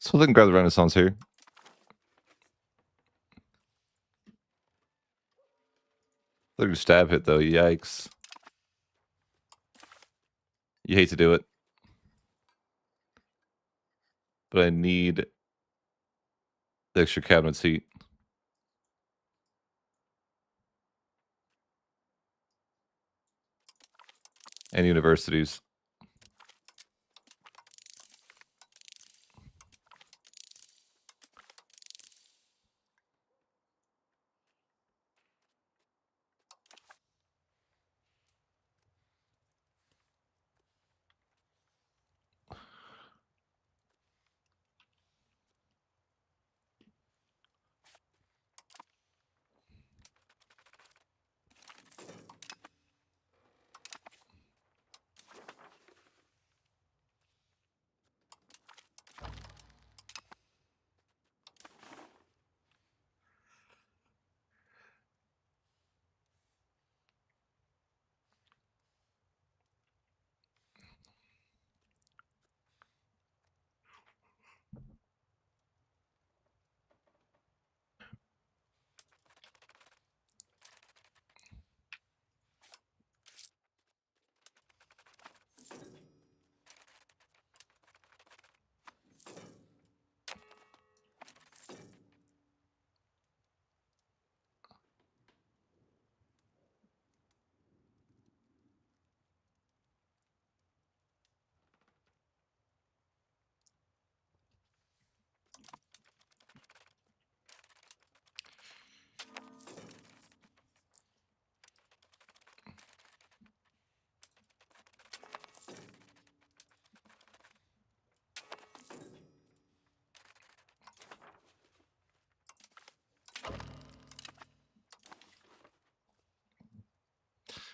So they can grab the Renaissance here. Look at stab hit though. Yikes. You hate to do it. But I need the extra cabinet seat. And universities.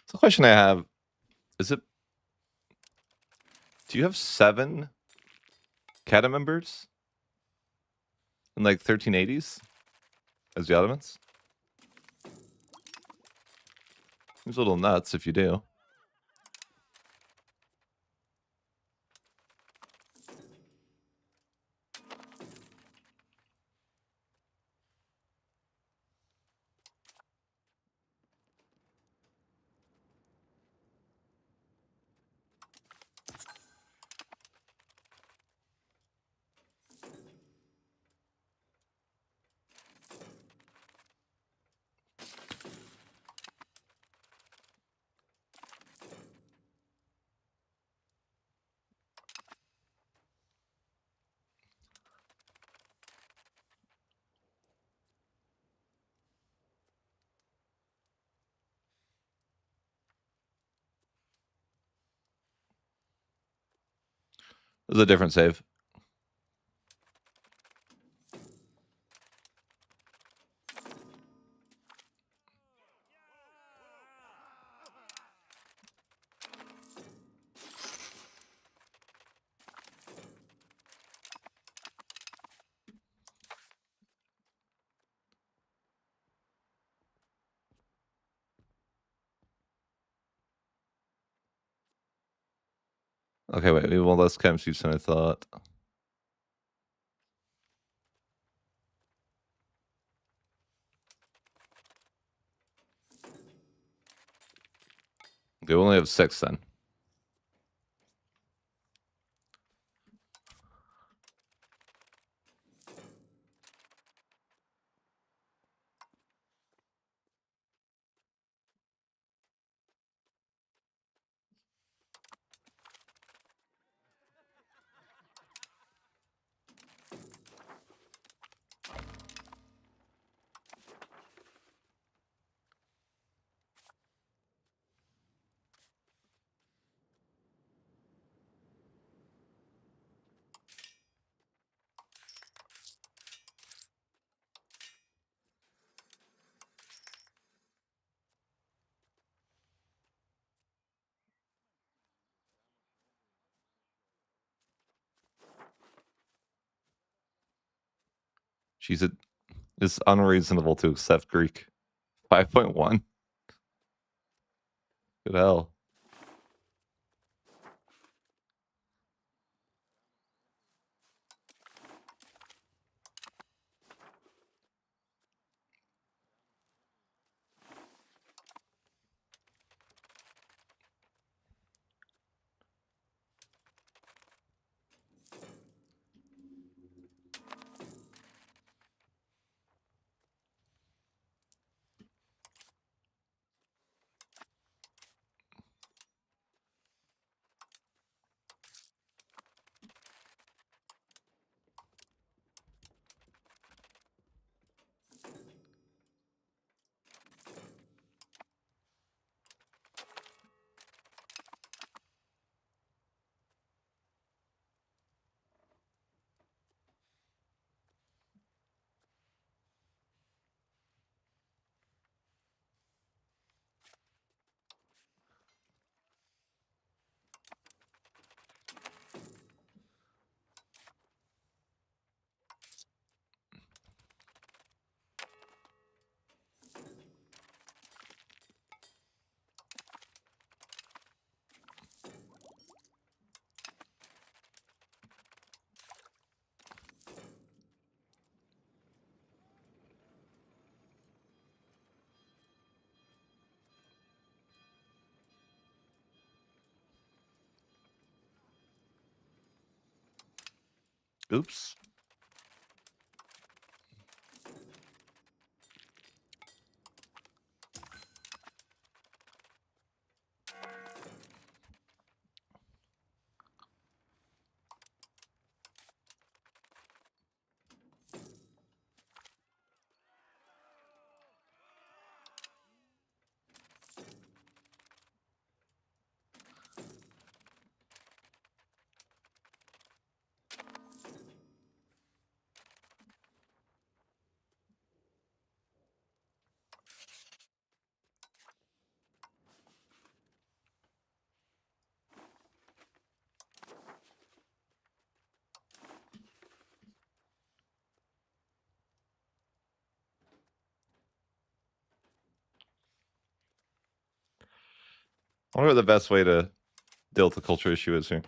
So the question I have is do you have 7 Kata members in like 1380s as the Ottomans? Seems a little nuts if you do. This is a different save. Okay, wait, we have one less chem sheets than I thought. Okay, we only have 6 then. It's unreasonable to accept Greek. 5.1. Good hell. Oops. I wonder what the best way to deal with the culture issue is here.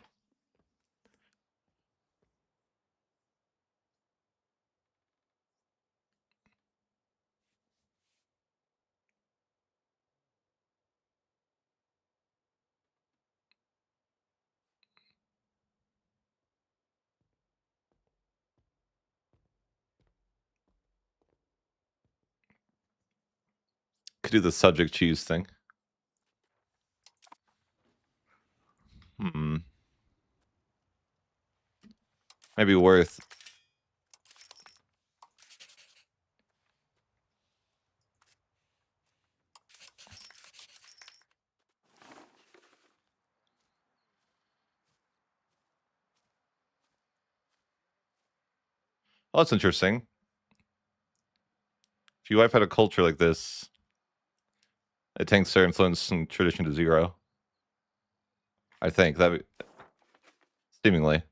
Could do the subject cheese thing. Maybe worth. Oh, that's interesting. If you wipe out a culture like this, it tanks their influence and tradition to 0. I think that seemingly.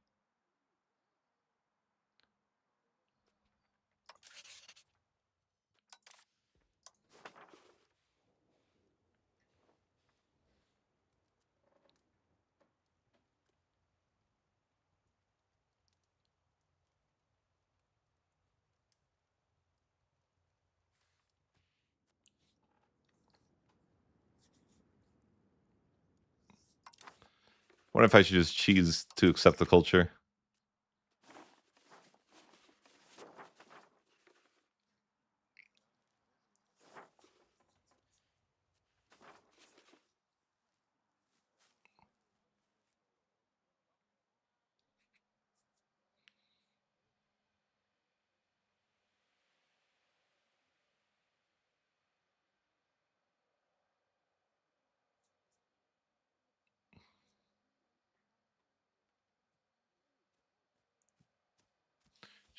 What if I should just cheese to accept the culture?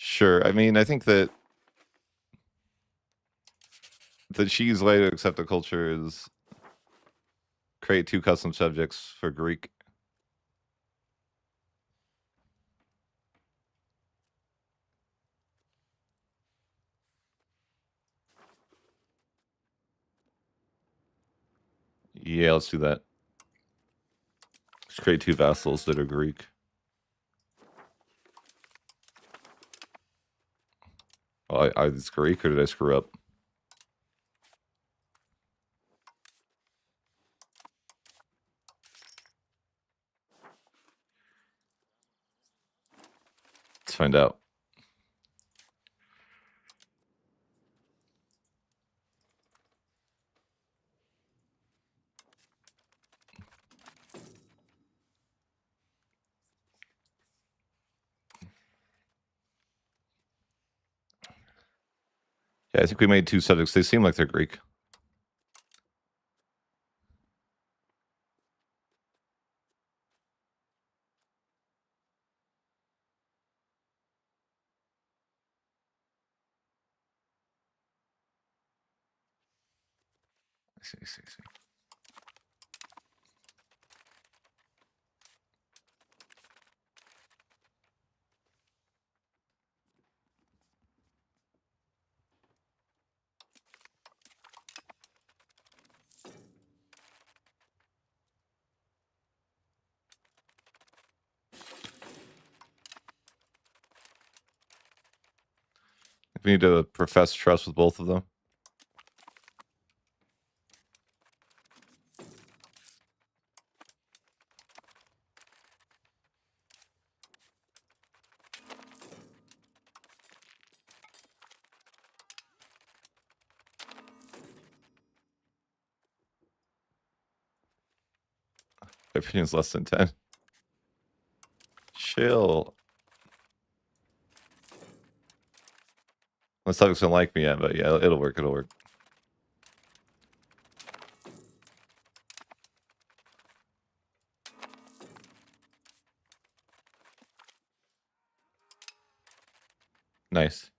Sure. I mean, I think that the cheese way to accept the culture is create 2 custom subjects for Greek. Yeah, let's do that. Let's create 2 vassals that are Greek. Oh, are these Greek or did I screw up? Let's find out. Yeah, I think we made 2 subjects. They seem like they're Greek. I see. We need to profess trust with both of them. My opinion's less than 10. Chill. The subjects don't like me yet, but yeah, it'll work. It'll work. Nice.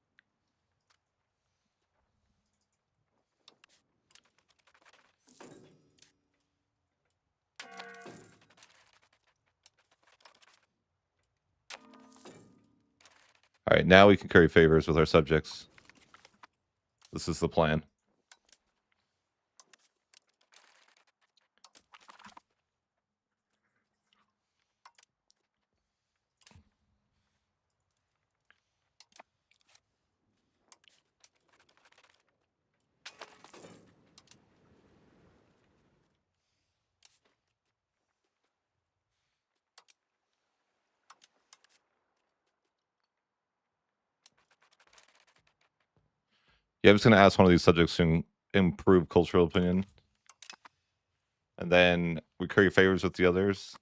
All right, now we can curry favors with our subjects. This is the plan. Yeah, I'm just going to ask one of these subjects to improve cultural opinion. And then we curry favors with the others.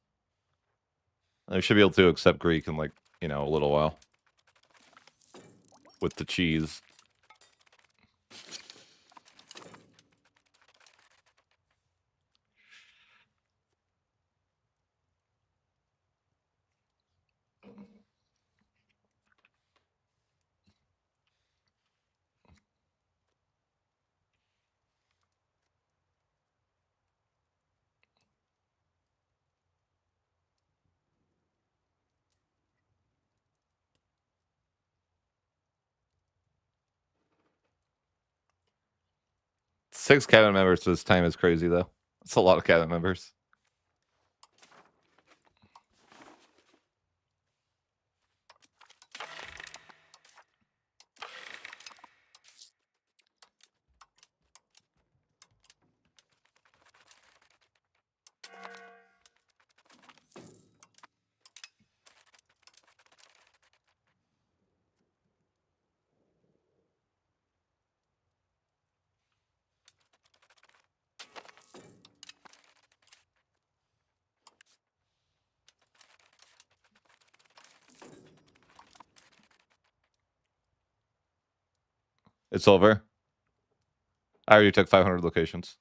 And I should be able to accept Greek in, like, you know, a little while. With the cheese. Six cabinet members this time is crazy, though. That's a lot of cabinet members. It's over. I already took 500 locations.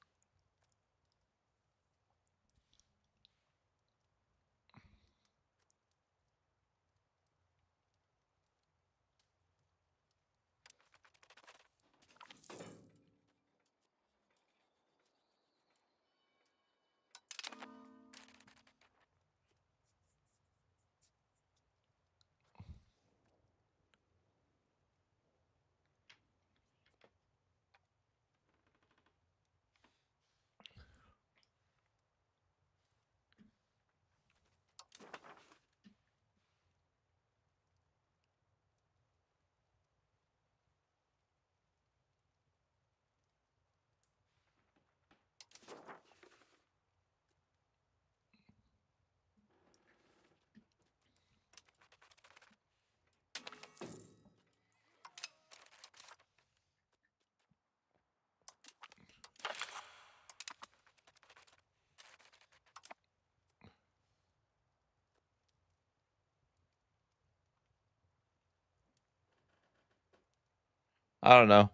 I don't know.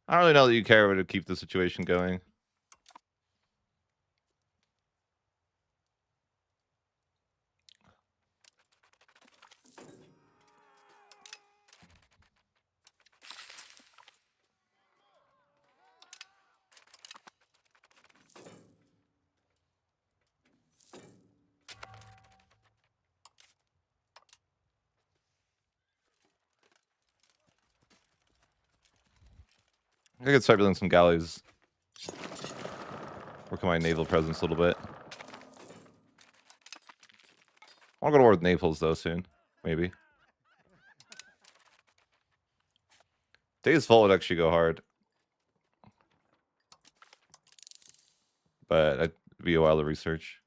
I don't really know that you care to keep the situation going. I could start building some galleys. Work on my naval presence a little bit. I want to go to war with Naples, though, soon. Maybe. Days Full would actually go hard. But it'd be a while to research.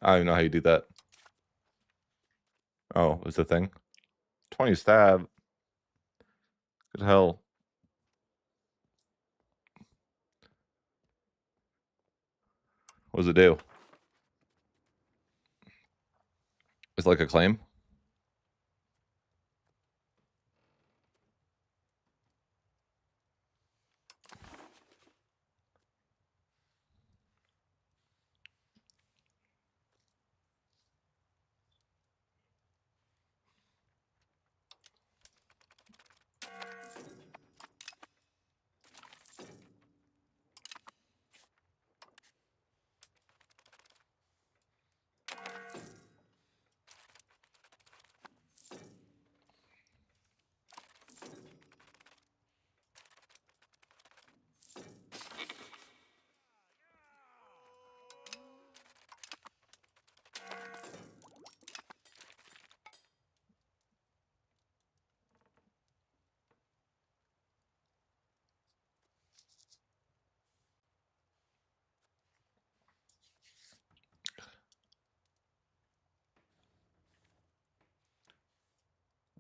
I don't even know how you do that. Oh, it's a thing. 20 stab. Good hell. What does it do? It's like a claim.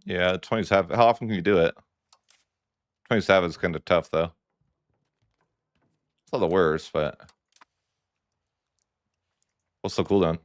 Yeah, 20 stab. How often can you do it? 20 stab is kind of tough, though. It's not the worst, but what's the cooldown?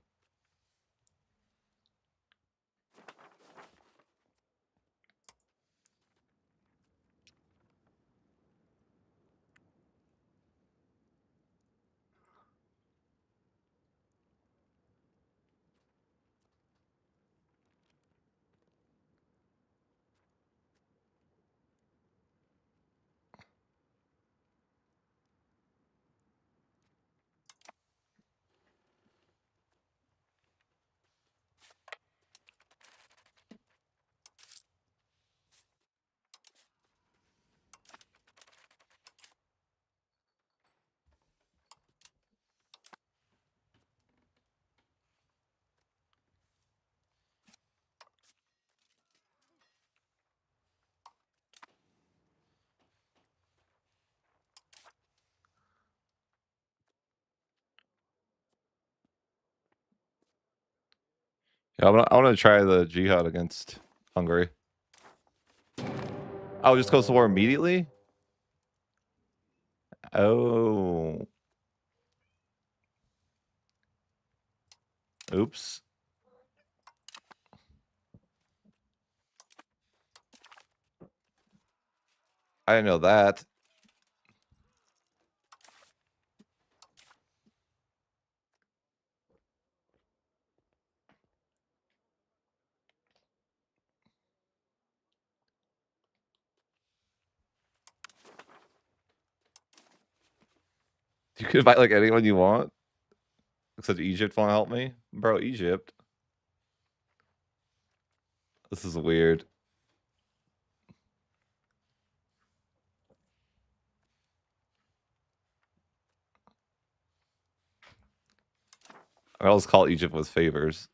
Yeah, I want to try the jihad against Hungary. Oh, just goes to war immediately? Oh. Oops. I didn't know that. You can invite like anyone you want. Except Egypt won't help me. Bro, Egypt. This is weird. I always call Egypt with favors.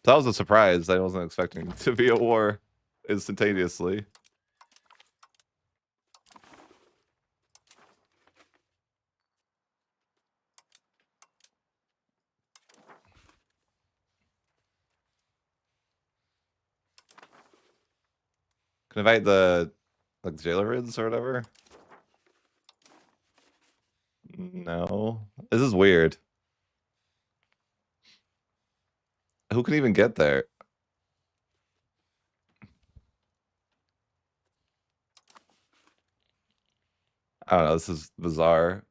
That was a surprise. I wasn't expecting to be a war instantaneously. Can invite the like jailerids or whatever? No. This is weird. Who can even get there? I don't know. This is bizarre.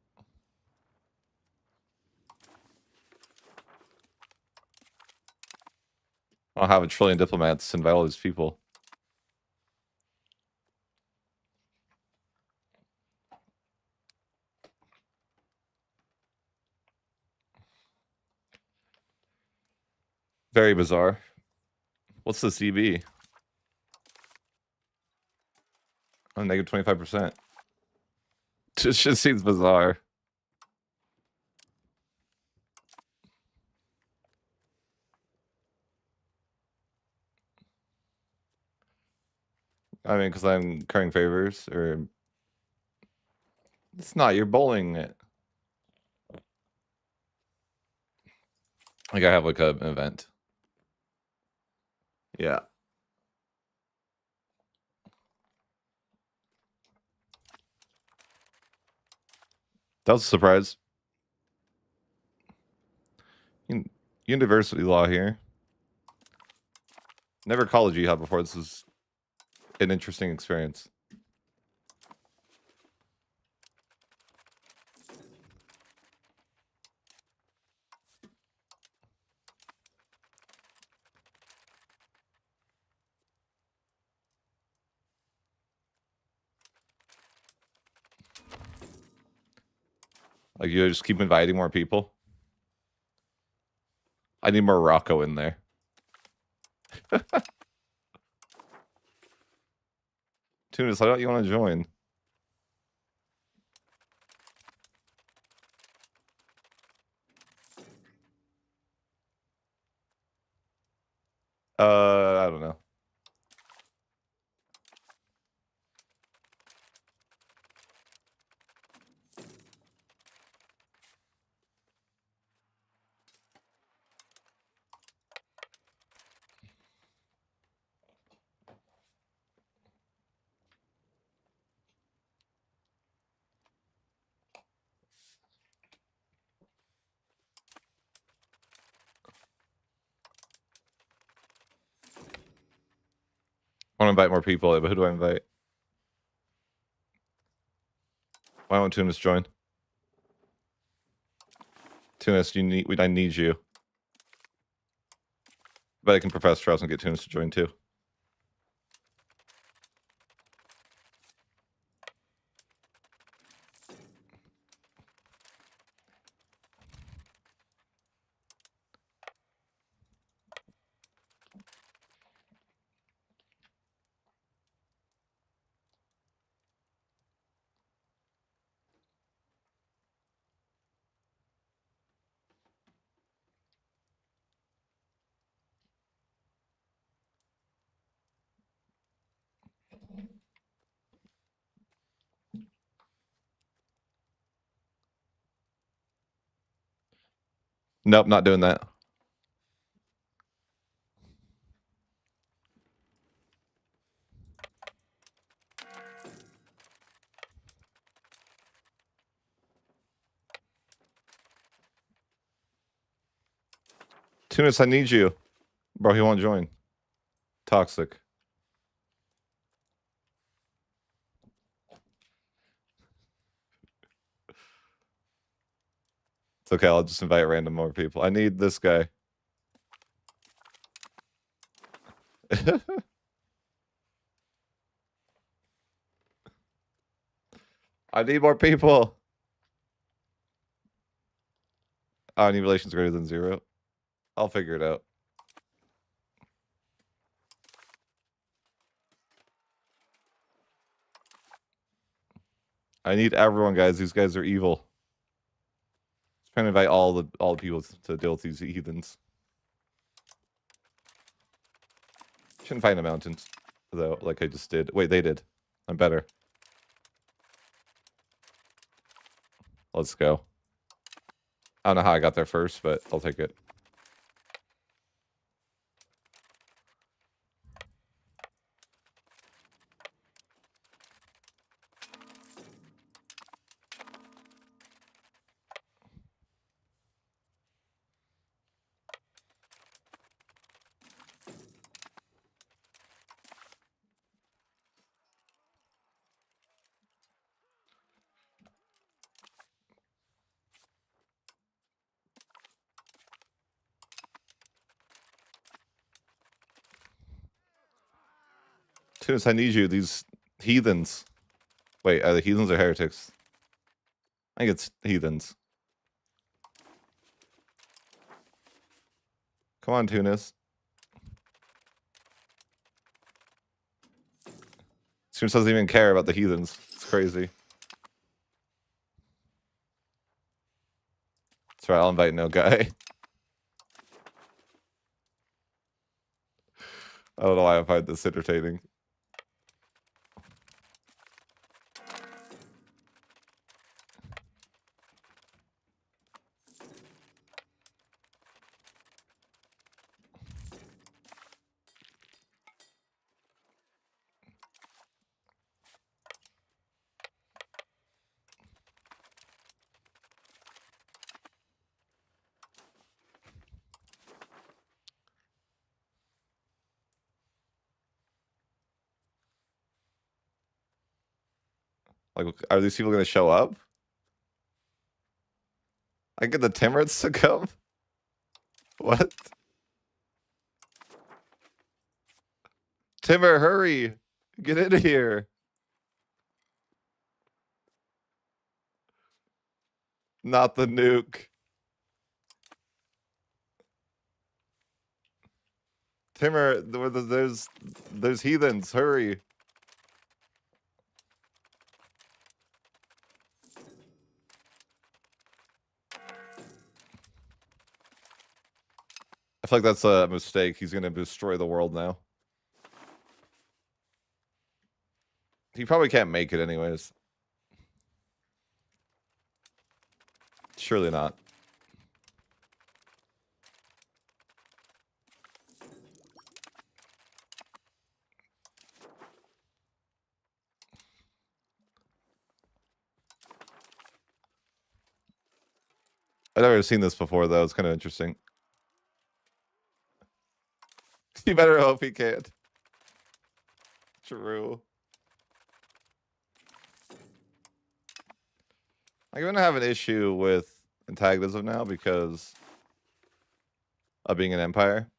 I don't have a trillion diplomats to invite all these people. Very bizarre. What's the CB? Oh, negative 25%. Just seems bizarre. I mean, because I'm currying favors, or it's not. You're bowling it. Like I have like an event. Yeah. That was a surprise. University law here. Never called a jihad before. This is an interesting experience. Like you just keep inviting more people. I need Morocco in there. Tunis, why don't you want to join? I don't know. I want to invite more people, but who do I invite? Why won't Tunis join? Tunis, I need you. But I can profess trust and get Tunis to join too. Nope, not doing that. Tunis, I need you. Bro, he won't join. Toxic. It's okay, I'll just invite random more people. I need this guy. I need more people. Oh, I need relations greater than 0. I'll figure it out. I need everyone, guys. These guys are evil. Just trying to invite all the people to deal with these heathens. Shouldn't find the mountains, though, like I just did. Wait, they did. I'm better. Let's go. I don't know how I got there first, but I'll take it. Tunis, I need you. These heathens. Wait, are they heathens or heretics? I think it's heathens. Come on, Tunis. Tunis doesn't even care about the heathens. It's crazy. That's right, I'll invite no guy. I don't know why I find this entertaining. Like, are these people gonna show up? I get the Timurids to come? What? Timur, hurry! Get in here! Not the nuke. Timur, there's heathens, hurry. I feel like that's a mistake. He's gonna destroy the world now. He probably can't make it anyways. Surely not. I've never seen this before, though. It's kind of interesting. You better hope he can't. True. I'm gonna have an issue with antagonism now because of being an empire.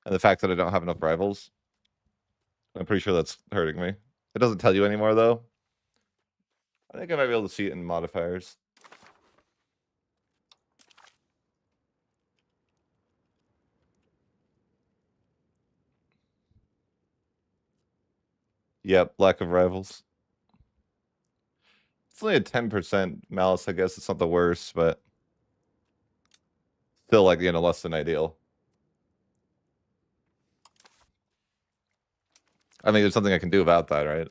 And the fact that I don't have enough rivals. I'm pretty sure that's hurting me. It doesn't tell you anymore, though. I think I might be able to see it in modifiers. Yep, lack of rivals. It's only a 10% malice, I guess. It's not the worst, but still, like, less than ideal. I mean, there's something I can do about that, right?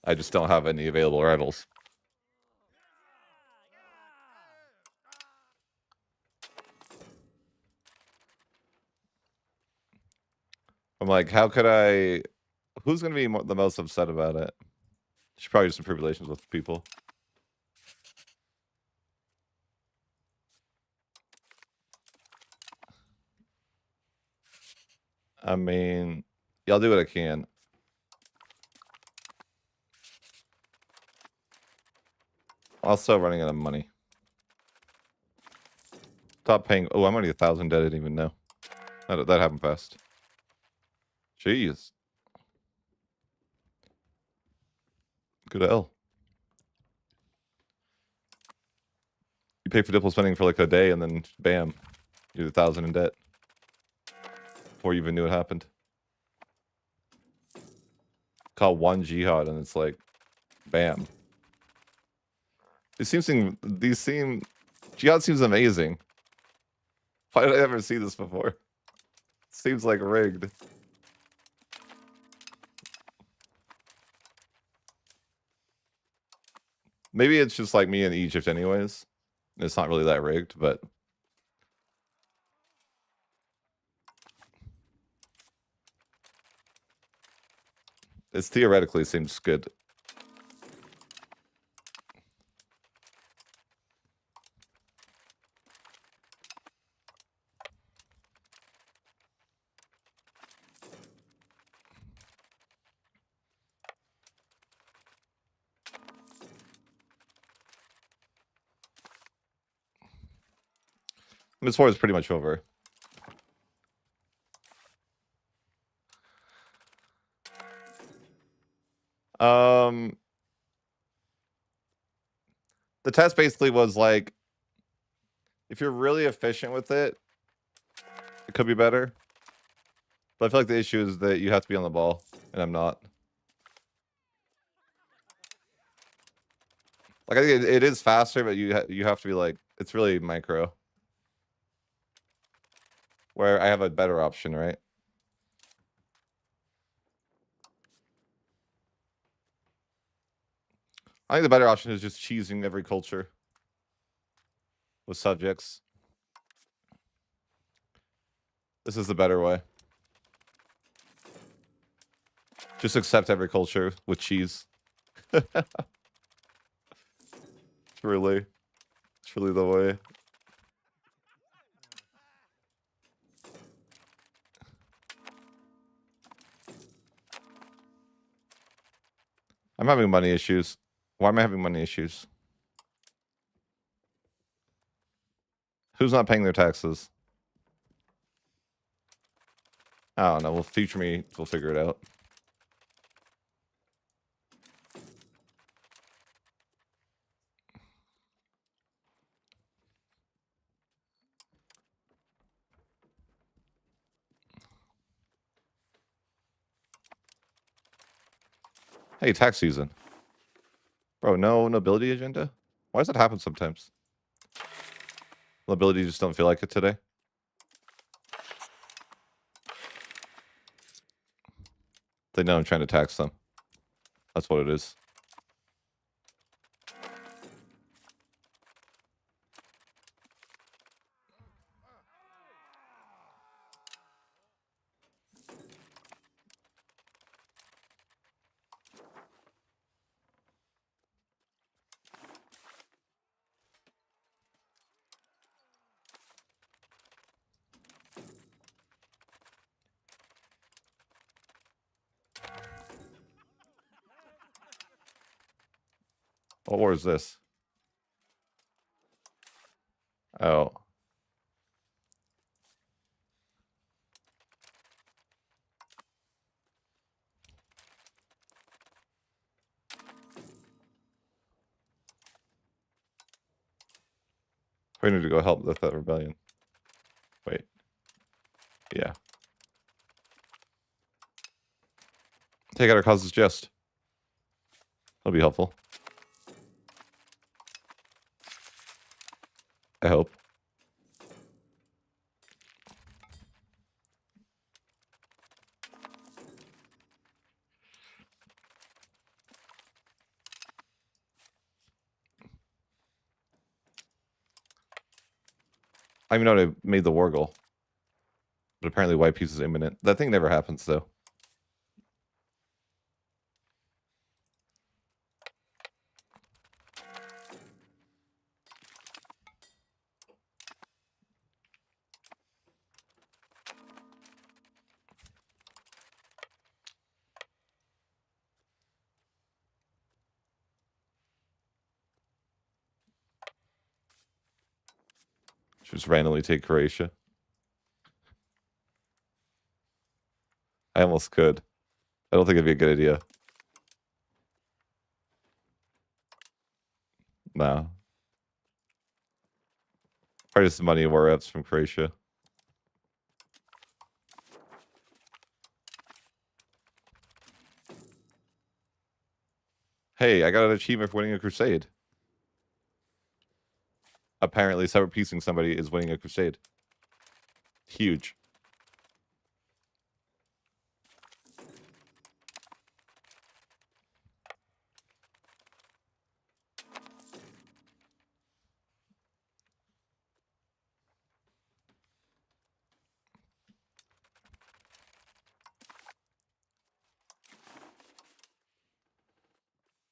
I just don't have any available rivals. I'm like, how could I... Who's going to be the most upset about it? Should probably just improve relations with people. I mean, yeah, I'll do what I can. Also running out of money. Stop paying. Oh, I'm already 1,000 dead. I didn't even know. That happened fast. Jeez. Good L. You pay for diplo spending for like a day and then bam, you're 1,000 in debt. Before you even knew it happened. Call one jihad and it's like, bam. Jihad seems amazing. Why did I ever see this before? Seems like rigged. Maybe it's just like me in Egypt anyways. It's not really that rigged, but... It theoretically seems good. This war is pretty much over. The test basically was like, if you're really efficient with it, it could be better. But I feel like the issue is that you have to be on the ball, and I'm not. Like, I think it is faster, but you have to be like, it's really micro. Where I have a better option, right? I think the better option is just cheesing every culture with subjects. This is the better way. Just accept every culture with cheese. It's really the way. I'm having money issues. Why am I having money issues? Who's not paying their taxes? I don't know. Well, future me, we'll figure it out. Hey, tax season. Bro, no nobility agenda? Why does that happen sometimes? Nobility just don't feel like it today. They know I'm trying to tax them. That's what it is. What war is this? Oh. We need to go help with that rebellion. Wait. Yeah. Take out our causes just. That'll be helpful. I hope. I even know I made the war goal. But apparently white peace is imminent. That thing never happens, though. Just randomly take Croatia. I almost could. I don't think it'd be a good idea. No. Probably just money war ups from Croatia. Hey, I got an achievement for winning a crusade. Apparently, separate piecing somebody is winning a crusade. Huge.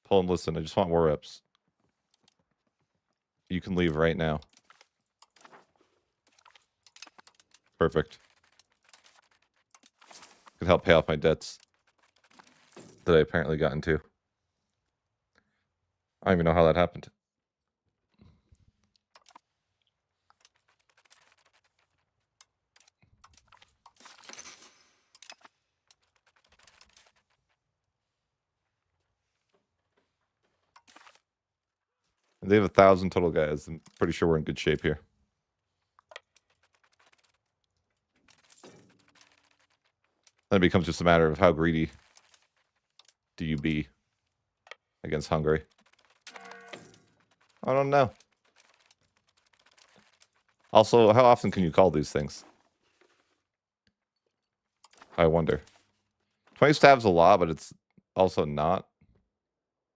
Poland, listen, I just want war reps. You can leave right now. Perfect. Could help pay off my debts that I apparently got into. I don't even know how that happened. They have 1,000 total guys. I'm pretty sure we're in good shape here. Then it becomes just a matter of how greedy do you be against Hungary. I don't know. Also, how often can you call these things? I wonder. 20 stabs a lot, but it's also not.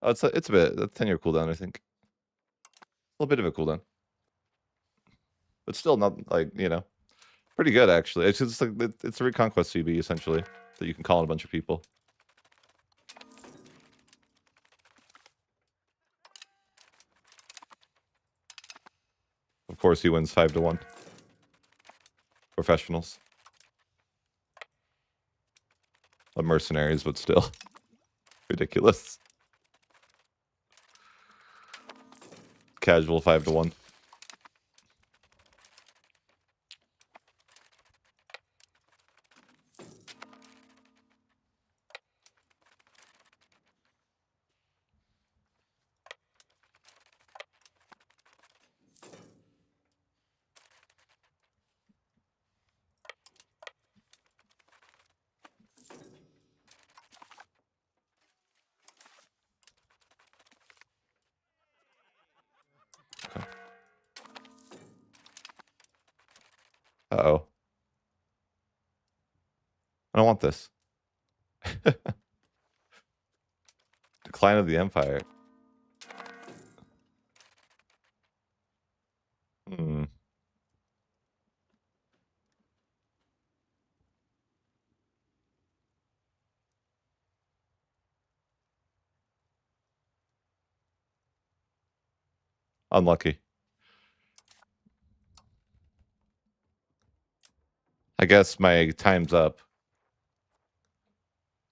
Oh, it's a bit. That's 10-year cooldown, I think. A little bit of a cooldown. But still not, like, you know, pretty good, actually. It's just like, it's a Reconquest CB, essentially, that you can call on a bunch of people. Of course, he wins 5-1. Professionals. Mercenaries, but still ridiculous. casual 5-1. Uh-oh. I don't want this. Decline of the Empire. Hmm. Unlucky. I guess my time's up.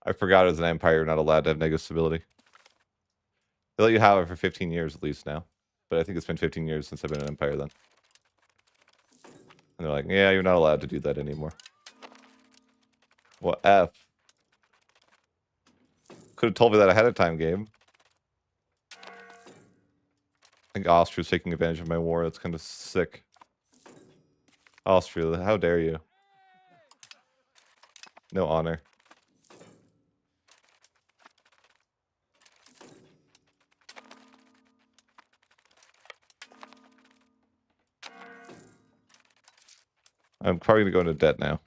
I forgot as an empire, you're not allowed to have negative stability. They let you have it for 15 years at least now. But I think it's been 15 years since I've been an empire then. And they're like, yeah, you're not allowed to do that anymore. Well, F. Could have told me that ahead of time, game. I think Austria's taking advantage of my war. That's kind of sick. Austria, how dare you? No honor. I'm probably going to go into debt now.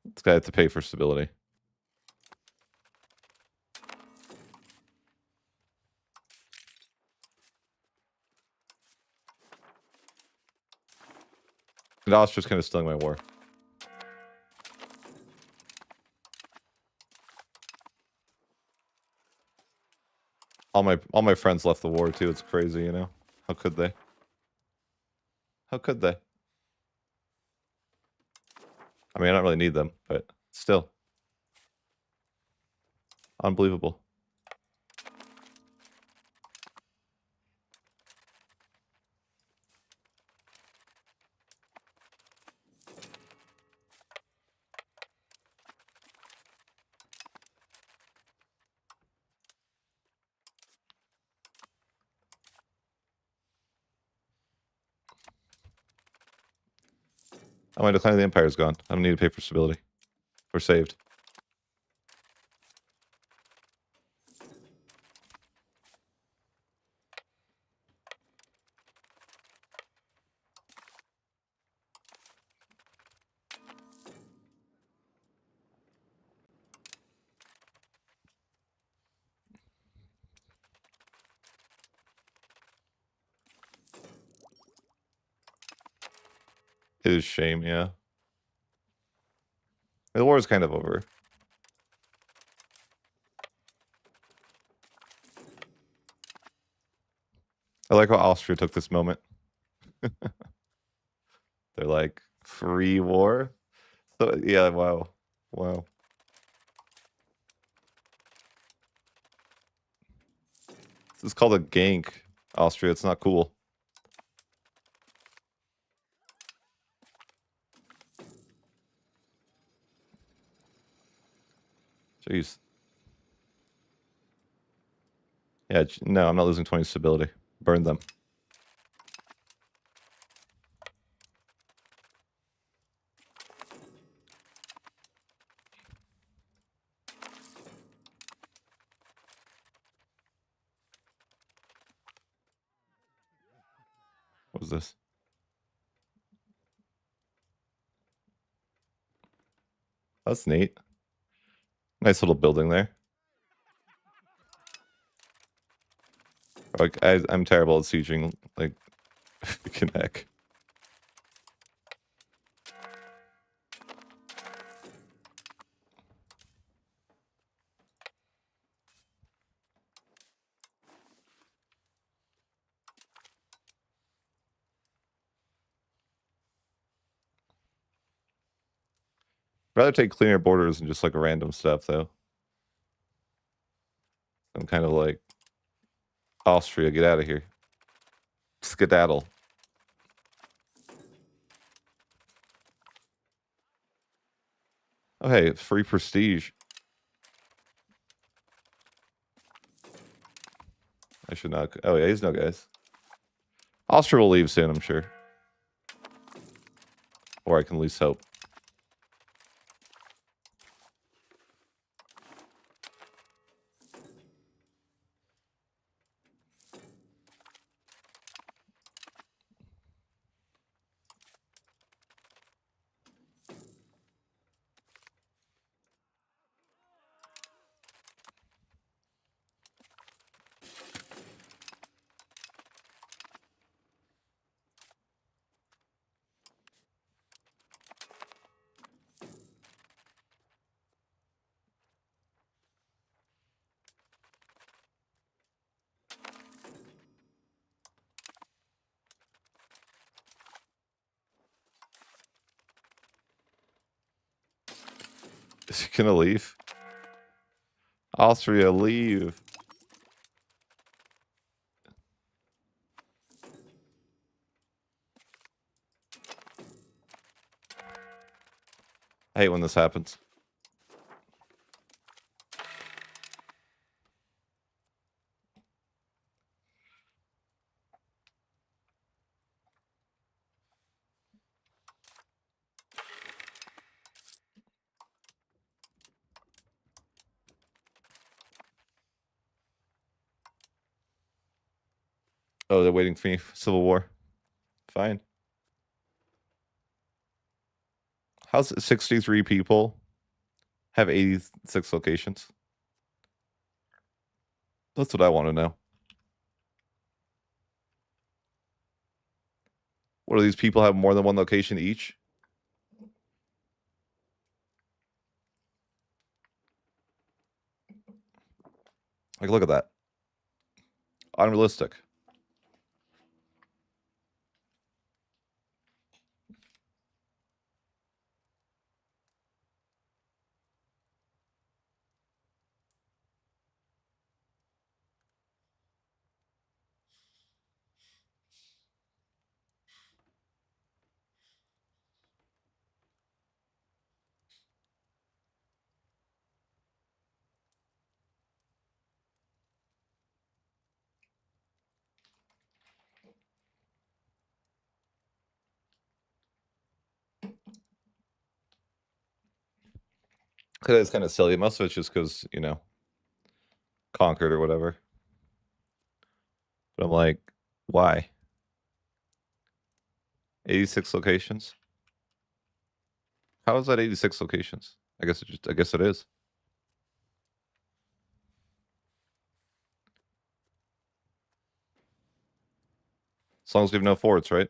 This guy has to pay for stability. And Austria's kind of stealing my war. All my friends left the war too. It's crazy, you know? How could they? How could they? I mean, I don't really need them, but still. Unbelievable. Oh, my decline of the empire is gone. I don't need to pay for stability. We're saved. It is a shame, yeah. The war is kind of over. I like how Austria took this moment. They're like, free war? So, yeah, wow. Wow. This is called a gank, Austria. It's not cool. Jeez. Yeah, no, I'm not losing 20 stability. Burn them. What was this? That's neat. Nice little building there. Like, I'm terrible at sieging, like, Connect. Rather take cleaner borders than just like random stuff, though. I'm kind of like, Austria, get out of here. Skedaddle. Oh, hey, free prestige. I should not. Oh, yeah, he's no guys. Austria will leave soon, I'm sure. Or I can at least hope. Is he gonna leave? Austria, leave. I hate when this happens. Oh, they're waiting for me. Civil War. Fine. How's 63 people have 86 locations? That's what I want to know. What do these people have more than one location each? Like, look at that. Unrealistic. It's kind of silly. Most of it's just because, you know, conquered or whatever. But I'm like, why? 86 locations? How is that 86 locations? I guess it is. As long as we have no forts, right?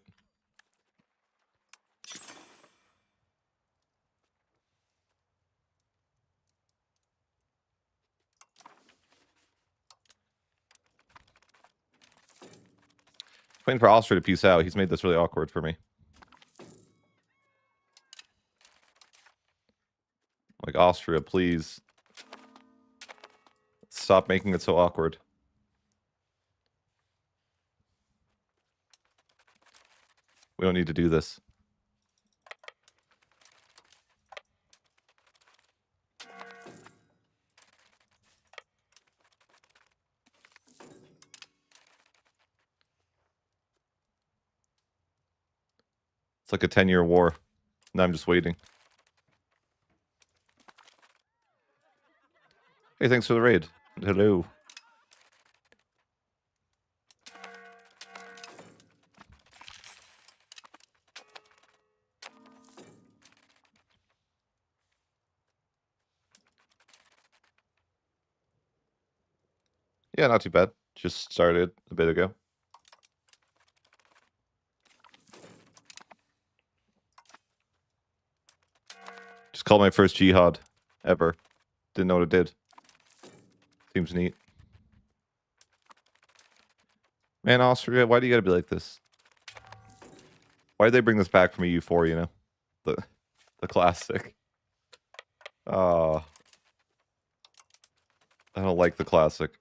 Waiting for Austria to peace out. He's made this really awkward for me. Like, Austria, please. Stop making it so awkward. We don't need to do this. It's like a 10-year war. Now I'm just waiting. Hey, thanks for the raid. Hello. Yeah, not too bad. Just started a bit ago. Just called my first jihad ever. Didn't know what it did. Seems neat. Man, Austria, why do you gotta be like this? Why did they bring this back from EU4, you know? The classic. Oh. I don't like the classic.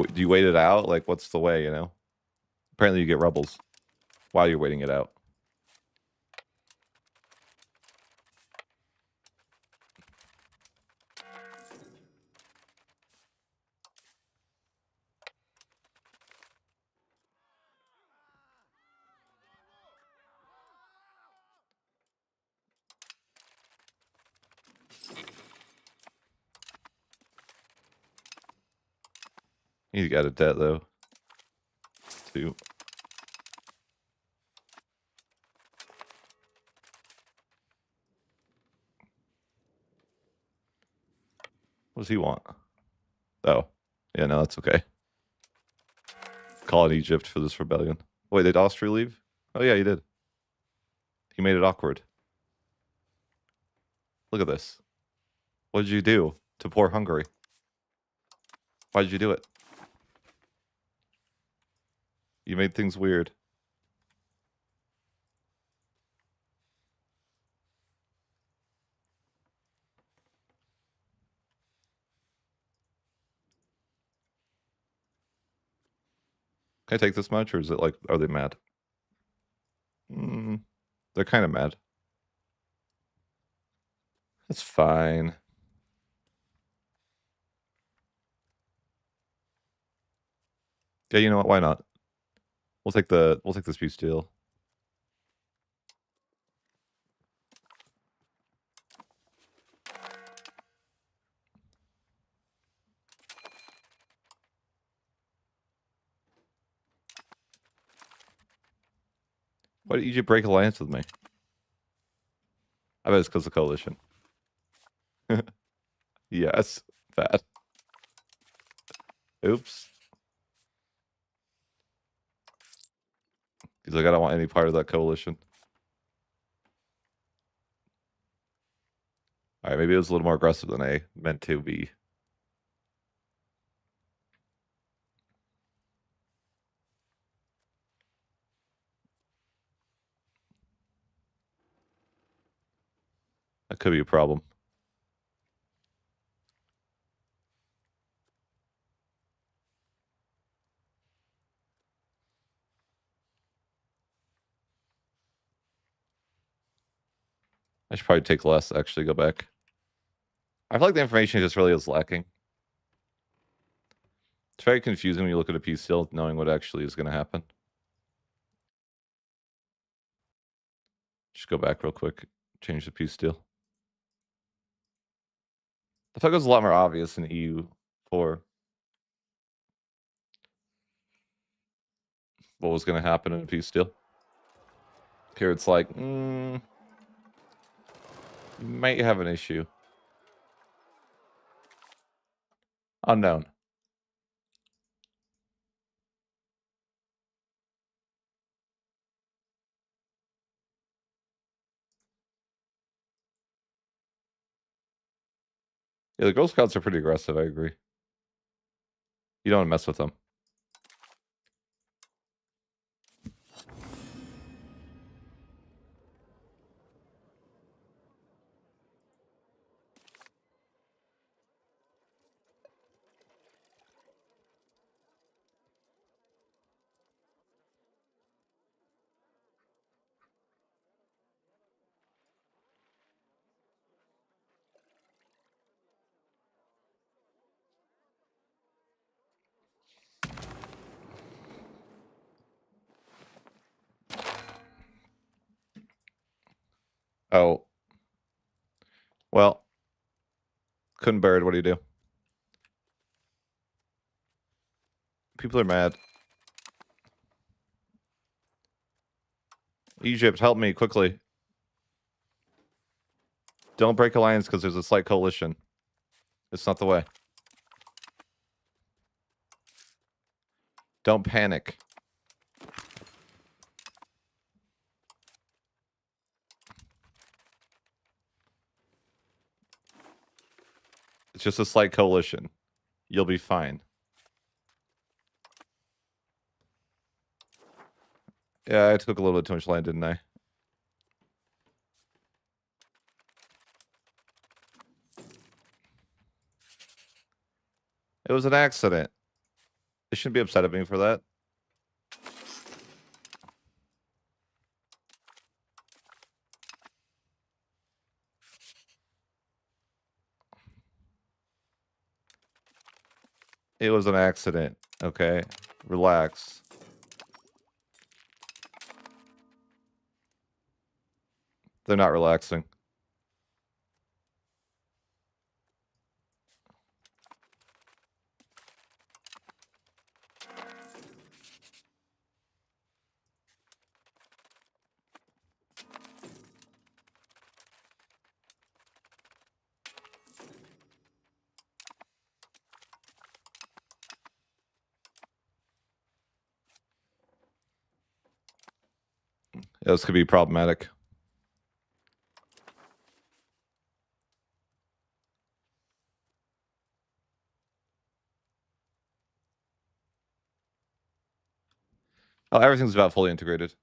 do you wait it out? Like, what's the way? You know. Apparently, you get rebels while you're waiting it out. He's got a debt though. 2. What does he want? Oh, yeah, no, that's okay. Call it Egypt for this rebellion. Wait, did Austria leave? Oh yeah, he did. He made it awkward. Look at this. What did you do to poor Hungary? Why did you do it? You made things weird. Can I take this much, or is it like, are they mad? They're kind of mad. That's fine. Yeah, you know what? Why not? We'll take this peace deal. Why did Egypt break alliance with me? I bet it's because of coalition. Yes, bad. Oops. He's like, I don't want any part of that coalition. All right, maybe it was a little more aggressive than I meant to be. That could be a problem. I should probably take less, actually, go back. I feel like the information just really is lacking. It's very confusing when you look at a piece still, knowing what actually is going to happen. Just go back real quick. Change the piece deal. I feel like it was a lot more obvious in EU4 what was going to happen in a peace deal. Here it's like, you might have an issue. Unknown. Yeah, the Girl Scouts are pretty aggressive, I agree. You don't want to mess with them. Oh. Well. Couldn't bear it. What do you do? People are mad. Egypt, help me quickly. Don't break alliance because there's a slight coalition. It's not the way. Don't panic. It's just a slight coalition. You'll be fine. Yeah, I took a little bit too much land, didn't I? It was an accident. shouldn't be upset at me for that. It was an accident. Okay, relax. They're not relaxing. Yeah, this could be problematic. Oh, everything's about fully integrated.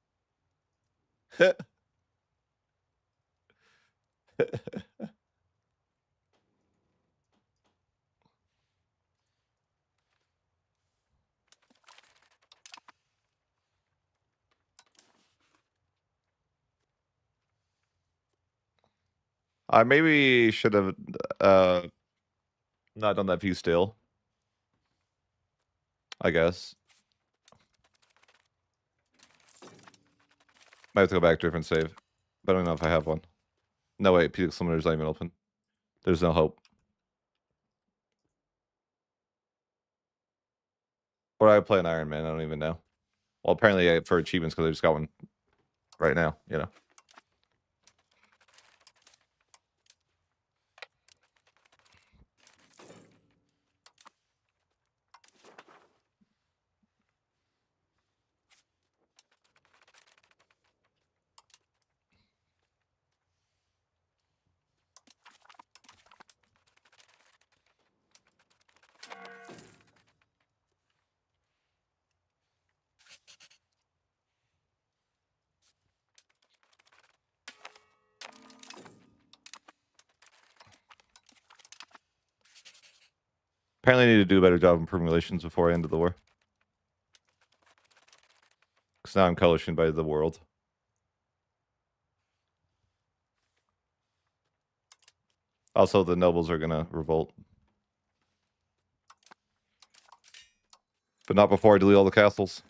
I maybe should have not done that piece still. I guess. Might have to go back to a different save. But I don't know if I have one. No, wait, Pedic Summoner's not even open. There's no hope. Or I play an Iron Man, I don't even know. Well, apparently for achievements, because I just got one right now, you know. Apparently I need to do a better job improving relations before I end the war. Because now I'm coalitioned by the world. Also, the nobles are gonna revolt. But not before I delete all the castles.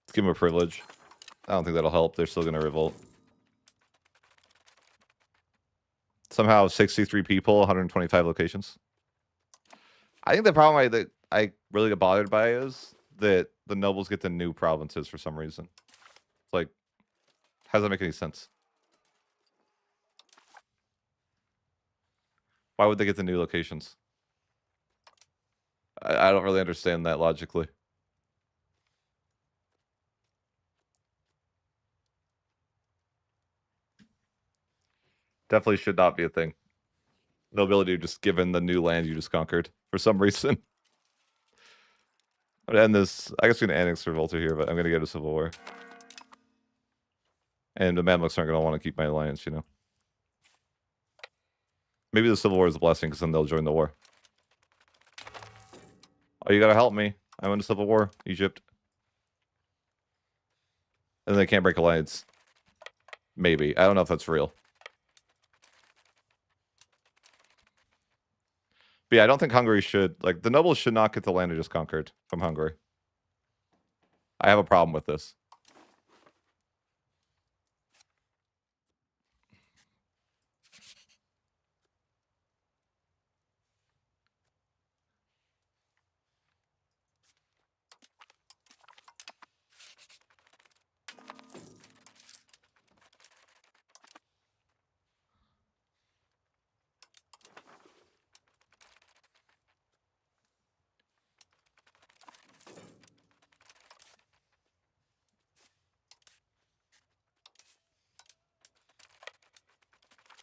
Let's give them a privilege. I don't think that'll help. They're still gonna revolt. Somehow 63 people, 125 locations. I think the problem that I really get bothered by is that the nobles get the new provinces for some reason. It's like, how does that make any sense? Why would they get the new locations? I don't really understand that logically. Definitely should not be a thing. Nobility just given the new land you just conquered for some reason. I'm gonna end this. I guess we're gonna annex Revolta here, but I'm gonna go to Civil War. And the Mamluks aren't gonna want to keep my alliance, you know. Maybe the Civil War is a blessing because then they'll join the war. Oh, you gotta help me. I'm in a Civil War, Egypt. And they can't break alliance. Maybe. I don't know if that's real. But yeah, I don't think Hungary should... Like, the nobles should not get the land they just conquered from Hungary. I have a problem with this.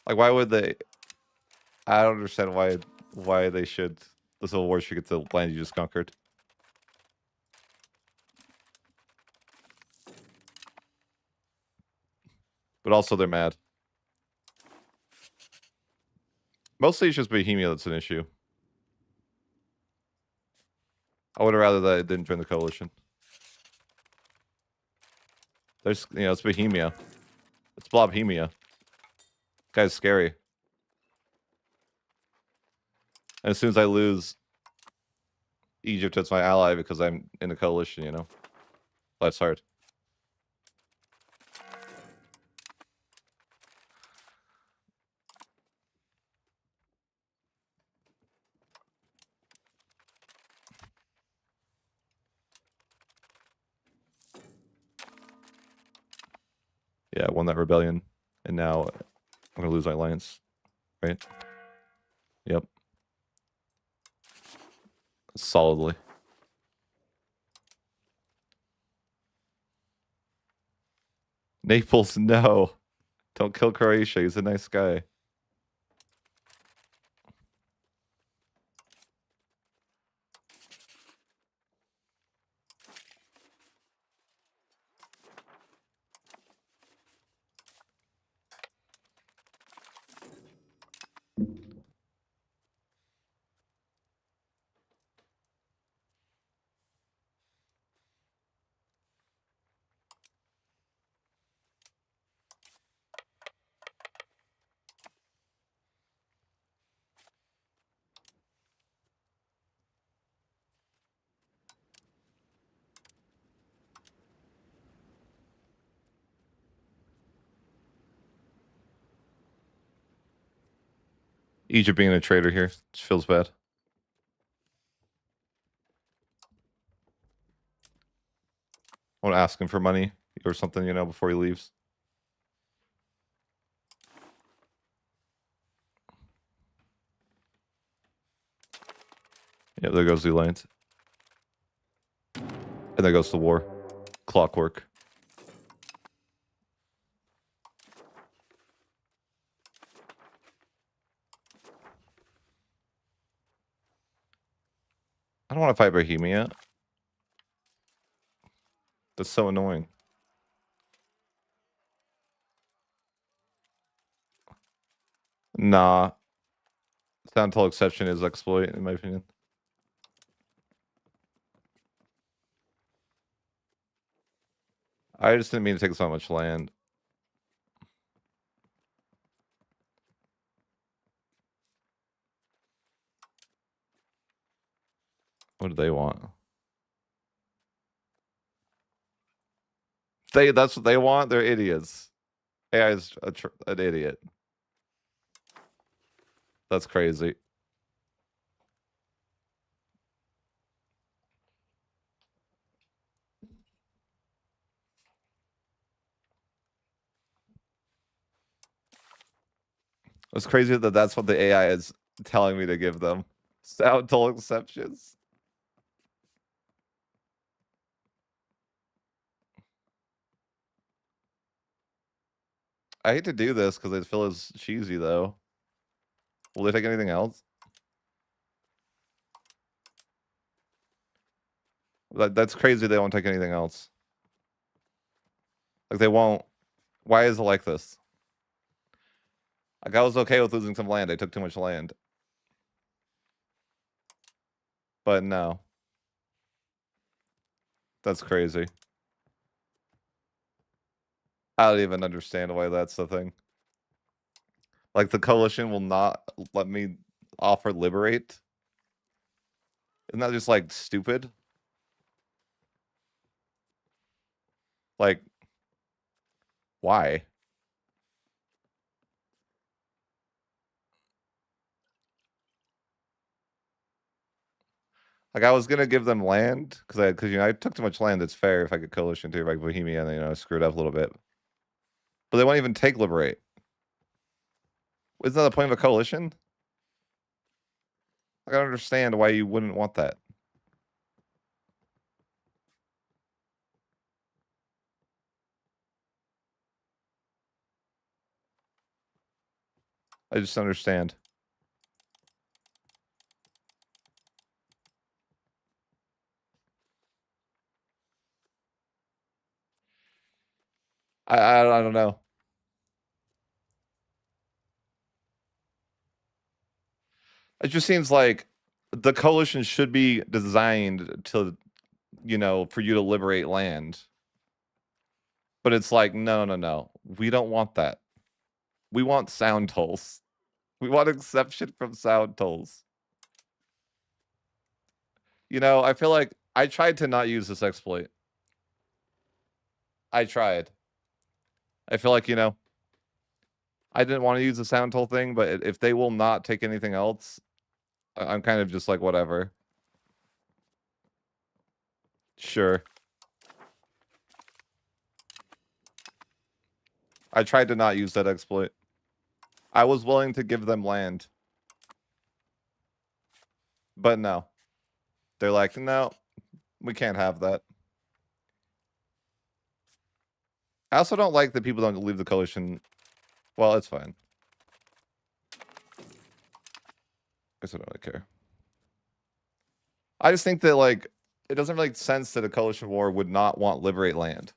Like, why would they... I don't understand why why they should the Civil War should get the land you just conquered. But also they're mad. Mostly it's just Bohemia that's an issue. I would have rather that it didn't join the coalition. There's, you know, it's Bohemia. It's Blobhemia. Guy's scary. And as soon as I lose Egypt, it's my ally because I'm in a coalition, you know? That's hard. Yeah, I won that rebellion. And now I'm going to lose my alliance. Right? Yep. Solidly. Naples, no. Don't kill Croatia. He's a nice guy. Egypt being a traitor here just feels bad. I want to ask him for money or something, you know, before he leaves. Yeah, there goes the alliance. And there goes the war. Clockwork. I don't want to fight Bohemia. That's so annoying. Nah. Down until exception is exploit, in my opinion. I just didn't mean to take so much land. What do they want? That's what they want? They're idiots. AI is an idiot. That's crazy. It's crazy that that's what the AI is telling me to give them. Sound toll exceptions. I hate to do this because I feel as cheesy though. Will they take anything else? That's crazy. They won't take anything else. Like they won't. Why is it like this? Like I was okay with losing some land. I took too much land. But no. That's crazy. I don't even understand why that's the thing. Like the coalition will not let me offer liberate. Isn't that just like stupid? Like, why? Like I was gonna give them land because you know I took too much land. It's fair if I get coalition too, like Bohemia, and you know screwed up a little bit. But they won't even take liberate. Isn't that the point of a coalition? I don't understand why you wouldn't want that. I just understand. I don't know. It just seems like the coalition should be designed to, you know, for you to liberate land. But it's like, no, no, no. We don't want that. We want sound tolls. We want exception from sound tolls. You know, I feel like I tried to not use this exploit. I tried. I feel like, you know, I didn't want to use the sound toll thing, but if they will not take anything else, I'm kind of just like, whatever. Sure. I tried to not use that exploit. I was willing to give them land. But no. They're like, no, we can't have that. I also don't like that people don't leave the coalition. Well, it's fine. I guess I don't really care. I just think that, like, it doesn't make sense that a coalition war would not want liberate land.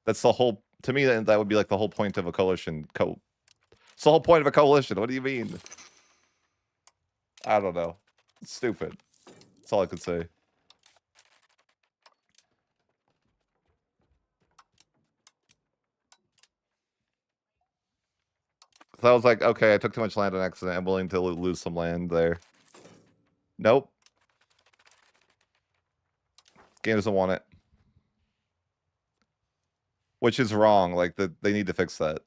That's the whole, to me, that would be like the whole point of a coalition. It's the whole point of a coalition. What do you mean? I don't know. It's stupid. That's all I could say. So I was like, okay, I took too much land on accident. I'm willing to lose some land there. Nope. Game doesn't want it. Which is wrong. Like, they need to fix that.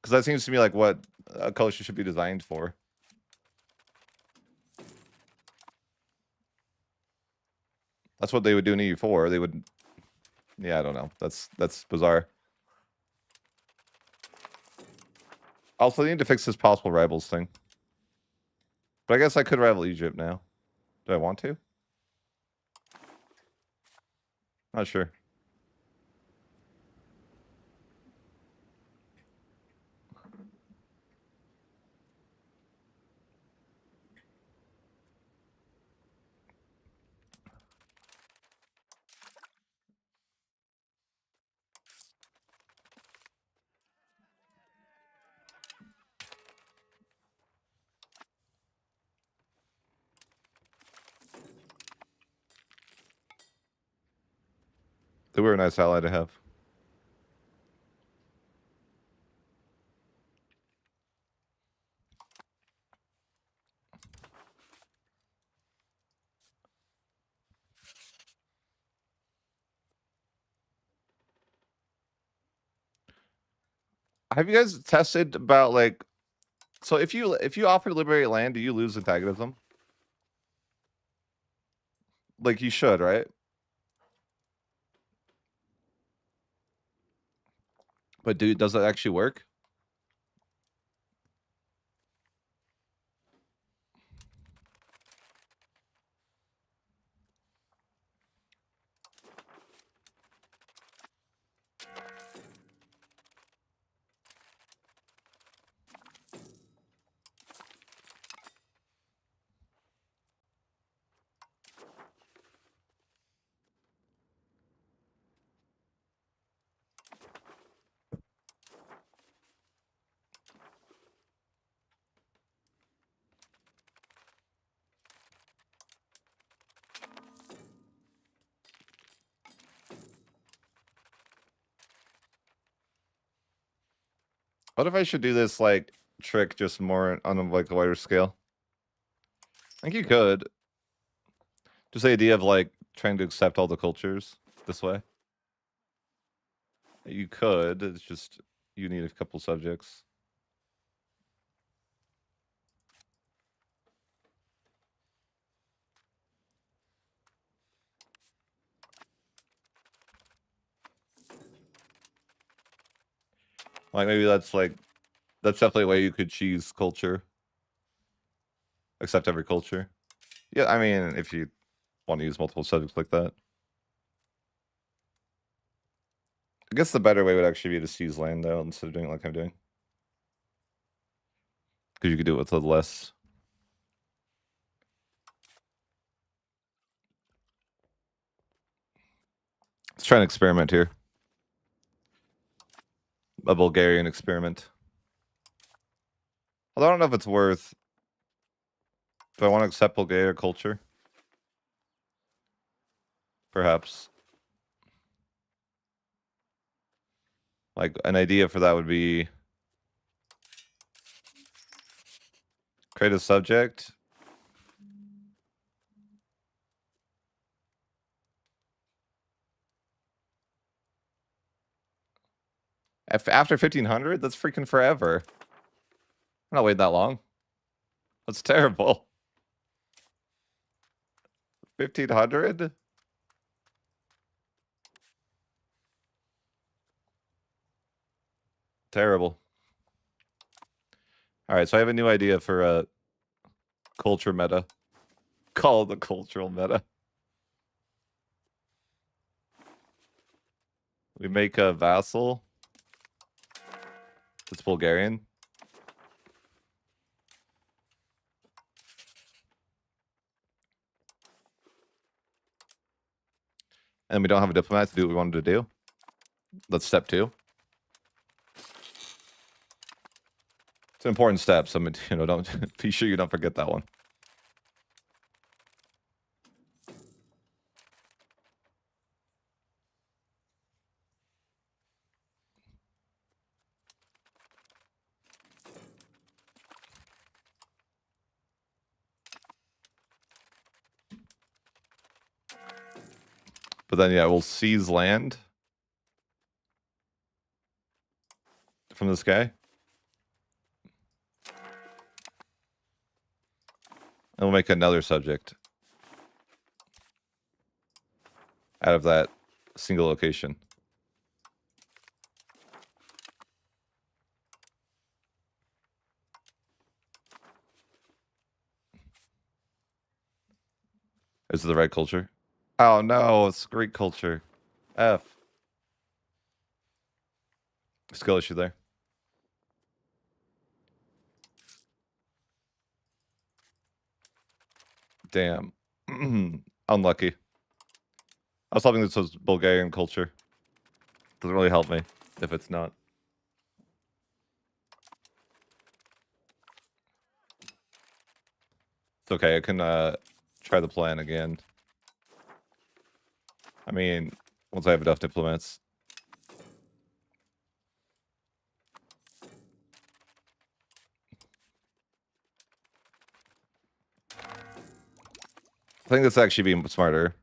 Because that seems to me like what a coalition should be designed for. That's what they would do in EU4. They would... Yeah, I don't know. That's bizarre. Also, they need to fix this possible rivals thing. But I guess I could rival Egypt now. Do I want to? Not sure. They were a nice ally to have. Have you guys tested about, like, so if you offer to liberate land, do you lose antagonism? Like, you should, right? But does that actually work? What if I should do this, like, trick just more on, like, a wider scale? I think you could. Just the idea of, like, trying to accept all the cultures this way. You could. It's just, you need a couple subjects. Like, maybe that's definitely a way you could cheese culture. Accept every culture. Yeah, I mean, if you want to use multiple subjects like that. I guess the better way would actually be to seize land, though, instead of doing it like I'm doing. Because you could do it with a less. Let's try an experiment here. a Bulgarian experiment. Although I don't know if it's worth. Do I want to accept Bulgaria culture? Perhaps. Like an idea for that would be create a subject. After 1500? That's freaking forever. I'm not waiting that long. That's terrible. 1500? Terrible. All right, so I have a new idea for a culture meta. Call it the cultural meta. We make a vassal. It's Bulgarian. And we don't have a diplomat to do what we wanted to do. That's step 2. It's an important step, so don't be sure you don't forget that one. But then, yeah, we'll seize land from this guy. And we'll make another subject out of that single location. Is it the right culture? Oh, no, it's Greek culture. F. Skill issue there. Damn. Unlucky. I was hoping this was Bulgarian culture. Doesn't really help me if it's not. It's okay, I can try the plan again. I mean, once I have enough diplomats. I think that's actually being smarter.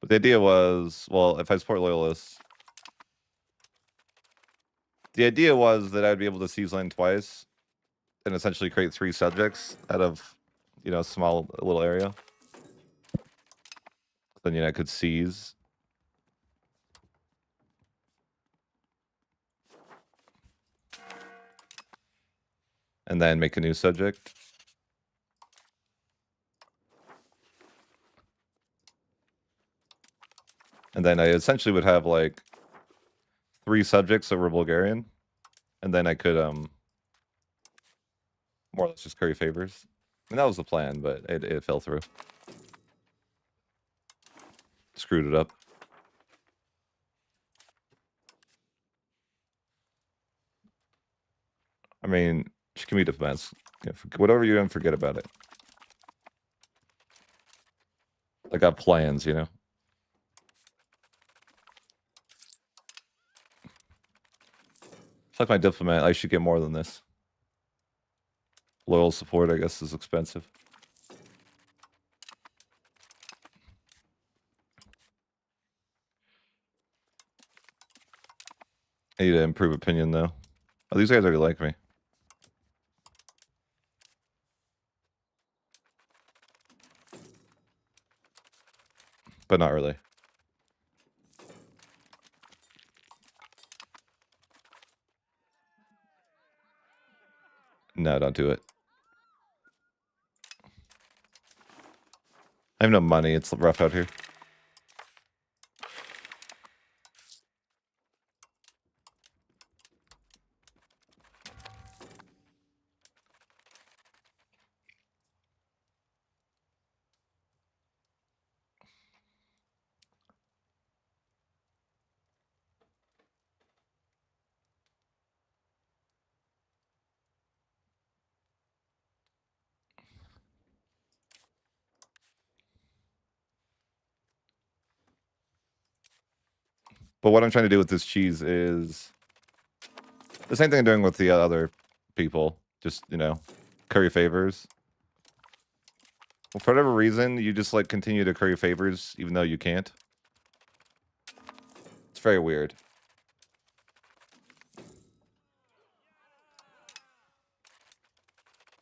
But the idea was, well, if I support loyalists, the idea was that I'd be able to seize land twice and essentially create 3 subjects out of, a small little area. Then, I could seize. And then make a new subject. And then I essentially would have like 3 subjects that were Bulgarian. And then I could more or less just curry favors. And that was the plan, but it fell through. Screwed it up. I mean, she can be defense. Whatever you don't forget about it. I got plans, It's like my diplomat. I should get more than this. Loyal support, I guess, is expensive. I need to improve opinion, though. Oh, these guys already like me. But not really. No, don't do it. I have no money. It's rough out here. But what I'm trying to do with this cheese is the same thing I'm doing with the other people. Just, you know, curry favors. Well, for whatever reason, you just like continue to curry favors even though you can't. It's very weird.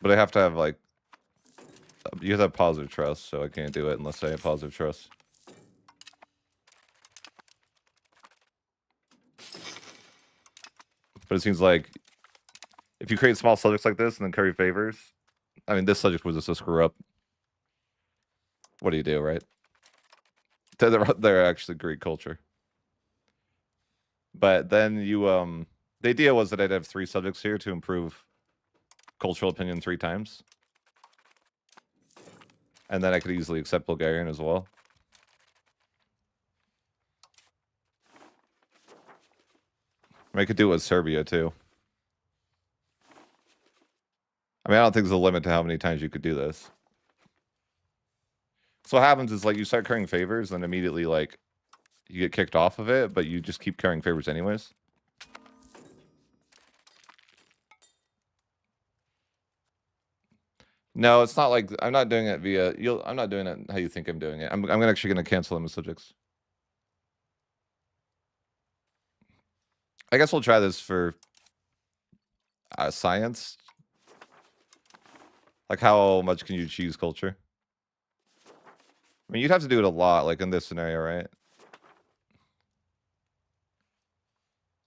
But I have to have like, you have to have positive trust, so I can't do it unless I have positive trust. But it seems like if you create small subjects like this and then curry favors, I mean, this subject was just a screw up. What do you do, right? They're actually Greek culture. But then you, the idea was that I'd have 3 subjects here to improve cultural opinion 3 times. And then I could easily accept Bulgarian as well. I could do it with Serbia too. I mean, I don't think there's a limit to how many times you could do this. So what happens is like you start currying favors, then immediately like you get kicked off of it, but you just keep currying favors anyways. No, it's not like I'm not doing it via. I'm not doing it how you think I'm doing it. I'm actually going to cancel them as subjects. I guess we'll try this for science. Like how much can you choose culture? I mean, you'd have to do it a lot, like in this scenario, right?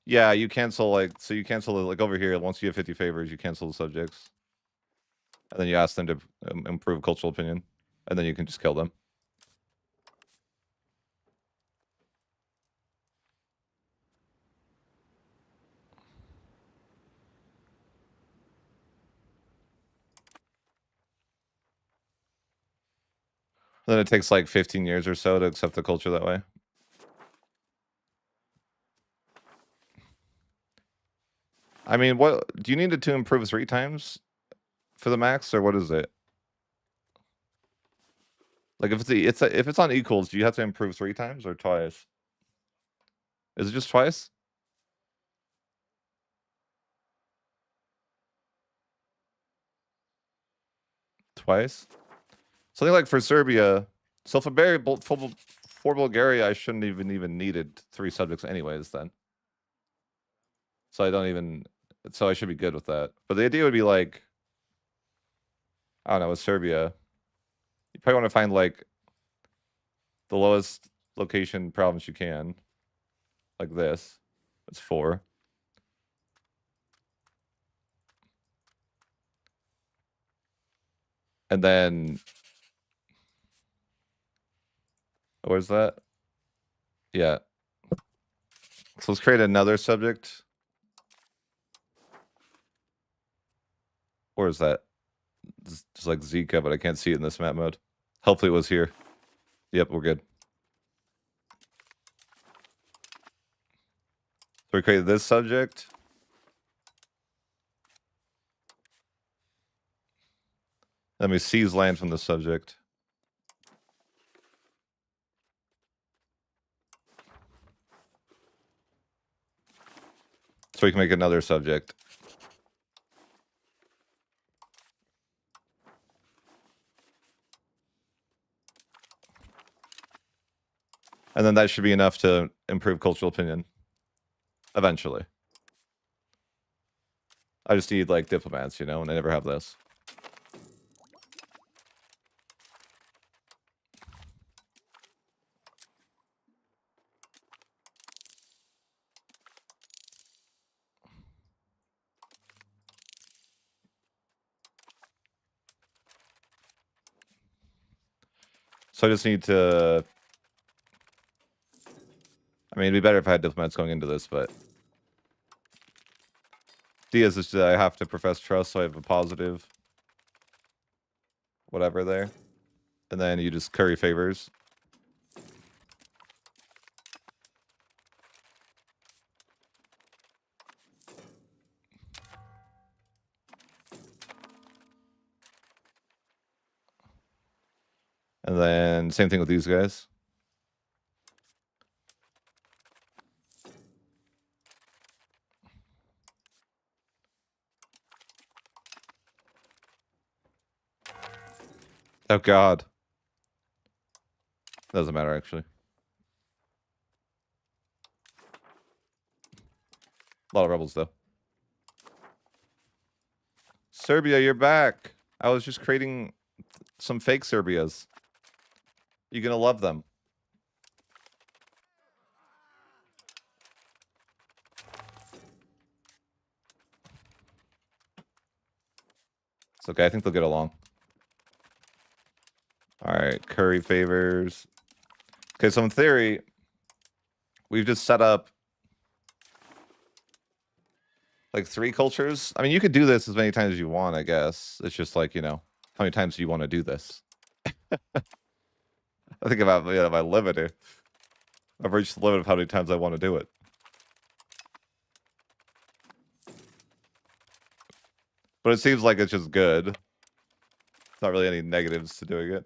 Yeah, you cancel like so you cancel like over here. Once you have 50 favors, you cancel the subjects, and then you ask them to improve cultural opinion, and then you can just kill them. Then it takes like 15 years or so to accept the culture that way. I mean, what do you need it to improve 3 times for the max, or what is it? Like if if it's on equals, do you have to improve 3 times or twice? Is it just twice? Twice? Something like for Serbia. So for Bulgaria, I shouldn't even needed 3 subjects anyways then. So I don't even. So I should be good with that. But the idea would be like, I don't know, with Serbia, you probably want to find like the lowest location province you can, like this. It's 4. And then, where's that? Yeah. So let's create another subject. Where is that? Just like Zika, but I can't see it in this map mode. Hopefully it was here. Yep, we're good. So we created this subject. Then we seize land from the subject. So we can make another subject. And then that should be enough to improve cultural opinion. Eventually. I just need like diplomats, you know, and I never have this. So I just need to. I mean, it'd be better if I had diplomats going into this, but Diaz is I have to profess trust, so I have a positive whatever there. And then you just curry favors. And then same thing with these guys. Oh God. Doesn't matter actually. A lot of rebels though. Serbia, you're back. I was just creating some fake Serbias. You're gonna love them. It's okay. I think they'll get along. All right, curry favors. Okay, so in theory, we've just set up like 3 cultures. I mean, you could do this as many times as you want, I guess. It's just like, you know, how many times do you want to do this? I think about my limit here. I've reached the limit of how many times I want to do it. But it seems like it's just good. It's not really any negatives to doing it.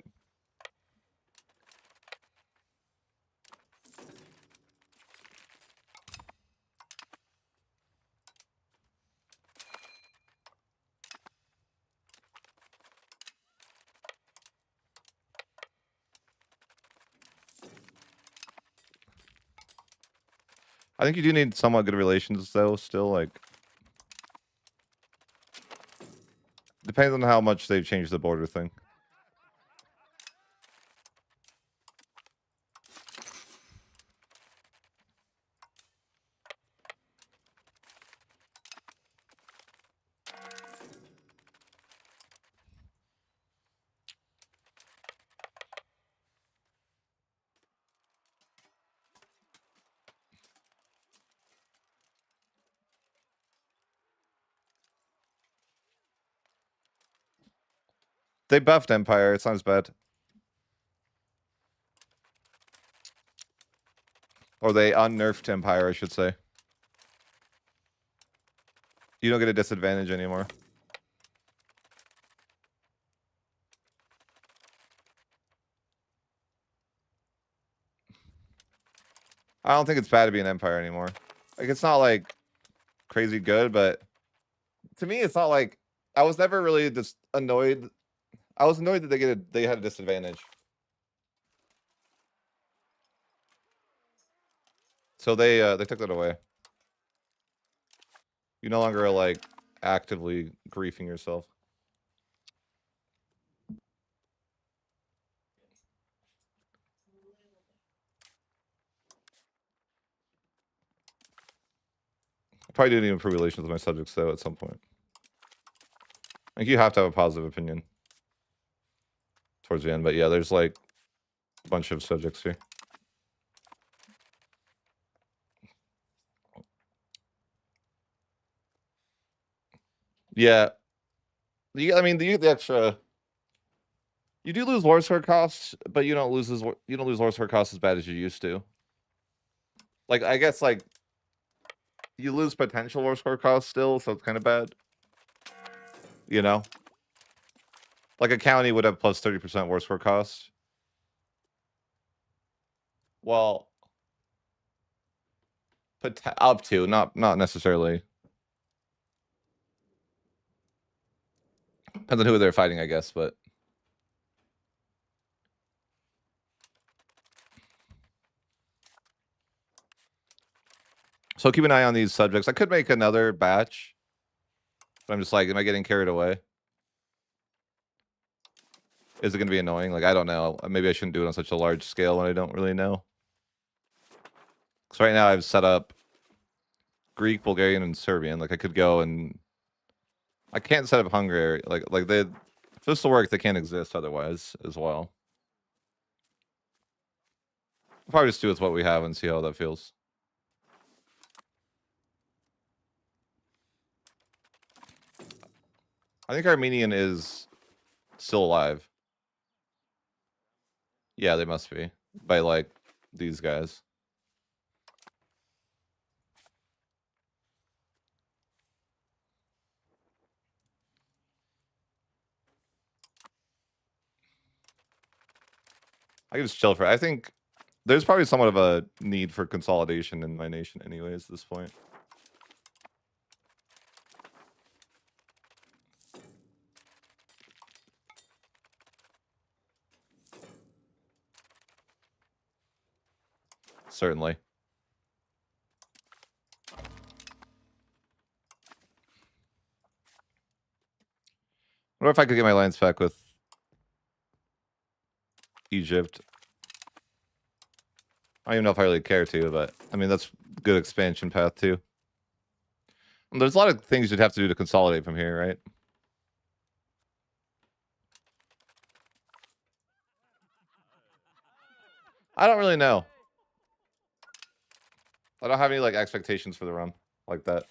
I think you do need somewhat good relations, though, still, like... Depends on how much they've changed the border thing. They buffed Empire. It's not as bad. Or they unnerfed Empire, I should say. You don't get a disadvantage anymore. I don't think it's bad to be an Empire anymore. Like, it's not, like, crazy good, but... To me, it's not like... I was never really just annoyed. I was annoyed that they had a disadvantage. So they took that away. You no longer are, like, actively griefing yourself. I probably do need to improve relations with my subjects, though, at some point. I think you have to have a positive opinion towards the end, but yeah, there's, like, a bunch of subjects here. Yeah. I mean, you get the extra... You do lose war score costs, but you don't lose war score costs as bad as you used to. Like, I guess, like, you lose potential war score costs still, so it's kind of bad. You know? Like, a county would have plus 30% war score cost. Well, up to, not necessarily. Depends on who they're fighting, I guess, but... So keep an eye on these subjects. I could make another batch. But I'm just like, am I getting carried away? Is it going to be annoying? Like, I don't know. Maybe I shouldn't do it on such a large scale when I don't really know. Because right now I've set up Greek, Bulgarian, and Serbian. Like, I could go and... I can't set up Hungary. Like they... If this will work, they can't exist otherwise as well. I'll probably just do with what we have and see how that feels. I think Armenian is still alive. Yeah, they must be. By, like, these guys. I can just chill for... I think there's probably somewhat of a need for consolidation in my nation anyways at this point. certainly. I wonder if I could get my lands back with Egypt. I don't even know if I really care to, but I mean, that's a good expansion path too. And there's a lot of things you'd have to do to consolidate from here, right? I don't really know. I don't have any like expectations for the run like that.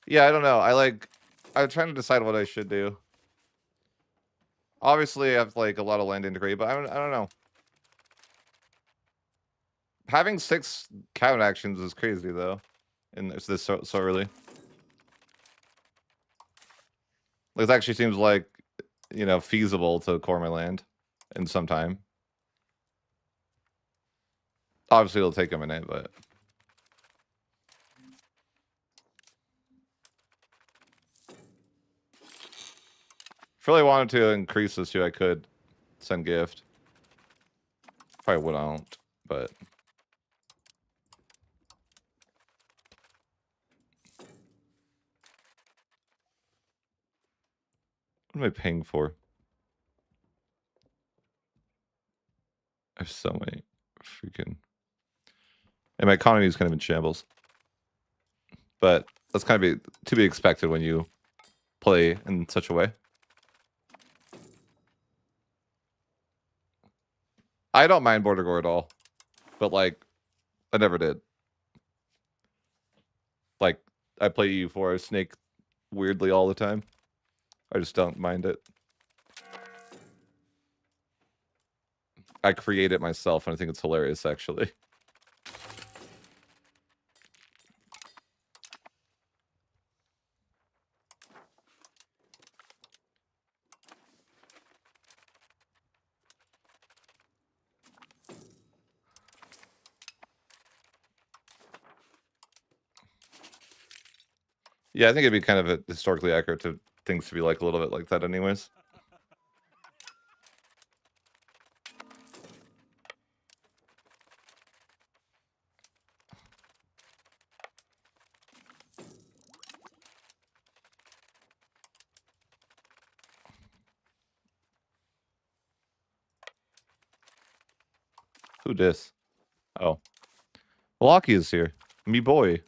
Yeah, I don't know. I'm trying to decide what I should do. Obviously, I have like a lot of land integrate, but I don't know. Having 6 count actions is crazy though, and it's this so early. Like, it actually seems like, you know, feasible to core my land in some time. Obviously, it'll take a minute, but if I really wanted to increase this too, I could send gift. Probably wouldn't, but what am I paying for? I have so many freaking. And my economy is kind of in shambles. But that's kind of to be expected when you play in such a way. I don't mind border gore at all, but like, I never did. Like, I play EU4 Snake weirdly all the time. I just don't mind it. I create it myself, and I think it's hilarious, actually. Yeah, I think it'd be kind of historically accurate to things to be like a little bit like that anyways. Who dis? Oh. Milwaukee is here. Me boy.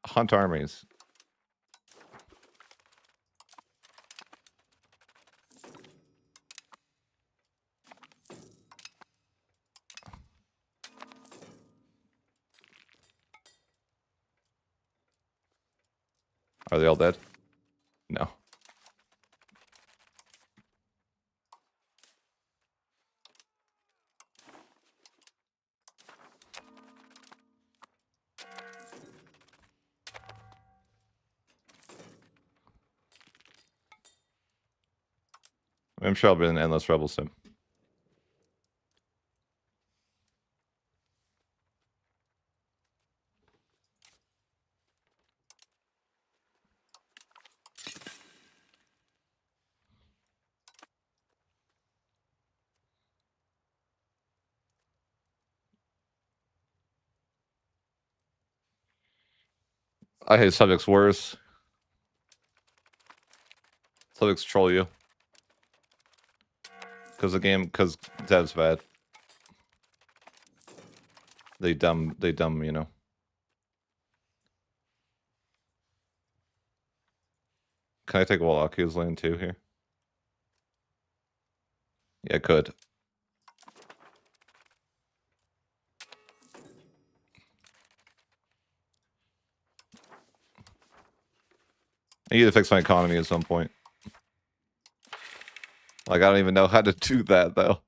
Hunt armies. Are they all dead? No. I'm sure I'll be an endless rebel soon. I hate subjects worse. Subjects troll you. Because dev's bad. They dumb, you know. Can I take Wallachio's land too here? Yeah, I could. I need to fix my economy at some point. Like, I don't even know how to do that, though.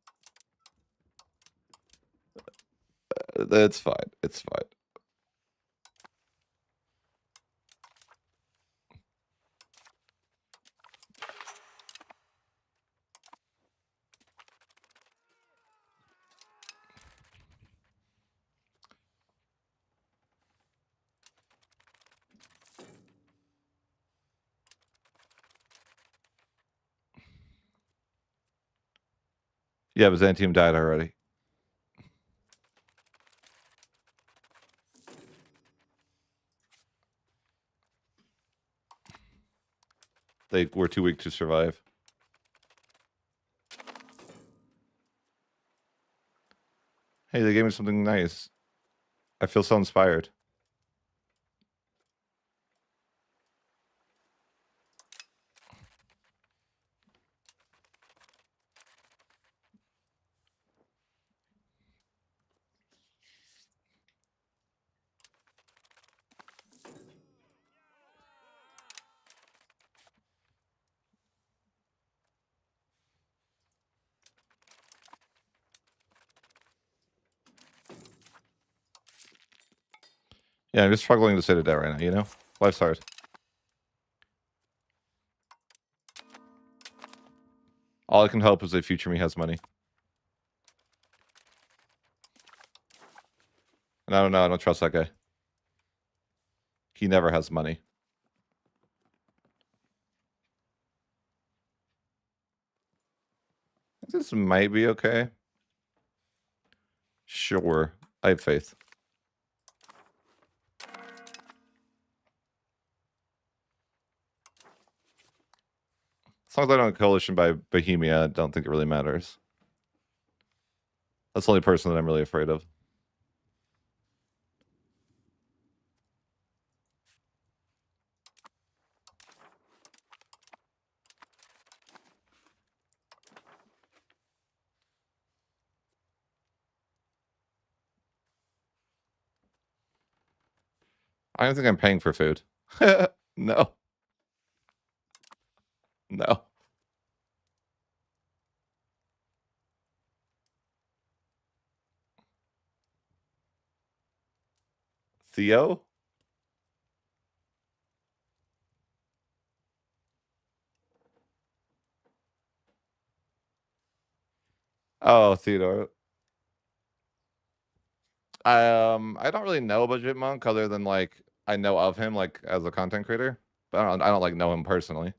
It's fine. It's fine. Yeah, Byzantium died already. They were too weak to survive. Hey, they gave me something nice. I feel so inspired. Yeah, I'm just struggling to sit it down right now, you know? Life's hard. All I can hope is that future me has money. And I don't know, I don't trust that guy. He never has money. This might be okay. Sure. I have faith. As long as I don't coalition by Bohemia, I don't think it really matters. That's the only person that I'm really afraid of. I don't think I'm paying for food. No. No. Theo? Oh, Theodore. I don't really know Budget Monk other than like I know of him like as a content creator, but I don't like know him personally.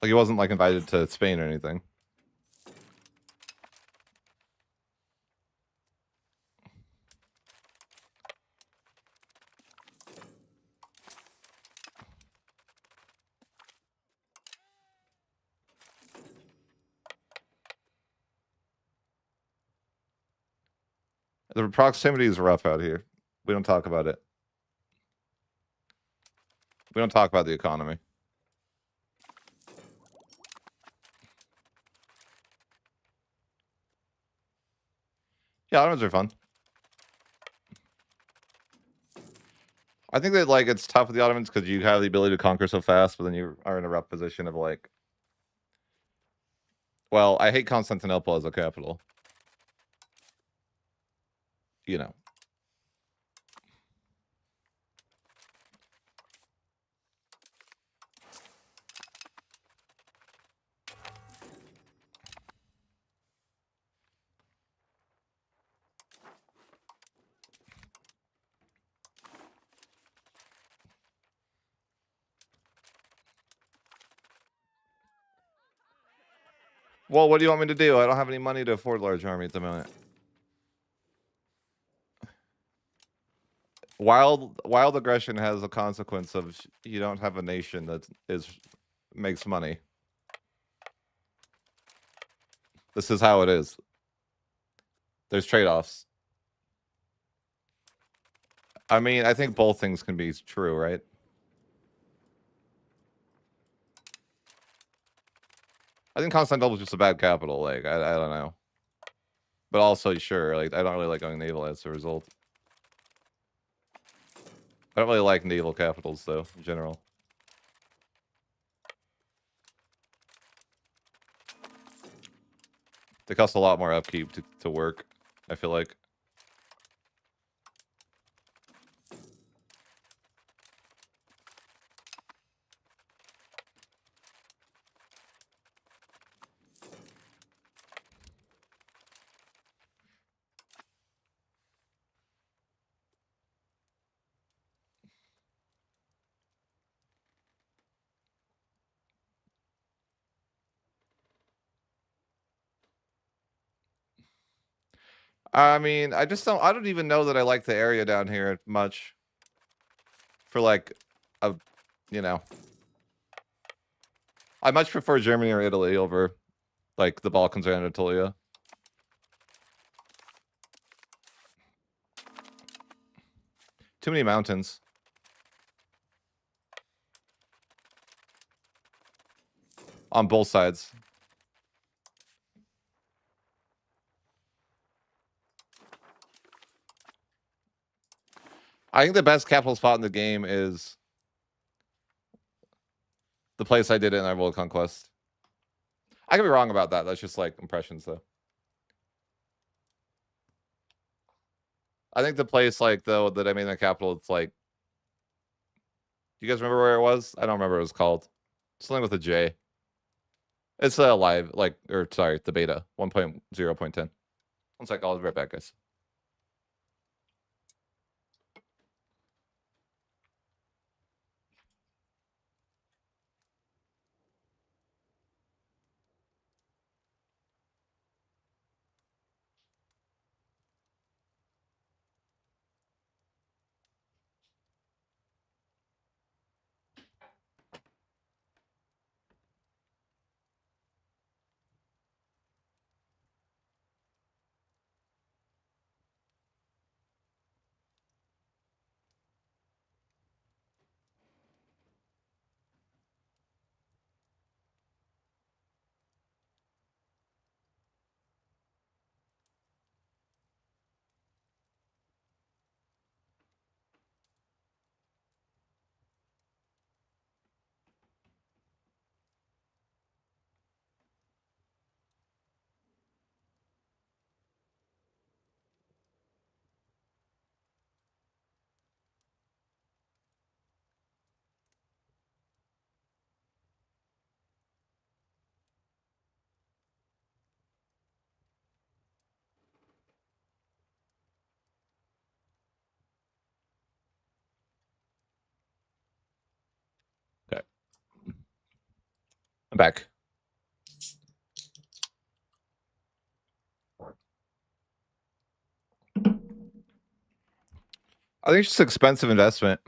Like he wasn't like invited to Spain or anything. The proximity is rough out here. We don't talk about it. We don't talk about the economy. Yeah, Ottomans are fun. I think that like it's tough with the Ottomans because you have the ability to conquer so fast, but then you are in a rough position of like, well, I hate Constantinople as a capital. You know. Well, what do you want me to do? I don't have any money to afford a large army at the moment. Wild aggression has a consequence of you don't have a nation that makes money. This is how it is. There's trade-offs. I mean, I think both things can be true, right? I think Constantinople is just a bad capital. Like, I don't know. But also, sure, like, I don't really like going naval as a result. I don't really like naval capitals, though, in general. They cost a lot more upkeep to work, I feel like. I mean, I don't even know that I like the area down here much. For like a, you know, I much prefer Germany or Italy over like the Balkans or Anatolia. Too many mountains. On both sides. I think the best capital spot in the game is the place I did it in our World Conquest. I could be wrong about that. That's just like impressions, though. I think the place, like, though, that I made in the capital, it's like. Do you guys remember where it was? I don't remember what it was called. Something with a J. It's a live, like, or sorry, the beta 1.0.10. One sec, I'll be right back, guys. Okay. I'm back. I think it's just expensive investment.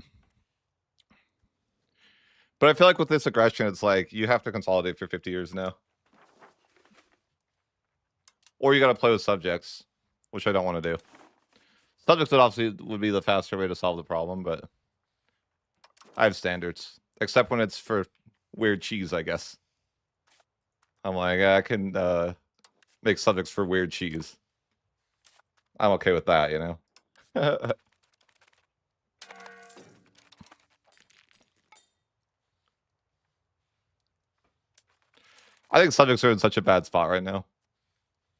But I feel like with this aggression, it's like you have to consolidate for 50 years now. Or you got to play with subjects, which I don't want to do. Subjects would be the faster way to solve the problem, but I have standards. Except when it's for weird cheese, I guess. I'm like, I can make subjects for weird cheese. I'm okay with that, you know? I think subjects are in such a bad spot right now.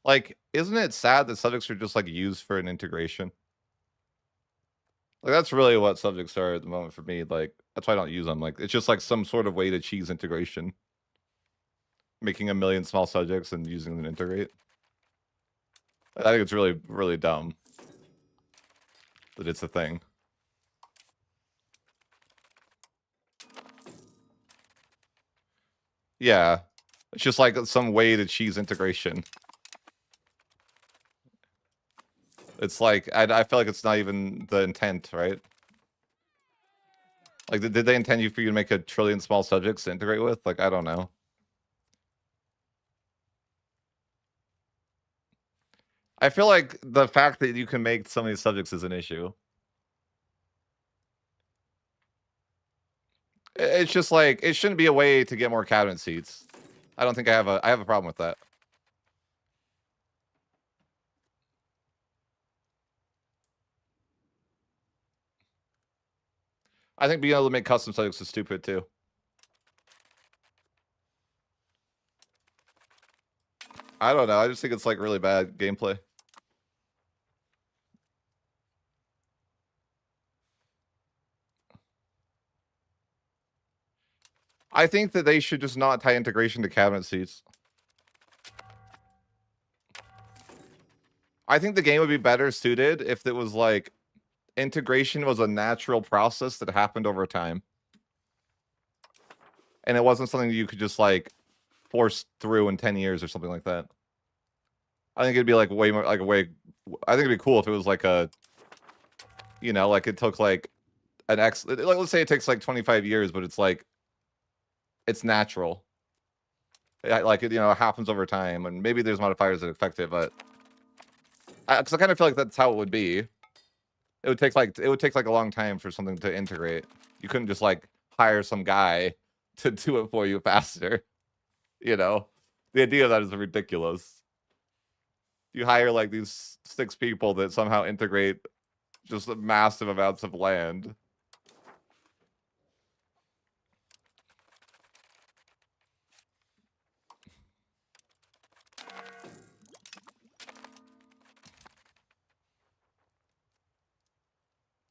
Like, isn't it sad that subjects are just like used for an integration? Like, that's really what subjects are at the moment for me. Like, that's why I don't use them. Like, it's just like some sort of way to cheese integration. Making a million small subjects and using them to integrate. I think it's really, really dumb that it's a thing. Yeah. It's just like some way to cheese integration. It's like, I feel like it's not even the intent, right? Like, did they intend for you to make a trillion small subjects to integrate with? Like, I don't know. I feel like the fact that you can make so many subjects is an issue. It's just like, it shouldn't be a way to get more cabinet seats. I don't think I have a problem with that. I think being able to make custom subjects is stupid too. I don't know. I just think it's like really bad gameplay. I think that they should just not tie integration to cabinet seats. I think the game would be better suited if it was like integration was a natural process that happened over time. And it wasn't something you could just like force through in 10 years or something like that. I think it'd be like way more like a way I think it'd be cool if it was like a, you know, like it took like an like let's say it takes like 25 years, but it's like it's natural. Like it, you know, it happens over time, and maybe there's modifiers that affect it, but because I kind of feel like that's how it would be. It would take like a long time for something to integrate. You couldn't just like hire some guy to do it for you faster. You know, the idea of that is ridiculous. You hire like these 6 people that somehow integrate just massive amounts of land.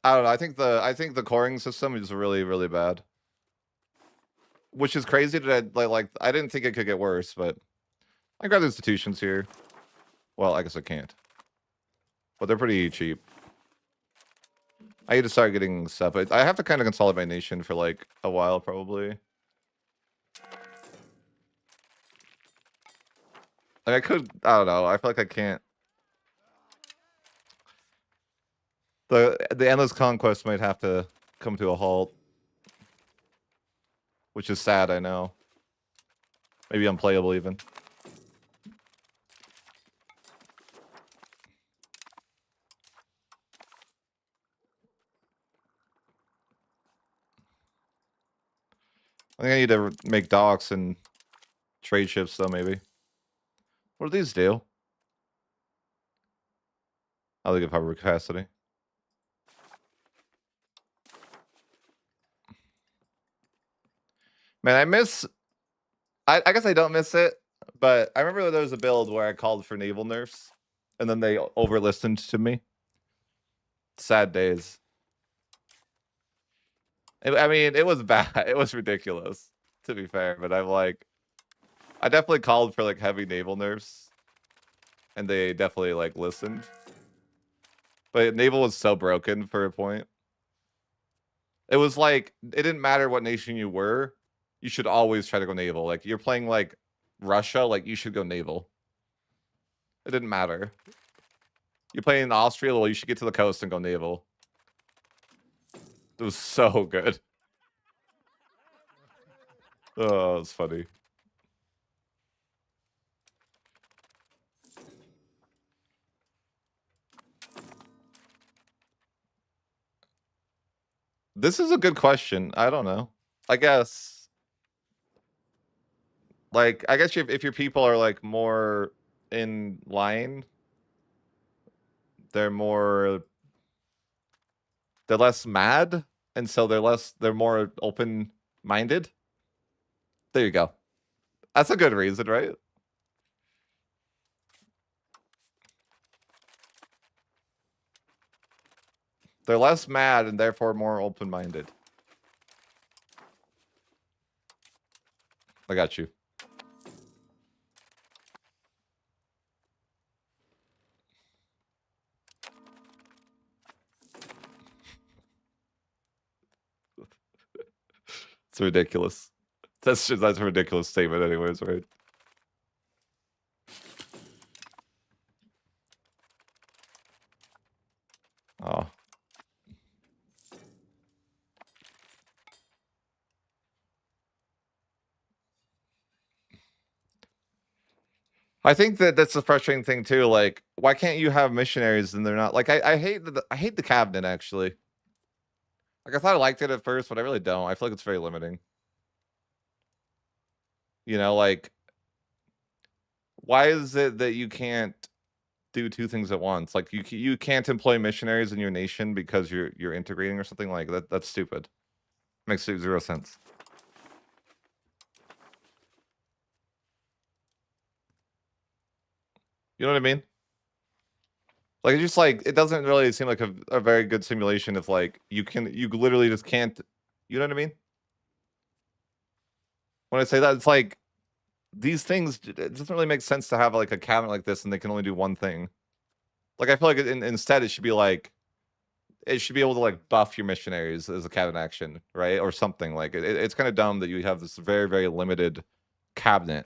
I don't know. I think the coring system is really, really bad. Which is crazy that like I didn't think it could get worse, but I got institutions here. Well, I guess I can't. But they're pretty cheap. I need to start getting stuff. I have to kind of consolidate my nation for like a while, probably. Like I could, I don't know. I feel like I can't. The endless conquest might have to come to a halt, which is sad. I know. Maybe unplayable even. I think I need to make docks and trade ships, though, maybe. What do these do? Oh, they give harbor capacity. Man, I miss... I guess I don't miss it, but I remember there was a build where I called for naval nerfs, and then they over-listened to me. Sad days. I mean, it was bad. It was ridiculous, to be fair. But I'm like, I definitely called for like heavy naval nerfs, and they definitely like listened. But naval was so broken for a point. It was like it didn't matter what nation you were, you should always try to go naval. Like you're playing like Russia, like you should go naval. It didn't matter. You're playing Austria, well, you should get to the coast and go naval. It was so good. Oh, it's funny. This is a good question. I don't know. I guess. Like, I guess if your people are like more in line, they're less mad, and so they're more open-minded. There you go. That's a good reason, right? They're less mad and therefore more open-minded. I got you. It's ridiculous. That's a ridiculous statement anyways, right? Oh. I think that's the frustrating thing too. Like, why can't you have missionaries and they're not like I hate the cabinet actually. Like I thought I liked it at first, but I really don't. I feel like it's very limiting. You know, like why is it that you can't do 2 things at once? Like you can't employ missionaries in your nation because you're integrating or something like that. That's stupid. Makes 0 sense. You know what I mean? Like, it's just like, it doesn't really seem like a very good simulation if like, you literally just can't, you know what I mean? When I say that, it's like, these things, it doesn't really make sense to have like a cabinet like this and they can only do one thing. Like, I feel like instead it should be like, it should be able to like buff your missionaries as a cabinet action, right? Or something like it's kind of dumb that you have this very, very limited cabinet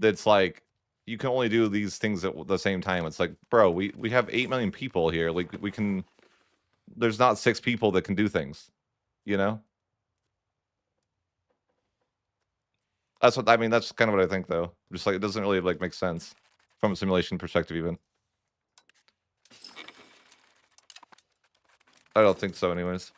that's like, you can only do these things at the same time. It's like, bro, we have 8 million people here. Like we can. There's not 6 people that can do things. You know. That's what I mean. That's kind of what I think, though. Just like it doesn't really like make sense from a simulation perspective, even. I don't think so, anyways.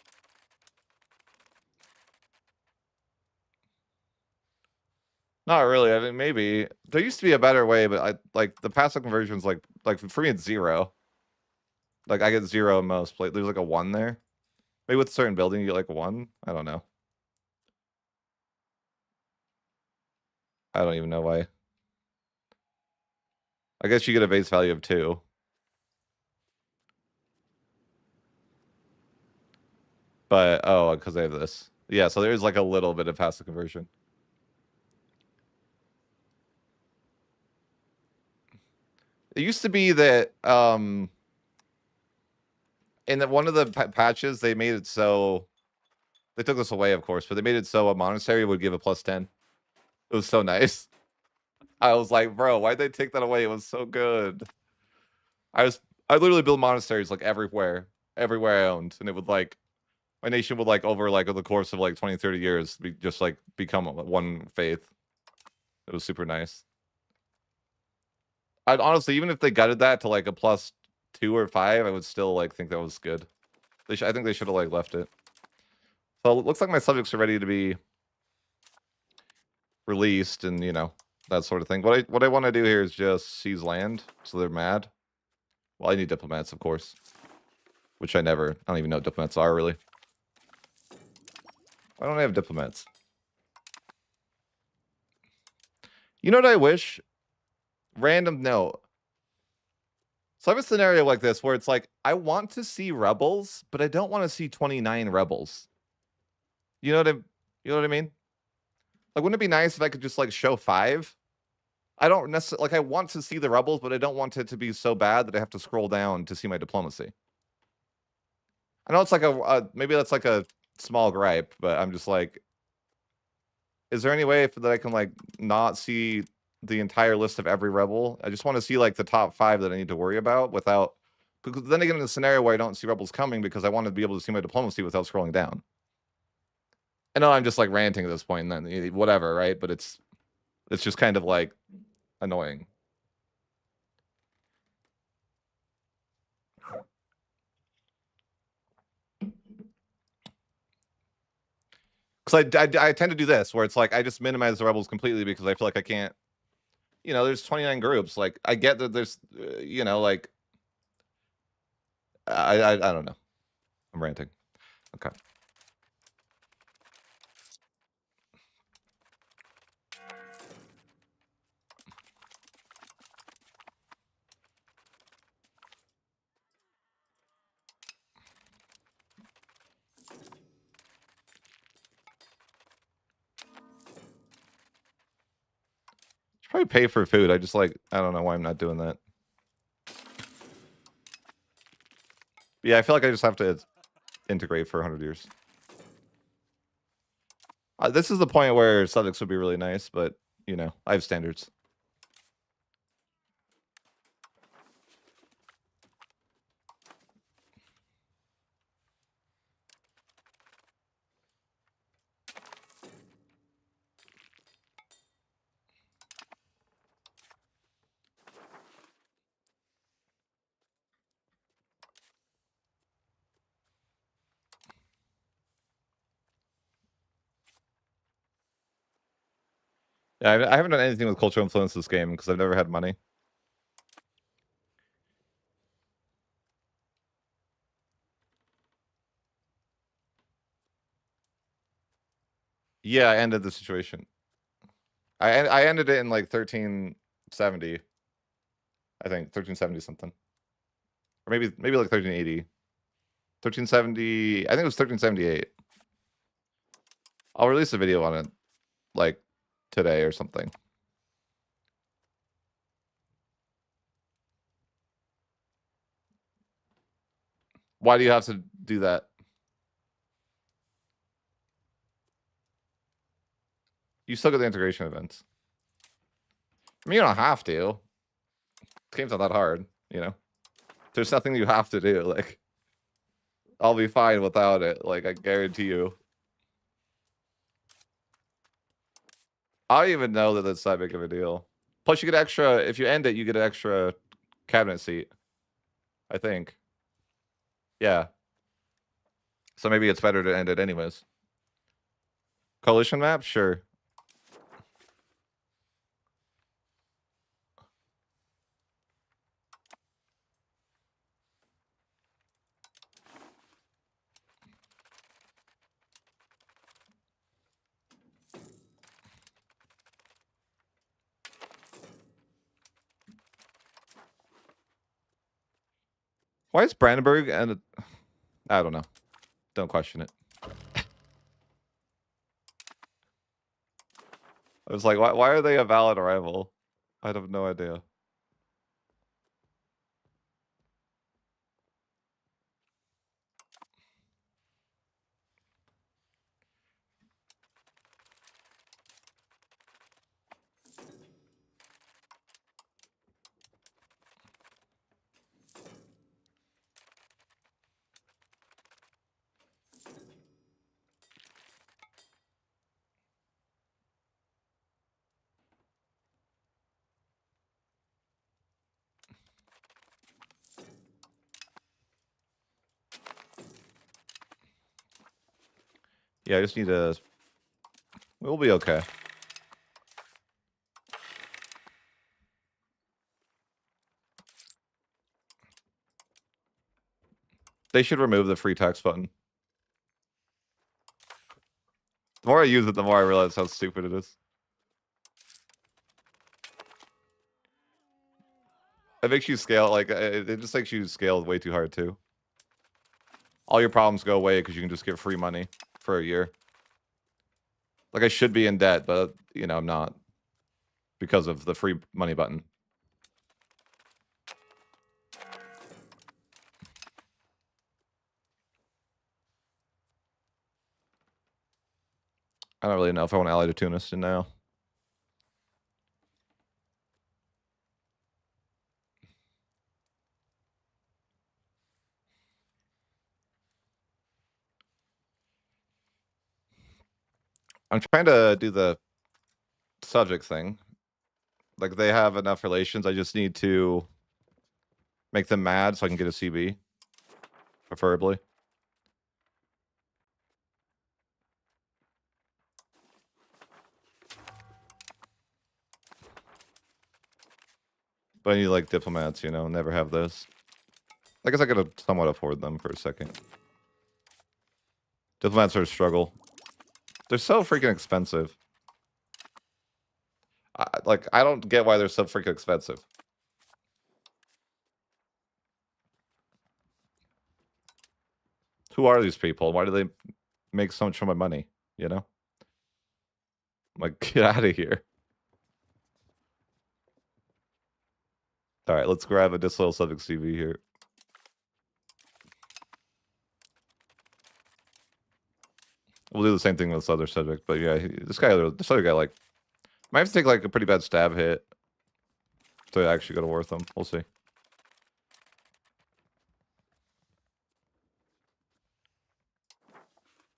Not really. I mean, maybe there used to be a better way, but I like the passive conversions. Like for me, it's 0. Like I get 0 in most. Like there's like a 1 there. Maybe with a certain building, you get like 1. I don't know. I don't even know why. I guess you get a base value of 2. But oh, because I have this. Yeah, so there's like a little bit of passive conversion. It used to be that in one of the patches they made it so they took this away, of course, but they made it so a monastery would give a +10. It was so nice. I was like, bro, why'd they take that away? It was so good. I literally built monasteries like everywhere I owned, and it would like my nation would like over like over the course of like 20, 30 years just like become one faith. It was super nice. I'd honestly, even if they gutted that to like a +2 or 5, I would still like think that was good. I think they should have like left it. So it looks like my subjects are ready to be released, and you know that sort of thing. What I want to do here is just seize land, so they're mad. Well, I need diplomats, of course, which I don't even know what diplomats are really. Why don't I have diplomats? You know what I wish? Random note. So I have a scenario like this where it's like, I want to see rebels, but I don't want to see 29 rebels. You know what I mean? Like, wouldn't it be nice if I could just like show 5? I don't necessarily like. I want to see the rebels, but I don't want it to be so bad that I have to scroll down to see my diplomacy. I know it's like maybe that's like a small gripe, but I'm just like, is there any way that I can like not see the entire list of every rebel? I just want to see like the top 5 that I need to worry about without. Because then again, in a scenario where I don't see rebels coming because I want to be able to see my diplomacy without scrolling down. I know I'm just like ranting at this point, and then whatever, right? But it's just kind of like annoying. Because I tend to do this where it's like I just minimize the rebels completely because I feel like I can't. You know, there's 29 groups. Like I get that there's, you know, like I don't know. I'm ranting. Okay. Should probably pay for food. I just like I don't know why I'm not doing that. Yeah, I feel like I just have to integrate for 100 years. This is the point where subjects would be really nice, but you know, I have standards. Yeah, I haven't done anything with cultural influence this game because I've never had money. Yeah, I ended the situation. I ended it in like 1370. I think 1370 something. Or maybe like 1380. 1370, I think it was 1378. I'll release a video on it like today or something. Why do you have to do that? You still get the integration events. I mean, you don't have to. This game's not that hard, you know? There's nothing you have to do. Like, I'll be fine without it. Like, I guarantee you. I don't even know that that's that big of a deal. Plus, you get extra, if you end it, you get an extra cabinet seat. I think. Yeah. So maybe it's better to end it anyways. Coalition map? Sure. Why is Brandenburg and I don't know. Don't question it. I was like, why are they a valid rival? I have no idea. Yeah, I just need to... We'll be okay. They should remove the free text button. The more I use it, the more I realize how stupid it is. It makes you scale, like, it just makes you scale way too hard, too. All your problems go away because you can just get free money for a year. Like, I should be in debt, but, you know, I'm not. Because of the free money button. I don't really know if I want to ally to Tunis now. I'm trying to do the subject thing. Like, they have enough relations. I just need to make them mad so I can get a CB. Preferably. But I need, like, diplomats, you know, never have those. I guess I could somewhat afford them for a second. Diplomats are a struggle. They're so freaking expensive. I don't get why they're so freaking expensive. Who are these people? Why do they make so much of my money? You know? I'm like, get out of here. Alright, let's grab a disloyal subject CV here. We'll do the same thing with this other subject, but yeah, this other guy, like, might have to take, like, a pretty bad stab hit to actually go to war with him. We'll see.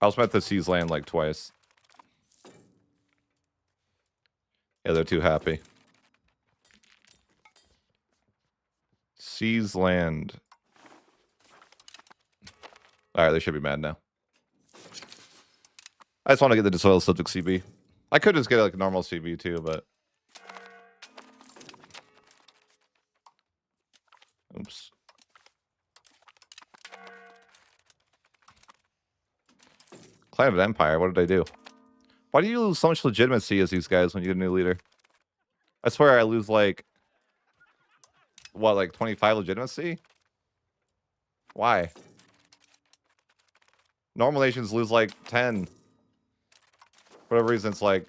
I also meant to seize land, like, twice. Yeah, they're too happy. Seize land. Alright, they should be mad now. I just want to get the disloyal subject CB. I could just get, like, a normal CB, too, but... Oops. Clan of an Empire, what did I do? Why do you lose so much legitimacy as these guys when you get a new leader? I swear I lose, like... What, like 25 legitimacy? Why? Normal nations lose, like, 10. For whatever reason, it's like...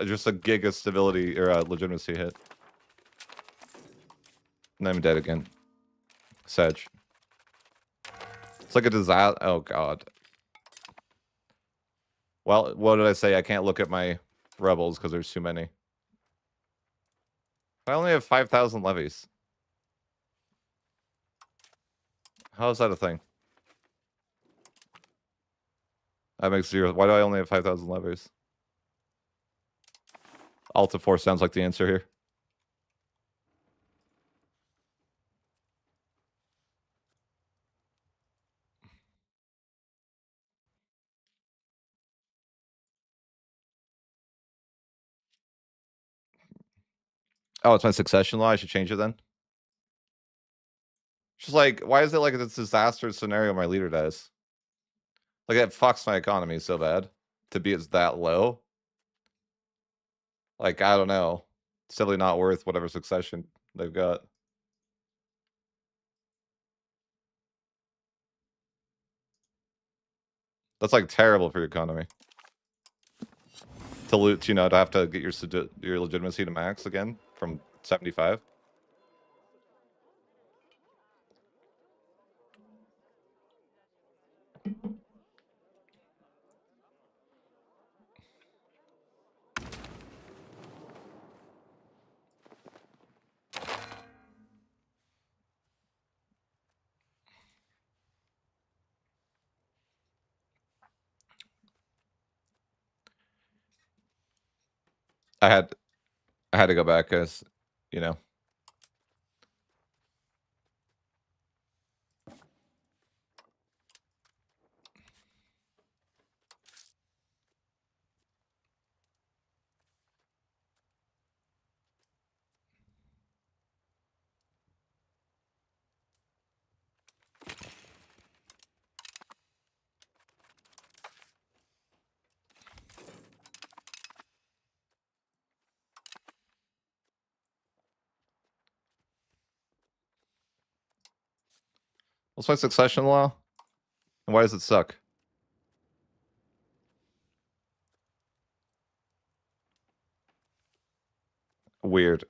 just a gig of stability, or legitimacy hit. And I'm dead again. Sedge. It's like a disaster. Oh, God. Well, what did I say? I can't look at my rebels because there's too many. I only have 5,000 levies. How is that a thing? That makes 0. Why do I only have 5,000 levies? Alt of 4 sounds like the answer here. Oh, it's my succession law. I should change it then. Just like, why is it like this disaster scenario my leader does? Like, it fucks my economy so bad to be it's that low. Like, I don't know. It's definitely not worth whatever succession they've got. That's like terrible for your economy. To loot, you know, to have to get your legitimacy to max again from 75. I had to go back because, you know. What's my succession law? And why does it suck? Weird.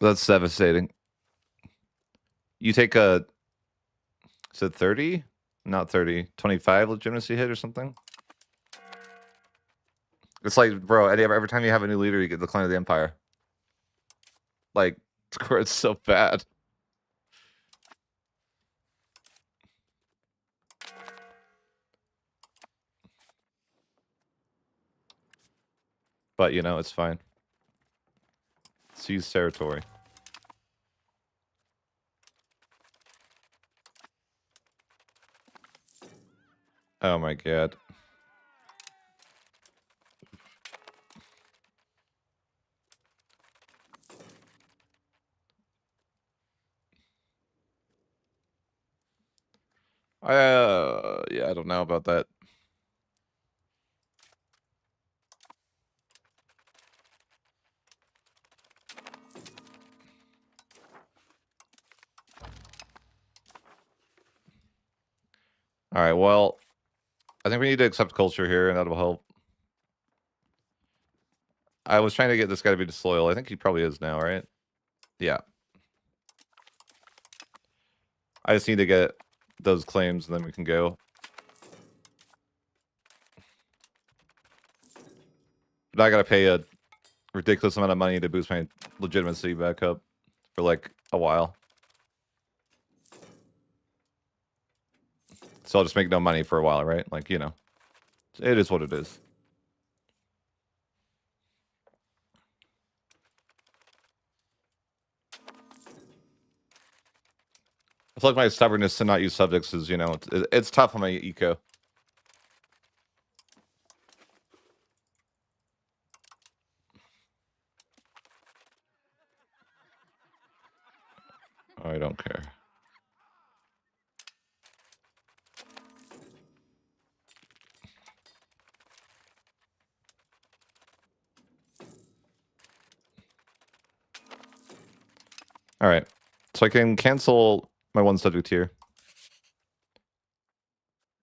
That's devastating. You take a, is it 30? Not 30, 25 legitimacy hit or something? It's like, bro, every time you have a new leader, you get the Decline of the Empire. Like, it's so bad. But, you know, it's fine. Seize territory. Oh my god. Yeah, I don't know about that. All right, well, I think we need to accept culture here, and that'll help. I was trying to get this guy to be disloyal. I think he probably is now, right? Yeah. I just need to get those claims, and then we can go. But I gotta pay a ridiculous amount of money to boost my legitimacy back up for like a while. So I'll just make no money for a while, right? Like, you know, it is what it is. I feel like my stubbornness to not use subjects is, you know, it's tough on my eco. I don't care. All right. So I can cancel my one subject here.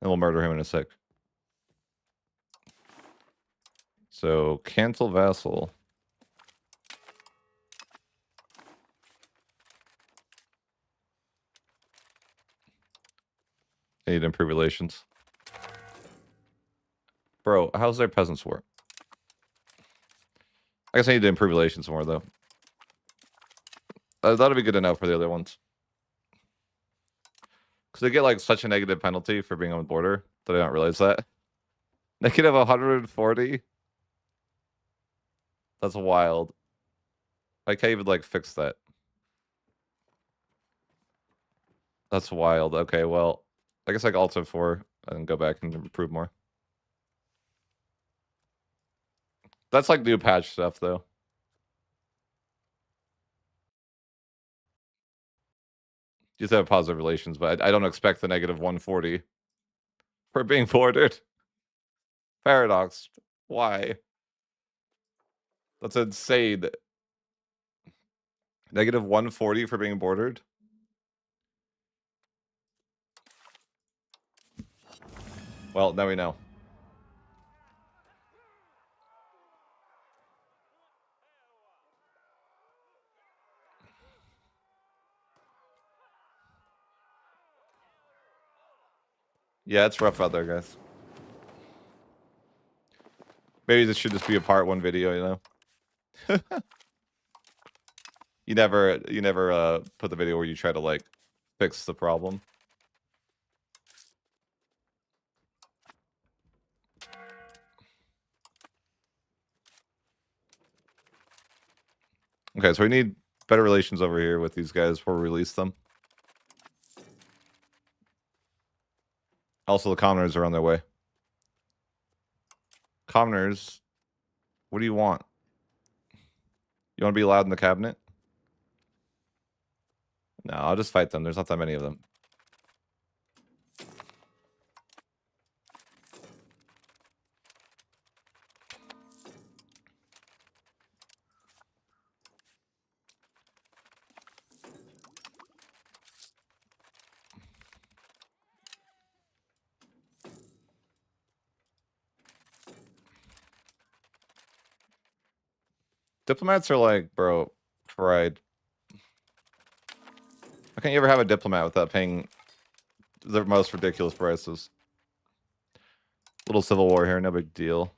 And we'll murder him in a sec. So cancel vassal. I need to improve relations. Bro, how's their peasants war? I guess I need to improve relations more, though. That'll be good enough for the other ones. Because they get, like, such a negative penalty for being on the border that I don't realize that. Negative 140? That's wild. I can't even, like, fix that. That's wild. Okay, well, I guess, like, Alt F4 and go back and improve more. That's, like, new patch stuff, though. Just have positive relations, but I don't expect the negative 140 for being bordered. Paradox. Why? That's insane. Negative 140 for being bordered? Well, now we know. Yeah, it's rough out there, guys. Maybe this should just be a part one video, you know? you never put the video where you try to, like, fix the problem. Okay, so we need better relations over here with these guys before we release them. Also, the commoners are on their way. Commoners, what do you want? You want to be allowed in the cabinet? No, I'll just fight them. There's not that many of them. Diplomats are like, bro, pride. How can you ever have a diplomat without paying the most ridiculous prices? Little civil war here, no big deal.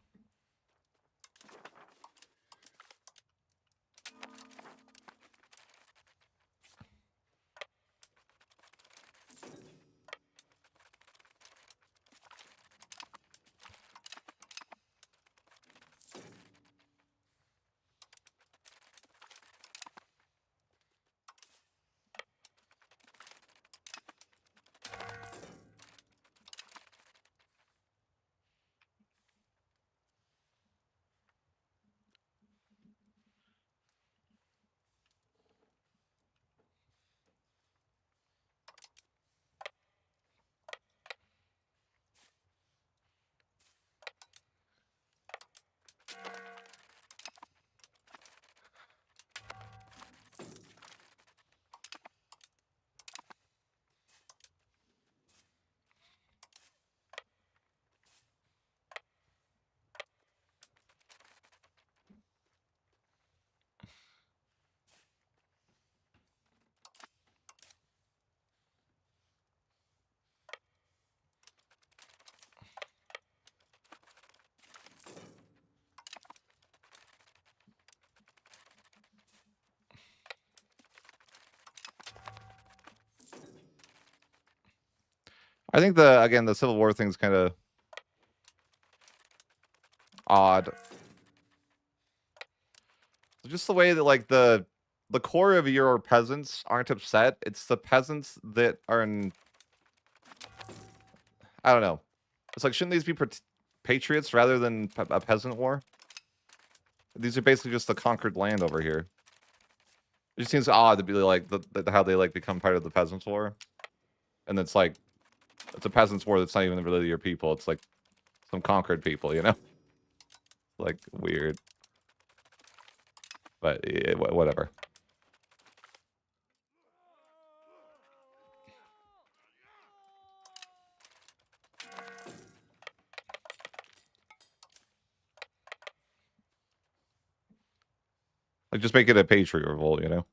I think the Civil War thing's kind of odd. Just the way that, like, the core of your peasants aren't upset. It's the peasants that are in. I don't know. It's like, shouldn't these be patriots rather than a peasant war? These are basically just the conquered land over here. It just seems odd to be like how they like become part of the Peasants' War, and it's like it's a Peasants' War that's not even really your people. It's like some conquered people, you know? Like weird, but yeah, whatever. Like just make it a patriot revolt, you know?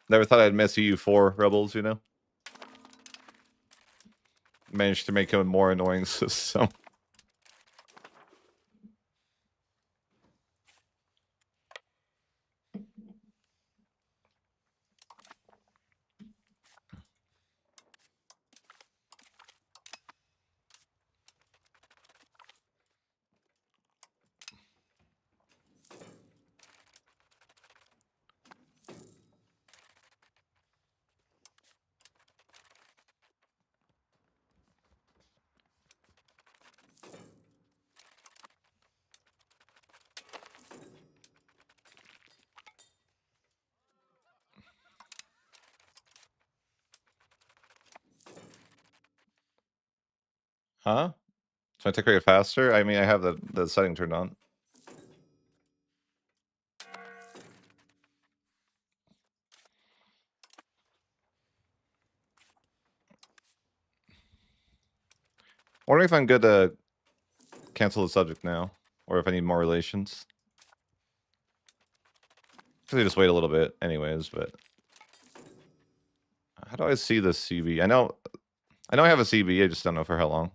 Never thought I'd miss EU4 rebels, you know? Managed to make him a more annoying system. Huh? Should I take rate faster? I mean, I have the setting turned on. Wondering if I'm good to cancel the subject now, or if I need more relations. Actually, just wait a little bit, anyways. But how do I see this CV? I know I have a CV. I just don't know for how long.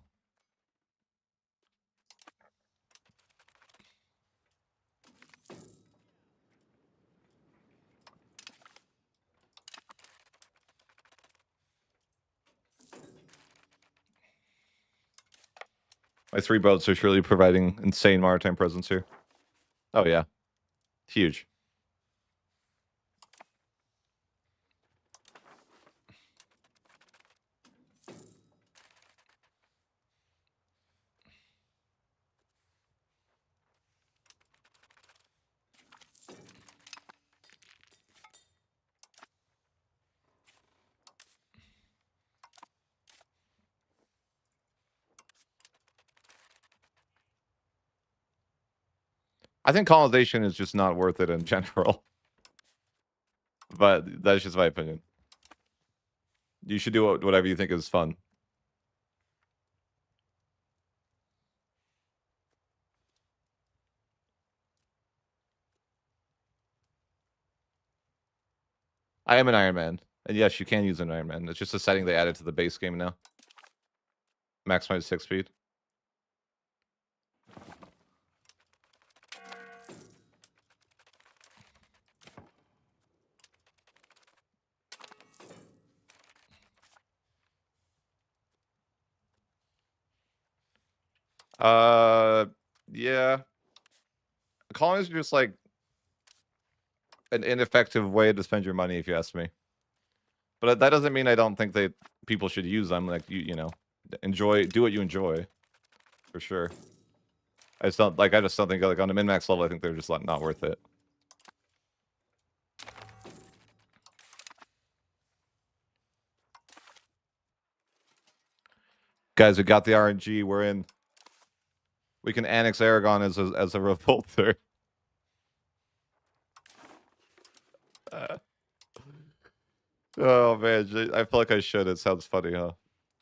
My 3 boats are surely providing insane maritime presence here. Oh yeah, huge. I think colonization is just not worth it in general. But that's just my opinion. You should do whatever you think is fun. I am an Iron Man. And yes, you can use an Iron Man. It's just a setting they added to the base game now. Maximize 6 speed. Yeah. Colonies are just like an ineffective way to spend your money, if you ask me. But that doesn't mean I don't think that people should use them. Like you know, do what you enjoy, for sure. I just don't think like on a min-max level. I think they're just like not worth it. Guys, we got the RNG. We're in. We can annex Aragon as a revolter. Oh man, I feel like I should. It sounds funny, huh?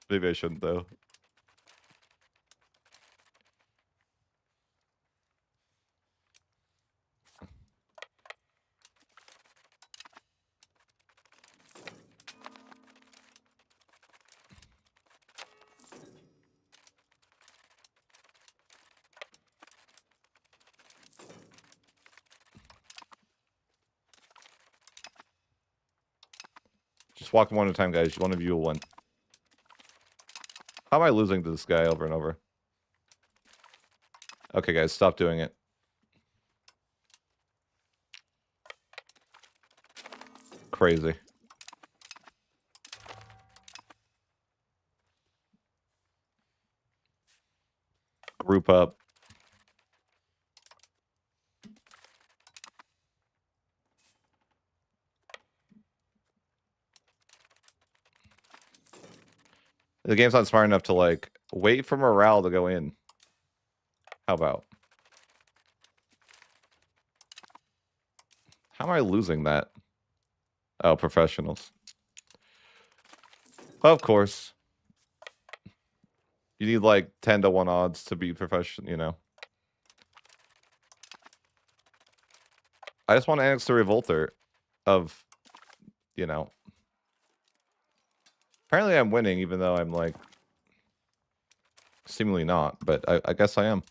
Maybe I shouldn't though. Just walk one at a time, guys. One of you will win. How am I losing to this guy over and over? Okay, guys, stop doing it. crazy. Group up. The game's not smart enough to, like, wait for morale to go in. How about? How am I losing that? Oh, professionals. Of course. You need, like, 10 to 1 odds to be professional, you know? I just want to annex the Revolter of, you know... Apparently I'm winning, even though I'm, like... Seemingly not, but I guess I am.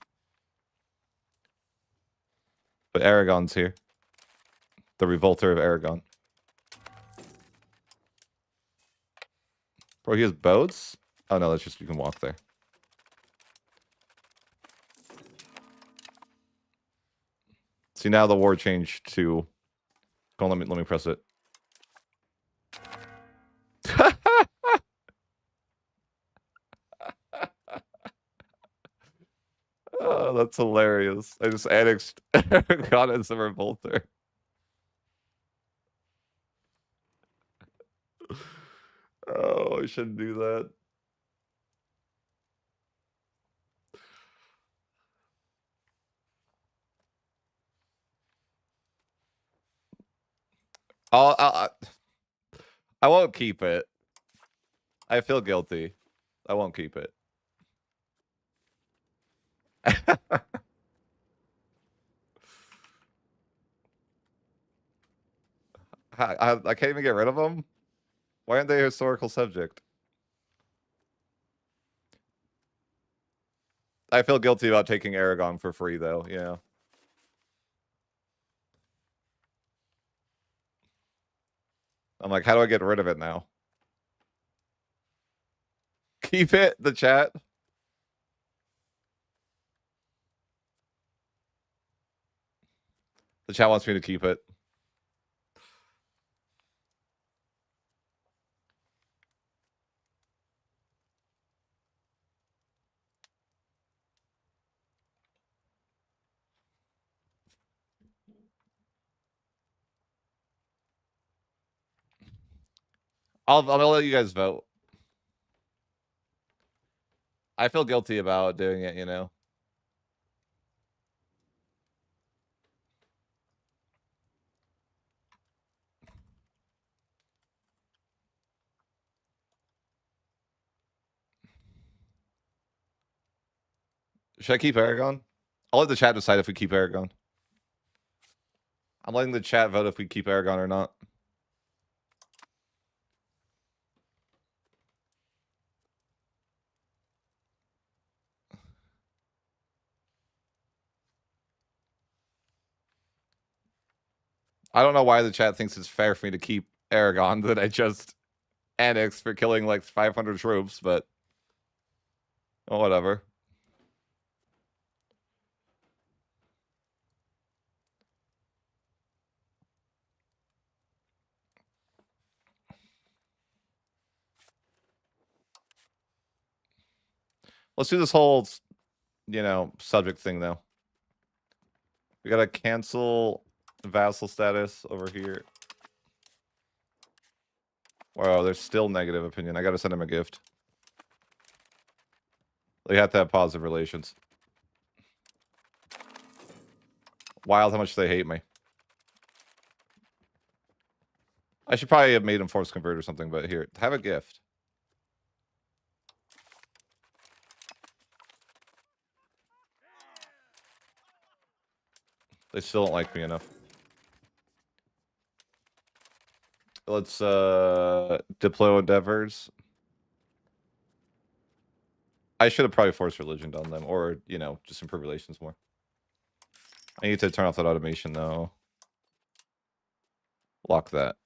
But Aragon's here. The Revolter of Aragon. Bro, he has boats? Oh no, that's just you can walk there. See, now the war changed to... Go on, let me press it. Oh, that's hilarious. I just annexed Aragon as a Revolter. Oh, I shouldn't do that. I won't keep it. I feel guilty. I won't keep it. I can't even get rid of them? Why aren't they a historical subject? I feel guilty about taking Aragon for free, though, yeah. I'm like, how do I get rid of it now? Keep it, the chat. The chat wants me to keep it. I'll let you guys vote. I feel guilty about doing it, you know? Should I keep Aragon? I'll let the chat decide if we keep Aragon. I'm letting the chat vote if we keep Aragon or not. I don't know why the chat thinks it's fair for me to keep Aragon that I just annexed for killing like 500 troops, but oh, whatever. Let's do this whole, you know, subject thing though. We gotta cancel vassal status over here. Wow, there's still negative opinion. I gotta send him a gift. They have to have positive relations. Wild how much they hate me. I should probably have made him force convert or something, but here, have a gift. They still don't like me enough. Let's deploy endeavors. I should have probably forced religion on them, or, you know, just improve relations more. I need to turn off that automation, though. Lock that.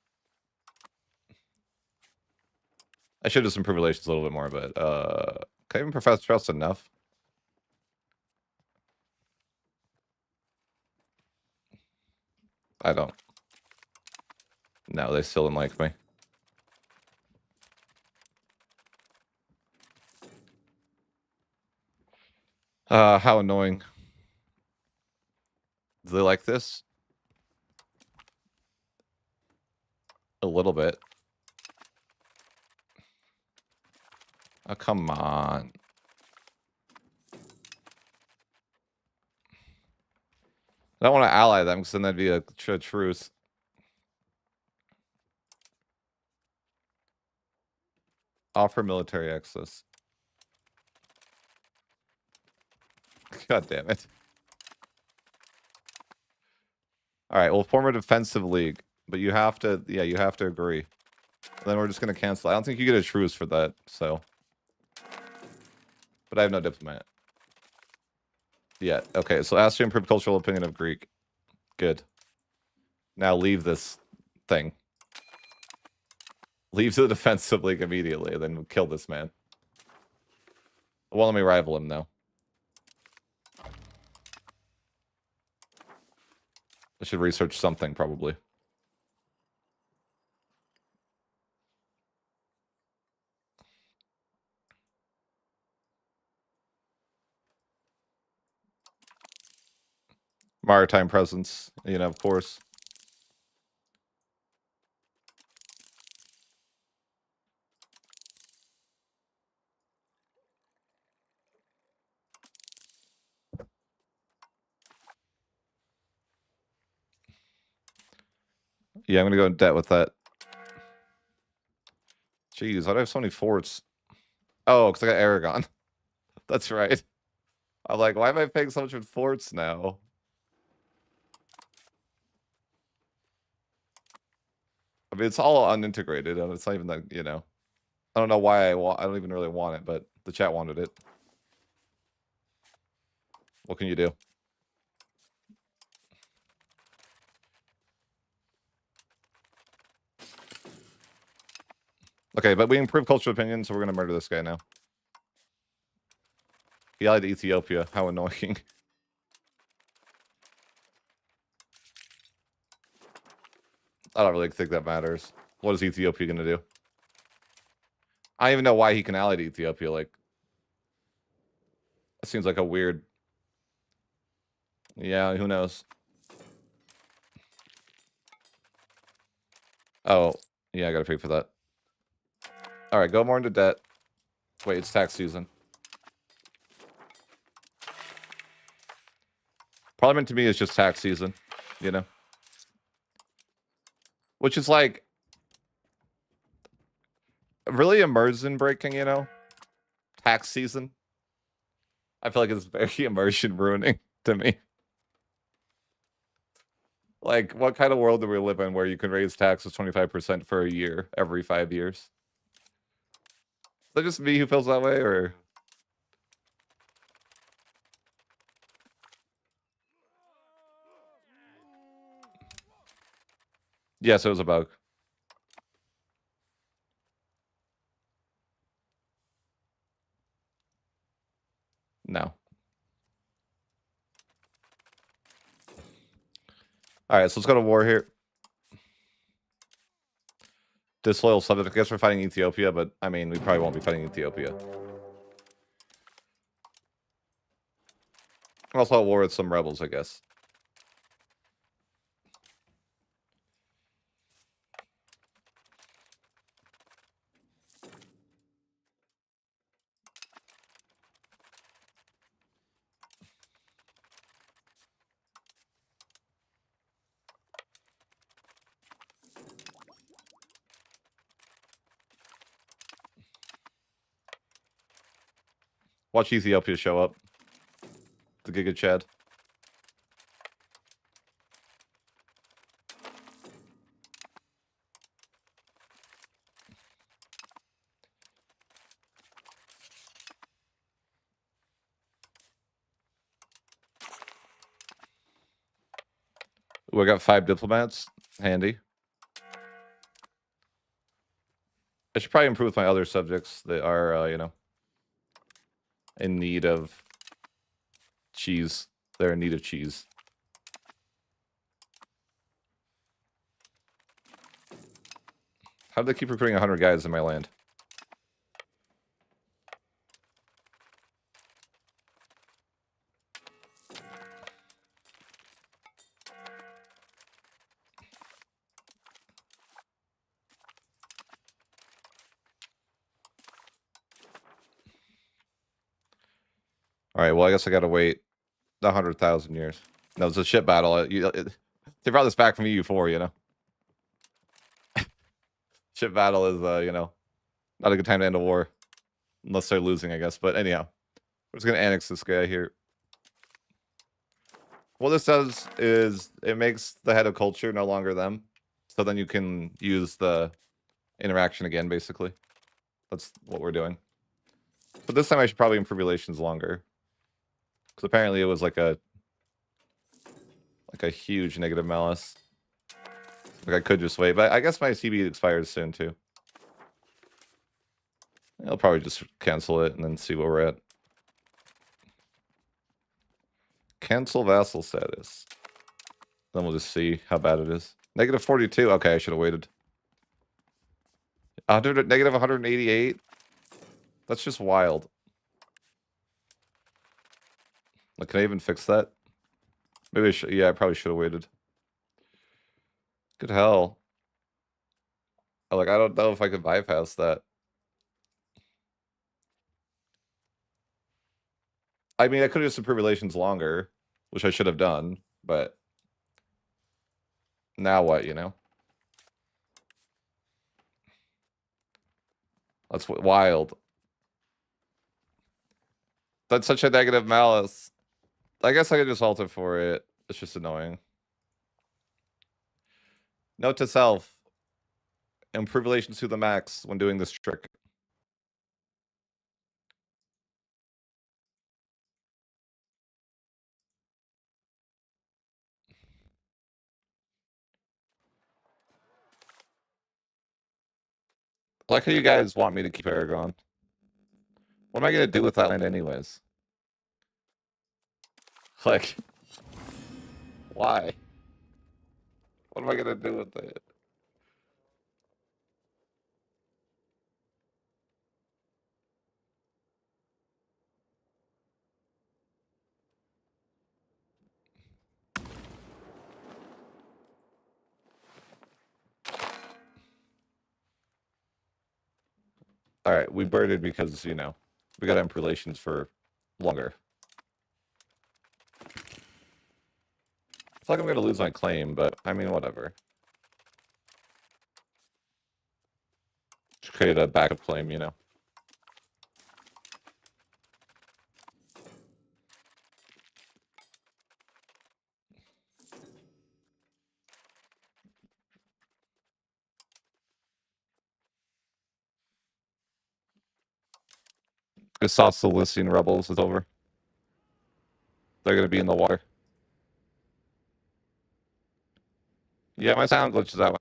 I should just improve relations a little bit more, but, can I even profess trust enough? I don't. No, they still didn't like me. How annoying. Do they like this? A little bit. Oh, come on. I don't want to ally them because then that'd be a truce. Offer military access. God damn it. All right, we'll form a defensive league, but you have to, yeah, you have to agree. Then we're just going to cancel. I don't think you get a truce for that, so. But I have no diplomat. Yeah, okay, so ask to improve cultural opinion of Greek. Good. Now leave this thing. Leave the defensive league immediately, and then kill this man. Well, let me rival him now. I should research something, probably. Maritime presence, you know, of course. Yeah, I'm gonna go in debt with that. Jeez, why do I have so many forts? Oh, because I got Aragon. That's right. I'm like, why am I paying so much for forts now? I mean, it's all unintegrated, and it's not even that, you know. I don't know why I don't even really want it, but the chat wanted it. What can you do? Okay, but we improved cultural opinion, so we're gonna murder this guy now. He lied to Ethiopia. How annoying. I don't really think that matters. What is Ethiopia gonna do? I don't even know why he can ally to Ethiopia. Like, it seems like a weird. Yeah, who knows? Oh, yeah, I gotta pay for that. All right, go more into debt. Wait, it's tax season. Parliament to me is just tax season, you know? Which is like really immersion breaking, you know? Tax season. I feel like it's very immersion ruining to me. Like, what kind of world do we live in where you can raise taxes 25% for a year every 5 years? Is that just me who feels that way, or? Yes, it was a bug. No. All right, so let's go to war here. Disloyal subject. I guess we're fighting Ethiopia, but I mean, we probably won't be fighting Ethiopia. I'm also at war with some rebels, I guess. Watch Ethiopia show up. The Giga Chad. We got 5 diplomats. Handy. I should probably improve my other subjects that are, you know, in need of cheese. They're in need of cheese. How do they keep recruiting 100 guys in my land? All right, well, I guess I gotta wait 100,000 years. No, it's a ship battle. They brought this back from EU4, you know? Ship battle is, you know, not a good time to end a war. Unless they're losing, I guess. But anyhow, we're just gonna annex this guy here. What this does is it makes the head of culture no longer them. So then you can use the interaction again, basically. That's what we're doing. But this time I should probably improve relations longer. Because apparently it was like a huge negative malice. Like I could just wait, but I guess my CB expires soon too. I'll probably just cancel it and then see where we're at. Cancel vassal status. Then we'll just see how bad it is. Negative 42. Okay, I should have waited. Negative 188. That's just wild. Like, can I even fix that? Maybe I should. Yeah, I probably should have waited. Good hell. Like, I don't know if I could bypass that. I mean, I could have just improved relations longer, which I should have done, but now what, you know? That's wild. That's such a negative malice. I guess I could just alter for it. It's just annoying. Note to self. Improve relations to the max when doing this trick. I like how you guys want me to keep Aragon. What am I going to do with that land anyways? Like, why? What am I going to do with it? All right, we birded because, you know, we got to improve relations for longer. It's like I'm going to lose my claim, but I mean, whatever. Just create a backup claim, you know. The Socialistine rebels is over. They're going to be in the water. Yeah, my sound glitches out.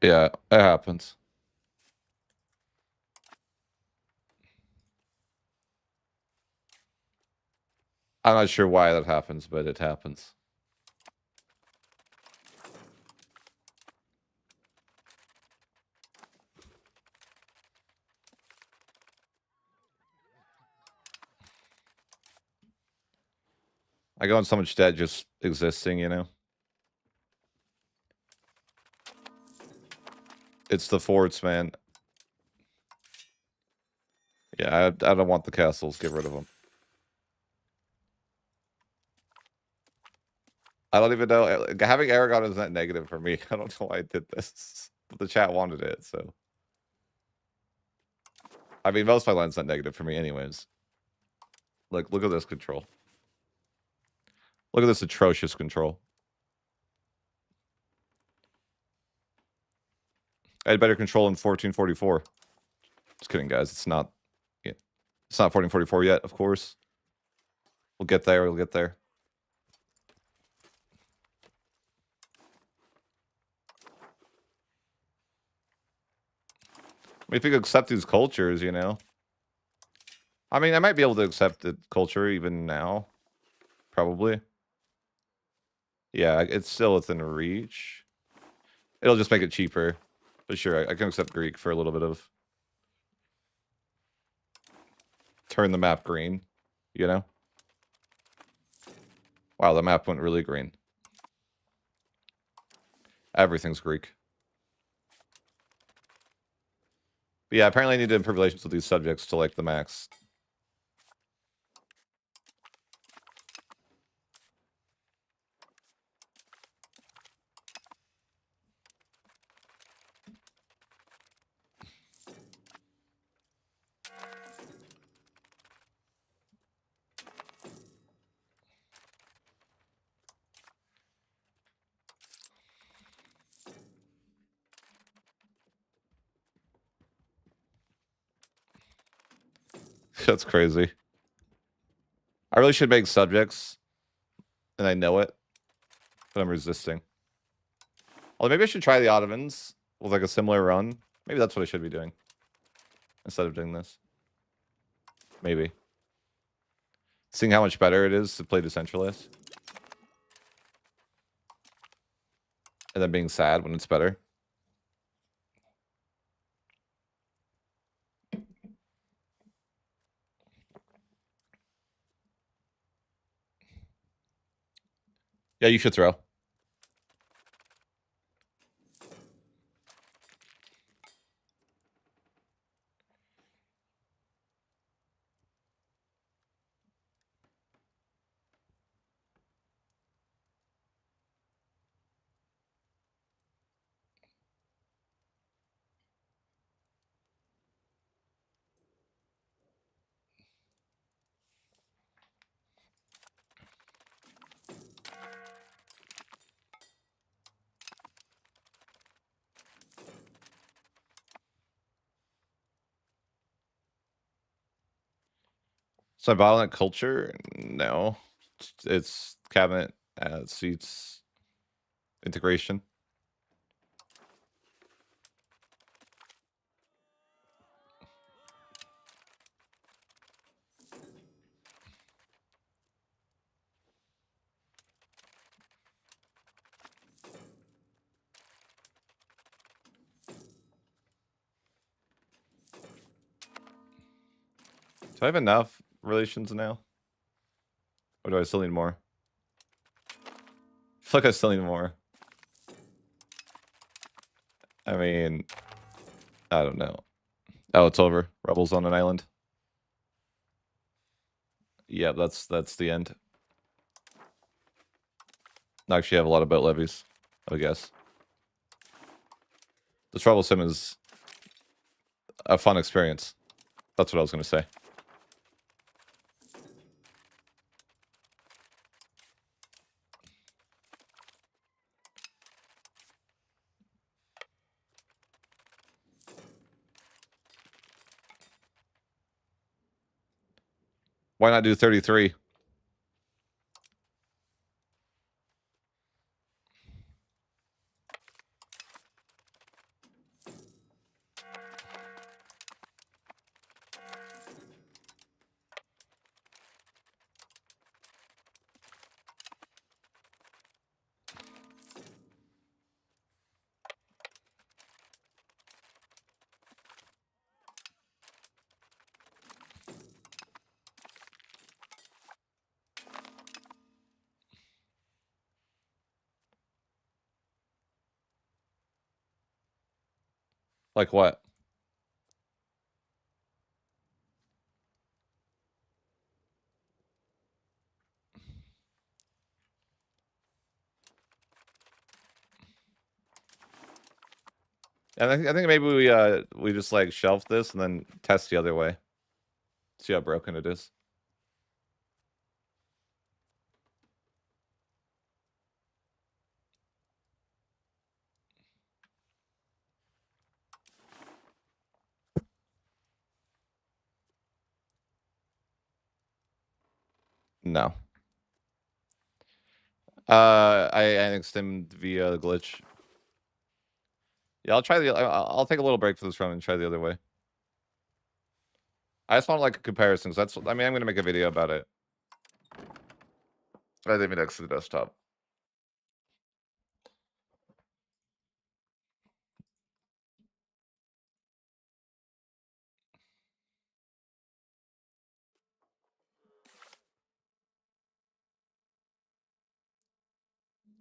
Yeah, it happens. I'm not sure why that happens, but it happens. I go in so much debt just existing, you know? It's the forts, man. Yeah, I don't want the castles. Get rid of them. I don't even know. Having Aragon is not negative for me. I don't know why I did this. But the chat wanted it, so. I mean, most of my land's not negative for me anyways. Like, look at this control. Look at this atrocious control. I had better control in 1444. Just kidding, guys. It's not. Yeah, it's not 1444 yet, of course. We'll get there. We'll get there. If you could accept these cultures, you know. I mean, I might be able to accept the culture even now. Probably. Yeah, it's still within reach. It'll just make it cheaper. But sure, I can accept Greek for a little bit of... Turn the map green, you know? Wow, the map went really green. Everything's Greek. But yeah, apparently I need to improve relations with these subjects to, like, the max. That's crazy. I really should make subjects, and I know it, but I'm resisting. Although maybe I should try the Ottomans with like a similar run. Maybe that's what I should be doing instead of doing this. Maybe. Seeing how much better it is to play decentralized. And then being sad when it's better. Yeah, you should throw. So violent culture? No. It's cabinet seats integration. Do I have enough relations now? Or do I still need more? I feel like I still need more. I mean, I don't know. Oh, it's over. Rebels on an island. Yeah, that's the end. I actually have a lot of boat levies, I guess. The Trouble Sim is a fun experience. That's what I was going to say. Why not do 33? Like what? I think maybe we just like shelf this and then test the other way. See how broken it is. No. I annexed him via the glitch. Yeah, I'll try I'll take a little break for this run and try the other way. I just want like a comparison. Cause that's. I mean, I'm gonna make a video about it. I think next to the desktop.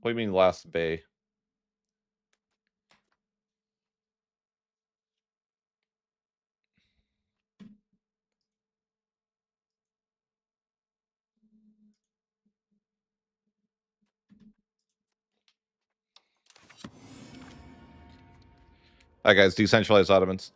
What do you mean last bay? Alright, guys, decentralized Ottomans.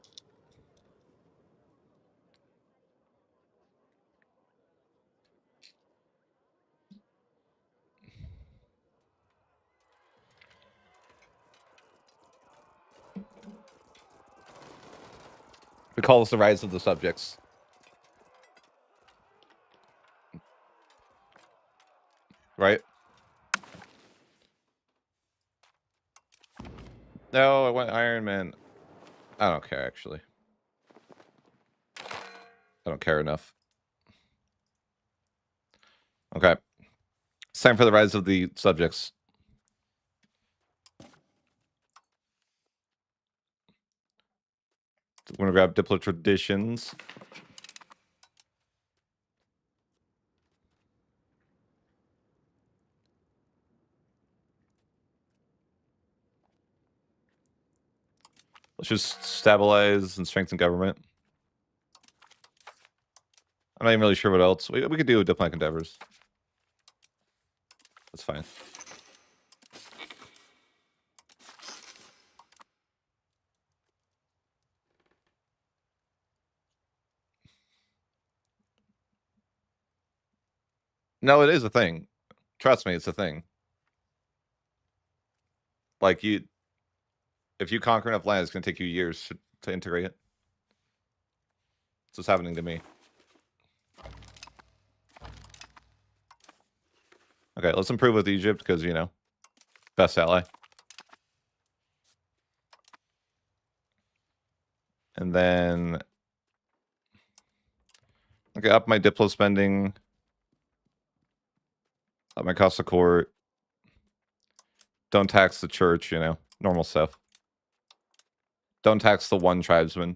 We call this the rise of the subjects. Right? No, I went Iron Man. I don't care, actually. I don't care enough. Okay. It's time for the rise of the subjects. We're gonna grab Diplo traditions. Let's just stabilize and strengthen government. I'm not even really sure what else. We could do diplomatic endeavors. That's fine. No, it is a thing. Trust me, it's a thing. Like if you conquer enough land, it's gonna take you years to integrate it. It's what's happening to me. Okay, let's improve with Egypt because, you know, best ally. And then, okay, up my Diplo spending. Up my cost of court. Don't tax the church, you know, normal stuff. Don't tax the one tribesman.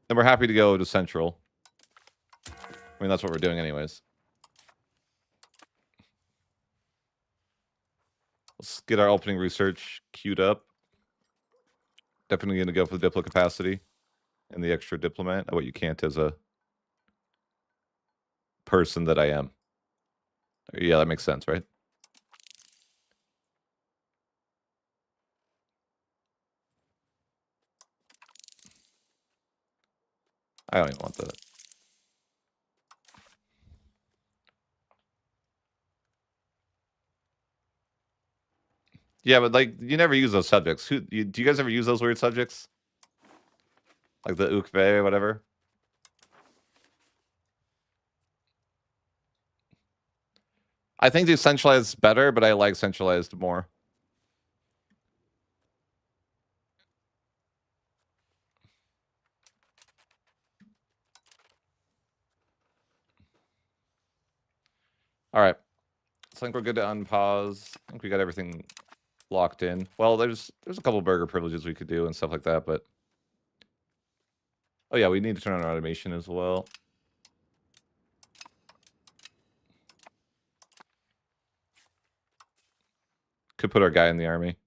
And we're happy to go to Central. I mean, that's what we're doing anyways. Let's get our opening research queued up. Definitely going to go for the Diplo capacity and the extra diplomat. What you can't as a person that I am. Yeah, that makes sense, right? I don't even want that. Yeah, but like you never use those subjects. Do you guys ever use those weird subjects? Like the Ukve or whatever? I think decentralized better, but I like centralized more. All right. So I think we're good to unpause. I think we got everything locked in. Well, there's a couple burger privileges we could do and stuff like that, but oh yeah, we need to turn on automation as well. Could put our guy in the army.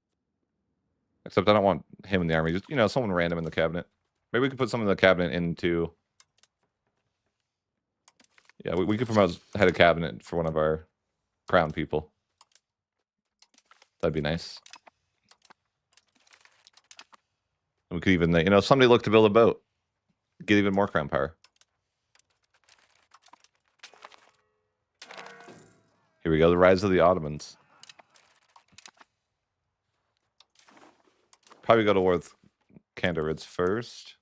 Except I don't want him in the army. Just, you know, someone random in the cabinet. Maybe we could put someone in the cabinet into... Yeah, we could promote head of cabinet for one of our crown people. That'd be nice. And we could even, you know, somebody look to build a boat. Get even more crown power. Here we go, the rise of the Ottomans. Probably go to war with Kandarids first.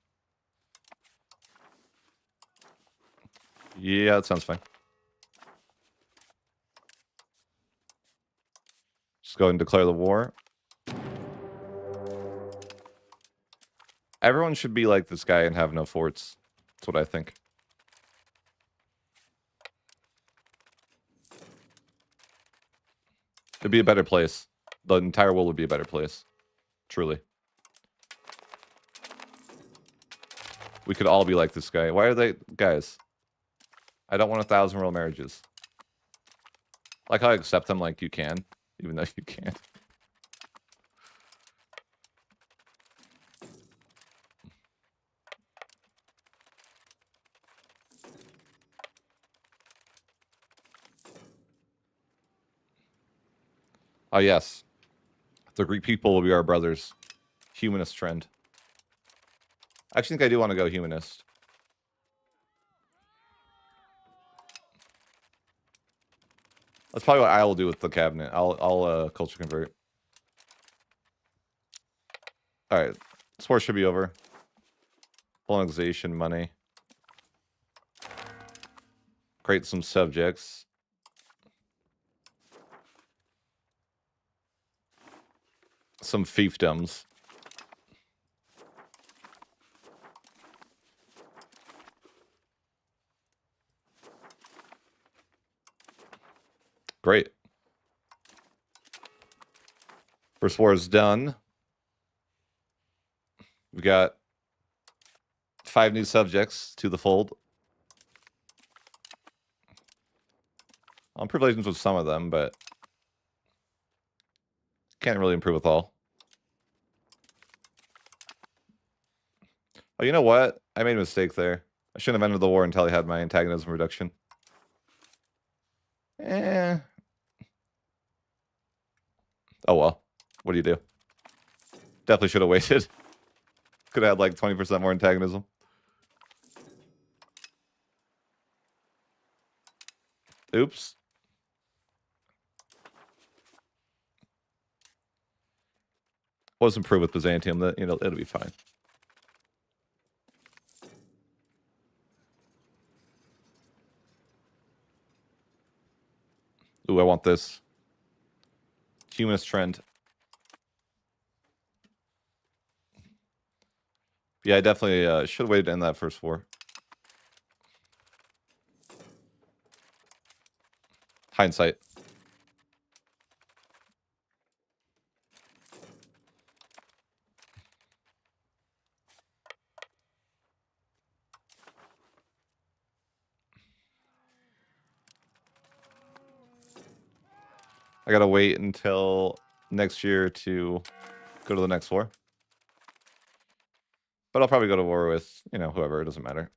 Yeah, that sounds fine. Just go ahead and declare the war. Everyone should be like this guy and have no forts. That's what I think. It'd be a better place. The entire world would be a better place. Truly. We could all be like this guy. Why are they... Guys. I don't want 1,000 royal marriages. Like how I accept them like you can. Even though you can't. Oh, yes. The Greek people will be our brothers. Humanist trend. I actually think I do want to go humanist. That's probably what I will do with the cabinet. I'll culture convert. Alright. This war should be over. Colonization money. Create some subjects. Some fiefdoms. Great. First war is done. We got 5 new subjects to the fold. I'm privileged with some of them, but can't really improve with all. Oh, you know what? I made a mistake there. I shouldn't have ended the war until I had my antagonism reduction. Eh. Oh well. What do you do? Definitely should have waited. Could have had like 20% more antagonism. Oops. Was improved with Byzantium. That, you know, it'll be fine. Ooh, I want this. Humanist trend. Yeah, I definitely should have waited to end that first war. Hindsight. I gotta wait until next year to go to the next war. But I'll probably go to war with, you know, whoever. It doesn't matter.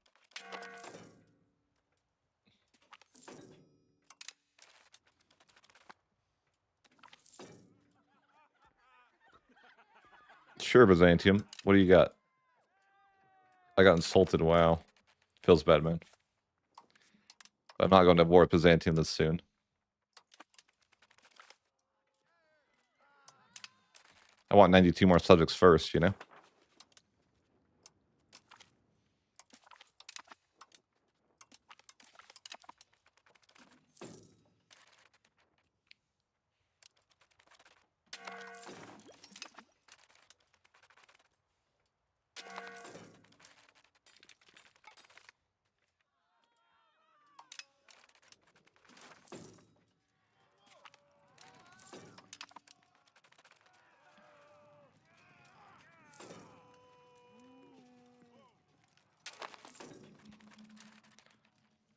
Sure, Byzantium. What do you got? I got insulted. Wow. Feels bad, man. I'm not going to war with Byzantium this soon. I want 92 more subjects first, you know?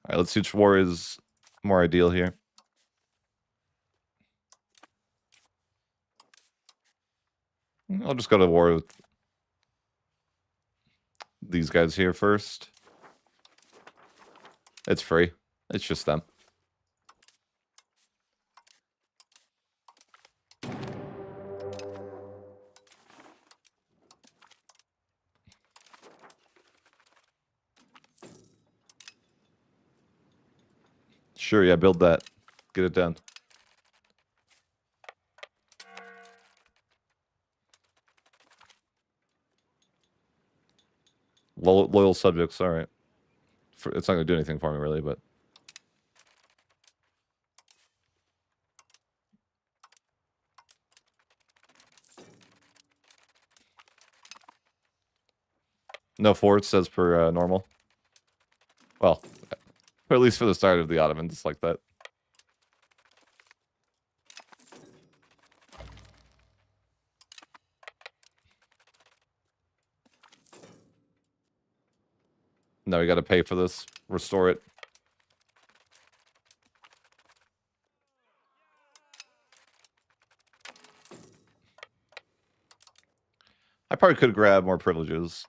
All right, let's see which war is more ideal here. I'll just go to war with these guys here first. It's free. It's just them. Sure, yeah, build that. Get it done. Loyal subjects, all right. It's not going to do anything for me, really, but... No forts as per normal. Well, or at least for the start of the Ottomans, it's like that. No, we got to pay for this. Restore it. I probably could grab more privileges.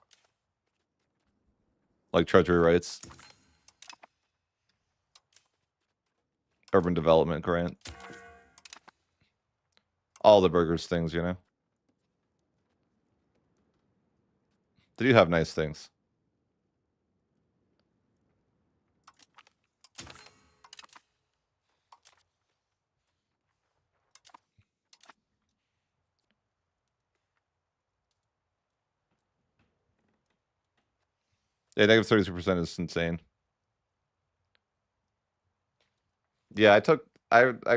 Like treasury rights. Urban development grant. All the burgers things, you know? They do have nice things. Yeah, negative 32% is insane. Yeah, I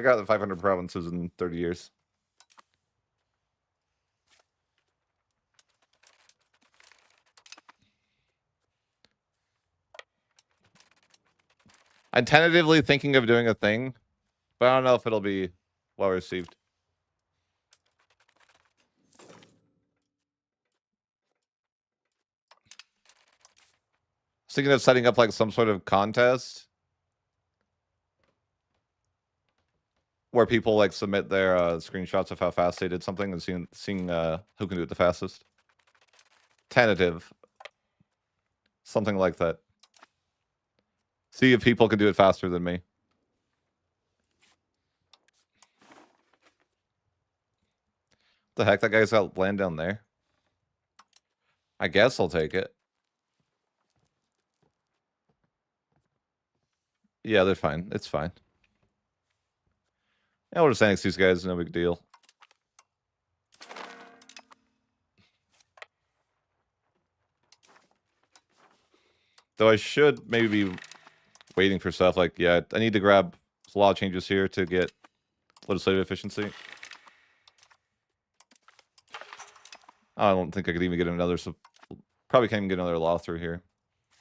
got the 500 provinces in 30 years. I'm tentatively thinking of doing a thing, but I don't know if it'll be well received. I was thinking of setting up like some sort of contest where people like submit their screenshots of how fast they did something and seeing who can do it the fastest. Tentative. Something like that. See if people can do it faster than me. The heck, that guy's got land down there. I guess I'll take it. Yeah, they're fine. It's fine. Yeah, we'll just annex these guys. No big deal. Though I should maybe be waiting for stuff like, yeah, I need to grab a lot of changes here to get legislative efficiency. I don't think I could even get another, so probably can't even get another law through here,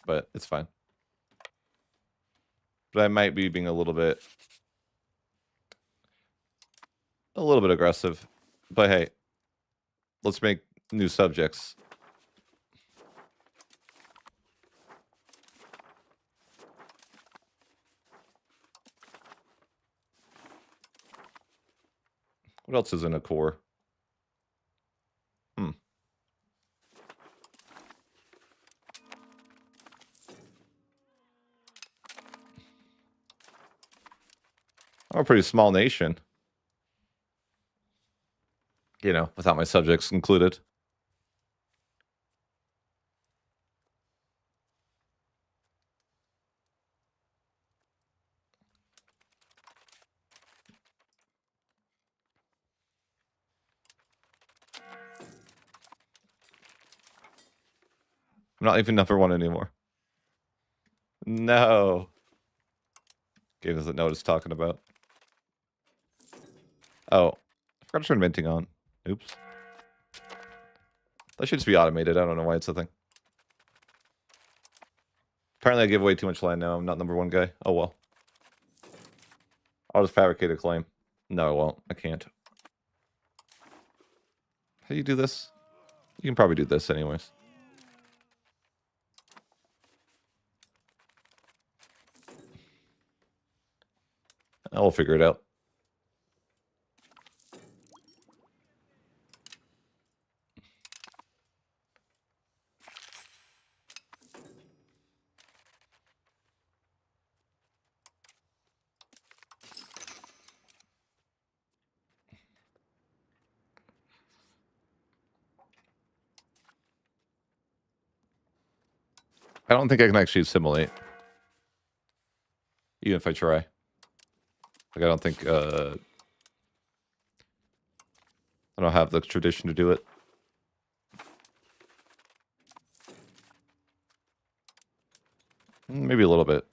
but it's fine. But I might be being a little bit aggressive. But hey, let's make new subjects. What else is in a core? I'm a pretty small nation. You know, without my subjects included. I'm not even number one anymore. No. Game doesn't know what it's talking about. Oh, I forgot to turn minting on. Oops. That should just be automated. I don't know why it's a thing. Apparently I give away too much land now. I'm not number one guy. Oh well. I'll just fabricate a claim. No, I won't. I can't. How do you do this? You can probably do this anyways. I'll figure it out. I don't think I can actually assimilate. Even if I try. Like, I don't think, I don't have the tradition to do it. Maybe a little bit.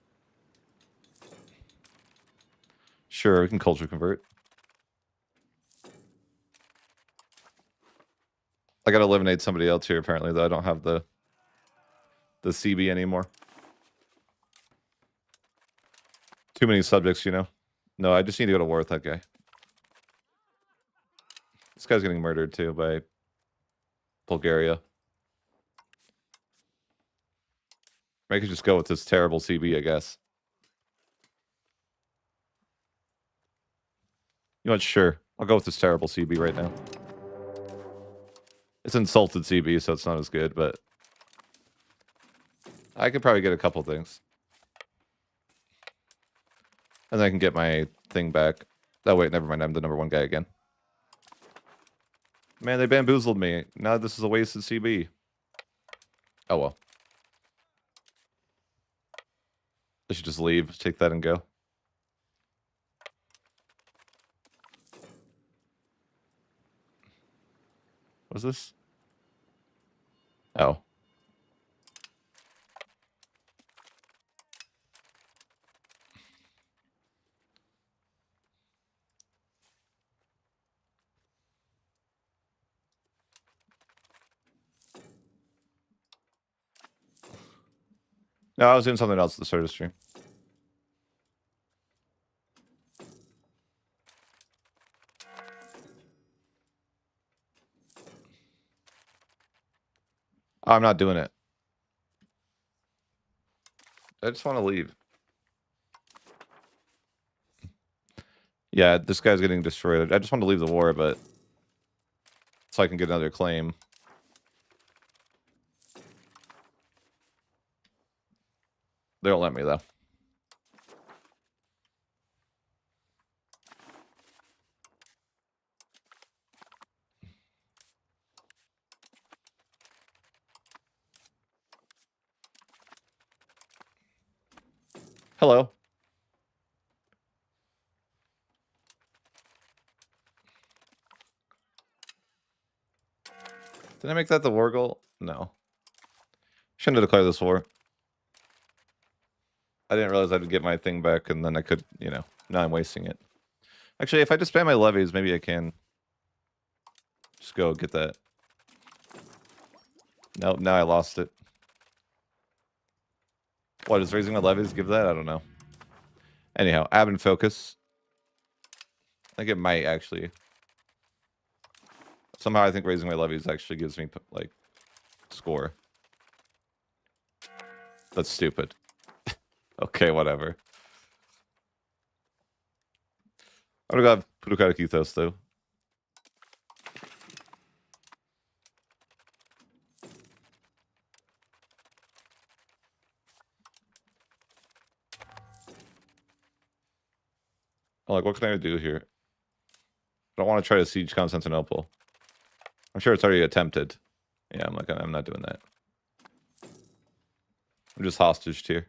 Sure, we can culture convert. I gotta eliminate somebody else here, apparently, though. I don't have the CB anymore. Too many subjects, you know? No, I just need to go to war with that guy. This guy's getting murdered, too, by Bulgaria. I could just go with this terrible CB, I guess. You know what? Sure. I'll go with this terrible CB right now. It's insulted CB, so it's not as good, but I could probably get a couple things. And then I can get my thing back. Oh, wait, never mind. I'm the #1 guy again. Man, they bamboozled me. Now this is a wasted CB. Oh, well. I should just leave, take that and go. What's this? Oh. No, I was doing something else at the start of the stream. Oh, I'm not doing it. I just want to leave. Yeah, this guy's getting destroyed. I just want to leave the war, but so I can get another claim. They don't let me, though. Hello. Did I make that the war goal? No. Shouldn't have declared this war. I didn't realize I'd get my thing back, and then I could, you know, now I'm wasting it. Actually, if I just spam my levies, maybe I can just go get that. Nope, now I lost it. What, does raising my levies give that? I don't know. Anyhow, ab and focus. I think it might, actually. Somehow I think raising my levies actually gives me, like, score. That's stupid. Okay, whatever. I'm gonna go have Purukara though. I'm like, what can I do here? I don't want to try to siege Constantinople. I'm sure it's already attempted. Yeah, I'm like, I'm not doing that. I'm just hostaged here.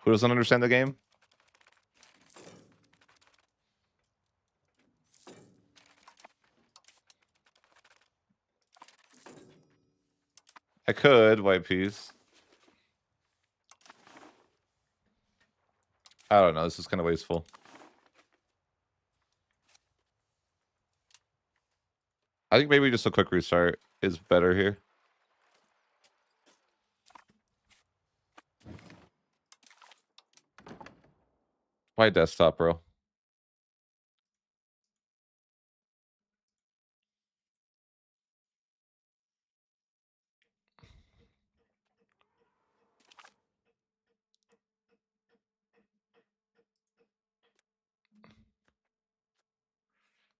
Who doesn't understand the game? I could, white piece. I don't know, this is kind of wasteful. I think maybe just a quick restart is better here. Why desktop, bro?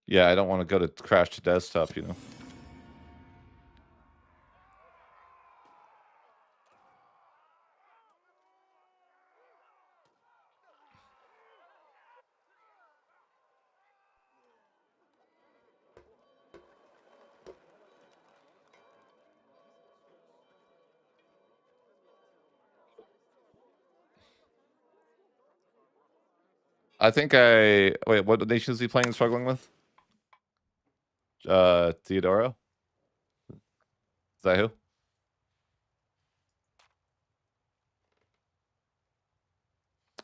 Yeah, I don't want to go to crash to desktop, you know. I think I... Wait, what nation is he playing and struggling with? Theodoro? Is that who?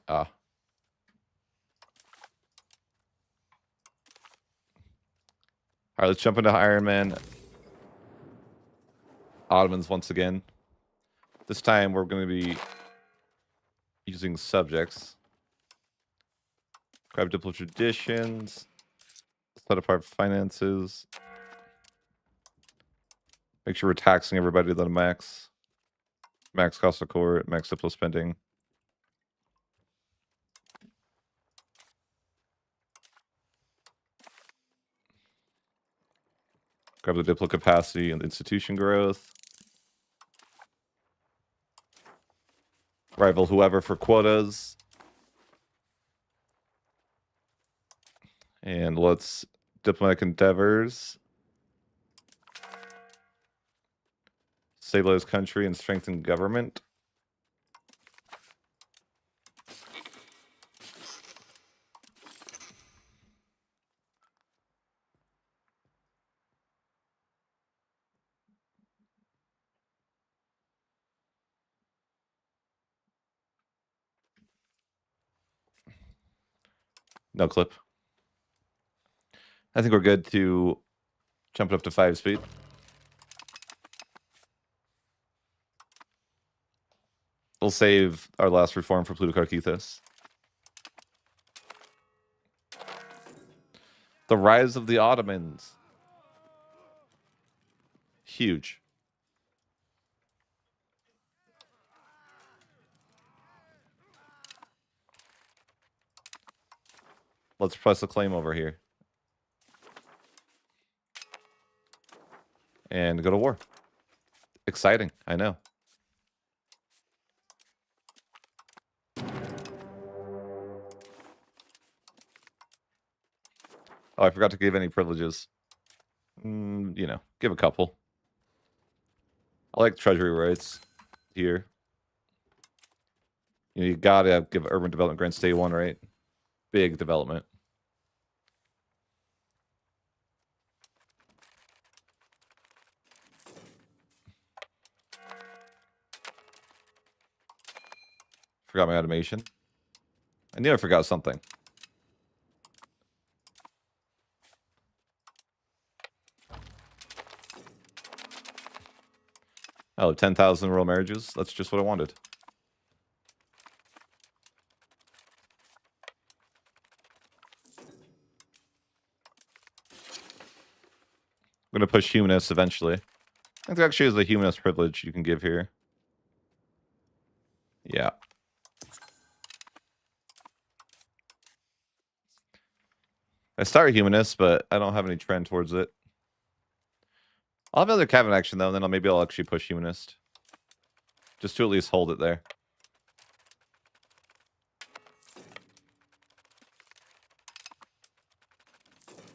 Ah. All right, let's jump into Iron Man. Ottomans once again. This time we're going to be using subjects. Grab diplomatic traditions. Set apart finances. Make sure we're taxing everybody to the max. Max cost of court, max diplo spending. Grab the diplo capacity and institution growth. Rival whoever for quotas. And let's diplomatic endeavors. Stabilize country and strengthen government. No clip. I think we're good to jump it up to 5 speed. We'll save our last reform for Plutarch Ethos. The rise of the Ottomans. Huge. Let's press a claim over here. And go to war. Exciting, I know. Oh, I forgot to give any privileges. You know, give a couple. I like treasury rights here. You know, you gotta give urban development grants day one, right? Big development. Forgot my automation. I knew I forgot something. Oh, 10,000 rural marriages. That's just what I wanted. I'm going to push humanist eventually. I think there actually is a humanist privilege you can give here. Yeah. I started humanist, but I don't have any trend towards it. I'll have another cabinet action, though, and then maybe I'll actually push humanist. Just to at least hold it there.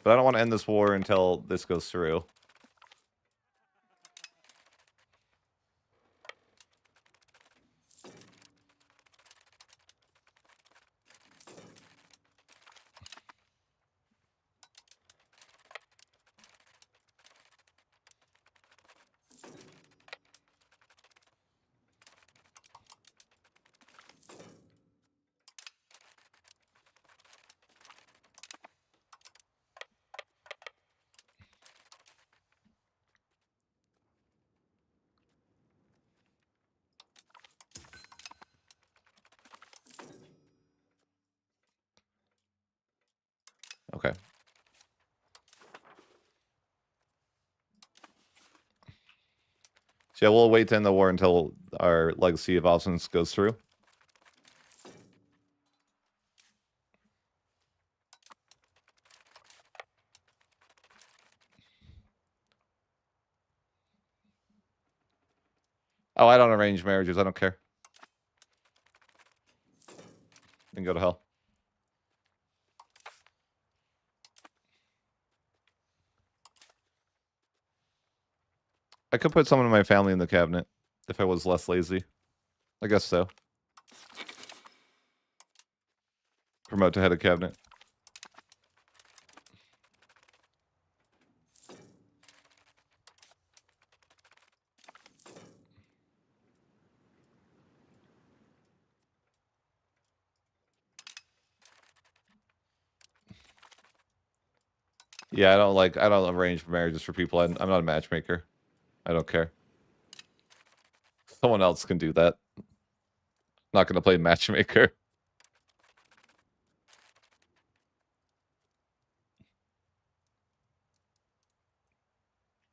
But I don't want to end this war until this goes through. Okay. So yeah, we'll wait to end the war until our legacy of Ottomans goes through. Oh, I don't arrange marriages. I don't care. You can go to hell. I could put someone in my family in the cabinet if I was less lazy. I guess so. Promote to head of cabinet. Yeah, I don't arrange marriages for people. I'm not a matchmaker. I don't care. Someone else can do that. Not going to play matchmaker.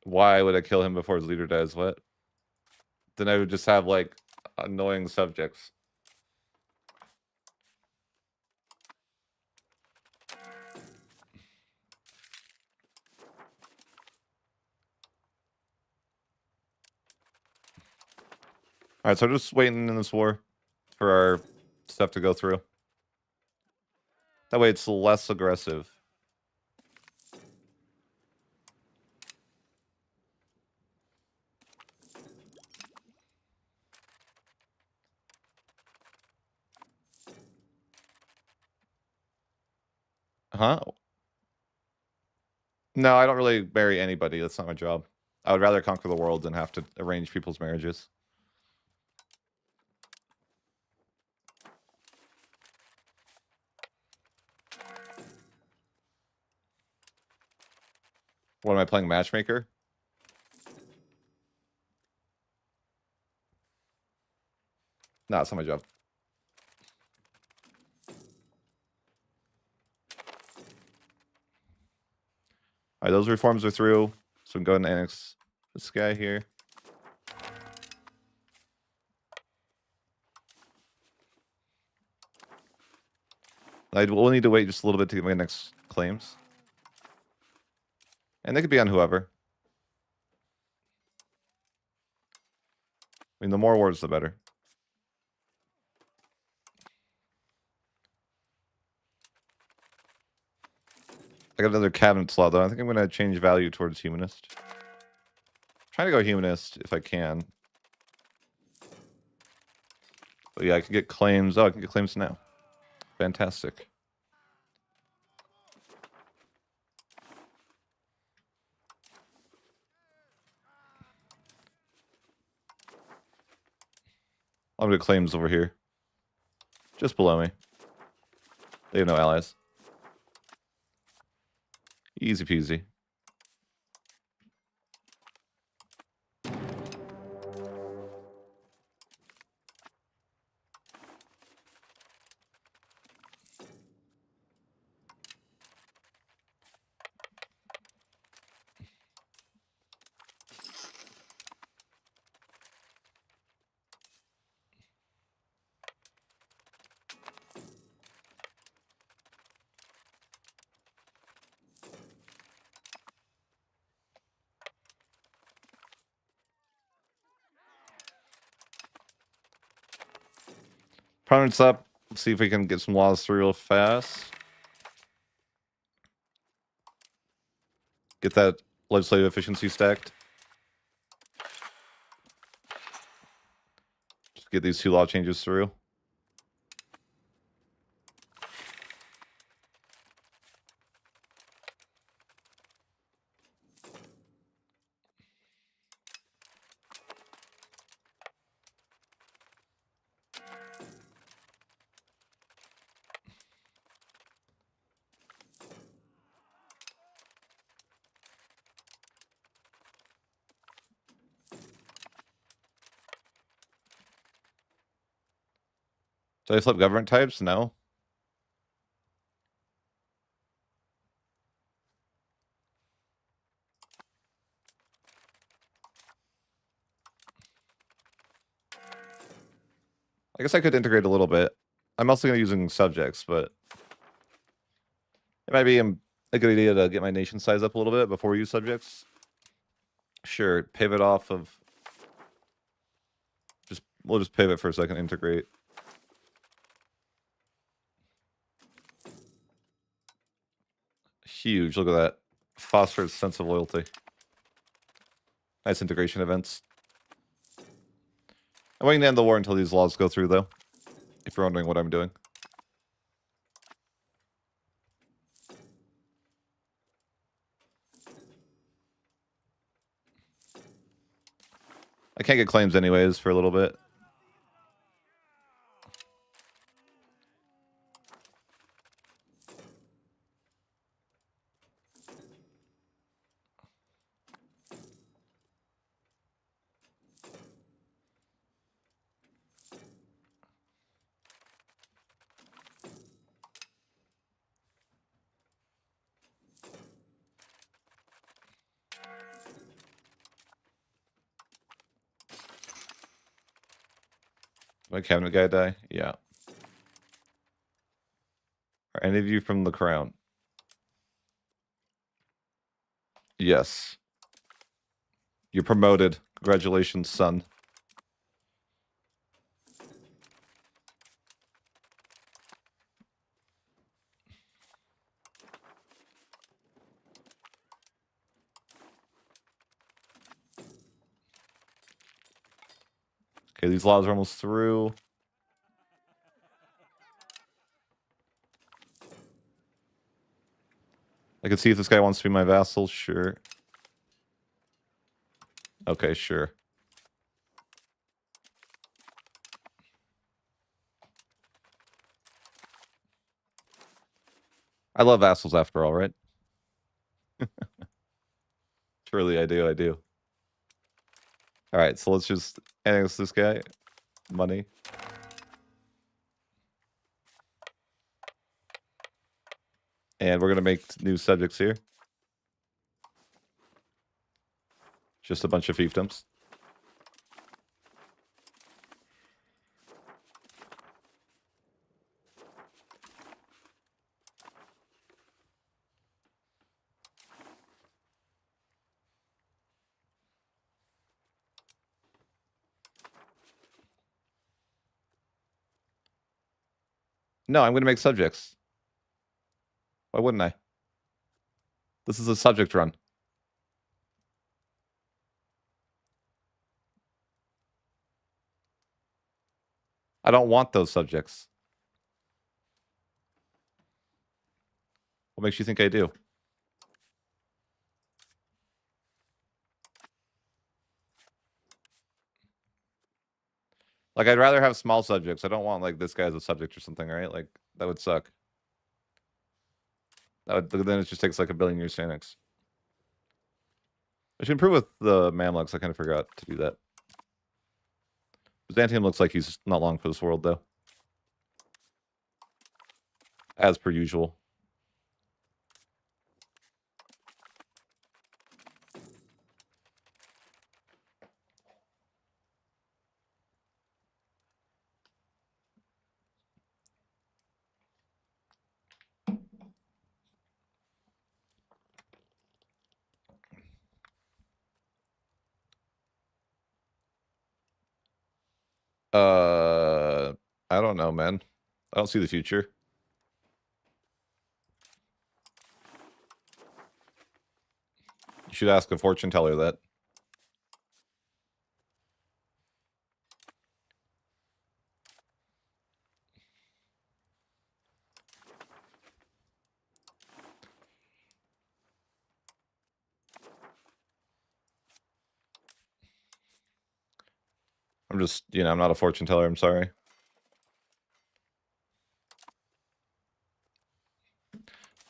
Why would I kill him before his leader dies? What? Then I would just have, like, annoying subjects. Alright, so just waiting in this war for our stuff to go through. That way it's less aggressive. Huh? No, I don't really marry anybody. That's not my job. I would rather conquer the world than have to arrange people's marriages. What am I playing, matchmaker? No, it's not my job. Alright, those reforms are through. So we can go and annex this guy here. We'll need to wait just a little bit to get my next claims. And they could be on whoever. I mean, the more wars, the better. I got another cabinet slot, though. I think I'm going to change value towards humanist. Trying to go humanist if I can. But yeah, I can get claims. Oh, I can get claims now. Fantastic. I'll get claims over here. Just below me. They have no allies. Easy peasy. Prominence up. Let's see if we can get some laws through real fast. Get that legislative efficiency stacked. Just get these 2 law changes through. Did I flip government types? No. I guess I could integrate a little bit. I'm also going to be using subjects, but it might be a good idea to get my nation size up a little bit before we use subjects. Sure, pivot off of... We'll just pivot for a second, integrate. Huge, look at that. Fosters sense of loyalty. Nice integration events. I'm waiting to end the war until these laws go through, though. If you're wondering what I'm doing. I can't get claims anyways for a little bit. My cabinet guy die? Yeah. Are any of you from the crown? Yes. You're promoted. Congratulations, son. Okay, these laws are almost through. I can see if this guy wants to be my vassal. Sure. Okay, sure. I love vassals after all, right? Truly, I do. I do. All right, so let's just annex this guy. Money. And we're going to make new subjects here. Just a bunch of fiefdoms. No, I'm going to make subjects. Why wouldn't I? This is a subject run. I don't want those subjects. What makes you think I do? Like, I'd rather have small subjects. I don't want, like, this guy as a subject or something, right? Like, that would suck. Then it just takes, like, a billion years to annex. I should improve with the Mamluks. I kind of forgot to do that. Byzantium looks like he's not long for this world, though. As per usual. I don't know, man. I don't see the future. You should ask a fortune teller that. I'm just, I'm not a fortune teller. I'm sorry.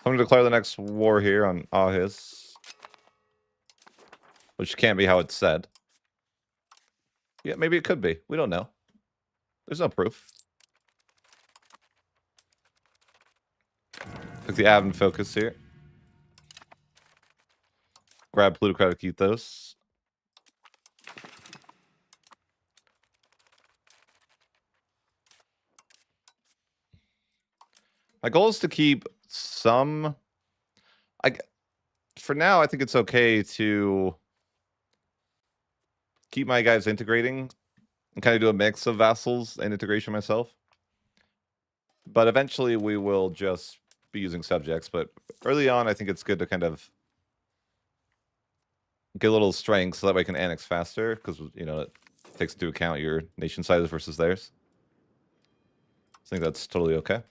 I'm going to declare the next war here on Ahis. Which can't be how it's said. Yeah, maybe it could be. We don't know. There's no proof. Took the admin focus here. Grab plutocratic ethos. My goal is to keep some... For now, I think it's okay to keep my guys integrating and kind of do a mix of vassals and integration myself. But eventually we will just be using subjects. But early on, I think it's good to kind of get a little strength so that way I can annex faster, because, it takes into account your nation sizes versus theirs. I think that's totally okay.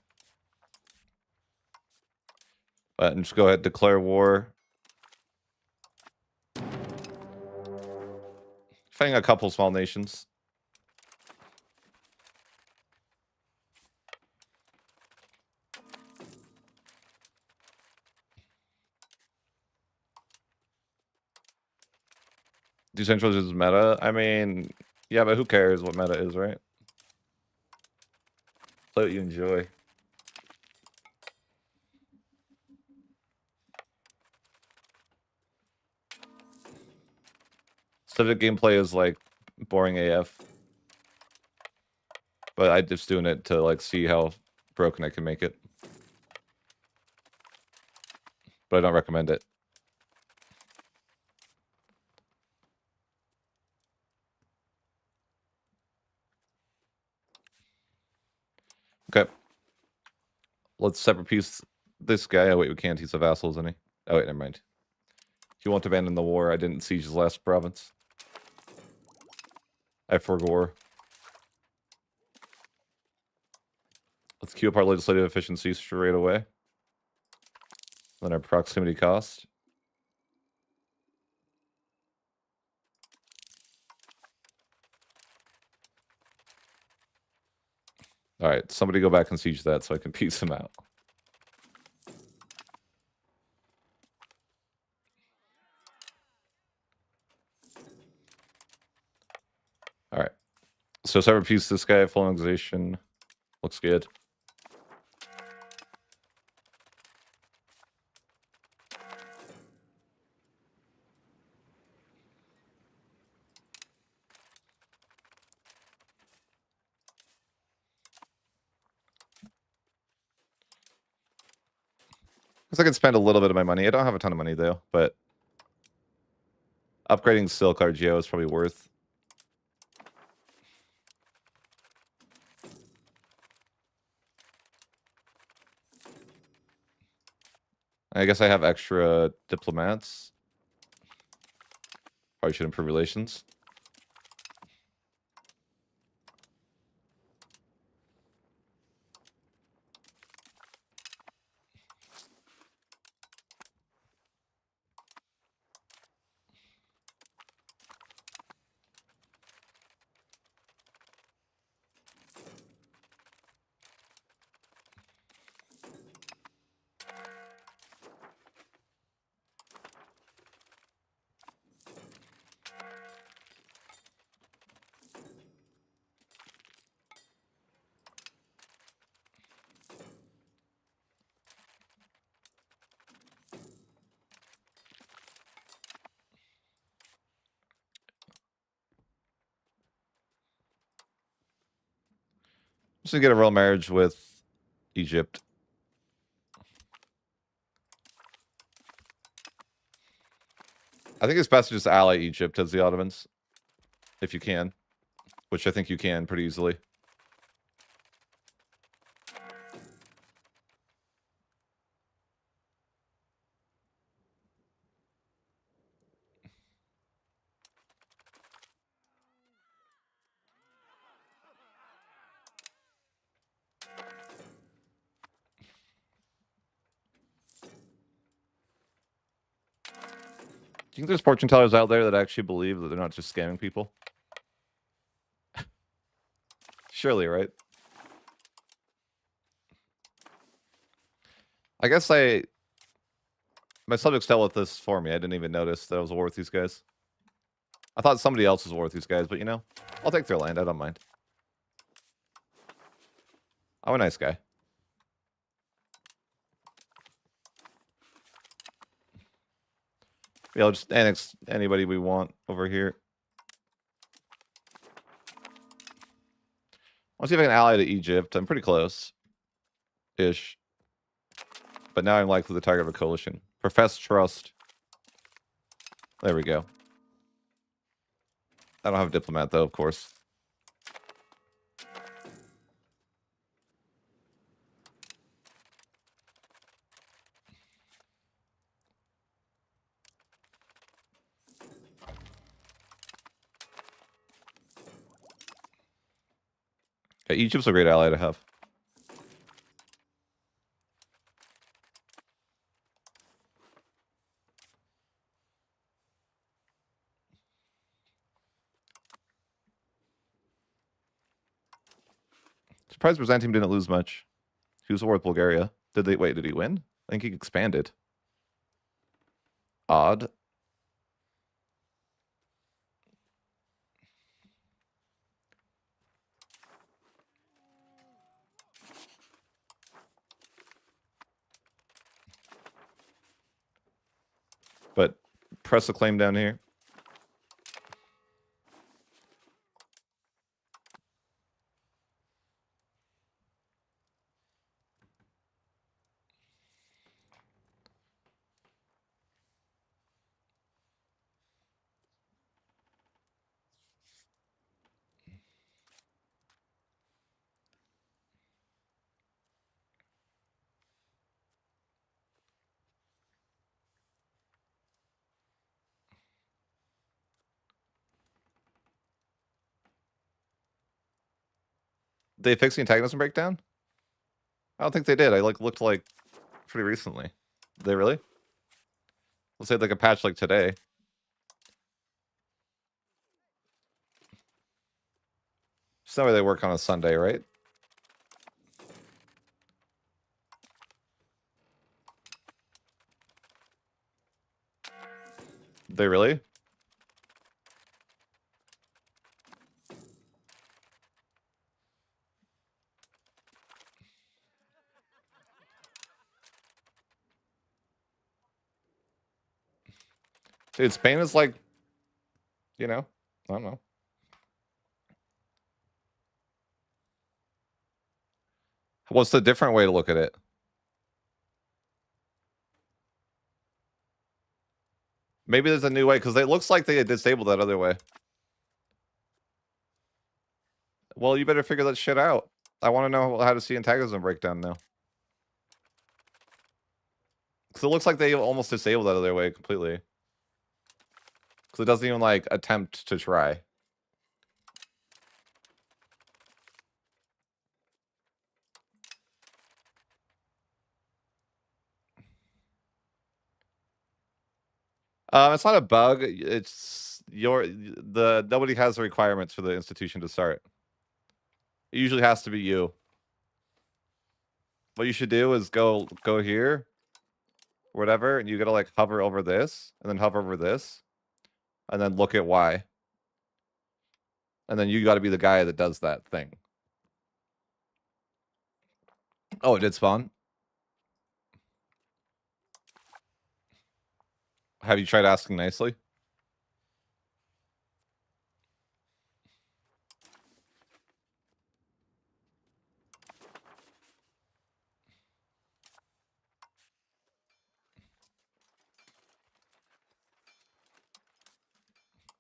And just go ahead, declare war. Fighting a couple small nations. Decentralized is meta. I mean, yeah, but who cares what meta is, right? Play what you enjoy. Civic gameplay is like boring AF. But I'm just doing it to like see how broken I can make it. But I don't recommend it. Okay. Let's separate piece this guy. Oh wait, we can't. He's a vassal, isn't he? Oh wait, never mind. He won't abandon the war. I didn't siege his last province. I forgore. Let's queue up our legislative efficiency straight away. Then our proximity cost. All right, somebody go back and siege that so I can piece him out. All right. So separate piece this guy, full annexation. Looks good. Looks like I can spend a little bit of my money. I don't have a ton of money though, but upgrading Silk RGO is probably worth. I guess I have extra diplomats. Probably should improve relations. Just to get a royal marriage with Egypt. I think it's best to just ally Egypt as the Ottomans, if you can, which I think you can pretty easily. Do you think there's fortune tellers out there that actually believe that they're not just scamming people? Surely, right? I guess my subjects dealt with this for me. I didn't even notice that I was a war with these guys. I thought somebody else was a war with these guys, but you know, I'll take their land. I don't mind. I'm a nice guy. Yeah, I'll just annex anybody we want over here. I'll see if I can ally to Egypt. I'm pretty close-ish. But now I'm likely the target of a coalition. Profess trust. There we go. I don't have a diplomat, though, of course. Okay, Egypt's a great ally to have. surprised Byzantium didn't lose much. He was at war with Bulgaria. Did he win? I think he expanded. Odd. But press a claim down here. They fixed the antagonism breakdown? I don't think they did. I looked pretty recently. Did they really? Let's say like a patch like today. It's not where they work on a Sunday, right? They really? Dude, Spain is like, I don't know. What's the different way to look at it? Maybe there's a new way, because it looks like they disabled that other way. Well, you better figure that shit out. I want to know how to see antagonism breakdown now. Because it looks like they almost disabled that other way completely. Because it doesn't even, like, attempt to try. It's not a bug. It's nobody has the requirements for the institution to start. It usually has to be you. What you should do is go here, whatever, and you gotta like hover over this, and then hover over this, and then look at Y. And then you gotta be the guy that does that thing. Oh, it did spawn? Have you tried asking nicely?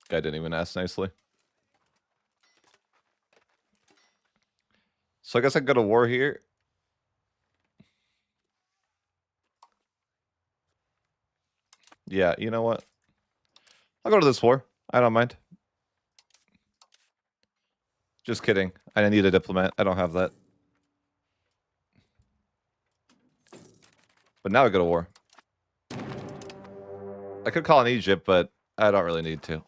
Guy didn't even ask nicely. So I guess I can go to war here. Yeah, you know what? I'll go to this war. I don't mind. Just kidding. I need a diplomat. I don't have that. But now I go to war. I could call on Egypt, but I don't really need to.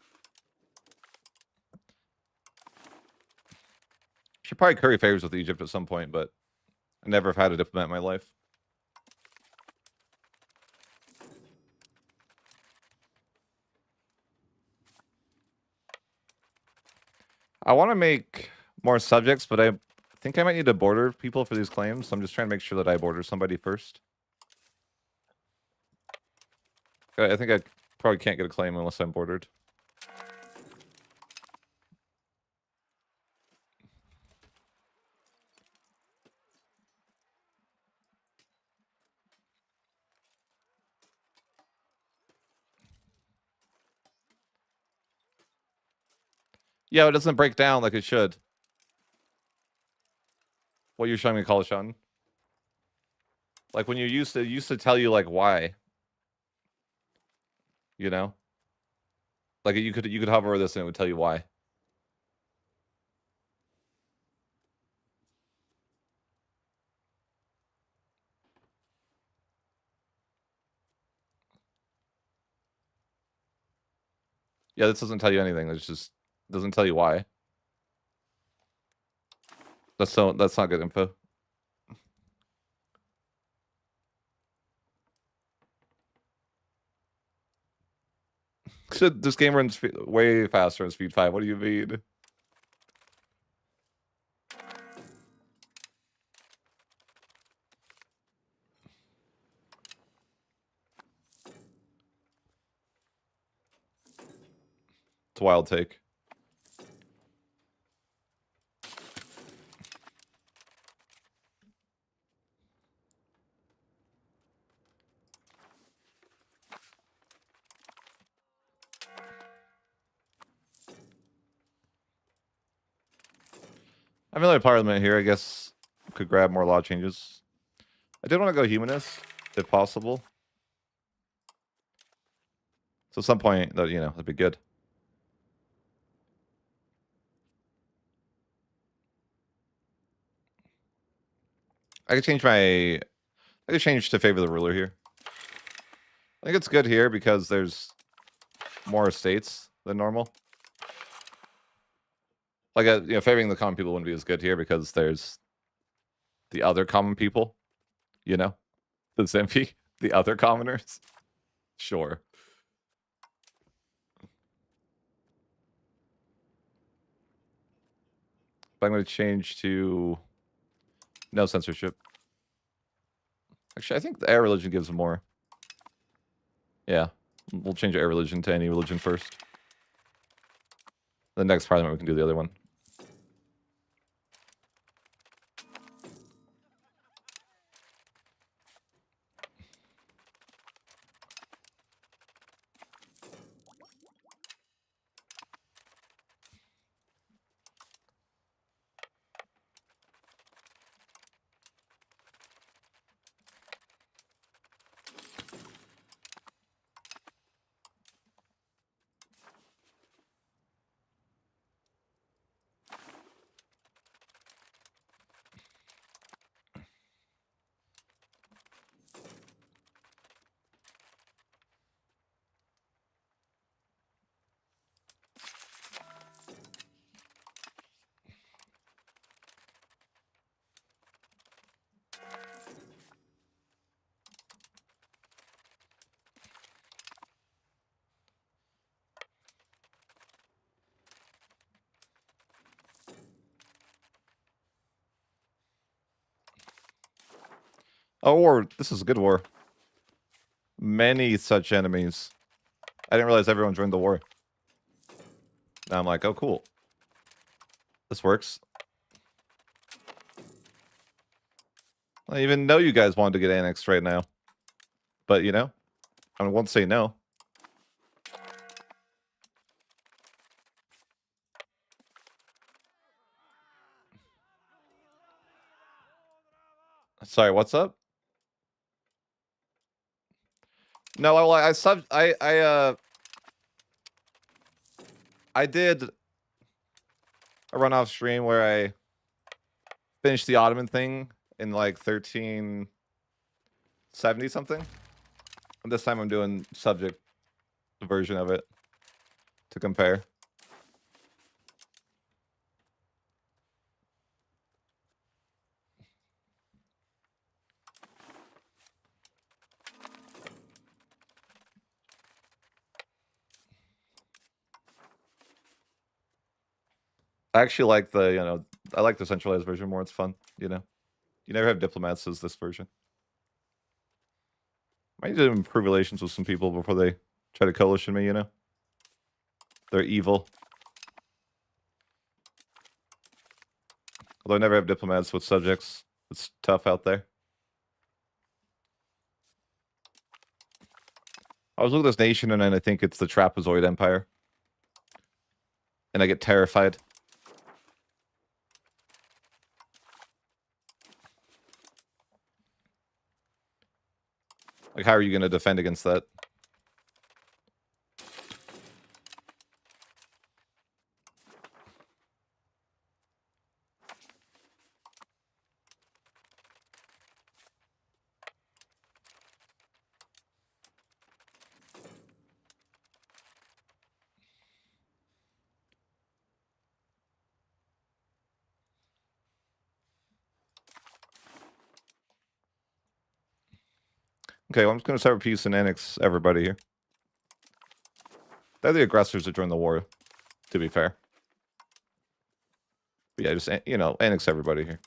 Should probably curry favors with Egypt at some point, but I never have had a diplomat in my life. I want to make more subjects, but I think I might need to border people for these claims. So I'm just trying to make sure that I border somebody first. I think I probably can't get a claim unless I'm bordered. Yeah, it doesn't break down like it should. What you're showing me, call Sean. Like when you used to tell you like why. You know? Like you could hover over this and it would tell you why. Yeah, this doesn't tell you anything. It just doesn't tell you why. That's not good info. This game runs way faster than Speed 5. What do you mean? It's a wild take. I mean, like Parliament here, I guess, could grab more law changes. I did want to go humanist, if possible. So at some point, that that'd be good. I could change to favor the ruler here. I think it's good here because there's more estates than normal. Like, favoring the common people wouldn't be as good here because there's the other common people, the Zimpi, the other commoners. Sure. But I'm going to change to no censorship. Actually, I think the air religion gives more. Yeah. We'll change air religion to any religion first. The next parliament, we can do the other one. Oh, war. This is a good war. Many such enemies. I didn't realize everyone joined the war. Now I'm like, oh, cool. This works. I didn't even know you guys wanted to get annexed right now. But, I won't say no. Sorry, what's up? No, I did a runoff stream where I finished the Ottoman thing in like 1370 something. And this time I'm doing subject version of it to compare. I actually like the, I like the centralized version more. It's fun, You never have diplomats as this version. I need to improve relations with some people before they try to coalition me, They're evil. Although I never have diplomats with subjects. It's tough out there. I was looking at this nation and then I think it's the Trapezoid Empire. And I get terrified. Like, how are you going to defend against that? Okay, well, I'm just going to start peace and annex everybody here. They're the aggressors that joined the war, to be fair. But yeah, just, you know, annex everybody here.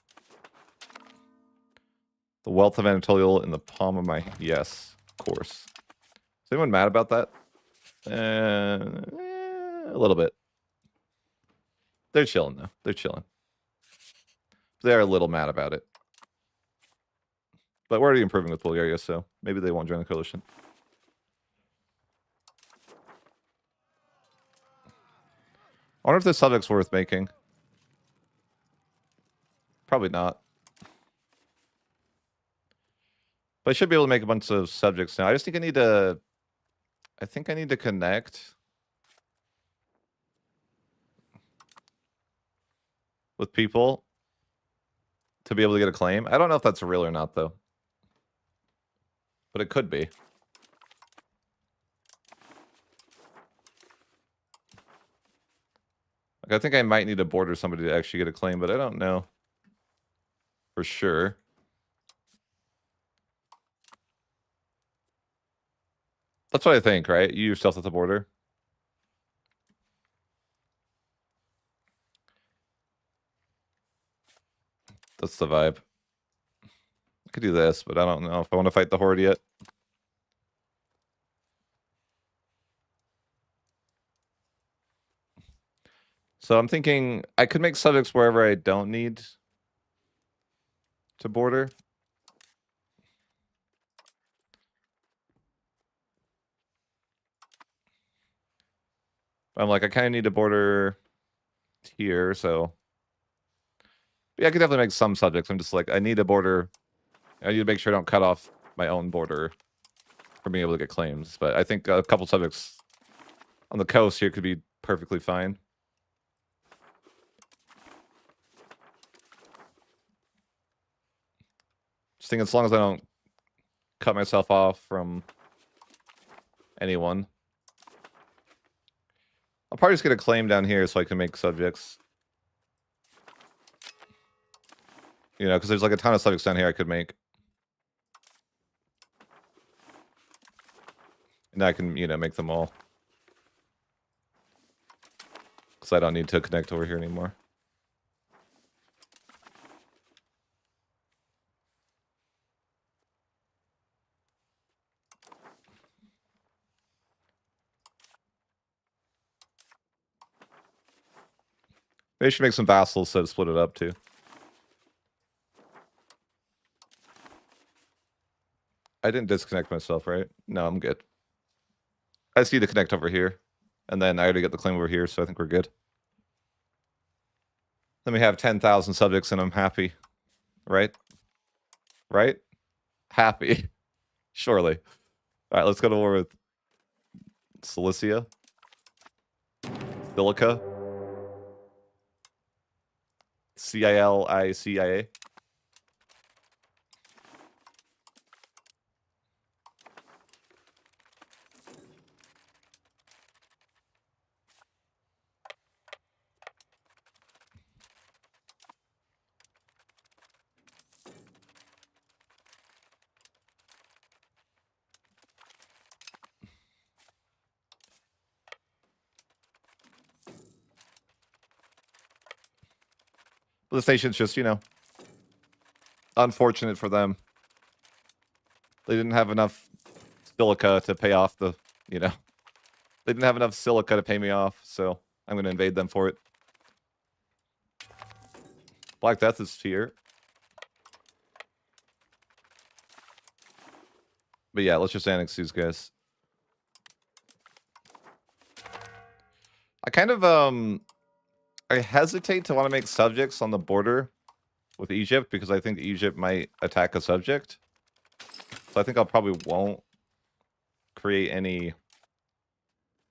The wealth of Anatolia in the palm of my... Yes, of course. Is anyone mad about that? A little bit. They're chilling, though. They're chilling. They're a little mad about it. But we're already improving with Bulgaria, so maybe they won't join the coalition. I wonder if this subject's worth making. Probably not. But I should be able to make a bunch of subjects now. I just think I need to... I think I need to connect with people to be able to get a claim. I don't know if that's real or not, though. But it could be. Like, I think I might need to border somebody to actually get a claim, but I don't know for sure. That's what I think, right? You yourself at the border. That's the vibe. I could do this, but I don't know if I want to fight the Horde yet. So I'm thinking I could make subjects wherever I don't need to border. I'm like, I kind of need to border here, so... Yeah, I could definitely make some subjects. I'm just like, I need a border. I need to make sure I don't cut off my own border from being able to get claims. But I think a couple subjects on the coast here could be perfectly fine. Just think as long as I don't cut myself off from anyone. I'll probably just get a claim down here so I can make subjects. You know, because there's like a ton of subjects down here I could make. And I can, you know, make them all. Because I don't need to connect over here anymore. Maybe I should make some vassals so to split it up too. I didn't disconnect myself, right? No, I'm good. I just need to connect over here. And then I already got the claim over here, so I think we're good. Let me have 10,000 subjects and I'm happy. Right? Right? Happy. Surely. All right, let's go to war with Cilicia. Silica. Cilicia. But this nation's just, you know, unfortunate for them. They didn't have enough silica to pay off the, you know, they didn't have enough silica to pay me off, so I'm going to invade them for it. Black Death is here. But yeah, let's just annex these guys. I kind of, I hesitate to want to make subjects on the border with Egypt because I think Egypt might attack a subject. So I think I'll probably won't create any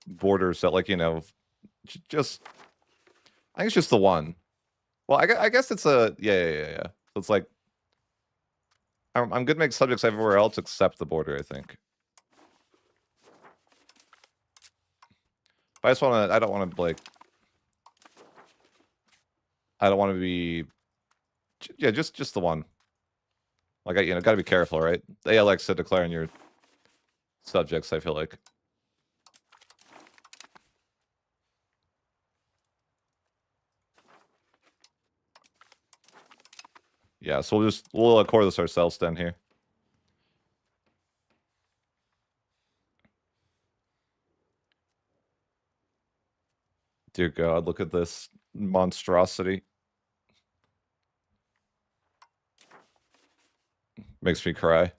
borders that, like, you know, just... I think it's just the one. Well, I guess it's a... Yeah. So it's like... I'm good to make subjects everywhere else except the border, I think. But I just want to... I don't want to, like... I don't want to be... Yeah, just the one. Like, you know, gotta be careful, right? The ALX said declaring your subjects, I feel like. Yeah, so we'll core this ourselves down here. Dear God, look at this monstrosity. Makes me cry.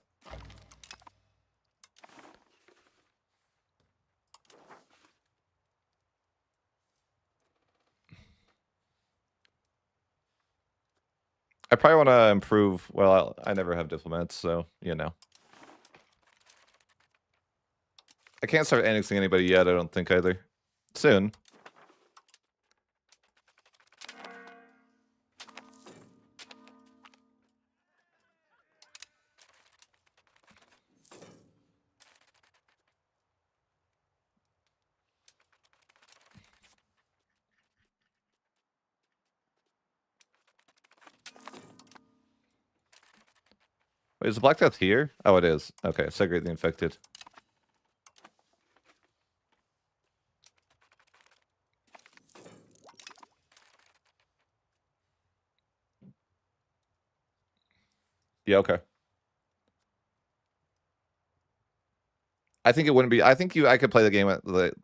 I probably want to improve. Well, I never have diplomats, so, you know. I can't start annexing anybody yet, I don't think, either. Soon. Wait, is the Black Death here? Oh, it is. Okay, segregate the infected. Yeah, okay. I think it wouldn't be. I think I could play the game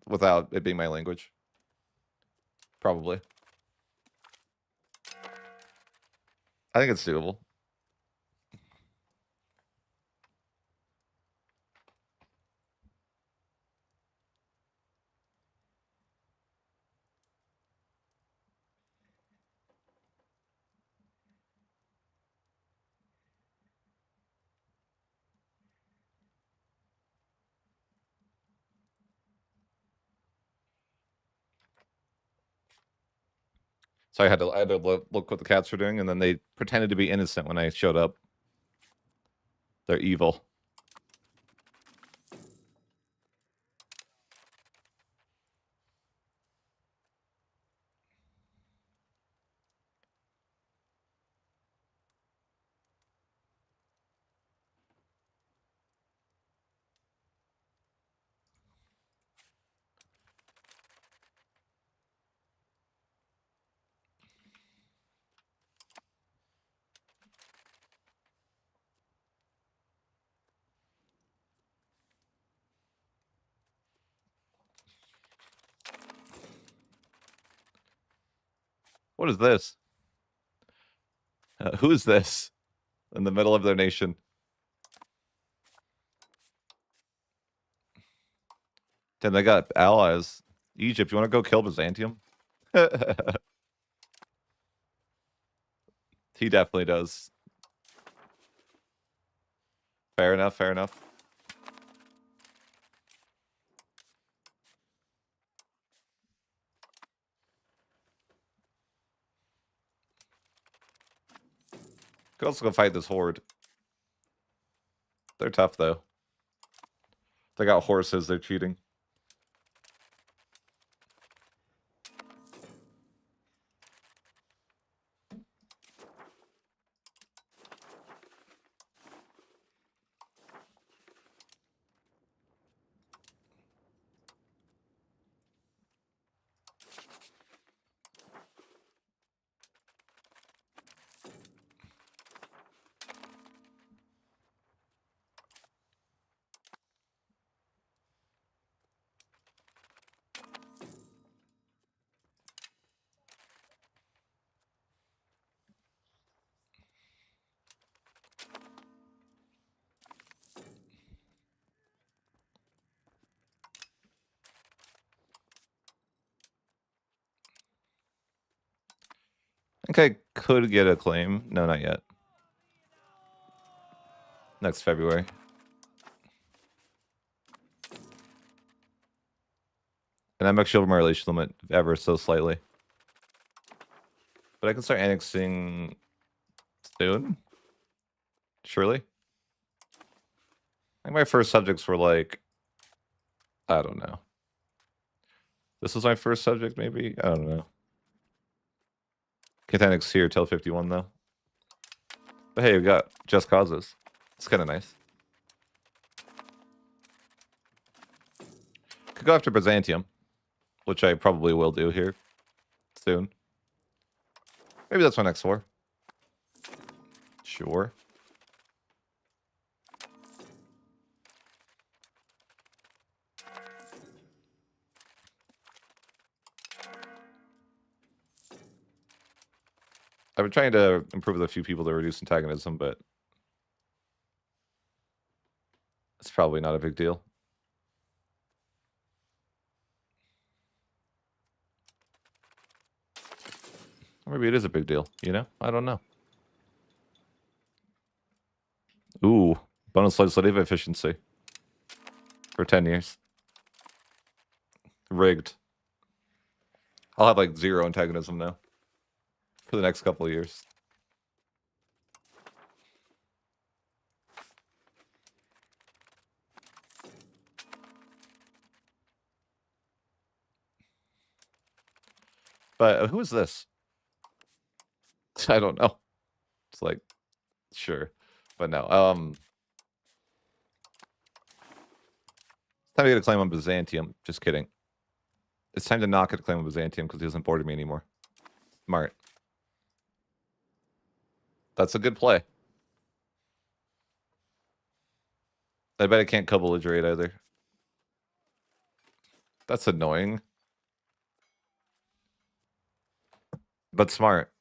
without it being my language. Probably. I think it's doable. So I had to look what the cats were doing, and then they pretended to be innocent when I showed up. They're evil. What is this? Who is this in the middle of their nation? Damn, they got allies. Egypt, you want to go kill Byzantium? He definitely does. Fair enough, fair enough. Could also go fight this horde. They're tough, though. They got horses, they're cheating. I think I could get a claim. No, not yet. Next February. And I'm actually over my relation limit ever so slightly. But I can start annexing soon. Surely. I think my first subjects were like, I don't know. This was my first subject, maybe? I don't know. Can't annex here till 51, though. But hey, we got Just Causes. It's kind of nice. could go after Byzantium, which I probably will do here soon. Maybe that's my next war. Sure. I've been trying to improve with a few people to reduce antagonism, but it's probably not a big deal. Or maybe it is a big deal, you know? I don't know. Ooh, bonus legislative efficiency for 10 years. Rigged. I'll have like 0 antagonism now for the next couple of years. But who is this? I don't know. It's like, sure. But no. It's time to get a claim on Byzantium. Just kidding. It's time to not get a claim on Byzantium because he doesn't border me anymore. Smart. That's a good play. I bet I can't co-belligerate either. That's annoying. But smart.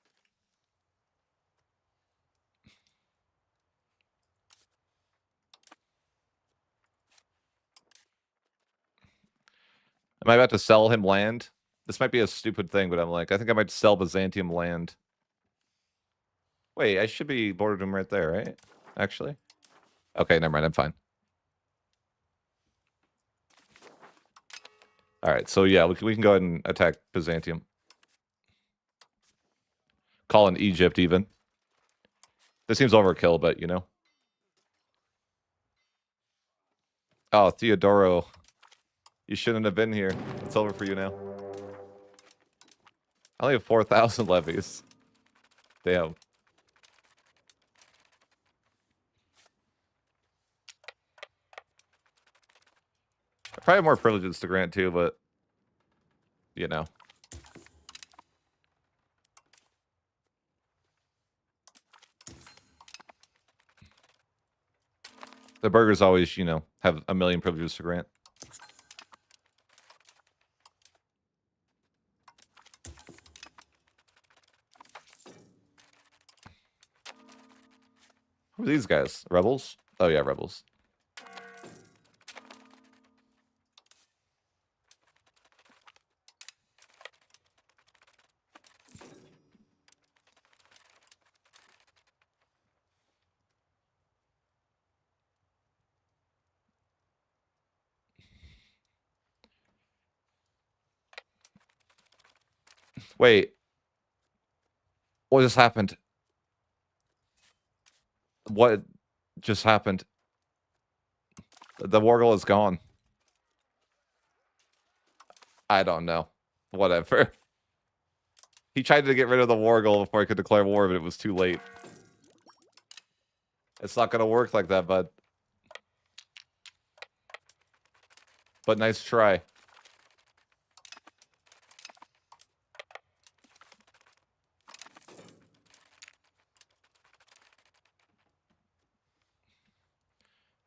Am I about to sell him land? This might be a stupid thing, but I'm like, I think I might sell Byzantium land. Wait, I should be bordered him right there, right? Actually? Okay, never mind, I'm fine. Alright, so yeah, we can go ahead and attack Byzantium. Call in Egypt, even. This seems overkill, but, you know. Oh, Theodoro. You shouldn't have been here. It's over for you now. I only have 4,000 levies. Damn. I probably have more privileges to grant too, but you know. The burgers always, you know, have a million privileges to grant. Who are these guys? Rebels? Oh yeah, rebels. Wait. What just happened? What just happened? The Wargle is gone. I don't know. Whatever. He tried to get rid of the Wargle before I could declare war, but it was too late. It's not gonna work like that, bud. But nice try.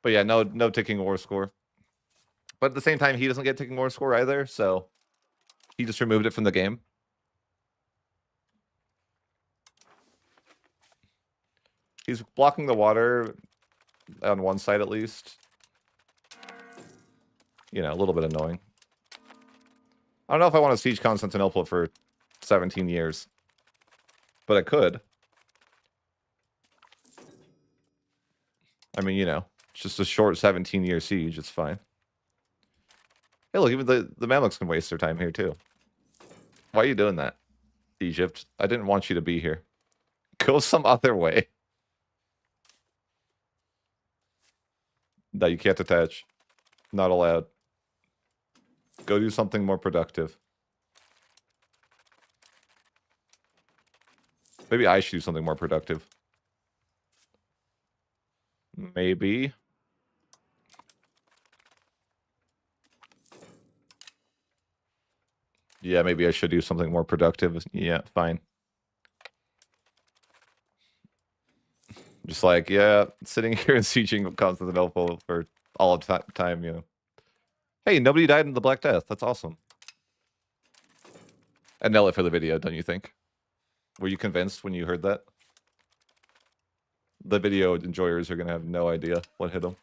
But yeah, no ticking war score. But at the same time, he doesn't get ticking war score either, so he just removed it from the game. He's blocking the water on one side at least. You know, a little bit annoying. I don't know if I want to siege Constantinople for 17 years. But I could. I mean, you know, it's just a short 17-year siege. It's fine. Hey, look, even the Mamluks can waste their time here, too. Why are you doing that, Egypt? I didn't want you to be here. Go some other way. No, you can't attach. Not allowed. Go do something more productive. Maybe I should do something more productive. Maybe. Yeah, maybe I should do something more productive. Yeah, fine. Just like, yeah, sitting here and sieging Constantinople for all of time, you know. Hey, nobody died in the Black Death. That's awesome. And nail it for the video, don't you think? Were you convinced when you heard that? The video enjoyers are going to have no idea what hit them.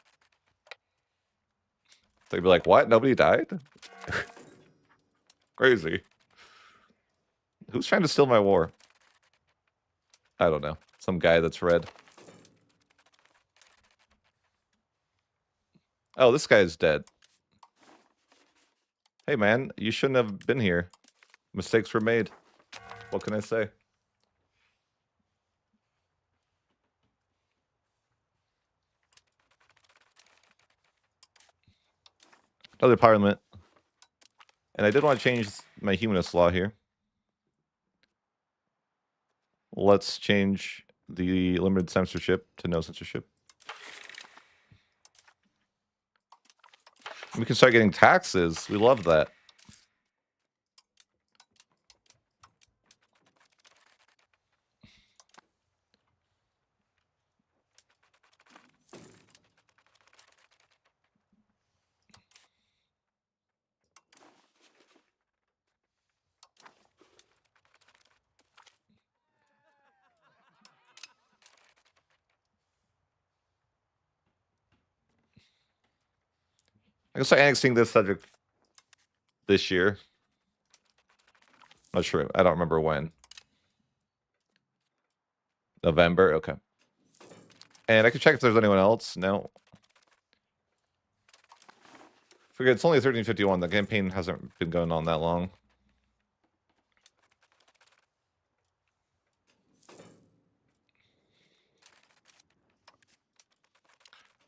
They'd be like, what? Nobody died? Crazy. Who's trying to steal my war? I don't know. Some guy that's red. Oh, this guy is dead. Hey, man, you shouldn't have been here. Mistakes were made. What can I say? Another parliament. And I did want to change my humanist law here. Let's change the limited censorship to no censorship. We can start getting taxes. We love that. I can start annexing this subject this year. Not sure. I don't remember when. November? Okay. And I can check if there's anyone else. No. Figure it's only 1351. The campaign hasn't been going on that long.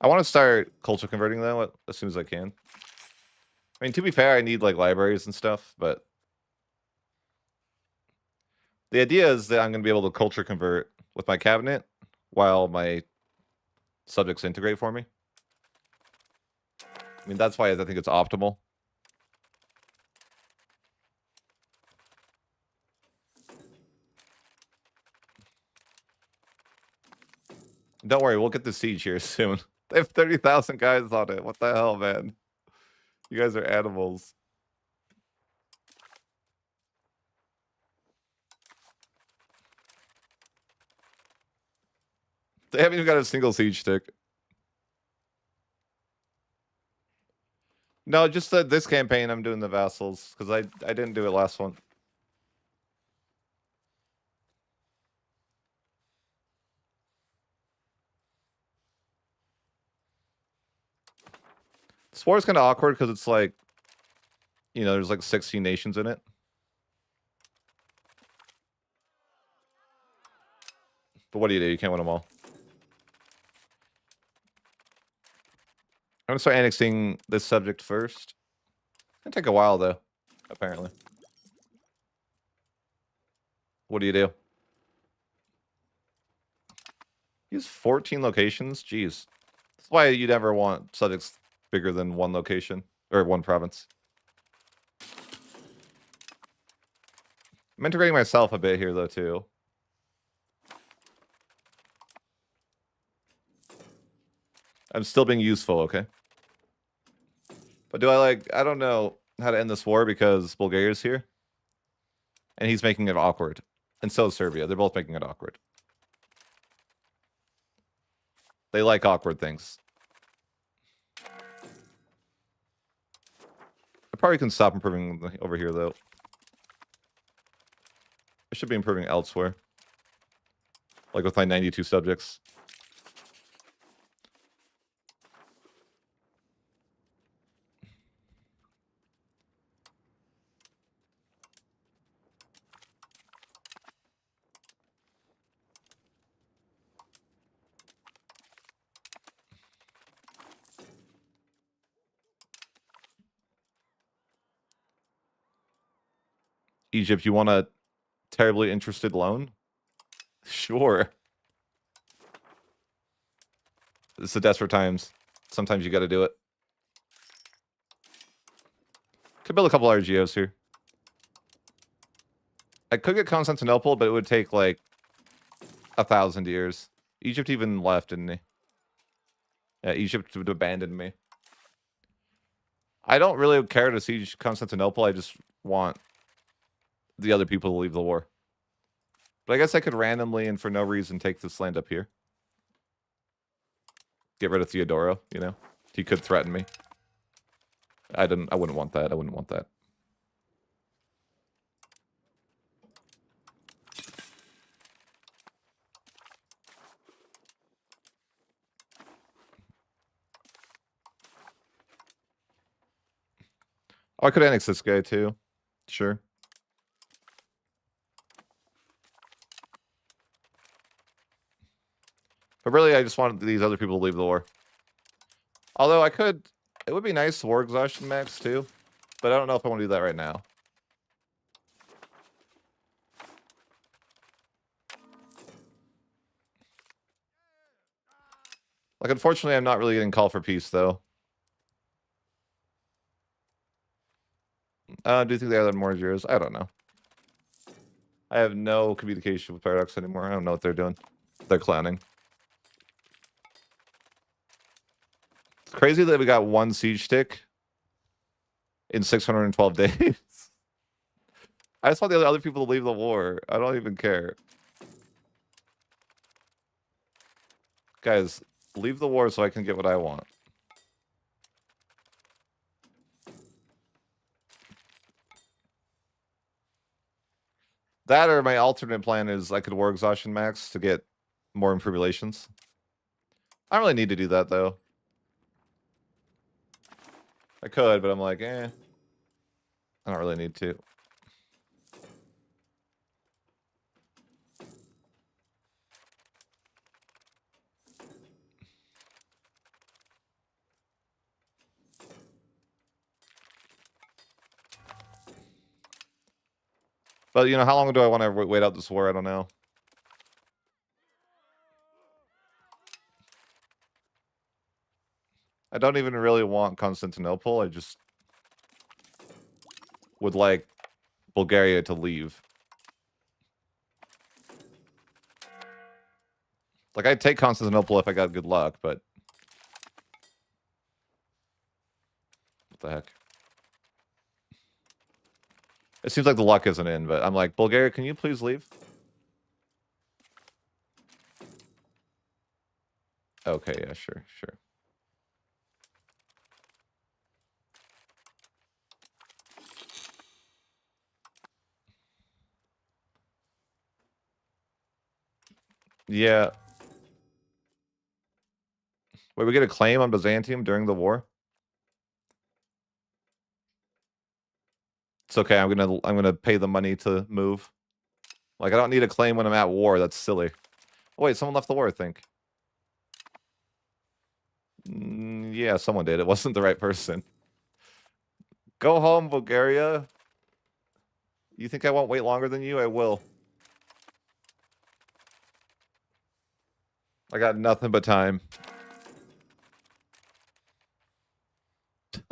I want to start culture converting though as soon as I can. I mean, to be fair, I need like libraries and stuff, but the idea is that I'm going to be able to culture convert with my cabinet while my subjects integrate for me. I mean, that's why I think it's optimal. Don't worry, we'll get the siege here soon. They have 30,000 guys on it. What the hell, man? You guys are animals. They haven't even got a single siege stick. No, just this campaign I'm doing the vassals, because I didn't do it last one. This war is kind of awkward because it's like, you know, there's like 16 nations in it. But what do? You can't win them all. I'm going to start annexing this subject first. It's going to take a while, though, apparently. What do you do? Use 14 locations? Jeez. That's why you never want subjects bigger than one location, or one province. I'm integrating myself a bit here, though, too. I'm still being useful, okay? But do I don't know how to end this war because Bulgaria's here. And he's making it awkward. And so is Serbia. They're both making it awkward. They like awkward things. I probably can stop improving over here, though. I should be improving elsewhere. Like with my 92 subjects. Egypt, you want a terribly interested loan? Sure. It's the desperate times. Sometimes you got to do it. Could build a couple RGOs here. I could get Constantinople, but it would take like 1,000 years. Egypt even left, didn't he? Yeah, Egypt would abandon me. I don't really care to siege Constantinople. I just want the other people to leave the war. But I guess I could randomly and for no reason take this land up here. Get rid of Theodoro, you know? He could threaten me. I wouldn't want that. I wouldn't want that. Oh, I could annex this guy too. Sure. But really, I just wanted these other people to leave the war. Although I could... It would be nice war exhaustion max too. But I don't know if I want to do that right now. Like, unfortunately, I'm not really getting call for peace, though. Do you think they have more zeros? I don't know. I have no communication with Paradox anymore. I don't know what they're doing. They're clowning. It's crazy that we got one siege tick in 612 days. I just want the other people to leave the war. I don't even care. Guys, leave the war so I can get what I want. That or my alternate plan is I could war exhaustion max to get more improved relations. I don't really need to do that, though. I could, but I'm like, I don't really need to. But, you know, how long do I want to wait out this war? I don't know. I don't even really want Constantinople. I just would like Bulgaria to leave. Like, I'd take Constantinople if I got good luck, but... What the heck? It seems like the luck isn't in, but I'm like, Bulgaria, can you please leave? Okay, yeah, sure. Yeah. Wait, we get a claim on Byzantium during the war? It's okay, I'm gonna pay the money to move. Like, I don't need a claim when I'm at war. That's silly. Oh, wait, someone left the war, I think. Yeah, someone did. It wasn't the right person. Go home, Bulgaria. You think I won't wait longer than you? I will. I got nothing but time.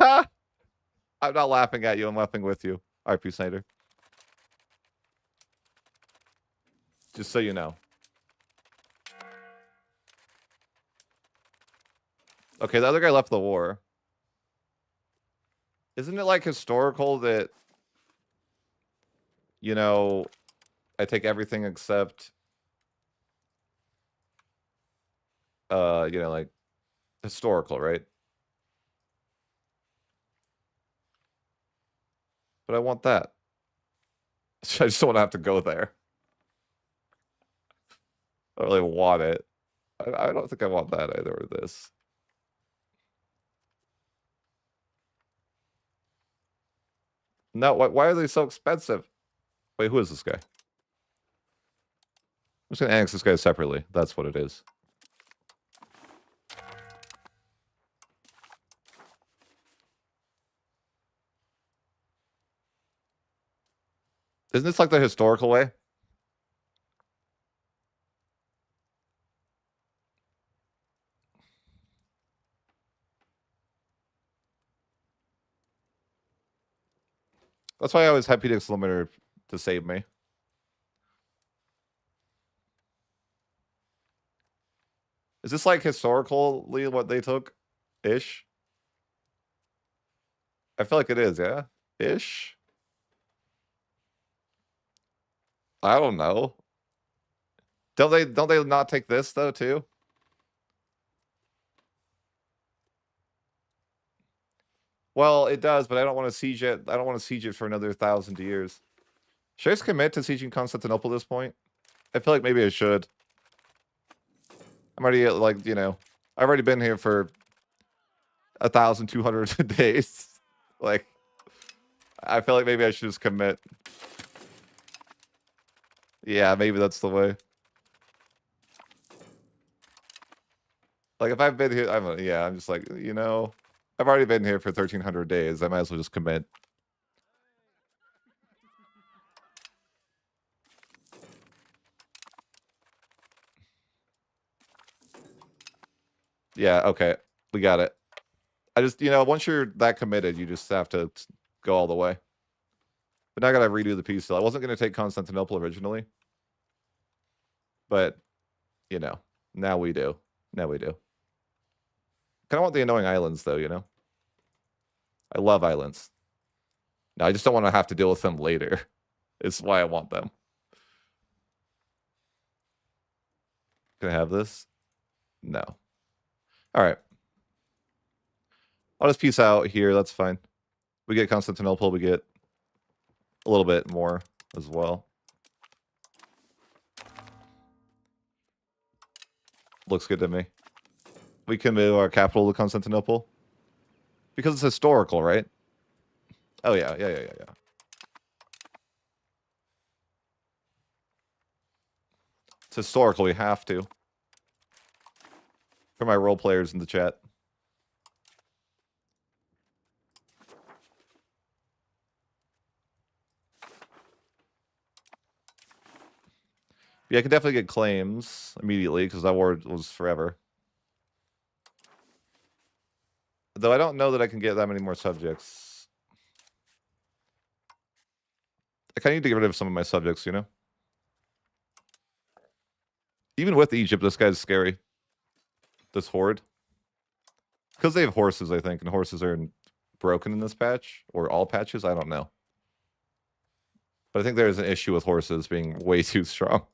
I'm not laughing at you. I'm laughing with you. RP Snyder. Just so you know. Okay, the other guy left the war. Isn't it like historical that, you know, I take everything except, you know, like, historical, right? But I want that. I just don't want to have to go there. I don't really want it. I don't think I want that either, or this. No, why are they so expensive? Wait, who is this guy? I'm just gonna annex this guy separately. That's what it is. Isn't this like the historical way? That's why I was happy to limiter to save me. Is this like historically what they took? Ish? I feel like it is, yeah? Ish? I don't know. Don't they not take this though too? Well, it does, but I don't want to siege it. I don't want to siege it for another 1,000 years. Should I just commit to sieging Constantinople at this point? I feel like maybe I should. I'm already like, you know, I've already been here for 1,200 days. Like, I feel like maybe I should just commit. Yeah, maybe that's the way. Like, if I've been here, I'm just like, you know, I've already been here for 1,300 days. I might as well just commit. Yeah, okay. We got it. I just, you know, once you're that committed, you just have to go all the way. But now I gotta redo the piece still. I wasn't gonna take Constantinople originally. But, you know, now we do. Now we do. Kinda want the annoying islands though, you know? I love islands. No, I just don't want to have to deal with them later. It's why I want them. Can I have this? No. All right. I'll just peace out here. That's fine. We get Constantinople. We get a little bit more as well. Looks good to me. We can move our capital to Constantinople. Because it's historical, right? Oh, yeah. Yeah. It's historical. We have to. For my role players in the chat. Yeah, I can definitely get claims immediately because that war was forever. Though I don't know that I can get that many more subjects. I kind of need to get rid of some of my subjects, you know? Even with Egypt, this guy's scary. This horde. Because they have horses, I think, and horses are broken in this patch. Or all patches, I don't know. But I think there's an issue with horses being way too strong.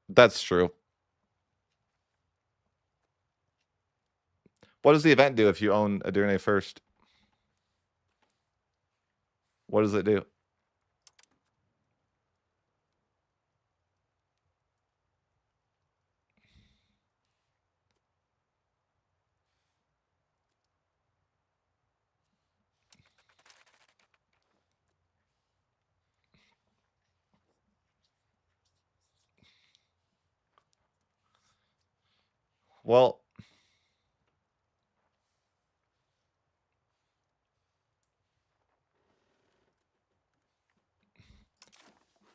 That's true. What does the event do if you own Edirne first? What does it do? Well,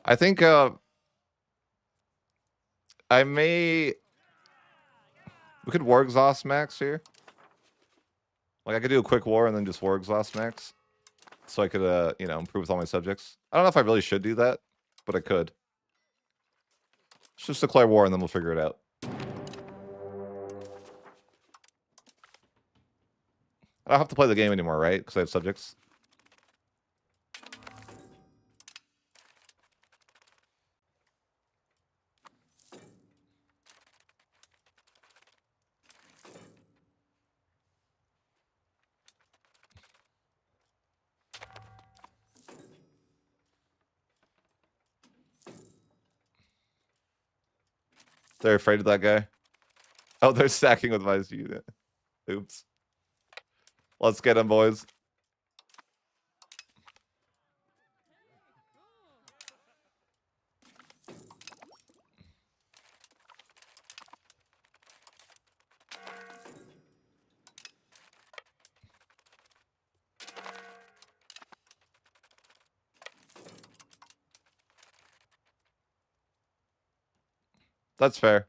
I think I may... We could war exhaust max here. Like, I could do a quick war and then just war exhaust max. So I could, you know, improve with all my subjects. I don't know if I really should do that, but I could. Let's just declare war and then we'll figure it out. I don't have to play the game anymore, right? Because I have subjects. They're afraid of that guy. Oh, they're stacking with my unit. Oops. Let's get him, boys. That's fair.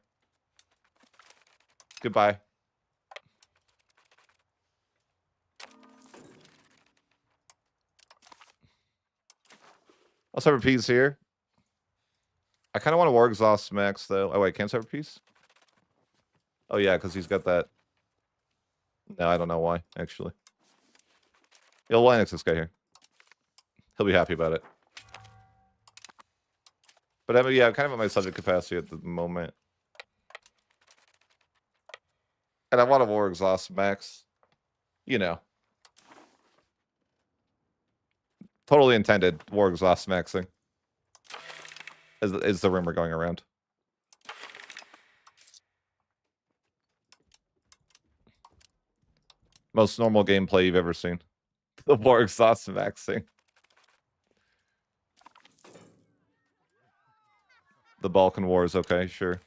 Goodbye. I'll sever peace here. I kind of want to war exhaust Max though. Oh wait, can't sever peace? Oh yeah, because he's got that. No, I don't know why actually. He'll Linux this guy here. He'll be happy about it. But I mean, yeah, I'm kind of at my subject capacity at the moment. And I want to war exhaust Max. You know. Totally intended war exhaust maxing. Is the rumor going around. Most normal gameplay you've ever seen. The war exhaust maxing. The Balkan Wars, okay, sure.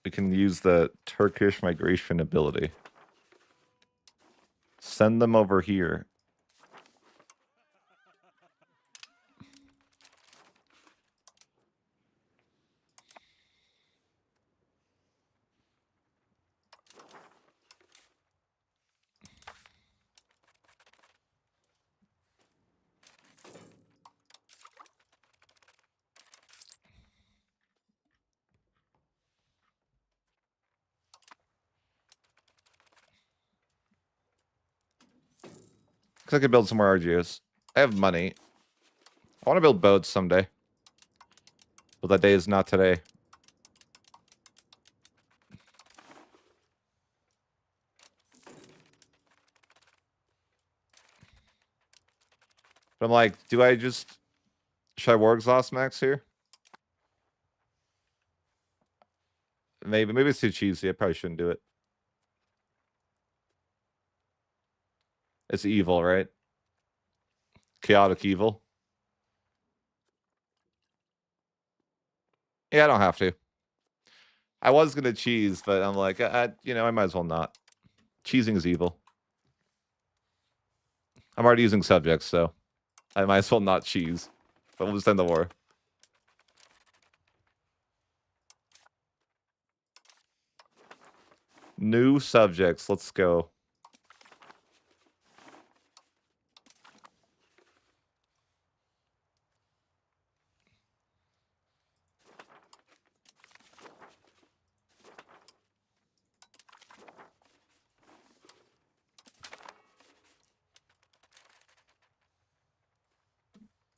We can use the Turkish migration ability. Send them over here. Because I could build some more RGOs. I have money. I want to build boats someday. But that day is not today. But I'm like, do I just... Should I war exhaust Max here? Maybe it's too cheesy. I probably shouldn't do it. It's evil, right? Chaotic evil. Yeah, I don't have to. I was gonna cheese, but I'm like, you know, I might as well not. Cheesing is evil. I'm already using subjects, so I might as well not cheese. But we'll just end the war. New subjects. Let's go.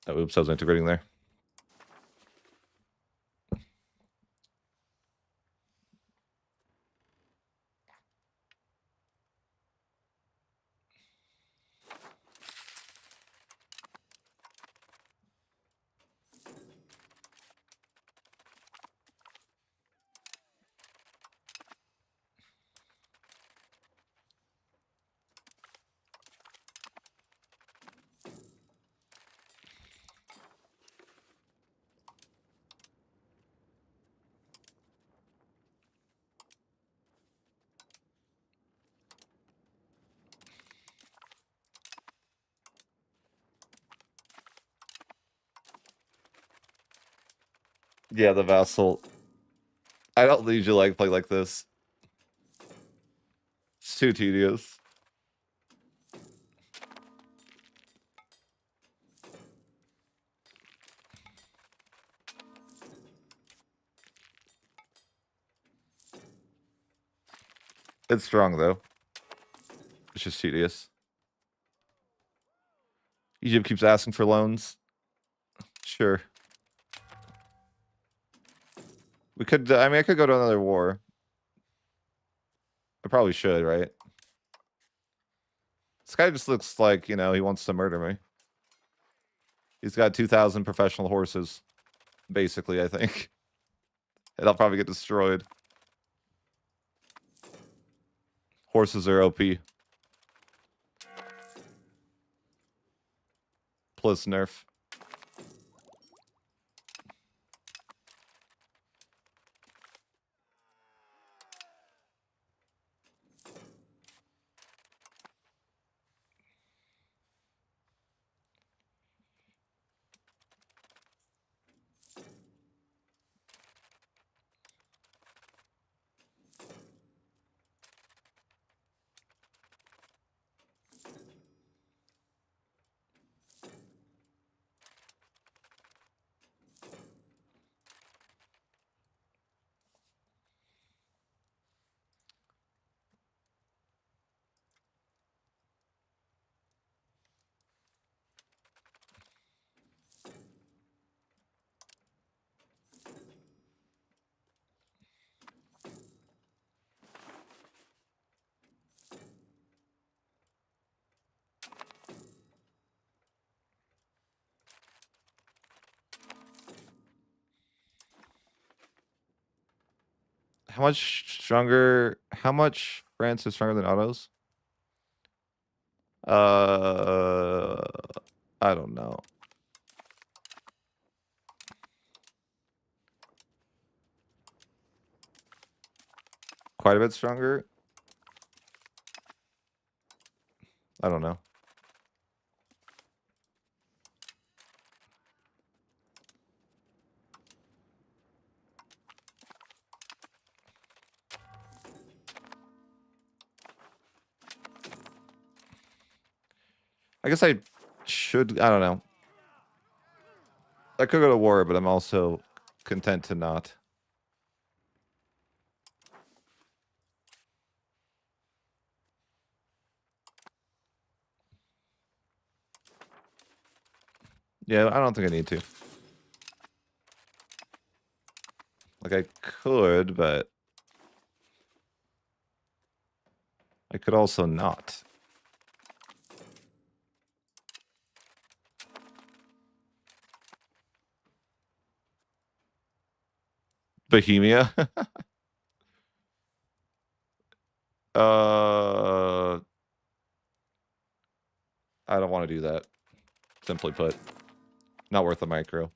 Oh, oops, I was integrating there. Yeah, the vassal. I don't usually like play like this. It's too tedious. It's strong though. It's just tedious. Egypt keeps asking for loans. Sure. We could, I mean, I could go to another war. I probably should, right? This guy just looks like, you know, he wants to murder me. He's got 2,000 professional horses, basically, I think. And I'll probably get destroyed. Horses are OP. Plus nerf. How much stronger? How much France is stronger than Otto's? I don't know. Quite a bit stronger? I don't know. I guess I should, I don't know. I could go to war, but I'm also content to not. Yeah, I don't think I need to. Like, I could, but I could also not. Bohemia? I don't want to do that. Simply put. Not worth the micro.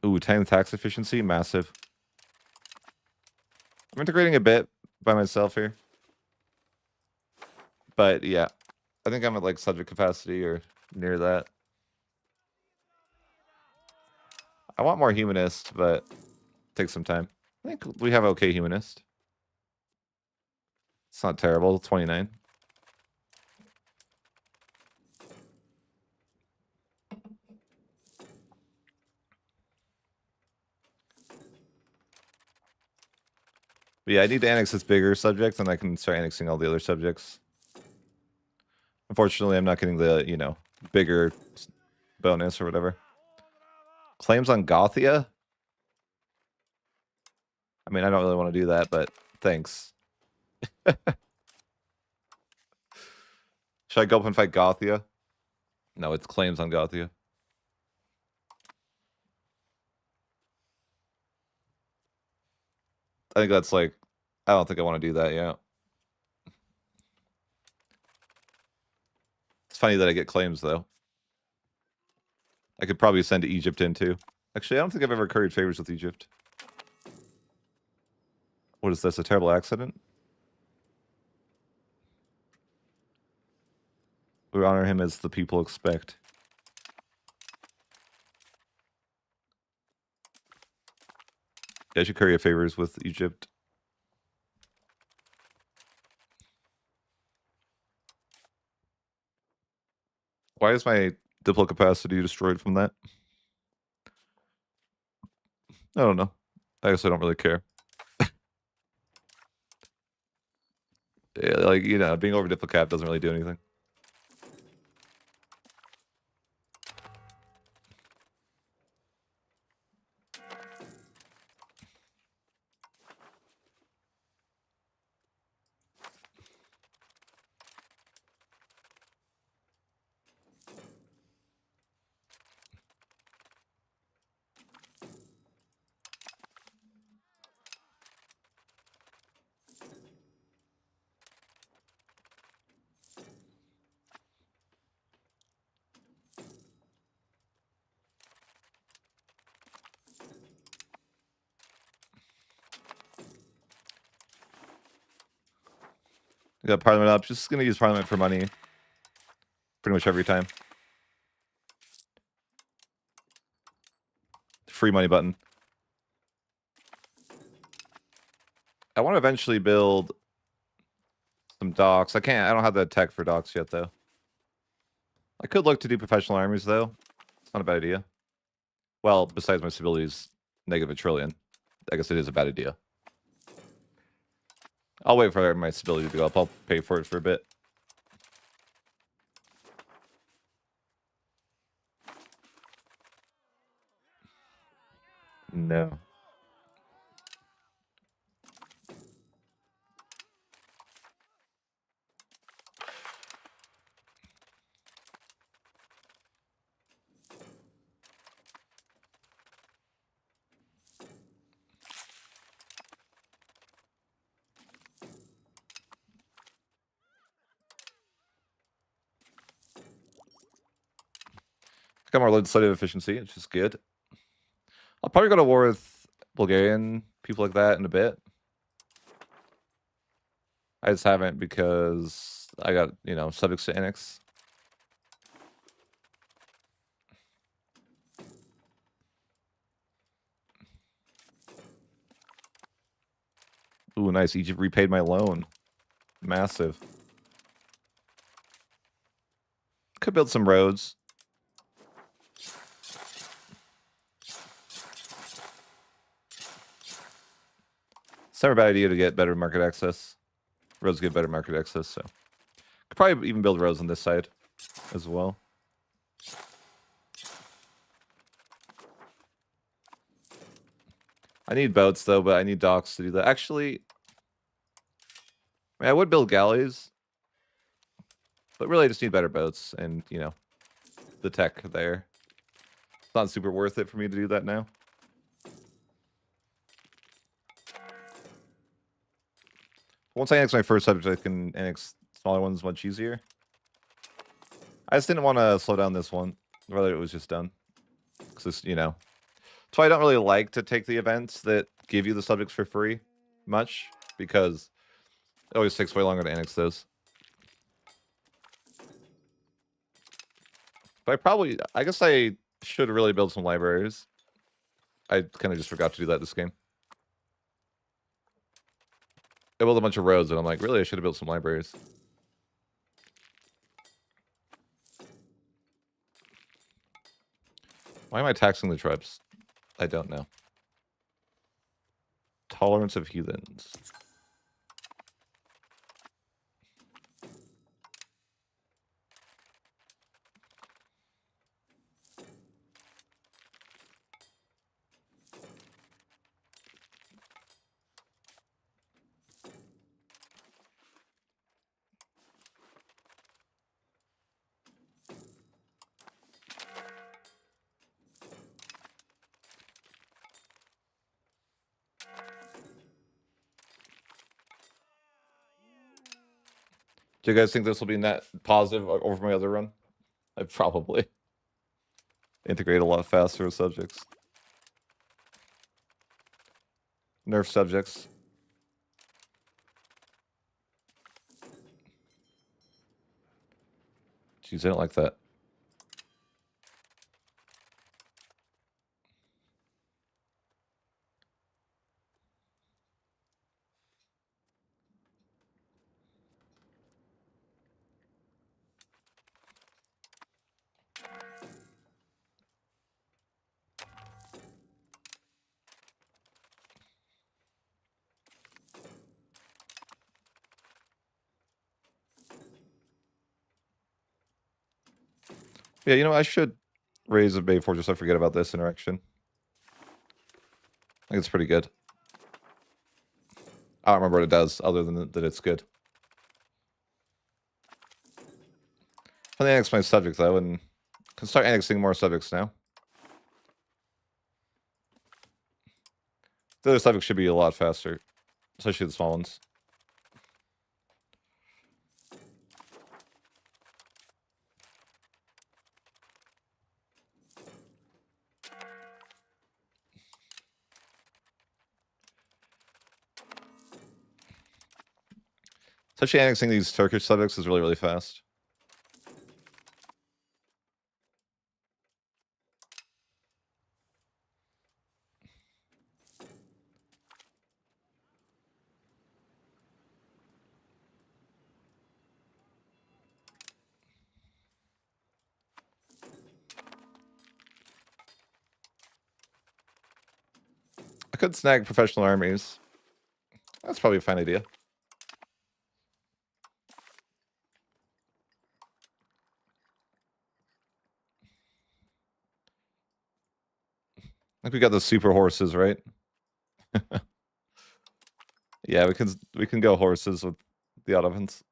Ooh, 10 tax efficiency, massive. I'm integrating a bit by myself here. But yeah, I think I'm at like subject capacity or near that. I want more humanist, but take some time. I think we have okay humanist. It's not terrible, 29. But yeah, I need to annex this bigger subject, and I can start annexing all the other subjects. Unfortunately, I'm not getting the, you know, bigger bonus or whatever. Claims on Gothia? I mean, I don't really want to do that, but thanks. Should I go up and fight Gothia? No, it's claims on Gothia. I think that's like, I don't think I want to do that yet. It's funny that I get claims, though. I could probably send Egypt in, too. Actually, I don't think I've ever curried favors with Egypt. What is this, a terrible accident? We honor him as the people expect. Yeah, I should curry favors with Egypt. Why is my diplo capacity destroyed from that? I don't know. I guess I don't really care. Yeah, like, you know, being over diplo cap doesn't really do anything. You got Parliament up. Just gonna use Parliament for money. Pretty much every time. Free money button. I want to eventually build some docks. I don't have the tech for docks yet, though. I could look to do professional armies, though. It's not a bad idea. Well, besides my stability's negative $1 trillion. I guess it is a bad idea. I'll wait for my stability to go up. I'll pay for it for a bit. No. Got more legislative efficiency, which is good. I'll probably go to war with Bulgarian people like that in a bit. I just haven't because I got, subjects to annex. Ooh, nice. Egypt repaid my loan. Massive. Could build some roads. It's never a bad idea to get better market access. Roads get better market access, so. Could probably even build roads on this side as well. I need boats, though, but I need docks to do that. Actually, I would build galleys. But really, I just need better boats and, the tech there. It's not super worth it for me to do that now. Once I annex my first subject, I can annex smaller ones much easier. I just didn't want to slow down this one. Rather, it was just done. Because, That's why I don't really like to take the events that give you the subjects for free much. Because it always takes way longer to annex those. But I guess I should really build some libraries. I kind of just forgot to do that this game. I built a bunch of roads, and I'm like, really, I should have built some libraries. Why am I taxing the tribes? I don't know. Tolerance of heathens. Do you guys think this will be net positive over my other run? I probably integrate a lot faster with subjects. Nerf subjects. Jeez, I don't like that. Yeah, I should raise a Bay Fortress. I forget about this interaction. I think it's pretty good. I don't remember what it does, other than that it's good. If I annex my subject, though, and can start annexing more subjects now. The other subjects should be a lot faster, especially the small ones. Especially annexing these Turkish subjects is really, really fast. I could snag professional armies. That's probably a fine idea. I think we got the super horses, right? Yeah, we can go horses with the Ottomans.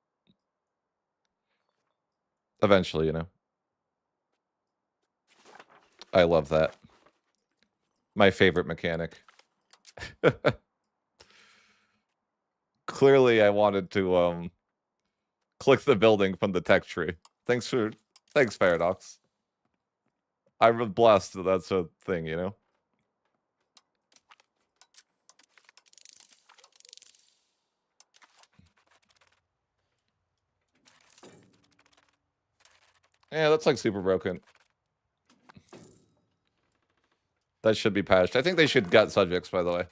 Eventually, you know. I love that. My favorite mechanic. Clearly, I wanted to click the building from the tech tree. Thanks, Paradox. I'm blessed that that's a thing, you know? Yeah, that's like super broken. That should be patched. I think they should gut subjects, by the way.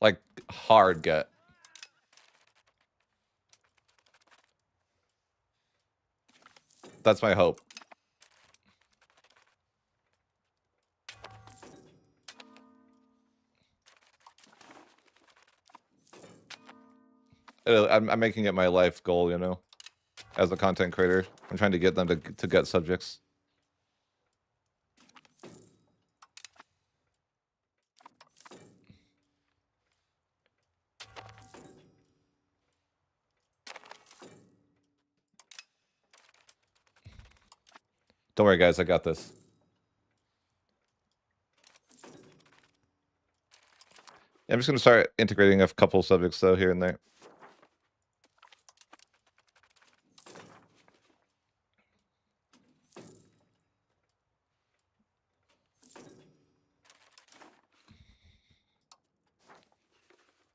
Like, hard gut. That's my hope. I'm making it my life goal, you know? As a content creator. I'm trying to get them to gut subjects. Don't worry, guys. I got this. I'm just going to start integrating a couple subjects, though, here and there.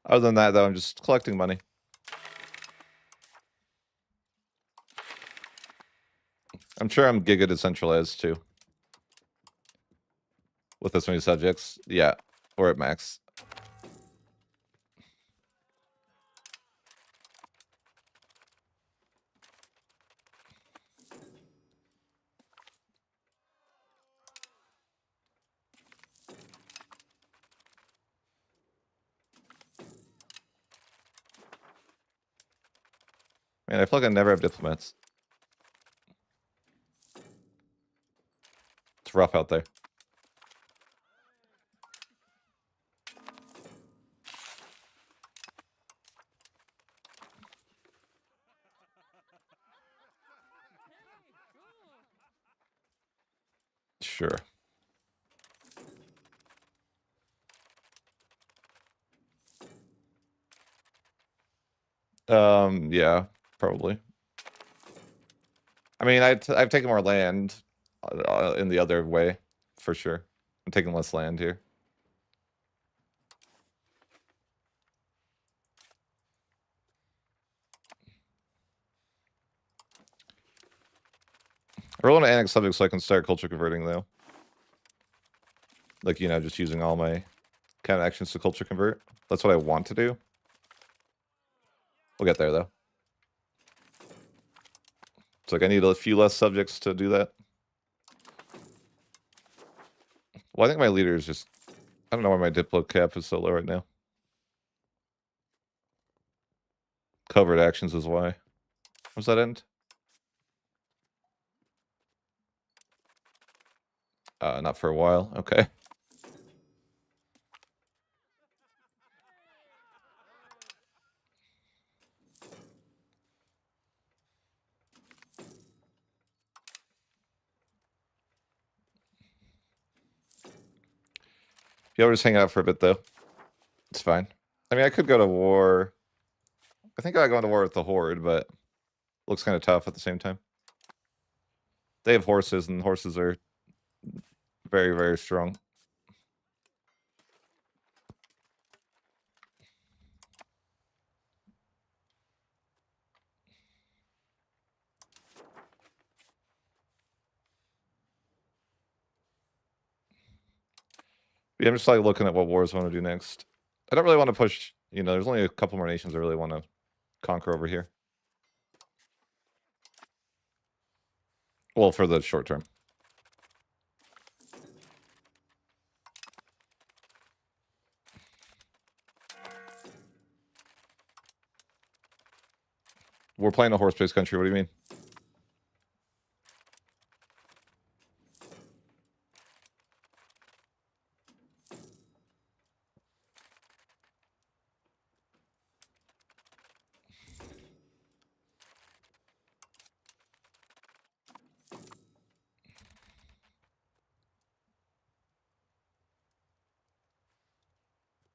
Other than that, though, I'm just collecting money. I'm sure I'm giga decentralized, too. With this many subjects. Yeah. Or at max. Man, I feel like I never have diplomats. It's rough out there. Sure. Yeah, probably. I mean, I've taken more land in the other way, for sure. I'm taking less land here. I really want to annex subjects so I can start culture converting, though. Like, you know, just using all my kind of actions to culture convert. That's what I want to do. We'll get there, though. It's like I need a few less subjects to do that. Well, I think my leader is just... I don't know why my Diplo cap is so low right now. Covert actions is why. What's that end? Not for a while. Okay. Yeah, we're just hanging out for a bit, though. It's fine. I mean, I could go to war. I think I go into war with the Horde, but looks kind of tough at the same time. They have horses, and horses are very, very strong. Yeah, I'm just like looking at what wars I want to do next. I don't really want to push, you know, there's only a couple more nations I really want to conquer over here. Well, for the short term. We're playing a horse-based country. What do you mean?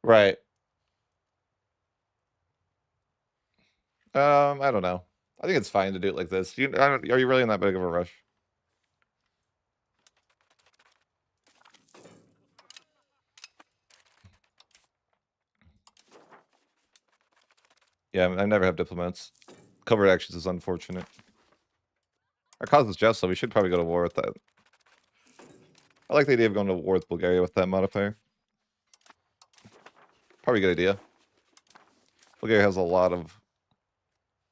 Right. I don't know. I think it's fine to do it like this. Are you really in that big of a rush? Yeah, I never have diplomats. Covert actions is unfortunate. Our cause is just, so we should probably go to war with that. I like the idea of going to war with Bulgaria with that modifier. Probably a good idea. Bulgaria has a lot of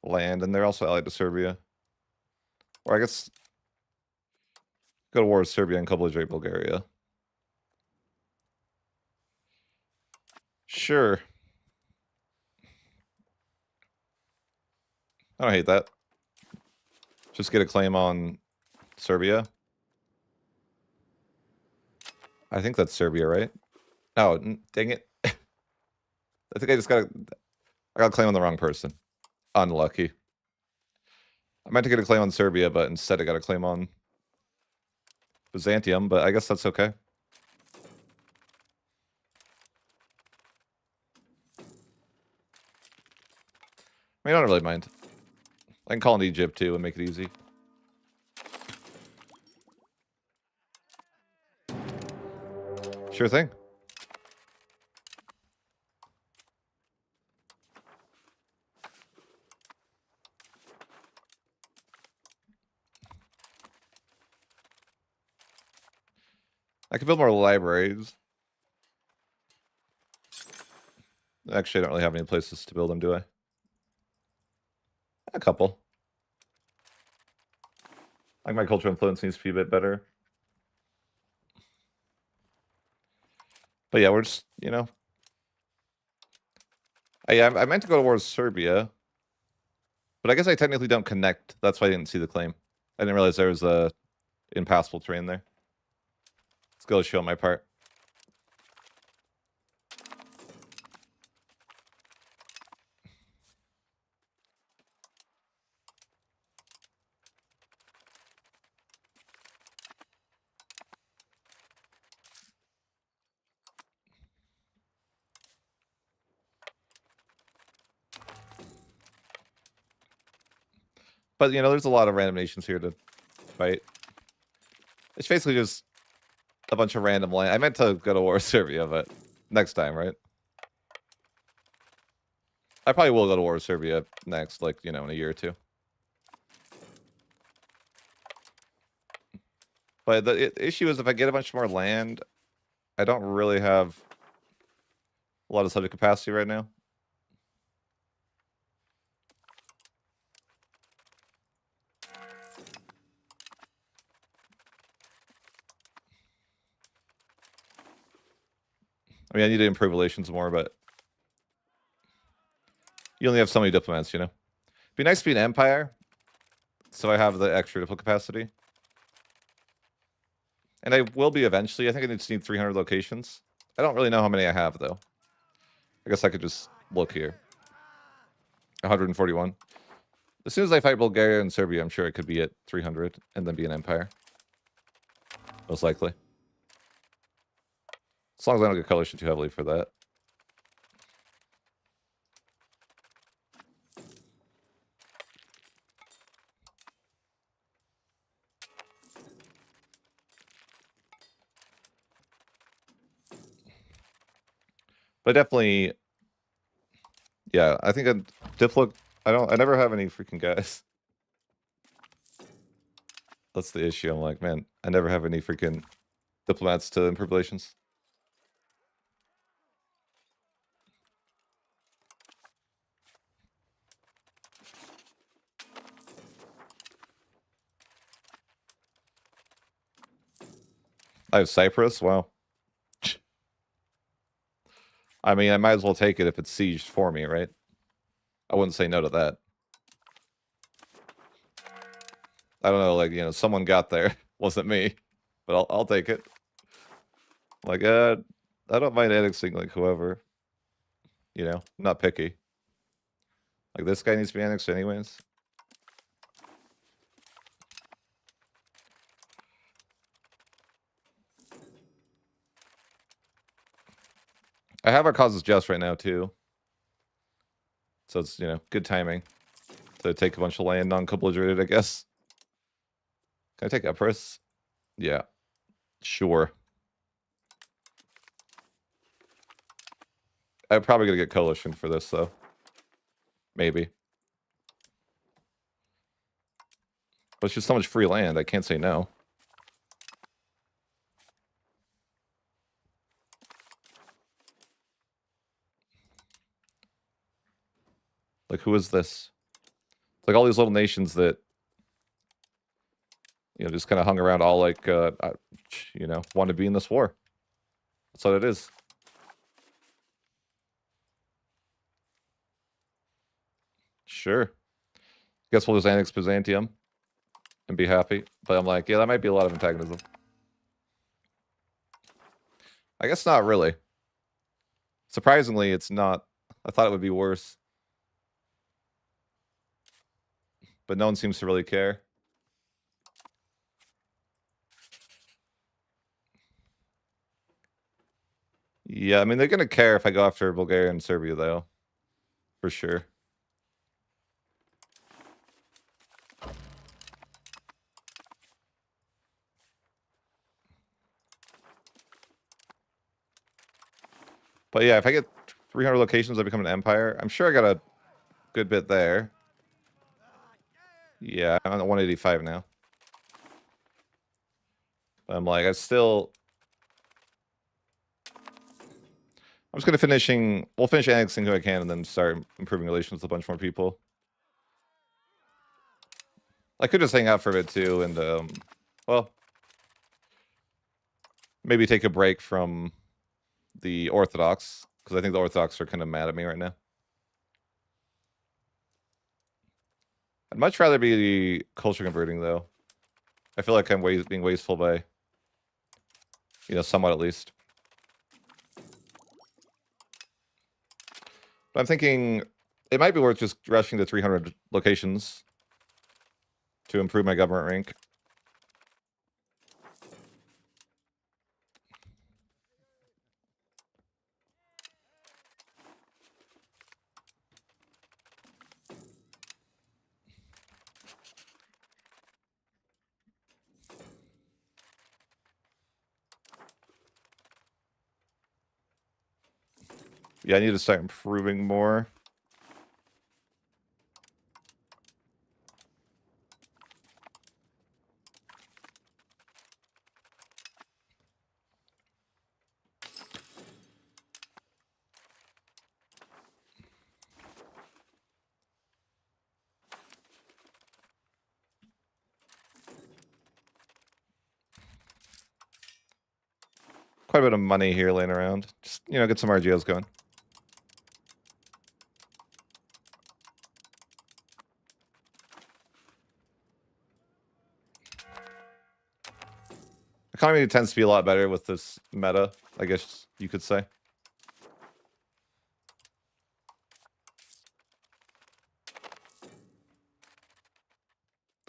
land, and they're also allied to Serbia. Or I guess go to war with Serbia and co-belligerate Bulgaria. Sure. I don't hate that. Just get a claim on Serbia. I think that's Serbia, right? Oh, dang it. I think I got a claim on the wrong person. Unlucky. I meant to get a claim on Serbia, but instead I got a claim on Byzantium, but I guess that's okay. I mean, I don't really mind. I can call in Egypt too and make it easy. Sure thing. I can build more libraries. Actually, I don't really have any places to build them, do I? A couple. Like my cultural influence needs to be a bit better. But yeah, we're just, you know. I meant to go towards Serbia. But I guess I technically don't connect. That's why I didn't see the claim. I didn't realize there was a impassable terrain there. Let's go show my part. But, you know, there's a lot of random nations here to fight. It's basically just a bunch of random land. I meant to go to war with Serbia, but next time, right? I probably will go to war with Serbia next, like, you know, in a year or two. But the issue is if I get a bunch more land, I don't really have a lot of subject capacity right now. I mean, I need to improve relations more, but you only have so many diplomats, you know? It'd be nice to be an empire, so I have the extra diplo capacity. And I will be eventually. I think I just need 300 locations. I don't really know how many I have, though. I guess I could just look here. 141. As soon as I fight Bulgaria and Serbia, I'm sure I could be at 300 and then be an empire. Most likely. As long as I don't get coalition too heavily for that. But definitely, yeah, I think I never have any freaking guys. That's the issue. I'm like, man, I never have any freaking diplomats to improve relations. I have Cyprus. Wow. I mean, I might as well take it if it's sieged for me, right? I wouldn't say no to that. I don't know, like, you know, someone got there. Wasn't me, but I'll take it. Like, I don't mind annexing like whoever. You know, I'm not picky. Like this guy needs to be annexed anyways. I have our causes just right now too. So it's, you know, good timing to take a bunch of land non-co-belligerate, I guess. Can I take Empress? Yeah, sure. I'm probably gonna get coalition for this though. Maybe. But it's just so much free land, I can't say no. Like, who is this? It's like all these little nations that, you know, just kind of hung around all like, you know, want to be in this war. That's what it is. Sure. Guess we'll just annex Byzantium and be happy. But I'm like, yeah, that might be a lot of antagonism. I guess not really. Surprisingly, it's not. I thought it would be worse. But no one seems to really care. Yeah, I mean, they're going to care if I go after Bulgaria and Serbia, though. For sure. But yeah, if I get 300 locations, I become an empire. I'm sure I got a good bit there. Yeah, I'm at 185 now. But I'm like, I'm just gonna we'll finish annexing who I can and then start improving relations with a bunch more people. I could just hang out for a bit too and, well, maybe take a break from the Orthodox, because I think the Orthodox are kind of mad at me right now. I'd much rather be culture converting, though. I feel like I'm being wasteful by, you know, somewhat at least. But I'm thinking it might be worth just rushing to 300 locations to improve my government rank. Yeah, I need to start improving more. Quite a bit of money here laying around. Just, you know, get some RGOs going. Economy tends to be a lot better with this meta, I guess you could say.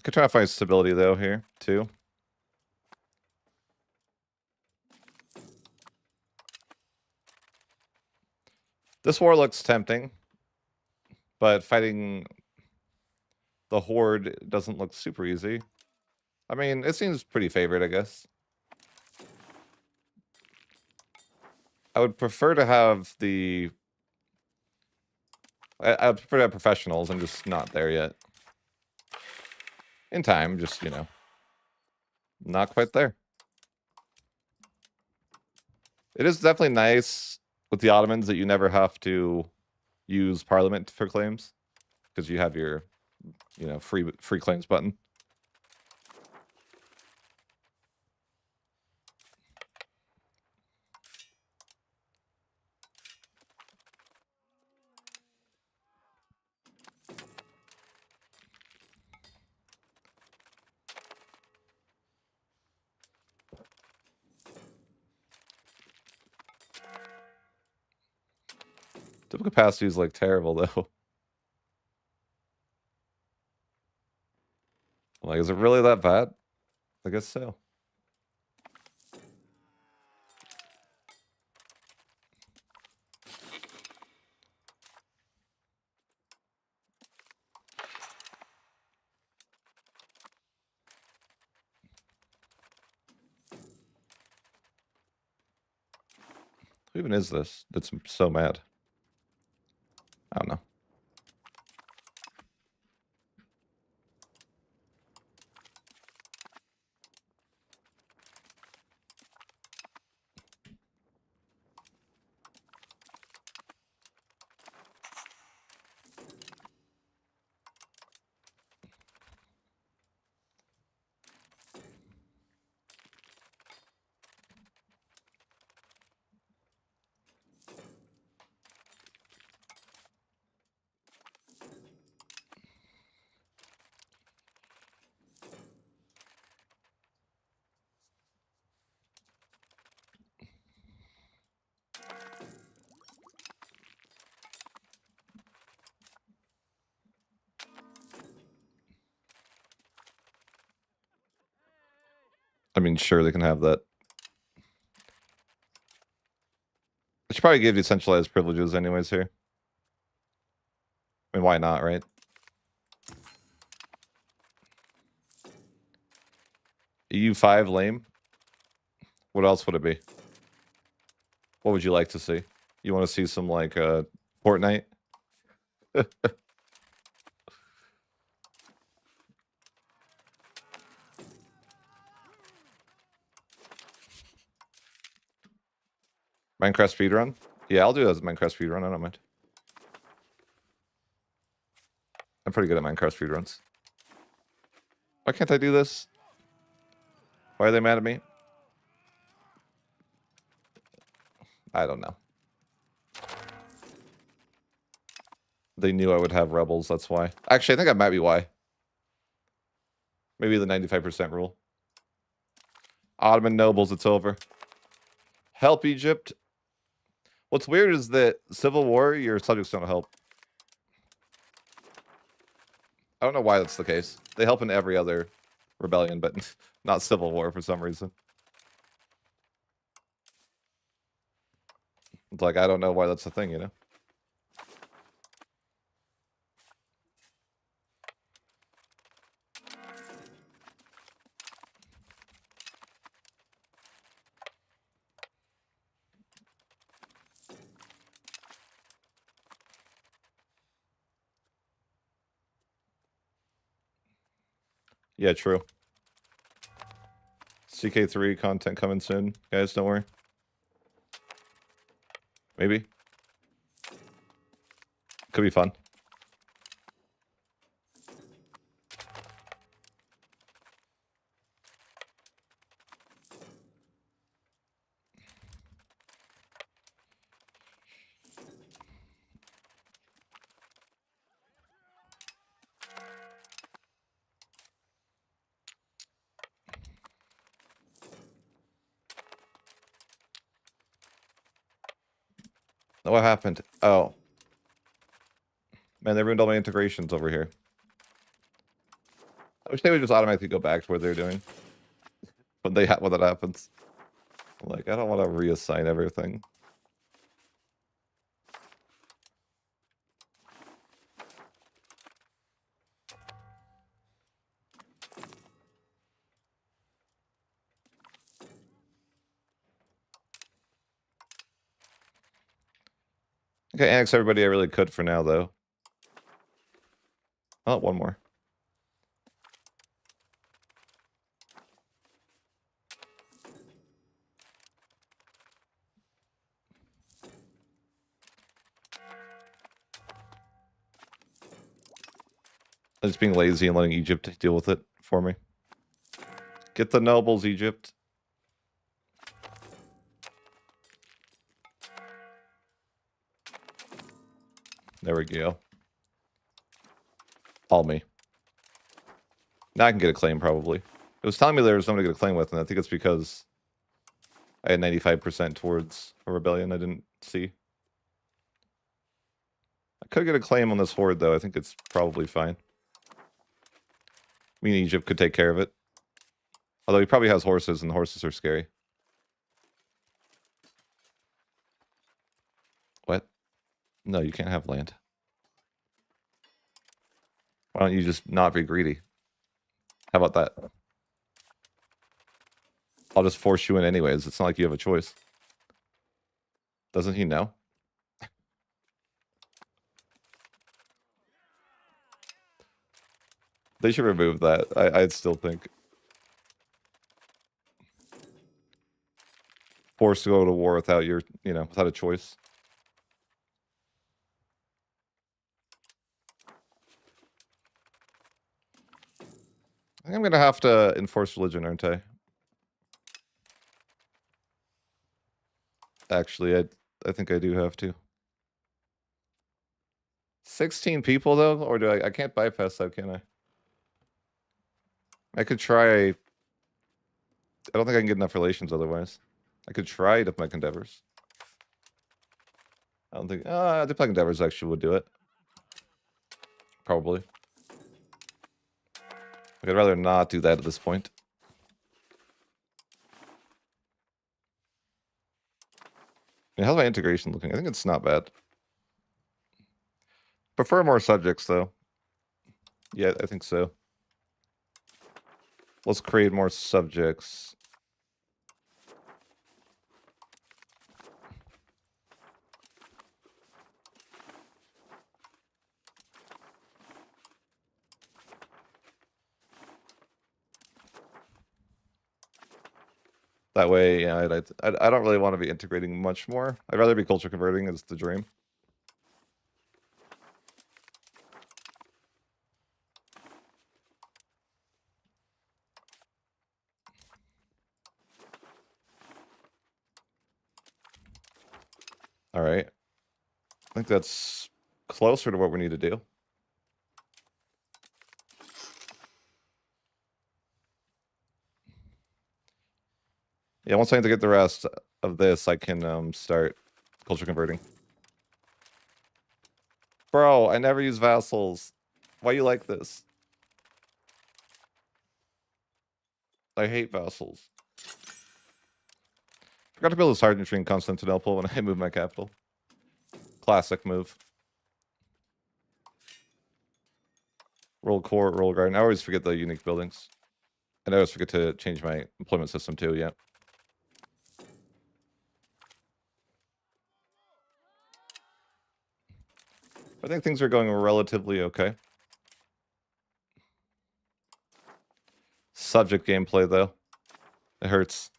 Could try to find stability though here too. This war looks tempting, but fighting the Horde doesn't look super easy. I mean, it seems pretty favored, I guess. I would prefer to have the... I would prefer to have professionals. I'm just not there yet. In time, just, you know, not quite there. It is definitely nice with the Ottomans that you never have to use Parliament for claims, because you have your, you know, free claims button. Civil capacity is like terrible though. Like, is it really that bad? I guess so. Who even is this? That's so mad. I don't know. I mean, sure, they can have that. They should probably give you centralized privileges anyways here. I mean, why not, right? EU5 lame. What else would it be? What would you like to see? You want to see some, like, Fortnite? Minecraft speedrun? Yeah, I'll do it as a Minecraft speedrun. I don't mind. I'm pretty good at Minecraft speedruns. Why can't I do this? Why are they mad at me? I don't know. They knew I would have rebels, that's why. Actually, I think that might be why. Maybe the 95% rule. Ottoman nobles, it's over. Help Egypt. What's weird is that Civil War, your subjects don't help. I don't know why that's the case. They help in every other rebellion, but not Civil War for some reason. It's like, I don't know why that's the thing, you know? Yeah, true. CK3 content coming soon. Guys, don't worry. Maybe. Could be fun. What happened? Oh. Man, they ruined all my integrations over here. I wish they would just automatically go back to what they're doing. When that happens. Like, I don't want to reassign everything. Okay, annex everybody I really could for now, though. Oh, one more. I'm just being lazy and letting Egypt deal with it for me. Get the nobles, Egypt. There we go. All me. Now I can get a claim, probably. It was telling me there was somebody to get a claim with, and I think it's because I had 95% towards a rebellion I didn't see. I could get a claim on this horde, though. I think it's probably fine. I mean, Egypt could take care of it. Although he probably has horses, and the horses are scary. What? No, you can't have land. Why don't you just not be greedy? How about that? I'll just force you in anyways. It's not like you have a choice. Doesn't he know? They should remove that. I'd still think. Forced to go to war without your, without a choice. I think I'm gonna have to enforce religion, aren't I? Actually, I think I do have to. 16 people though, or do I can't bypass that, can I? I could try. I don't think I can get enough relations otherwise. I could try diplomatic endeavors. I don't think diplomatic endeavors actually would do it. Probably. I'd rather not do that at this point. How's my integration looking? I think it's not bad. Prefer more subjects, though. Yeah, I think so. Let's create more subjects. That way, yeah, I don't really want to be integrating much more. I'd rather be culture converting is the dream. All right. I think that's closer to what we need to do. Yeah, once I need to get the rest of this, I can start culture converting. Bro, I never use vassals. Why you like this? I hate vassals. Forgot to build a sergeantry in Constantinople when I moved my capital. Classic move. Roll court, roll garden. I always forget the unique buildings. And I always forget to change my employment system too, yeah. I think things are going relatively okay. Subject gameplay, though. It hurts.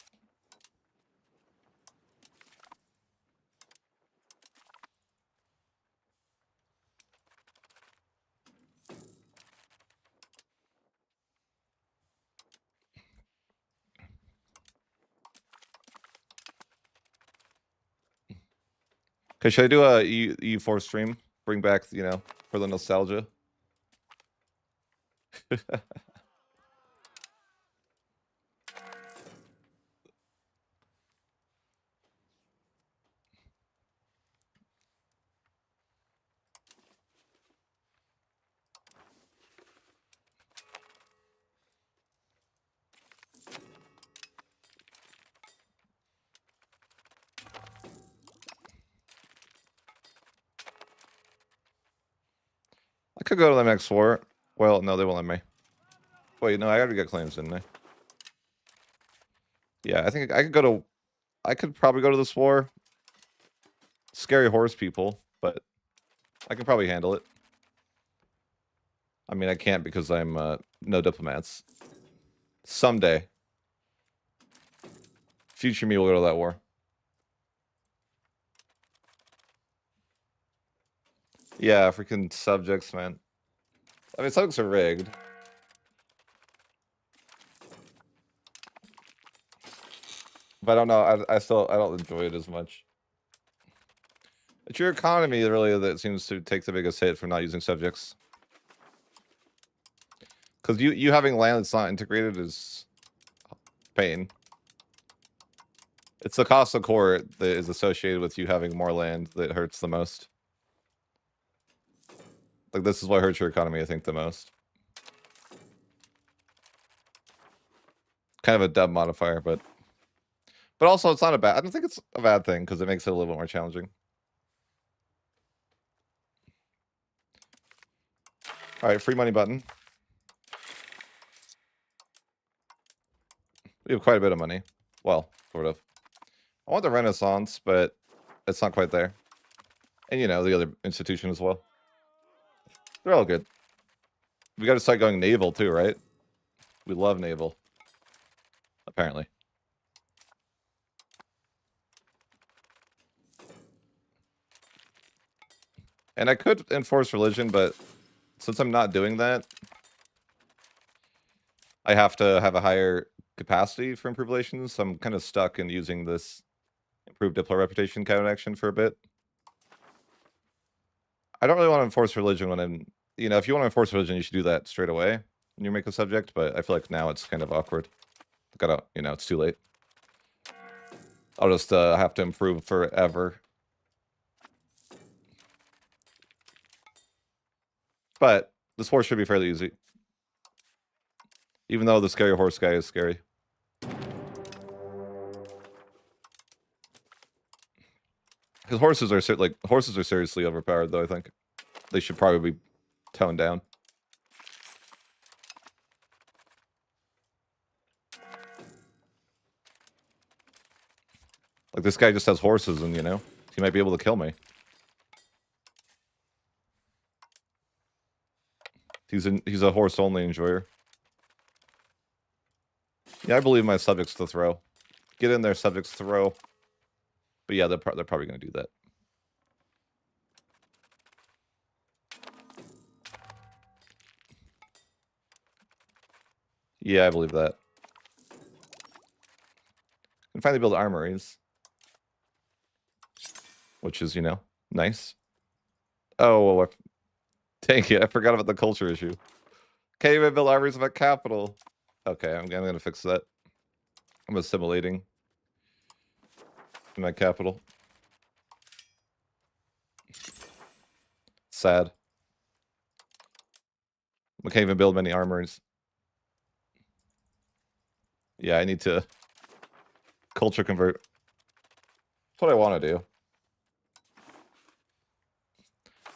Okay, should I do a EU4 stream? Bring back, for the nostalgia? I could go to the next war. Well, no, they won't let me. Wait, no, I already got claims, didn't I? Yeah, I think I could go to... I could probably go to this war. Scary horse people, but I can probably handle it. I mean, I can't because I'm no diplomats. Someday. Future me will go to that war. Yeah, freaking subjects, man. I mean, subjects are rigged. But I don't know. I don't enjoy it as much. It's your economy really that seems to take the biggest hit from not using subjects. Because you having land that's not integrated is pain. It's the cost of court that is associated with you having more land that hurts the most. Like, this is what hurts your economy, I think, the most. Kind of a dumb modifier, but also it's not a bad. I don't think it's a bad thing because it makes it a little bit more challenging. All right, free money button. We have quite a bit of money. Well, sort of. I want the Renaissance, but it's not quite there. And, you know, the other institution as well. They're all good. We got to start going naval too, right? We love naval. Apparently. And I could enforce religion, but since I'm not doing that, I have to have a higher capacity for improved relations, so I'm kind of stuck in using this improved Diplo reputation count action for a bit. I don't really want to enforce religion when I'm, you know, if you want to enforce religion, you should do that straight away when you make a subject, but I feel like now it's kind of awkward. Gotta, you know, it's too late. I'll just have to improve forever. But this horse should be fairly easy. Even though the scary horse guy is scary. Because horses are seriously overpowered, though. I think they should probably be toned down. Like, this guy just has horses, and you know he might be able to kill me. He's a horse only enjoyer. Yeah, I believe my subjects to throw. Get in there, subjects, throw. But yeah, they're probably going to do that. Yeah, I believe that. And finally build armories. Which is, you know, nice. Oh, well, dang it, I forgot about the culture issue. Can't even build armories of a capital. Okay, I'm going to fix that. I'm assimilating in my capital. Sad. We can't even build many armories. Yeah, I need to culture convert. That's what I want to do.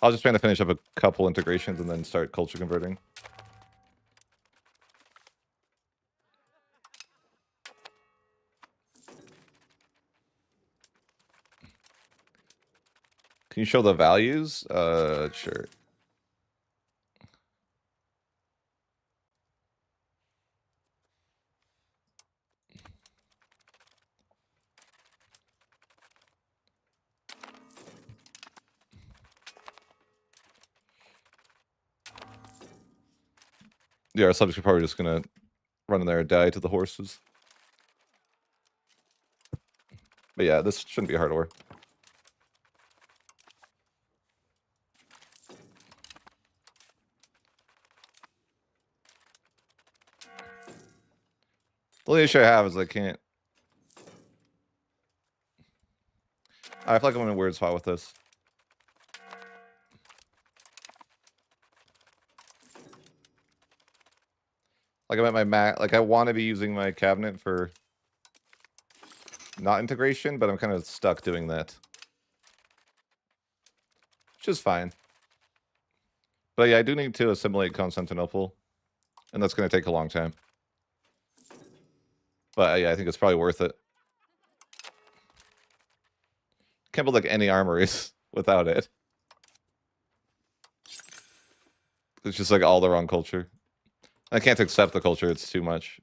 I was just trying to finish up a couple integrations and then start culture converting. Can you show the values? Sure. Yeah, our subjects are probably just gonna run in there and die to the horses. But yeah, this shouldn't be hard work. The only issue I have is I can't. I feel like I'm in a weird spot with this. Like I'm at my like I want to be using my cabinet for not integration, but I'm kind of stuck doing that. Which is fine. But yeah, I do need to assimilate Constantinople. And that's going to take a long time. But yeah, I think it's probably worth it. Can't build like any armories without it. It's just like all the wrong culture. I can't accept the culture, it's too much.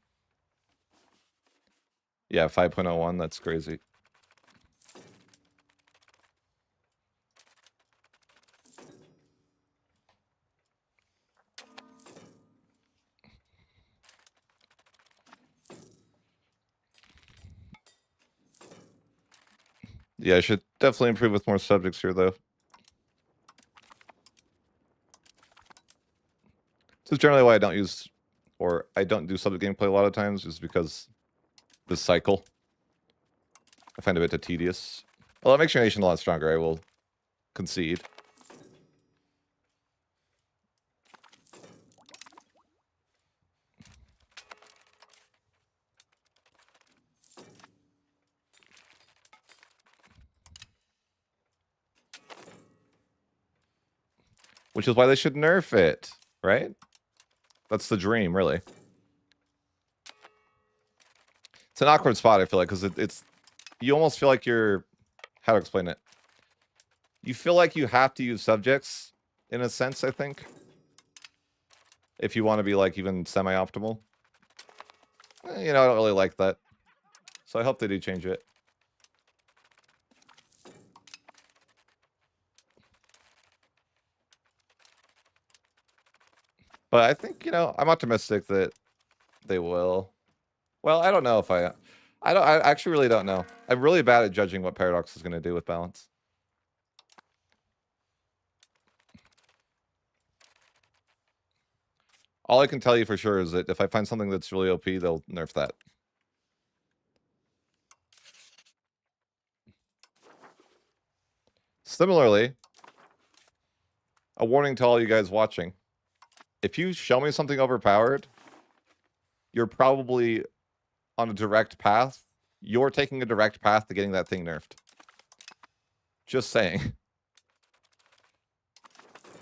Yeah, 5.01, that's crazy. Yeah, I should definitely improve with more subjects here, though. This is generally why I don't use, or I don't do subject gameplay a lot of times, just because this cycle I find a bit too tedious. Well, it makes your nation a lot stronger, I will concede. Which is why they should nerf it, right? That's the dream, really. It's an awkward spot, I feel like, because it's... You almost feel like you're... How to explain it? You feel like you have to use subjects, in a sense, I think. If you want to be, like, even semi-optimal. You know, I don't really like that. So I hope they do change it. But I think, you know, I'm optimistic that they will. Well, I don't know if I actually really don't know. I'm really bad at judging what Paradox is going to do with balance. All I can tell you for sure is that if I find something that's really OP, they'll nerf that. Similarly, a warning to all you guys watching. If you show me something overpowered, you're probably on a direct path. You're taking a direct path to getting that thing nerfed. Just saying.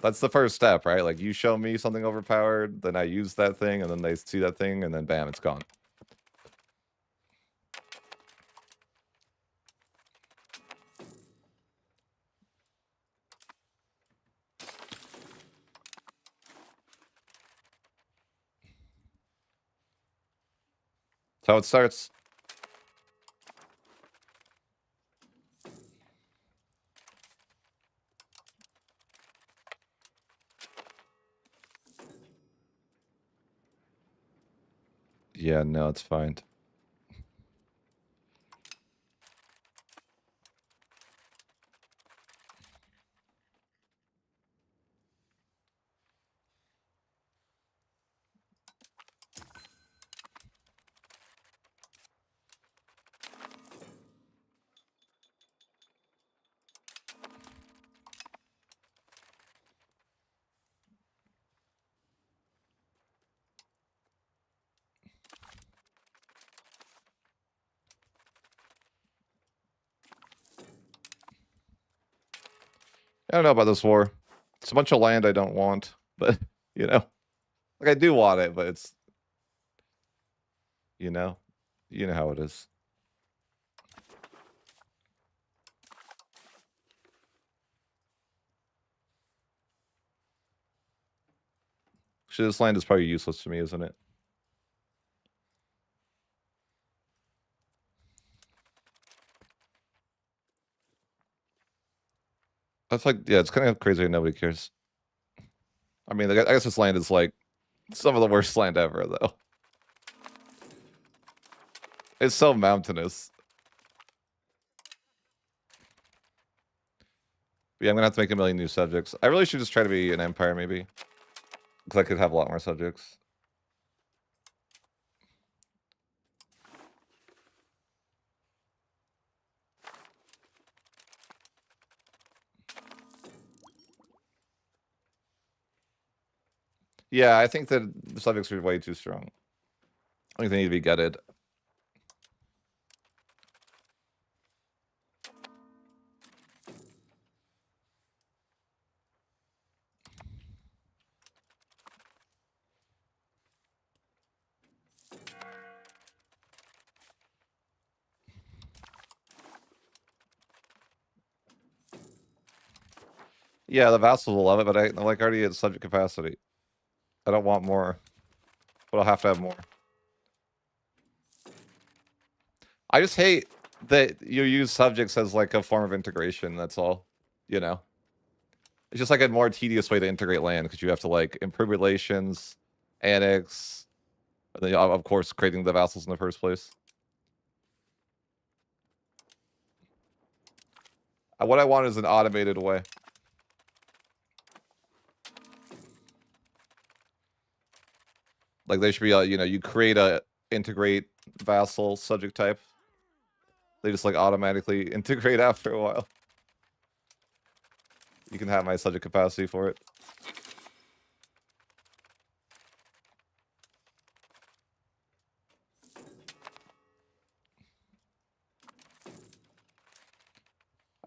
That's the first step, right? Like, you show me something overpowered, then I use that thing, and then they see that thing, and then bam, it's gone. That's how it starts. Yeah, no, it's fine. I don't know about this war. It's a bunch of land I don't want, but, you know. Like, I do want it, but it's... You know how it is. Actually, this land is probably useless to me, isn't it? That's like, yeah, it's kind of crazy nobody cares. I mean, I guess this land is like some of the worst land ever, though. It's so mountainous. But yeah, I'm gonna have to make a million new subjects. I really should just try to be an empire, maybe. Because I could have a lot more subjects. Yeah, I think that the subjects are way too strong. I think they need to be gutted. Yeah, the vassals will love it, but I like already at subject capacity. I don't want more, but I'll have to have more. I just hate that you use subjects as like a form of integration. That's all, you know. It's just like a more tedious way to integrate land because you have to like improve relations, annex, and then of course creating the vassals in the first place. What I want is an automated way. Like they should be, you know, you create a integrate vassal subject type. They just like automatically integrate after a while. You can have my subject capacity for it.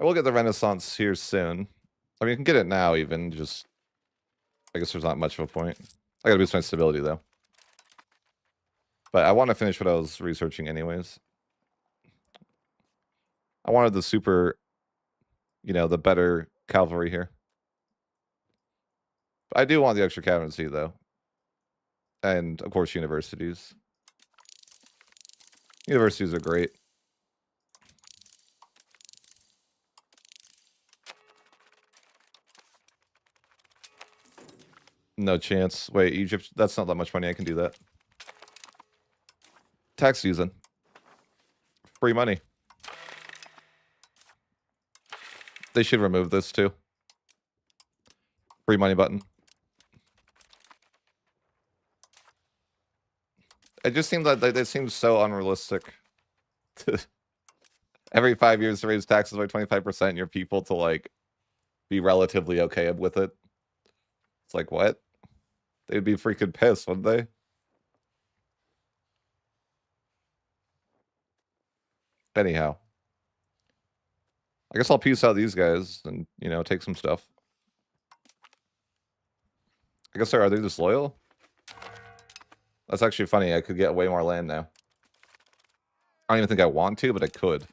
I will get the Renaissance here soon. I mean, you can get it now even, just I guess there's not much of a point. I gotta boost my stability, though. But I want to finish what I was researching anyways. I wanted the super, the better cavalry here. But I do want the extra captaincy, though. And, of course, universities. Universities are great. No chance. Wait, Egypt, that's not that much money. I can do that. Tax season. Free money. They should remove this, too. Free money button. It just seems like it seems so unrealistic to every 5 years to raise taxes by 25% and your people to, like, be relatively okay with it. It's like, what? They'd be freaking pissed, wouldn't they? Anyhow. I guess I'll piece out these guys and, take some stuff. I guess are they disloyal? That's actually funny. I could get way more land now. I don't even think I want to, but I could.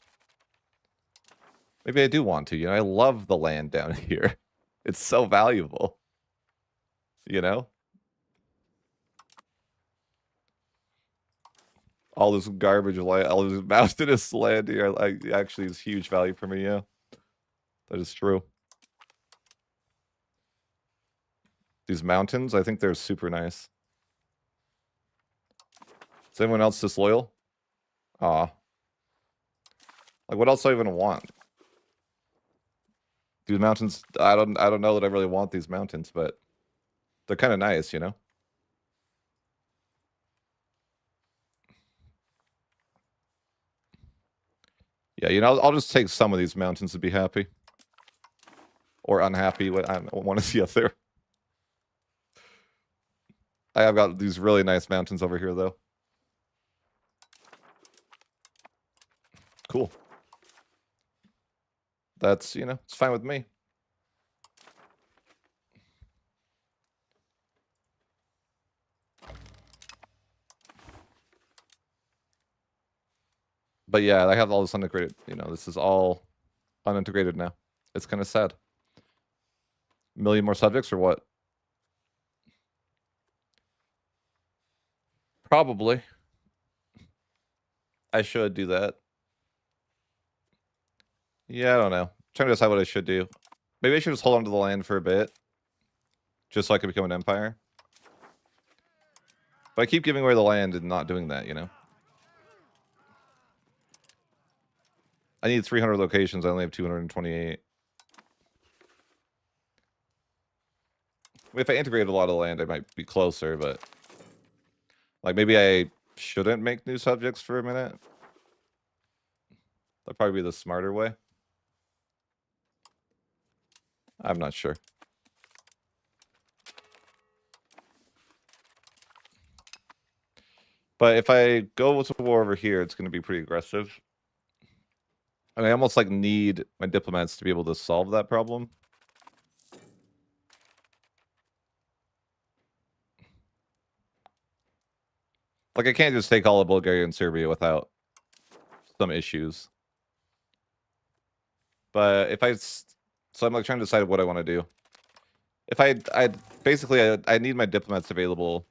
Maybe I do want to. I love the land down here. It's so valuable. All this garbage land, all this mountainous land here, actually is huge value for me, yeah. That is true. These mountains, I think they're super nice. Is anyone else disloyal? Aw. Like, what else do I even want? These mountains, I don't know that I really want these mountains, but they're kind of nice, Yeah, I'll just take some of these mountains to be happy. Or unhappy, I want to see up there. I have got these really nice mountains over here, though. Cool. That's, it's fine with me. But yeah, I have all this unintegrated, this is all unintegrated now. It's kind of sad. A million more subjects or what? Probably. I should do that. Yeah, I don't know. I'm trying to decide what I should do. Maybe I should just hold on to the land for a bit. Just so I can become an empire. But I keep giving away the land and not doing that, I need 300 locations. I only have 228. If I integrated a lot of land, I might be closer, but... Like, maybe I shouldn't make new subjects for a minute. That'd probably be the smarter way. I'm not sure. But if I go to war over here, it's going to be pretty aggressive. And I almost, like, need my diplomats to be able to solve that problem. Like, I can't just take all of Bulgaria and Serbia without some issues. But if so I'm, like, trying to decide what I want to do. If I basically, I need my diplomats available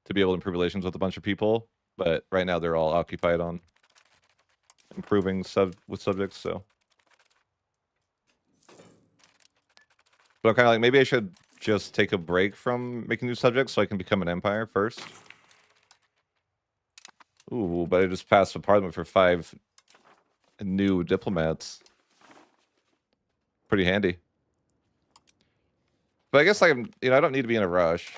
to be able to improve relations with a bunch of people. But right now, they're all occupied on improving with subjects, so. But I'm kind of like, maybe I should just take a break from making new subjects so I can become an empire first. Ooh, but I just passed a parliament for 5 new diplomats. Pretty handy. But I guess, like, I don't need to be in a rush.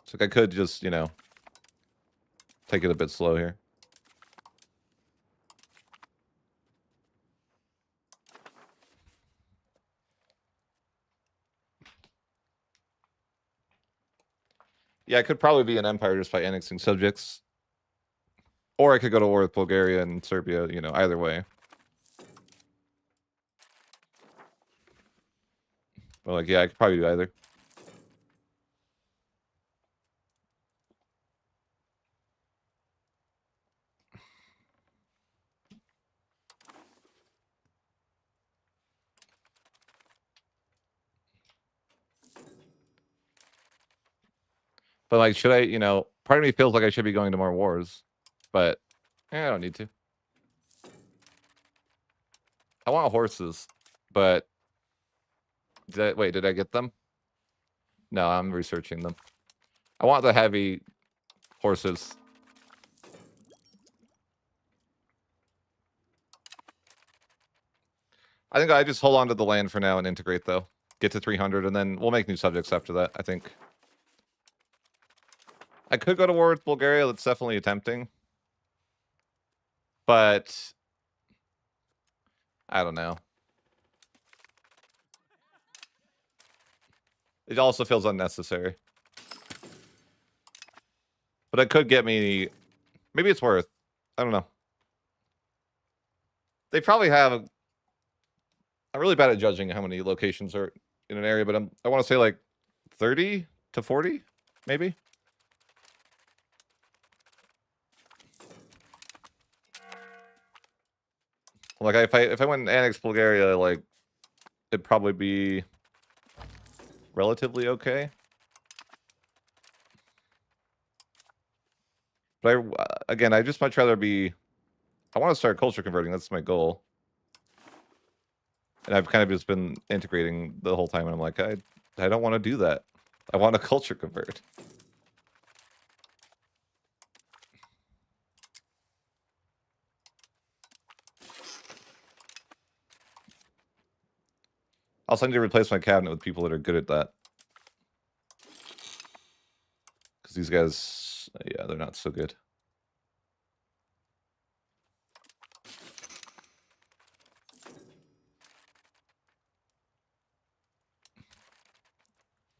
So I could just, take it a bit slow here. Yeah, I could probably be an empire just by annexing subjects. Or I could go to war with Bulgaria and Serbia, you know, either way. But like, yeah, I could probably do either. But like, should I, you know, part of me feels like I should be going to more wars. But I don't need to. I want horses, but did I get them? No, I'm researching them. I want the heavy horses. I think I just hold on to the land for now and integrate, though. Get to 300, and then we'll make new subjects after that, I think. I could go to war with Bulgaria. That's definitely tempting. But I don't know. It also feels unnecessary. But it could get me... Maybe it's worth. I don't know. They probably have... I'm really bad at judging how many locations are in an area, but I want to say like 30 to 40, maybe. Like if I went and annexed Bulgaria, like it'd probably be relatively okay. But again, I just much rather be. I want to start culture converting. That's my goal. And I've kind of just been integrating the whole time, and I'm like, I don't want to do that. I want to culture convert. Also, I need to replace my cabinet with people that are good at that. Because these guys, yeah, they're not so good.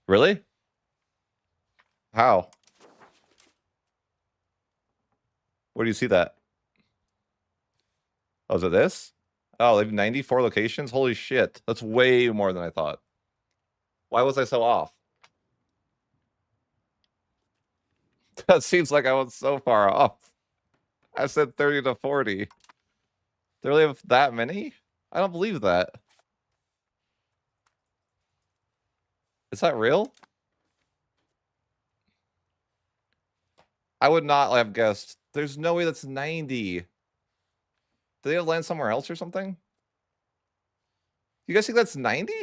Really? How? Where do you see that? Oh, is it this? Oh, they have 94 locations? Holy shit. That's way more than I thought. Why was I so off? That seems like I was so far off. I said 30 to 40. They really have that many? I don't believe that. Is that real? I would not have guessed. There's no way that's 90. Do they have land somewhere else or something? You guys think that's 90?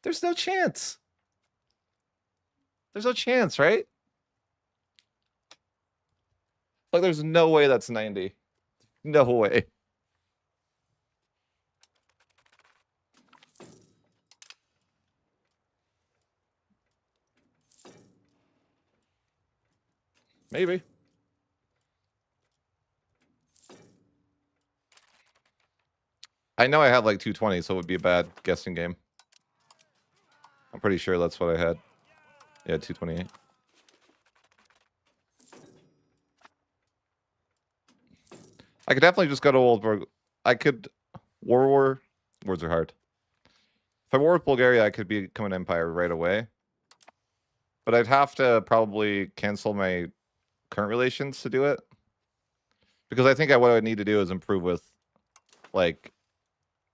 There's no chance. There's no chance, right? Like, there's no way that's 90. No way. Maybe. I know I had like 220, so it would be a bad guessing game. I'm pretty sure that's what I had. Yeah, 228. I could definitely just go to Old. I could war. Words are hard. If I war with Bulgaria, I could become an empire right away. But I'd have to probably cancel my current relations to do it. Because I think what I would need to do is improve with, like,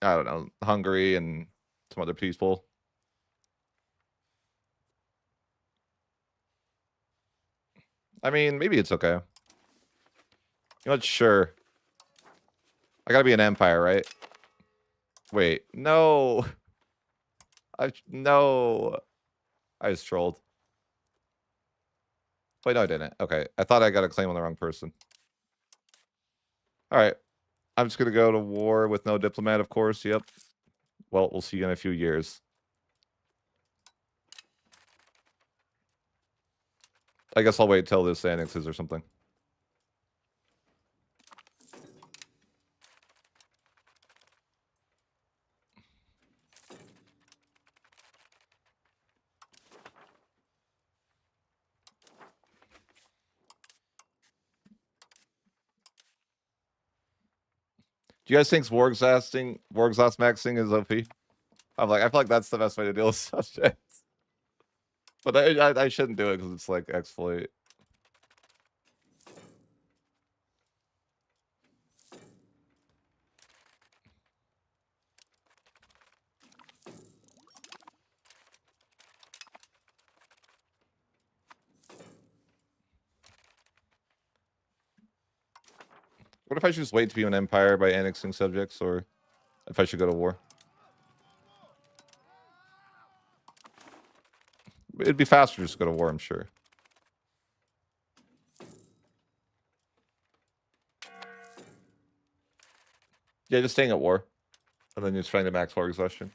I don't know, Hungary and some other people. I mean, maybe it's okay. You know what? Sure. I gotta be an empire, right? Wait, no. No. I just trolled. Wait, no, I didn't. Okay. I thought I got a claim on the wrong person. All right. I'm just going to go to war with no diplomat, of course. Yep. Well, we'll see you in a few years. I guess I'll wait till this annexes or something. Do you guys think war exhaust maxing is OP? I'm like, I feel like that's the best way to deal with subjects. But I shouldn't do it because it's like exploit. What if I should just wait to be an empire by annexing subjects, or if I should go to war? It'd be faster just to go to war, I'm sure. Yeah, just staying at war. And then you're trying to max war exhaustion.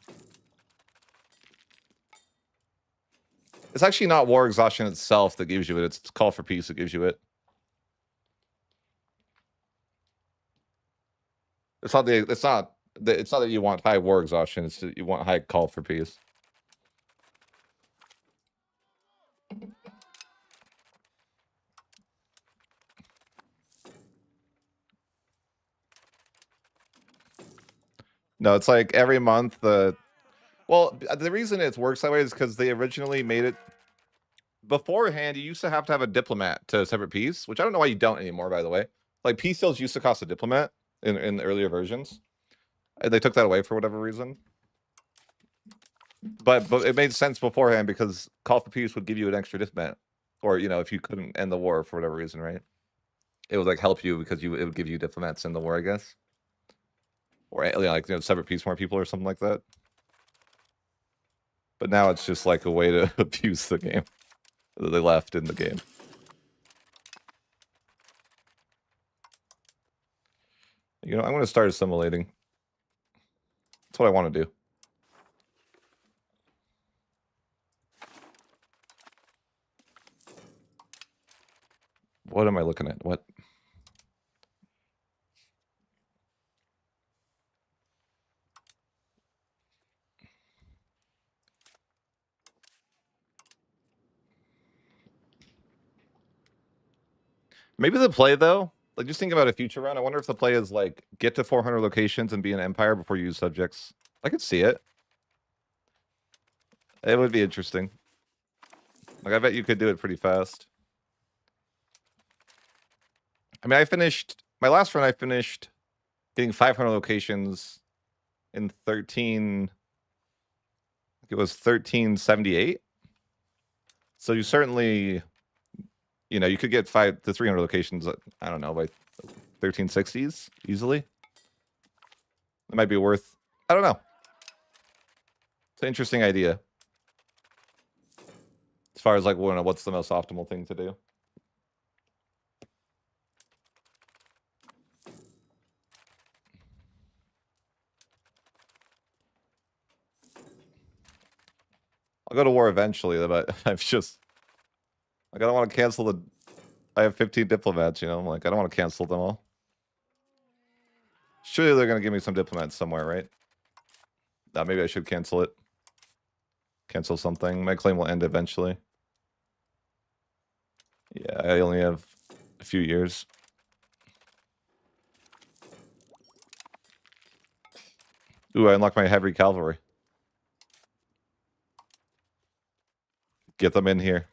It's actually not war exhaustion itself that gives you it. It's call for peace that gives you it. It's not that you want high war exhaustion. It's that you want high call for peace. No, it's like every month well, the reason it works that way is because they originally made it beforehand. You used to have a diplomat to separate peace, which I don't know why you don't anymore, by the way. Like peace deals used to cost a diplomat in the earlier versions. And they took that away for whatever reason. But it made sense beforehand because call for peace would give you an extra diplomat. Or, you know, if you couldn't end the war for whatever reason, right? It would like help you because it would give you diplomats in the war, I guess. Or like, you know, separate peace more people or something like that. But now it's just like a way to abuse the game that they left in the game. You know, I'm going to start assimilating. That's what I want to do. What am I looking at? What? Maybe the play, though, like just think about a future run. I wonder if the play is like get to 400 locations and be an empire before you use subjects. I could see it. It would be interesting. Like, I bet you could do it pretty fast. I mean, my last run, I finished getting 500 locations in 13. It was 1378. So you certainly, you know, you could get 5 to 300 locations, I don't know, by 1360s easily. It might be worth, I don't know. It's an interesting idea. As far as like, what's the most optimal thing to do? I'll go to war eventually, but I've just, like, I don't want to cancel I have 15 diplomats, you know? I'm like, I don't want to cancel them all. Surely they're going to give me some diplomats somewhere, right? Maybe I should cancel it. Cancel something. My claim will end eventually. Yeah, I only have a few years. Ooh, I unlocked my heavy cavalry. Get them in here.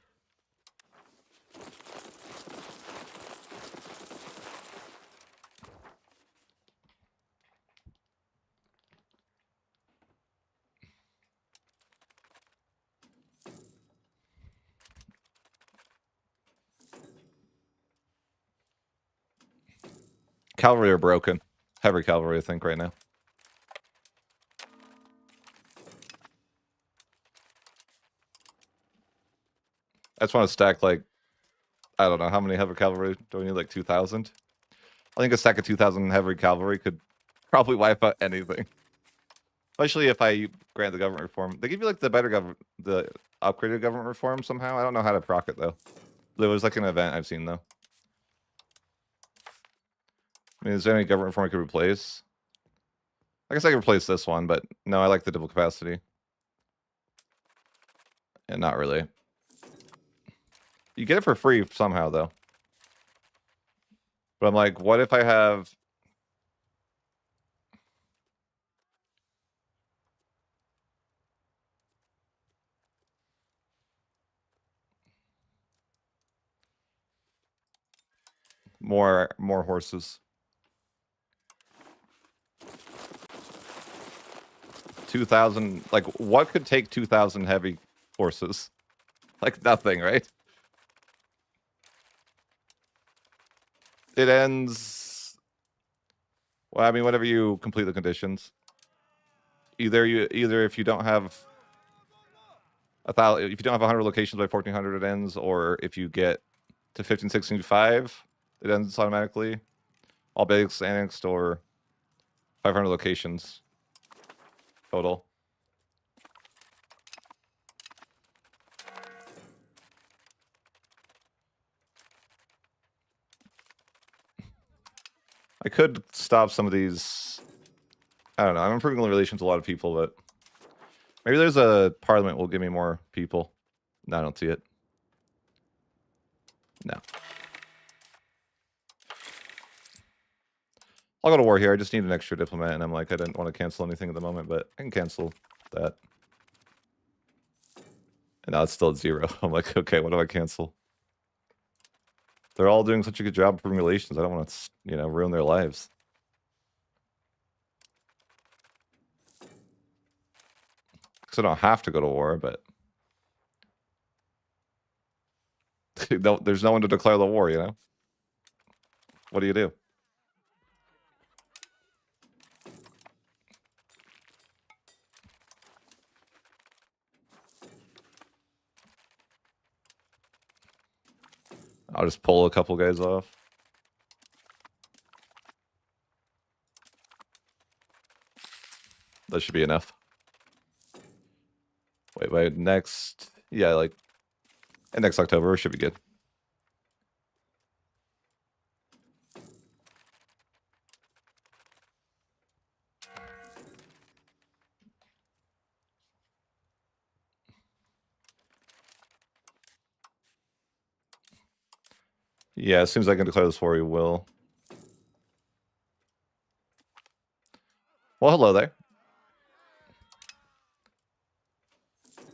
Cavalry are broken. Heavy cavalry, I think, right now. I just want to stack, like, I don't know, how many heavy cavalry do I need? Like 2,000? I think a stack of 2,000 heavy cavalry could probably wipe out anything. Especially if I grant the government reform. They give you, like, the upgraded government reform somehow. I don't know how to proc it, though. There was, like, an event I've seen, though. I mean, is there any government reform I could replace? I guess I could replace this one, but no, I like the double capacity. And not really. You get it for free somehow, though. But I'm like, what if I have More horses. 2,000. Like, what could take 2,000 heavy horses? Like nothing, right? It ends. Well, I mean, whenever you complete the conditions. Either if you don't have 1,000, if you don't have 100 locations by 1,400, it ends, or if you get to 1565, it ends automatically. All basics annexed, or 500 locations total. I could stop some of these. I don't know. I'm improving relations with a lot of people, but maybe there's a parliament will give me more people. No, I don't see it. No. I'll go to war here. I just need an extra diplomat, and I'm like, I didn't want to cancel anything at the moment, but I can cancel that. And now it's still at 0. I'm like, okay, what do I cancel? They're all doing such a good job improving relations. I don't want to, you know, ruin their lives. Because I don't have to go to war, but there's no one to declare the war, you know? What do you do? I'll just pull a couple guys off. That should be enough. Wait, next... Yeah, like... next October should be good. Yeah, as soon as I can declare this war, we will. Well, hello there.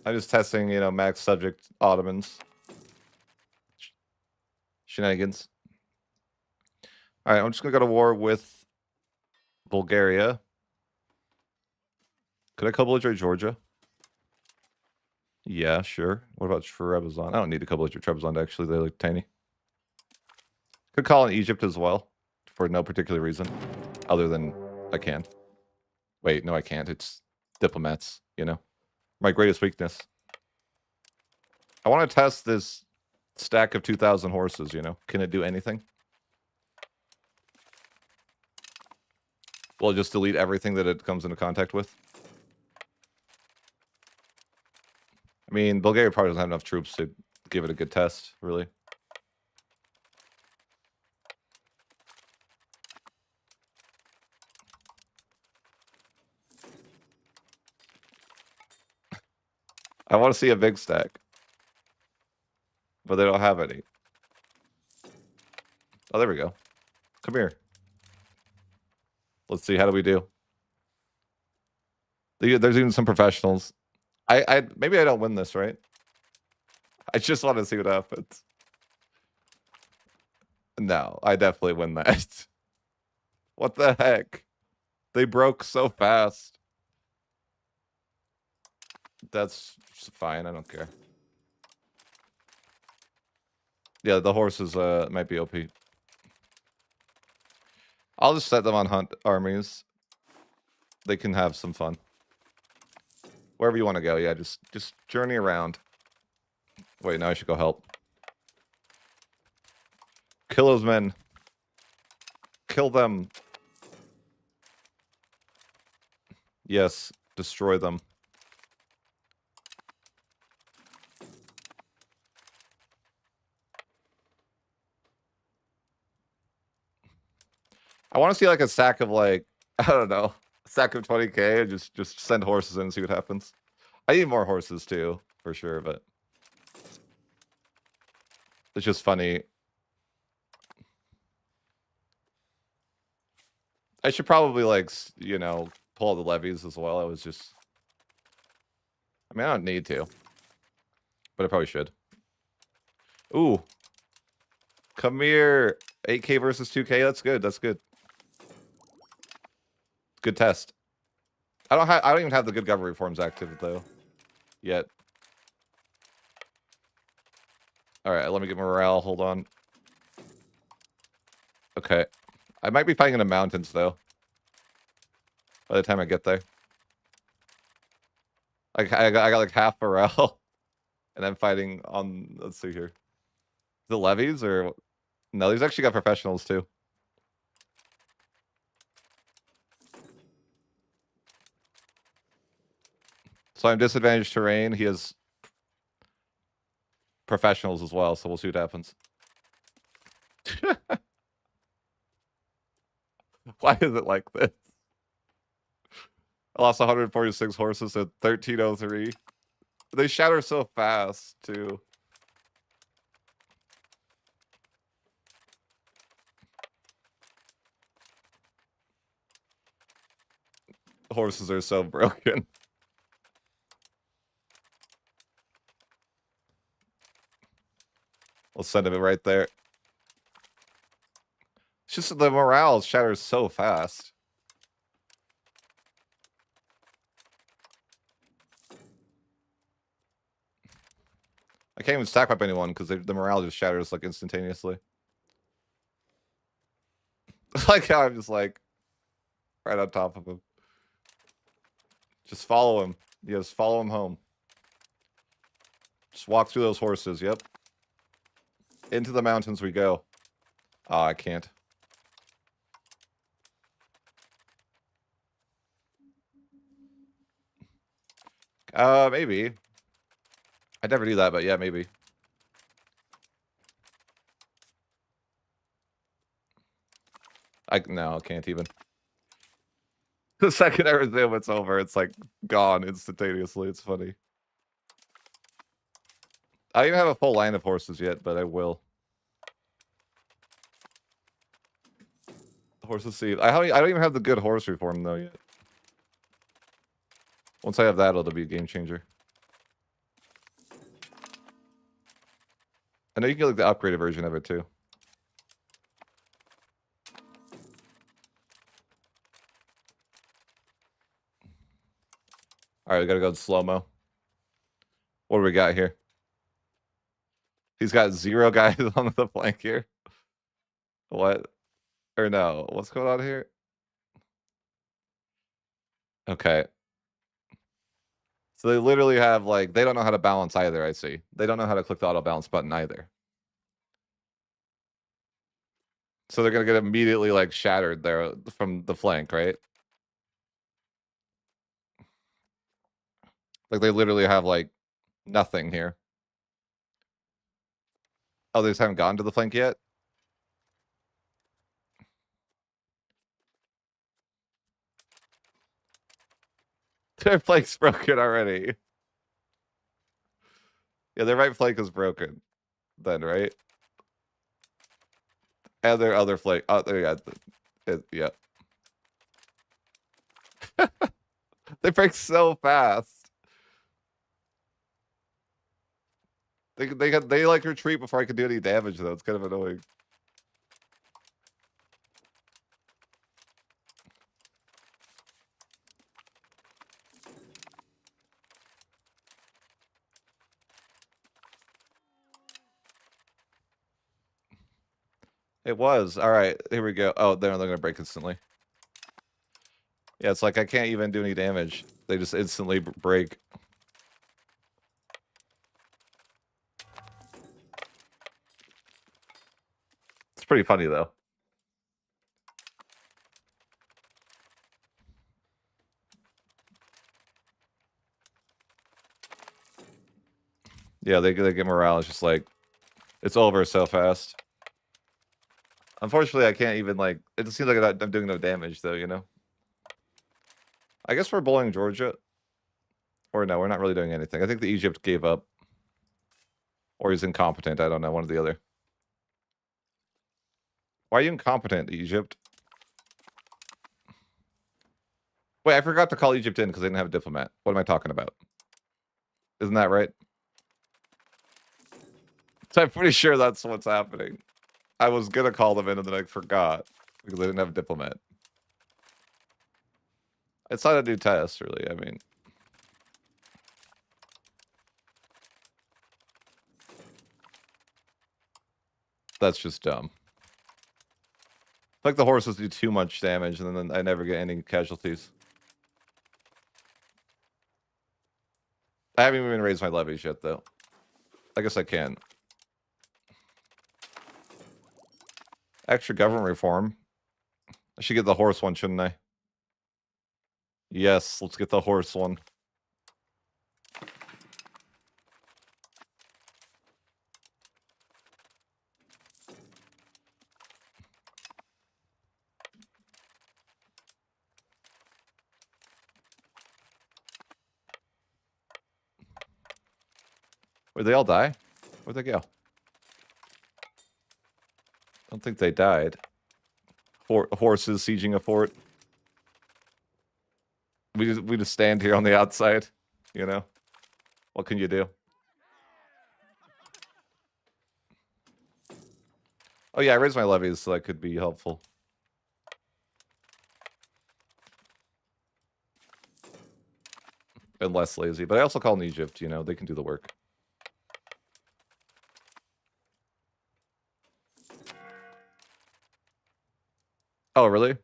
I'm just testing, you know, max subject Ottomans. Shenanigans. Alright, I'm just gonna go to war with Bulgaria. Could I co-belligerate Georgia? Yeah, sure. What about Trebizond? I don't need to co-belligerate Trebizond, actually. They look tiny. Could call in Egypt as well, for no particular reason, other than I can. Wait, no, I can't. It's diplomats, you know? My greatest weakness. I want to test this stack of 2,000 horses, you know? Can it do anything? Will it just delete everything that it comes into contact with? I mean, Bulgaria probably doesn't have enough troops to give it a good test, really. I want to see a big stack. But they don't have any. Oh, there we go. Come here. Let's see, how do we do? There's even some professionals. Maybe I don't win this, right? I just want to see what happens. No, I definitely win that. What the heck? They broke so fast. That's fine, I don't care. Yeah, the horses might be OP. I'll just set them on hunt armies. They can have some fun. Wherever you want to go, yeah, just journey around. Wait, now I should go help. Kill those men. Kill them. Yes, destroy them. I want to see like a stack of like, I don't know, a stack of 20k and just send horses in and see what happens. I need more horses too, for sure, but it's just funny. I should probably like, you know, pull all the levies as well. I mean, I don't need to, but I probably should. Ooh. Come here. 8K versus 2K. That's good. That's good. Good test. I don't even have the good government reforms active though yet. All right, let me get morale. Hold on. Okay, I might be fighting in the mountains though. By the time I get there, I got like half morale, and I'm fighting on. Let's see here. The levies or no? He's actually got professionals too. So I'm disadvantaged terrain. He has professionals as well, so we'll see what happens. Why is it like this? I lost 146 horses at 1303. They shatter so fast, too. Horses are so broken. We'll send him right there. It's just the morale shatters so fast. I can't even stack up anyone because the morale just shatters like instantaneously. Like how I'm just like right on top of him. Just follow him. Yes, follow him home. Just walk through those horses. Yep. Into the mountains we go. Oh, I can't. Maybe. I'd never do that, but yeah, maybe. No, I can't even. The second I resume, it's over. It's like gone instantaneously. It's funny. I don't even have a full line of horses yet, but I will. The horses see. I don't even have the good horse reform though yet. Once I have that, it'll be a game changer. I know you can get like the upgraded version of it too. All right, we gotta go slow-mo. What do we got here? He's got 0 guys on the flank here. What? Or no, what's going on here? Okay. So they literally have like, they don't know how to balance either, I see. They don't know how to click the auto balance button either. So they're gonna get immediately like shattered there from the flank, right? Like they literally have like nothing here. Oh, they just haven't gone to the flank yet? Their flank's broken already. Yeah, their right flank is broken. Then, right? And their other flank. Oh, there you go. Yeah. They break so fast. They like retreat before I can do any damage though. It's kind of annoying. It was. All right, here we go. Oh, they're gonna break instantly. Yeah, it's like I can't even do any damage. They just instantly break. It's pretty funny though. Yeah, they get morale. It's just like it's over so fast. Unfortunately, I can't even like. It just seems like I'm doing no damage though. You know. I guess we're bullying Georgia. Or no, we're not really doing anything. I think the Egypt gave up. Or he's incompetent. I don't know. One or the other. Why are you incompetent, Egypt? Wait, I forgot to call Egypt in because they didn't have a diplomat. What am I talking about? Isn't that right? So I'm pretty sure that's what's happening. I was gonna call them in and then I forgot because I didn't have a diplomat. It's not a new test, really. I mean, that's just dumb. Like the horses do too much damage, and then I never get any casualties. I haven't even raised my levies yet, though. I guess I can. Extra government reform. I should get the horse one, shouldn't I? Yes, let's get the horse one. Where'd they all die? Where'd they go? I don't think they died. Horses sieging a fort. We just stand here on the outside, you know? What can you do? Oh yeah, I raised my levies so that could be helpful. And less lazy. But I also call in Egypt, you know, they can do the work. Oh, really?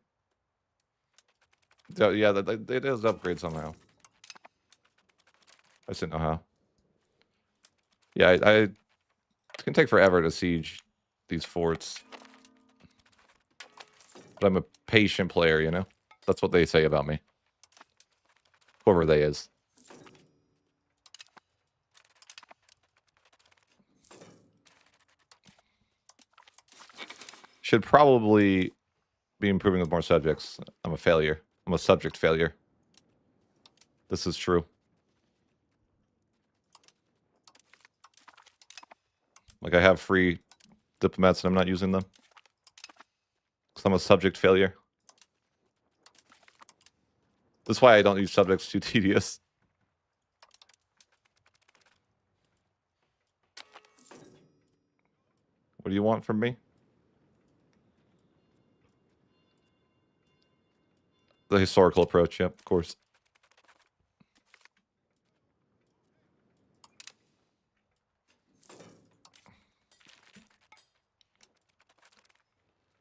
Yeah, it is upgrade somehow. I just didn't know how. Yeah, it can take forever to siege these forts. But I'm a patient player, you know? That's what they say about me. Whoever they is. Should probably be improving with more subjects. I'm a failure. I'm a subject failure. This is true. Like, I have free diplomats and I'm not using them. Because I'm a subject failure. That's why I don't use subjects too tedious. What do you want from me? The historical approach, yep, of course.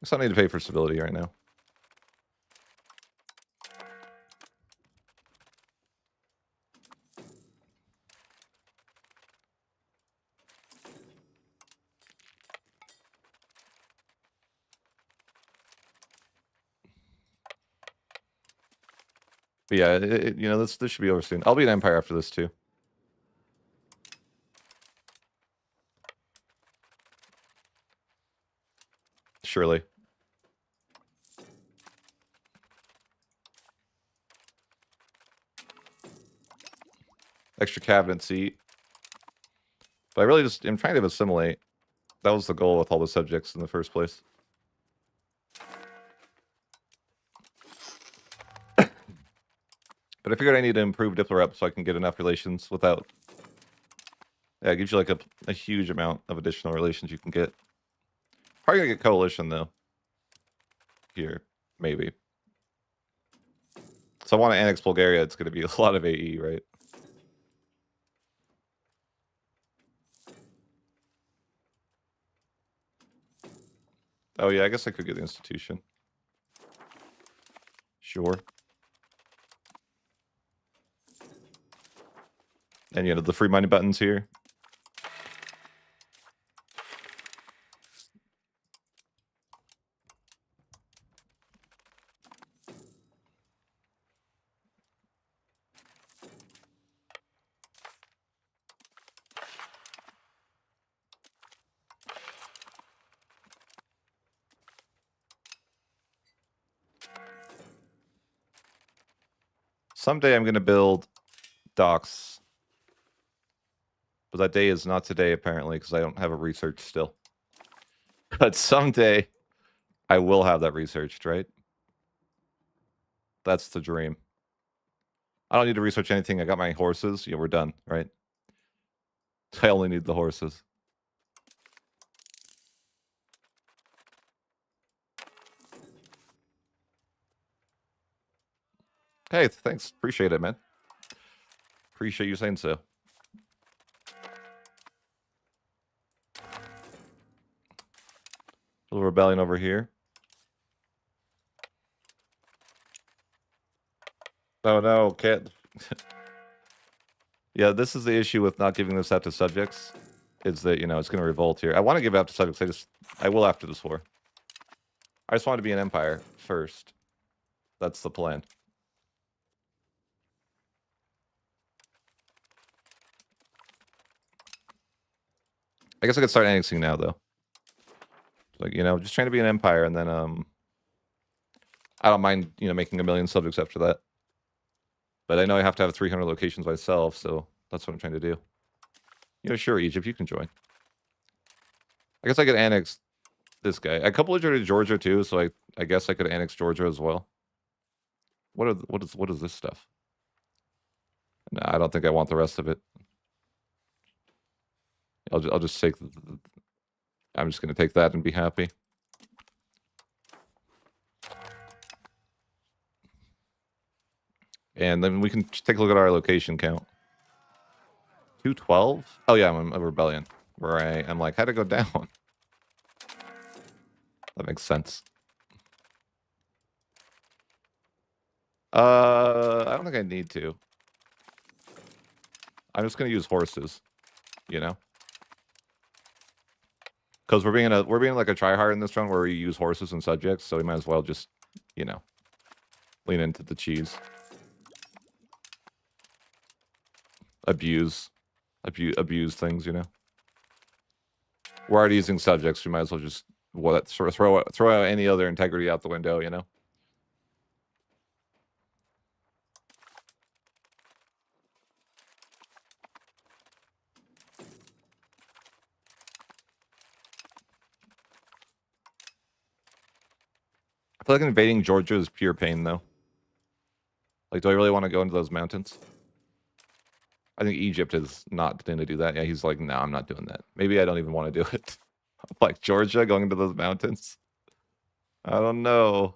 I don't need to pay for stability right now. But yeah, you know, this should be over soon. I'll be an empire after this too. Surely. Extra cabinet seat. But I really just am trying to assimilate. That was the goal with all the subjects in the first place. But I figured I need to improve Diplorep so I can get enough relations without... Yeah, it gives you like a huge amount of additional relations you can get. Probably gonna get coalition though. Here, maybe. So I want to annex Bulgaria. It's going to be a lot of AE, right? Oh yeah, I guess I could get the institution. Sure. And you know the free money buttons here. Someday I'm going to build docks. But that day is not today, apparently, because I don't have a research still. But someday I will have that researched, right? That's the dream. I don't need to research anything. I got my horses. Yeah, we're done, right? I only need the horses. Hey, thanks. Appreciate it, man. Appreciate you saying so. A little rebellion over here. Oh no, can't. Yeah, this is the issue with not giving this out to subjects. Is that, you know, it's going to revolt here. I want to give it out to subjects. I will after this war. I just want to be an empire first. That's the plan. I guess I could start annexing now, though. Like, you know, just trying to be an empire, and then I don't mind, you know, making 1 million subjects after that. But I know I have to have 300 locations myself, so that's what I'm trying to do. You know, sure, Egypt, you can join. I guess I could annex this guy. I couple-legged Georgia too, so I guess I could annex Georgia as well. What is this stuff? No, I don't think I want the rest of it. I'll just take. I'm just gonna take that and be happy. And then we can take a look at our location count. 212? Oh yeah, I'm a rebellion. Where I'm like, how'd it go down? That makes sense. I don't think I need to. I'm just gonna use horses, you know? Because we're being like a tryhard in this run where we use horses and subjects, so we might as well just, you know, lean into the cheese. Abuse things, you know. We're already using subjects. We might as well just throw out any other integrity out the window, you know. I feel like invading Georgia is pure pain, though. Like, do I really want to go into those mountains? I think Egypt is not going to do that. Yeah, he's like, no, I'm not doing that. Maybe I don't even want to do it. Like Georgia going into those mountains. I don't know.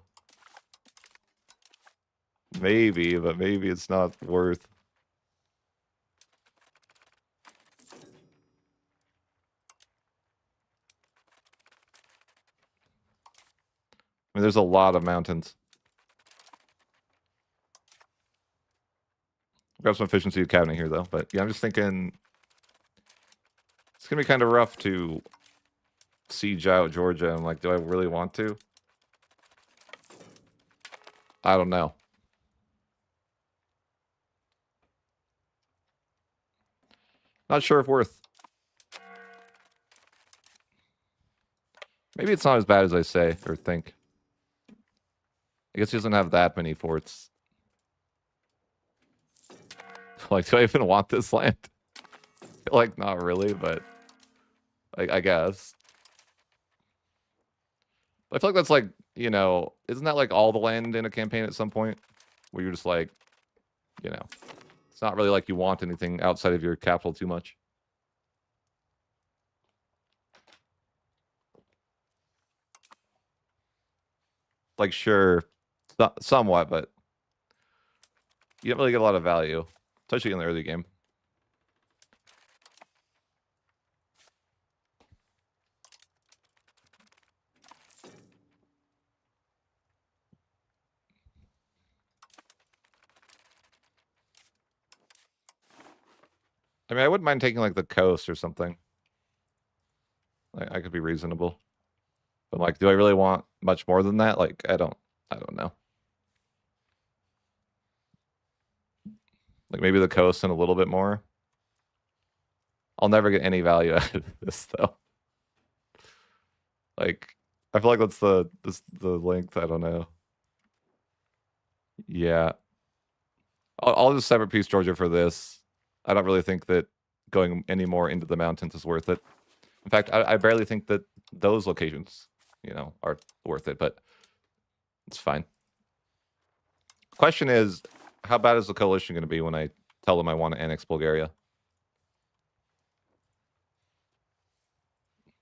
Maybe, but maybe it's not worth. I mean, there's a lot of mountains. Grab some efficiency of cabinet here, though. But yeah, I'm just thinking it's gonna be kind of rough to siege out Georgia. I'm like, do I really want to? I don't know. Not sure if worth. Maybe it's not as bad as I say or think. I guess he doesn't have that many forts. Like, do I even want this land? Like, not really, but I guess. I feel like that's like, you know, isn't that like all the land in a campaign at some point? Where you're just like, you know, it's not really like you want anything outside of your capital too much. Like, sure, somewhat, but you don't really get a lot of value, especially in the early game. I mean, I wouldn't mind taking like the coast or something. Like, I could be reasonable. But like, do I really want much more than that? Like, I don't know. Like maybe the coast and a little bit more. I'll never get any value out of this though. Like, I feel like that's the length. I don't know. Yeah. I'll just separate piece Georgia for this. I don't really think that going any more into the mountains is worth it. In fact, I barely think that those locations, you know, are worth it, but it's fine. Question is, how bad is the coalition going to be when I tell them I want to annex Bulgaria?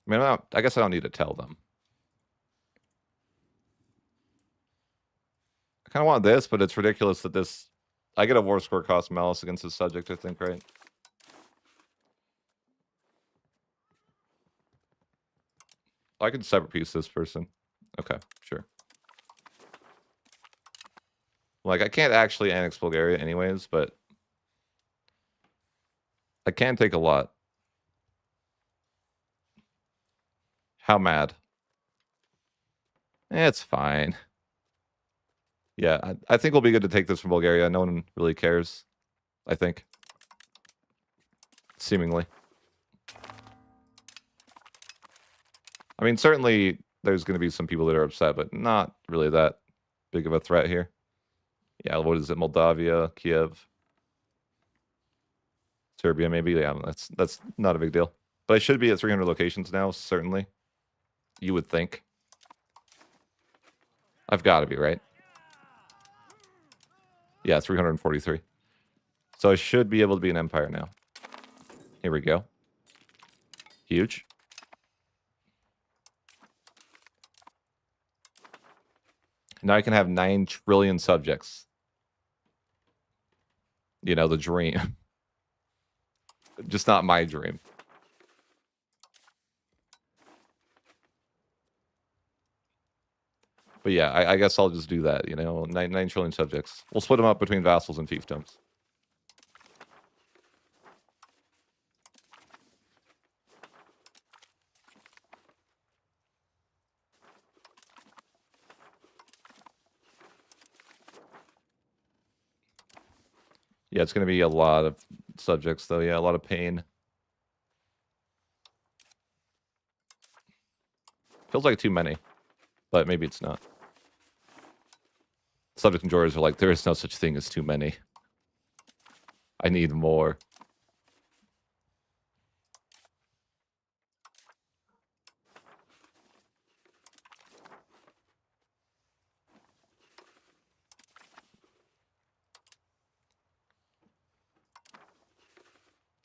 I mean, I guess I don't need to tell them. kind of want this, but it's ridiculous that this... I get a war score cost malice against this subject, I think, right? I could separate piece this person. Okay, sure. Like, I can't actually annex Bulgaria anyways, but I can take a lot. How mad? It's fine. Yeah, I think we'll be good to take this from Bulgaria. No one really cares, I think. Seemingly. I mean, certainly there's going to be some people that are upset, but not really that big of a threat here. Yeah, what is it? Moldavia, Kiev, Serbia, maybe. Yeah, that's not a big deal. But I should be at 300 locations now, certainly. You would think. I've got to be, right? Yeah, 343. So I should be able to be an empire now. Here we go. Huge. Now I can have 9 trillion subjects. You know, the dream. Just not my dream. But yeah, I guess I'll just do that, you know, 9 trillion subjects. We'll split them up between vassals and fiefdoms. Yeah, it's going to be a lot of subjects, though. Yeah, a lot of pain. Feels like too many, but maybe it's not. Subject enjoyers are like, there is no such thing as too many. I need more.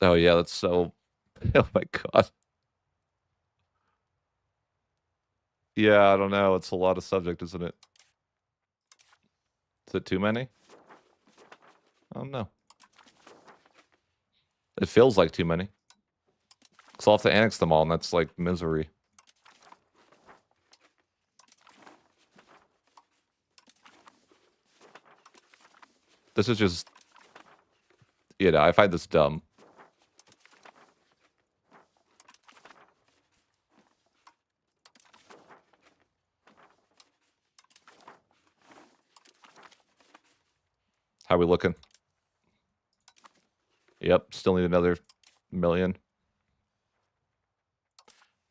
Oh, yeah, that's so... Oh, my God. Yeah, I don't know. It's a lot of subject, isn't it? Is it too many? I don't know. It feels like too many. Because I'll have to annex them all, and that's, like, misery. This is just... You know, I find this dumb. How we looking? Yep, still need another million.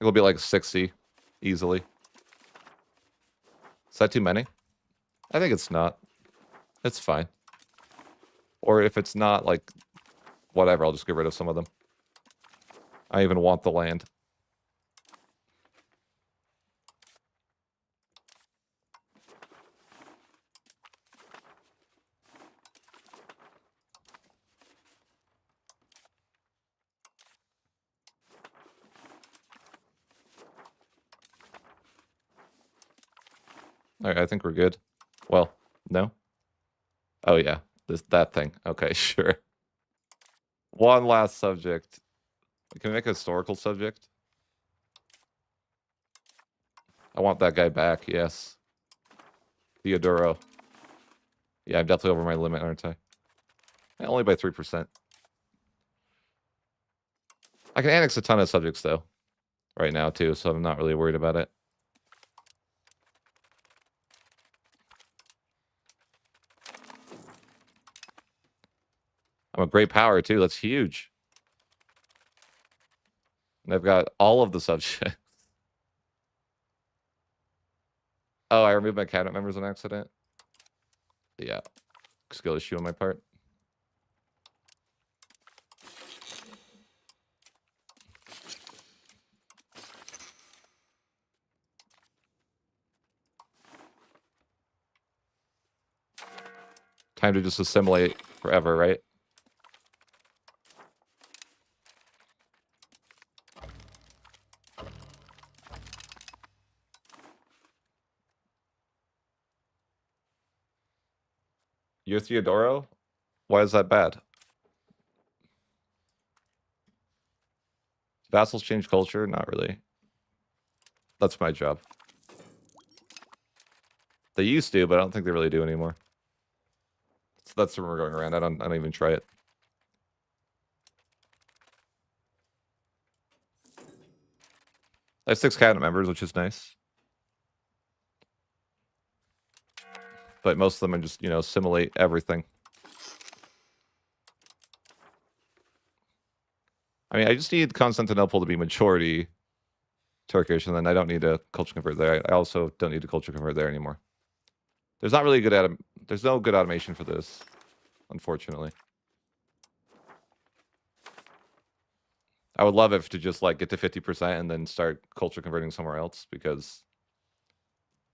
It'll be like 60, easily. Is that too many? I think it's not. It's fine. Or if it's not, like, whatever, I'll just get rid of some of them. I even want the land. Alright, I think we're good. Well, no? Oh, yeah. That thing. Okay, sure. One last subject. Can we make a historical subject? I want that guy back, yes. Theodoro. Yeah, I'm definitely over my limit, aren't I? Yeah, only by 3%. I can annex a ton of subjects, though. Right now, too, so I'm not really worried about it. I'm a great power, too. That's huge. And I've got all of the subjects. Oh, I removed my cabinet members on accident? Yeah. Skill issue on my part. Time to just assimilate forever, right? You're Theodoro? Why is that bad? Vassals change culture? Not really. That's my job. They used to, but I don't think they really do anymore. So that's the rumor going around. I don't even try it. I have 6 cabinet members, which is nice. But most of them are just, assimilate everything. I mean, I just need Constantinople to be majority Turkish, and then I don't need to culture convert there. I also don't need to culture convert there anymore. There's not really there's no good automation for this, unfortunately. I would love it to just like get to 50% and then start culture converting somewhere else, because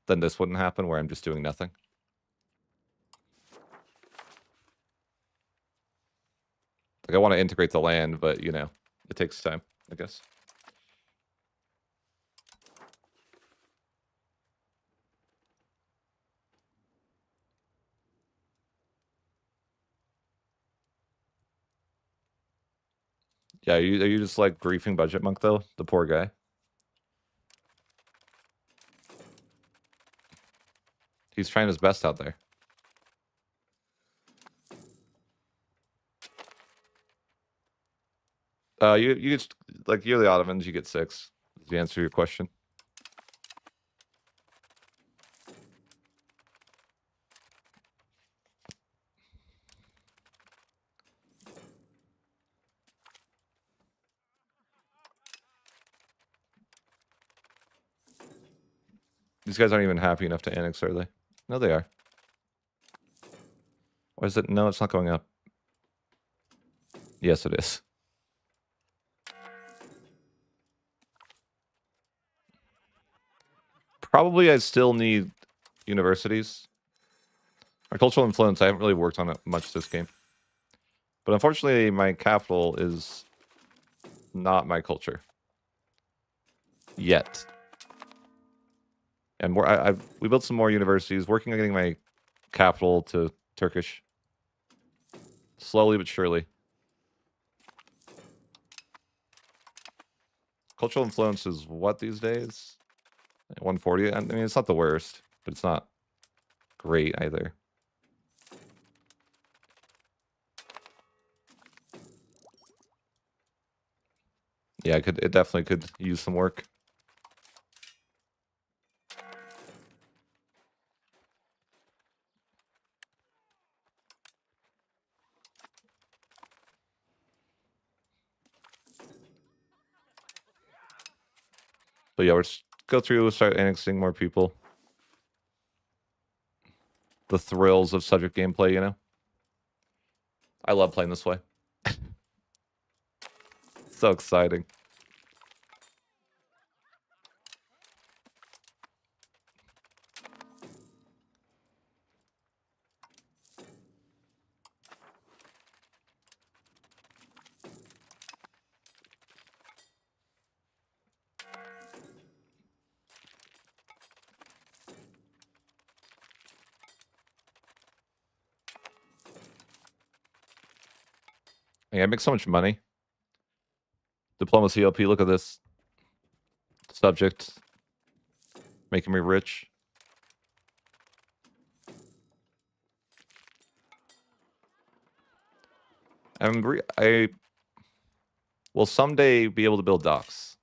then this wouldn't happen where I'm just doing nothing. Like, I want to integrate the land, but it takes time, I guess. Yeah, are you just like griefing Budget Monk though? The poor guy. He's trying his best out there. You just, like, you're the Ottomans, you get 6. Is the answer to your question. These guys aren't even happy enough to annex, are they? No, they are. Why is it? No, it's not going up. Yes, it is. Probably I still need universities. My cultural influence, I haven't really worked on it much this game. But unfortunately, my capital is not my culture. Yet. And we built some more universities, working on getting my capital to Turkish. Slowly but surely. Cultural influence is what these days? 140? I mean, it's not the worst, but it's not great either. Yeah, it definitely could use some work. But yeah, let's go through, start annexing more people. The thrills of subject gameplay, I love playing this way. So exciting. Yeah, I make so much money. Diplomacy LP, look at this. Subject. Making me rich. I will someday be able to build docks.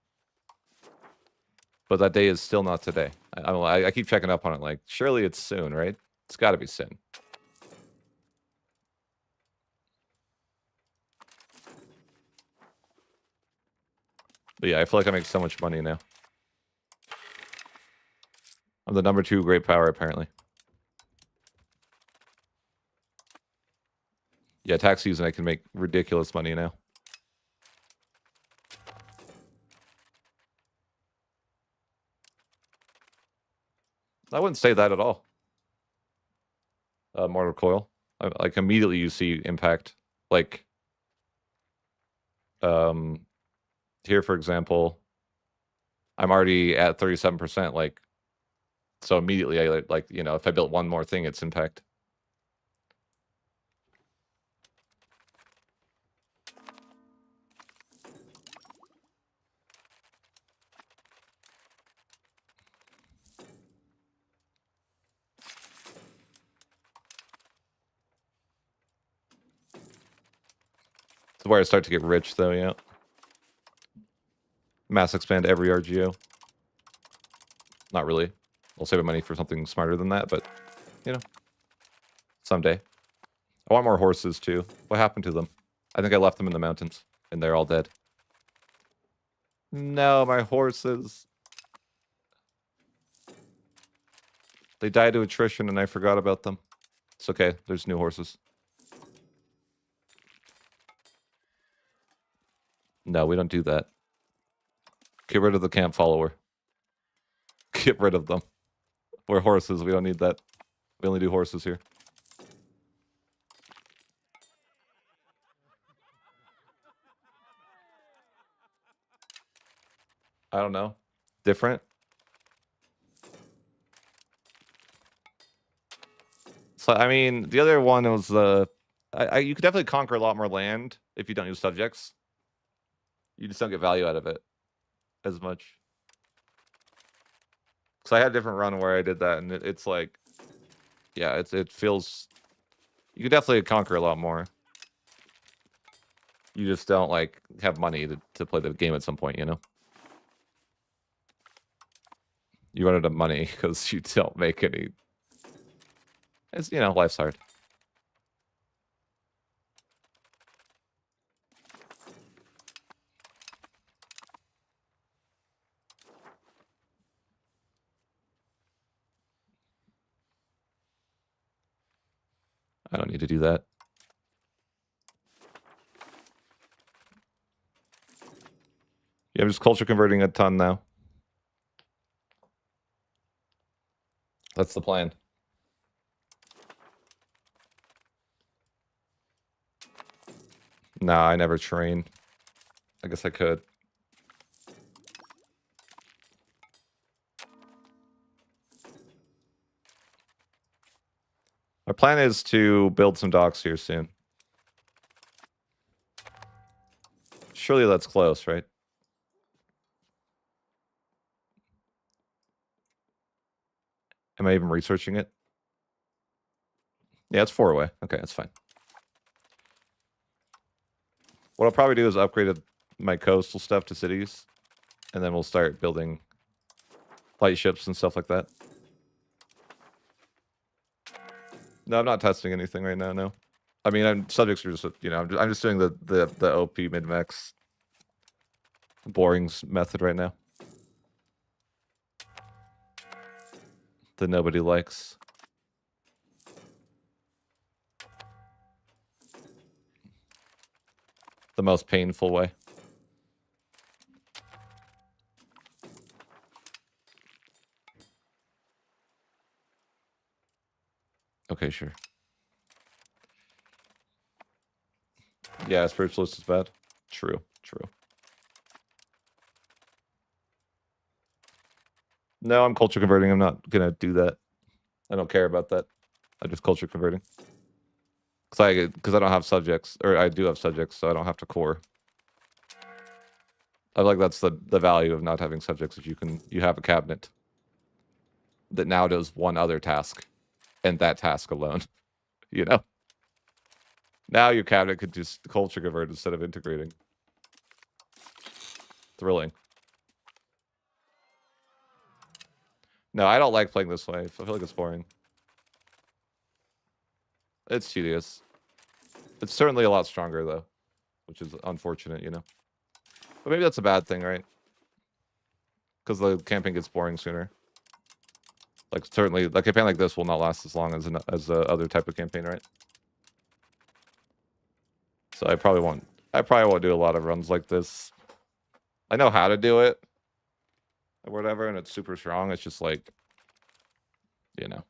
But that day is still not today. I keep checking up on it, like, surely it's soon, right? It's got to be soon. But yeah, I feel like I make so much money now. I'm the number 2 great power, apparently. Yeah, tax season, I can make ridiculous money now. I wouldn't say that at all. Mortar coil. Like, immediately you see impact. Like, here, for example, I'm already at 37%. Like, so immediately, if I built one more thing, it's impact. It's where I start to get rich, though, yeah. Mass expand every RGO. Not really. I'll save money for something smarter than that, but, you know, someday. I want more horses, too. What happened to them? I think I left them in the mountains, and they're all dead. No, my horses. They died to attrition, and I forgot about them. It's okay. There's new horses. No, we don't do that. Get rid of the camp follower. Get rid of them. We're horses. We don't need that. We only do horses here. I don't know. Different? So, I mean, the other one was you could definitely conquer a lot more land if you don't use subjects. You just don't get value out of it as much. Because I had a different run where I did that, and it's like, yeah, it feels... You could definitely conquer a lot more. You just don't, like, have money to play the game at some point, you know? You run out of money because you don't make any... It's, you know, life's hard. I don't need to do that. Yeah, I'm just culture converting a ton now. That's the plan. Nah, I never train. I guess I could. My plan is to build some docks here soon. Surely that's close, right? Am I even researching it? Yeah, it's 4 away. Okay, that's fine. What I'll probably do is upgrade my coastal stuff to cities, and then we'll start building light ships and stuff like that. No, I'm not testing anything right now, no. I mean, subjects are just, you know, I'm just doing the OP mid-max boring method right now. That nobody likes. The most painful way. Okay, sure. Yeah, spiritualist is bad. True, true. No, I'm culture converting. I'm not gonna do that. I don't care about that. I'm just culture converting. Because I don't have subjects, or I do have subjects, so I don't have to core. I like that's the value of not having subjects. Is you have a cabinet that now does one other task, and that task alone. You know. Now your cabinet could just culture convert instead of integrating. Thrilling. No, I don't like playing this way. I feel like it's boring. It's tedious. It's certainly a lot stronger, though, which is unfortunate, you know. But maybe that's a bad thing, right? Because the campaign gets boring sooner. Like, certainly, a campaign like this will not last as long as the other type of campaign, right? So I probably won't do a lot of runs like this. I know how to do it, or whatever, and it's super strong. It's just like, you know.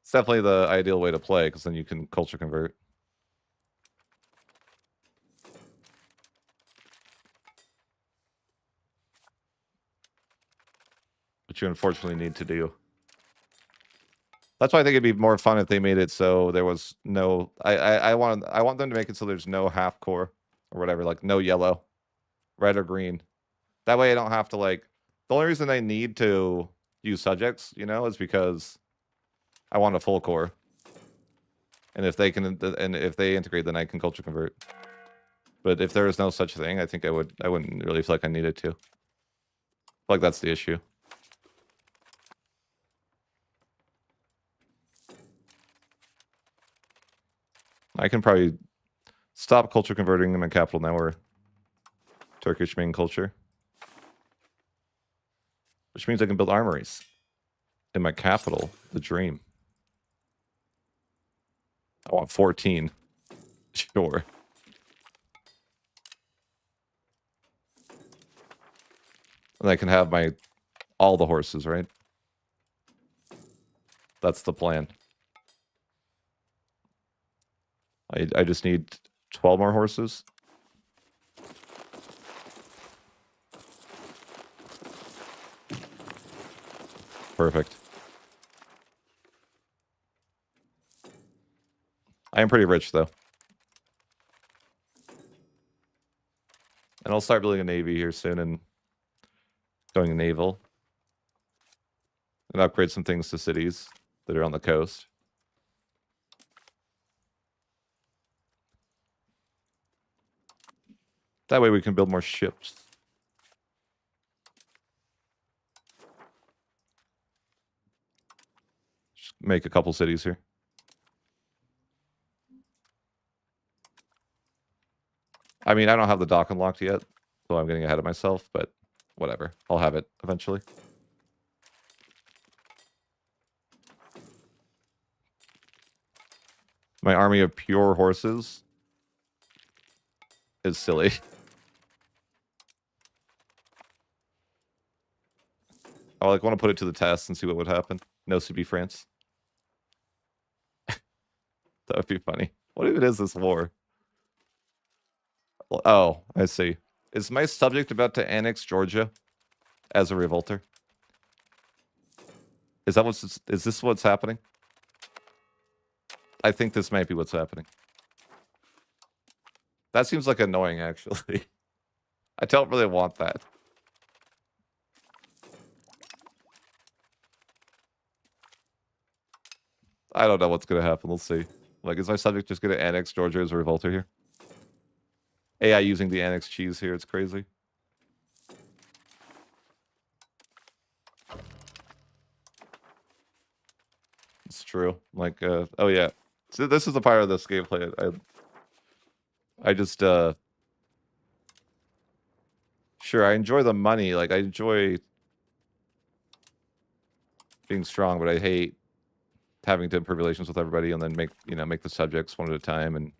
It's definitely the ideal way to play, because then you can culture convert. Which you unfortunately need to do. That's why I think it'd be more fun if they made it so there was no... I want them to make it so there's no half core. or whatever, like no yellow, red or green. That way I don't have to like, the only reason I need to use subjects, you know, is because I want a full core. And if they can, and if they integrate, then I can culture convert. But if there is no such thing, I think I wouldn't really feel like I needed to. Like that's the issue. I can probably stop culture converting in my capital now, or Turkish main culture. Which means I can build armories in my capital, the dream. I want 14. Sure. And I can have all the horses, right? That's the plan. I just need 12 more horses. Perfect. I am pretty rich, though. And I'll start building a navy here soon and going naval. And upgrade some things to cities that are on the coast. That way we can build more ships. Just make a couple cities here. I mean, I don't have the dock unlocked yet, so I'm getting ahead of myself, but whatever. I'll have it eventually. My army of pure horses is silly. I want to put it to the test and see what would happen. No CB France. That would be funny. What even is this war? Oh, I see. Is my subject about to annex Georgia as a revolter? Is this what's happening? I think this might be what's happening. That seems like annoying, actually. I don't really want that. I don't know what's going to happen. We'll see. Like, is my subject just going to annex Georgia as a revolter here? AI using the annex cheese here. It's crazy. It's true. Like, oh yeah. So this is the part of this gameplay. I just, sure, I enjoy the money. Like, I enjoy being strong, but I hate having to improve relations with everybody and then make the subjects one at a time, and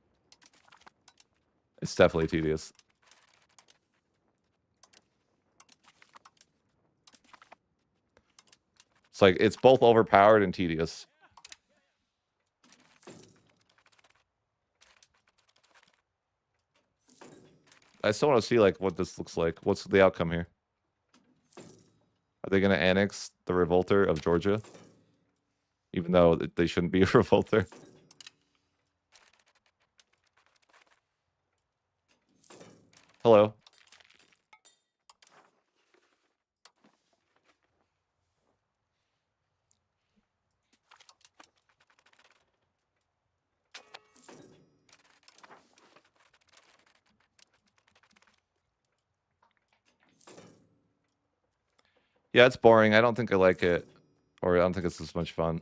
it's definitely tedious. It's like, it's both overpowered and tedious. I still want to see, like, what this looks like. What's the outcome here? Are they going to annex the revolter of Georgia? Even though they shouldn't be a revolter. Hello. Yeah, it's boring. I don't think I like it. Or I don't think it's as much fun.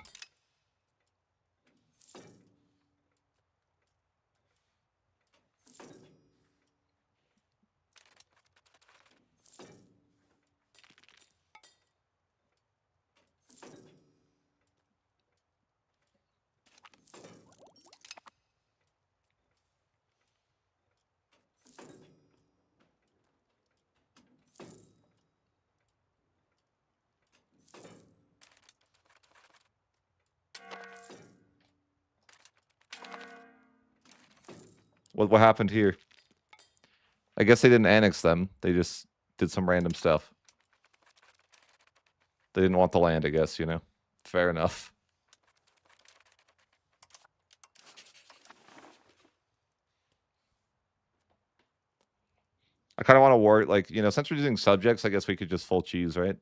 What happened here? I guess they didn't annex them. They just did some random stuff. They didn't want the land, I guess, you know? Fair enough. I kind of want to war, like, you know, since we're using subjects, I guess we could just full cheese, right?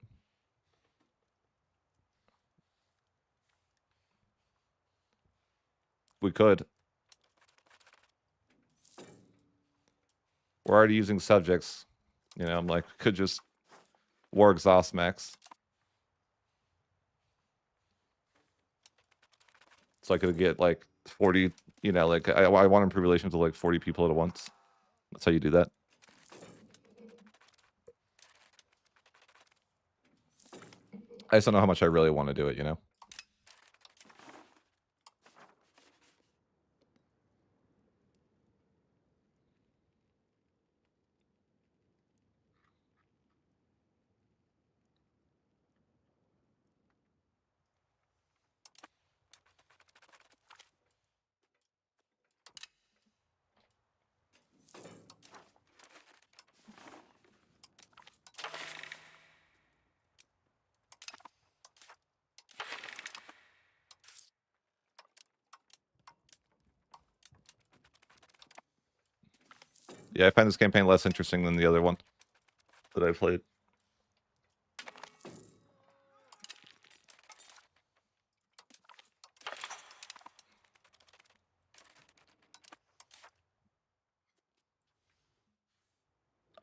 We could. We're already using subjects. You know, I'm like, could just war exhaust max. So I could get like 40, you know, like I want to improve relations with like 40 people at once. That's how you do that. I just don't know how much I really want to do it, you know? Yeah, I find this campaign less interesting than the other one that I played.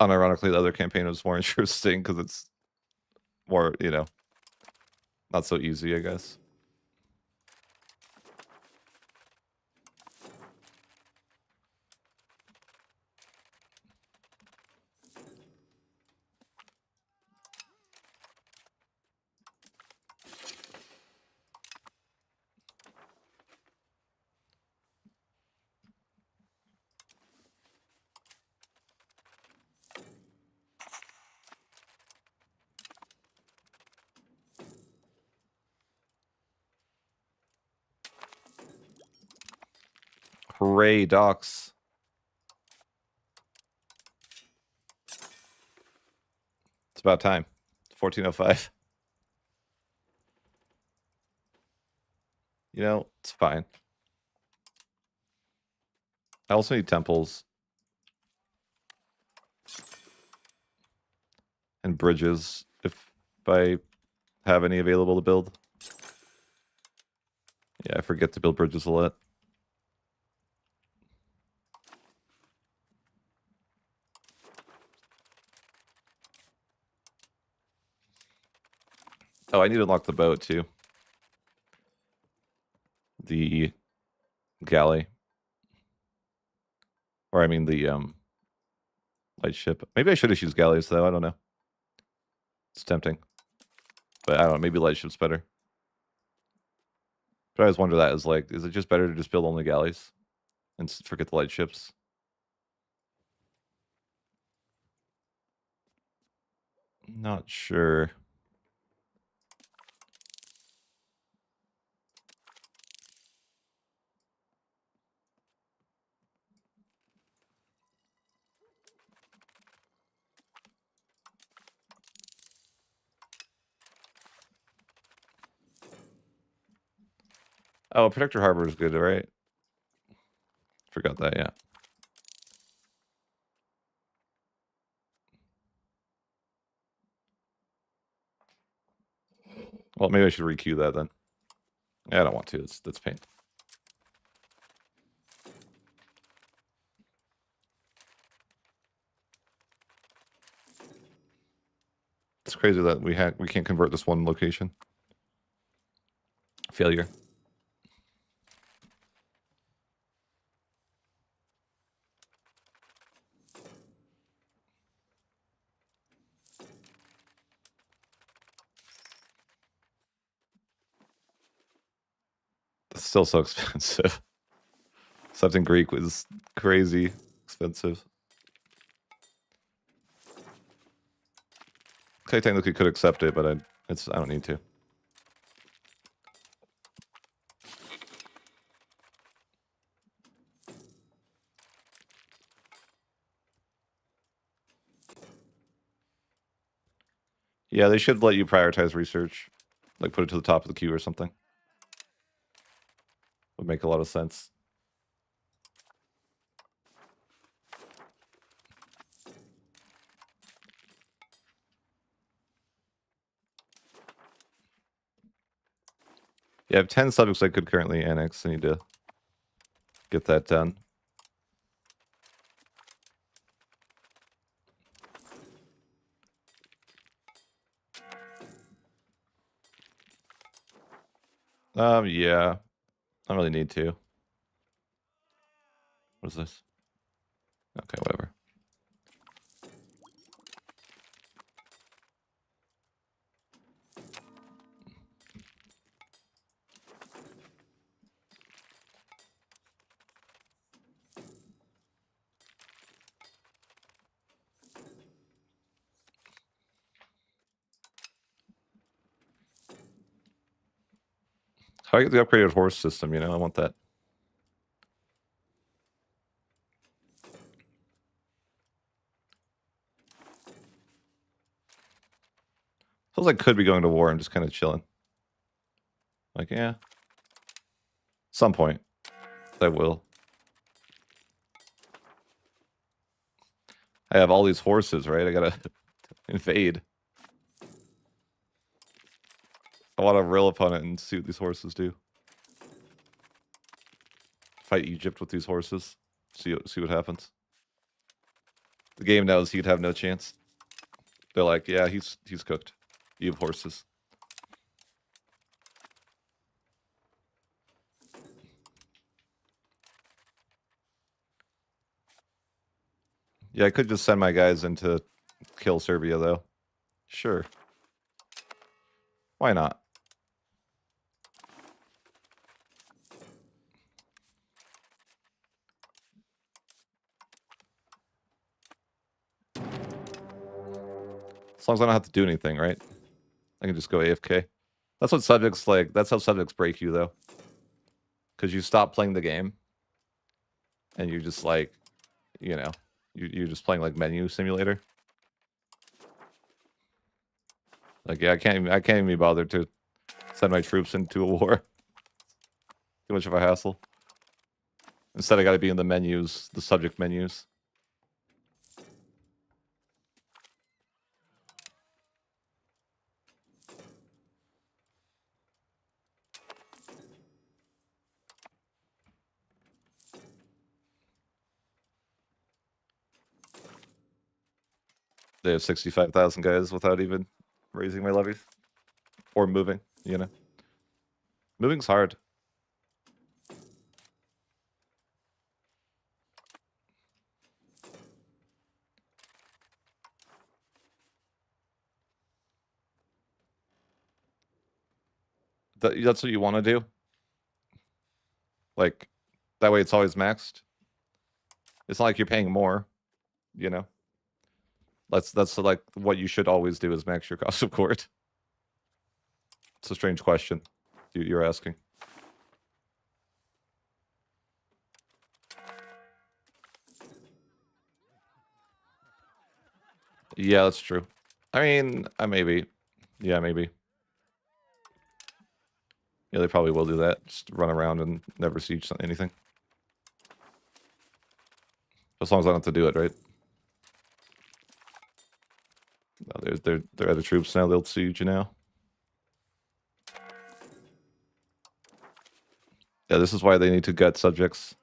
Unironically, the other campaign was more interesting because it's more, you know, not so easy, I guess. Hooray, docs. It's about time. 1405. You know, it's fine. I also need temples. And bridges, if I have any available to build. Yeah, I forget to build bridges a lot. Oh, I need to unlock the boat, too. The galley. Or, I mean, the light ship. Maybe I should have used galleys, though. I don't know. It's tempting. But I don't know. Maybe light ship's better. But I always wonder that is like, is it just better to just build only galleys and forget the light ships? Not sure. Oh, Protector Harbor is good, right? Forgot that, yeah. Well, maybe I should requeue that then. Yeah, I don't want to. That's pain. It's crazy that we can't convert this one location. Failure. It's still so expensive. Stuff in Greek was crazy expensive. I technically could accept it, but I don't need to. Yeah, they should let you prioritize research. Like put it to the top of the queue or something. Would make a lot of sense. Yeah, I have 10 subjects I could currently annex. I need to get that done. Yeah. I don't really need to. What is this? Okay, whatever. How do I get the upgraded horse system? You know, I want that. Feels like I could be going to war. I'm just kind of chilling. Like, yeah. Some point. I will. I have all these horses, right? I gotta invade. I want to rill upon it and see what these horses do. Fight Egypt with these horses. See what happens. The game knows he'd have no chance. They're like, yeah, he's cooked. You have horses. Yeah, I could just send my guys in to kill Serbia, though. Sure. Why not? As long as I don't have to do anything, right? I can just go AFK. That's what subjects like. That's how subjects break you, though. Because you stop playing the game. And you're just like, you know, you're just playing like menu simulator. Like, yeah, I can't even be bothered to send my troops into a war. Too much of a hassle. Instead, I got to be in the menus, the subject menus. They have 65,000 guys without even raising my levies or moving. You know, moving's hard. That's what you want to do. Like, that way it's always maxed. It's not like you're paying more, you know. That's like what you should always do is max your cost of court. It's a strange question you're asking. Yeah, that's true. I mean, maybe. Yeah, maybe. Yeah, they probably will do that. Just run around and never siege anything. As long as I don't have to do it, right? No, they're other troops now. They'll siege you now. Yeah, this is why they need to gut subjects.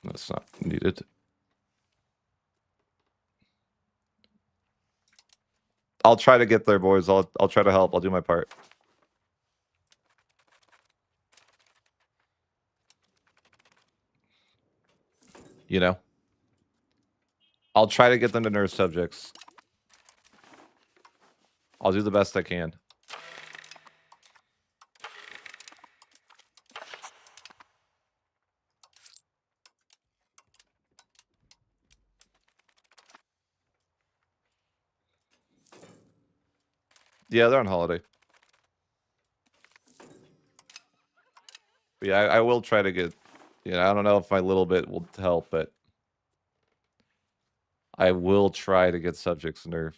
That's not needed. I'll try to get there, boys. I'll try to help. I'll do my part. You know? I'll try to get them to nerf subjects. I'll do the best I can. Yeah, they're on holiday. But yeah, I will try to get... I don't know if my little bit will help, but... I will try to get subjects nerfed.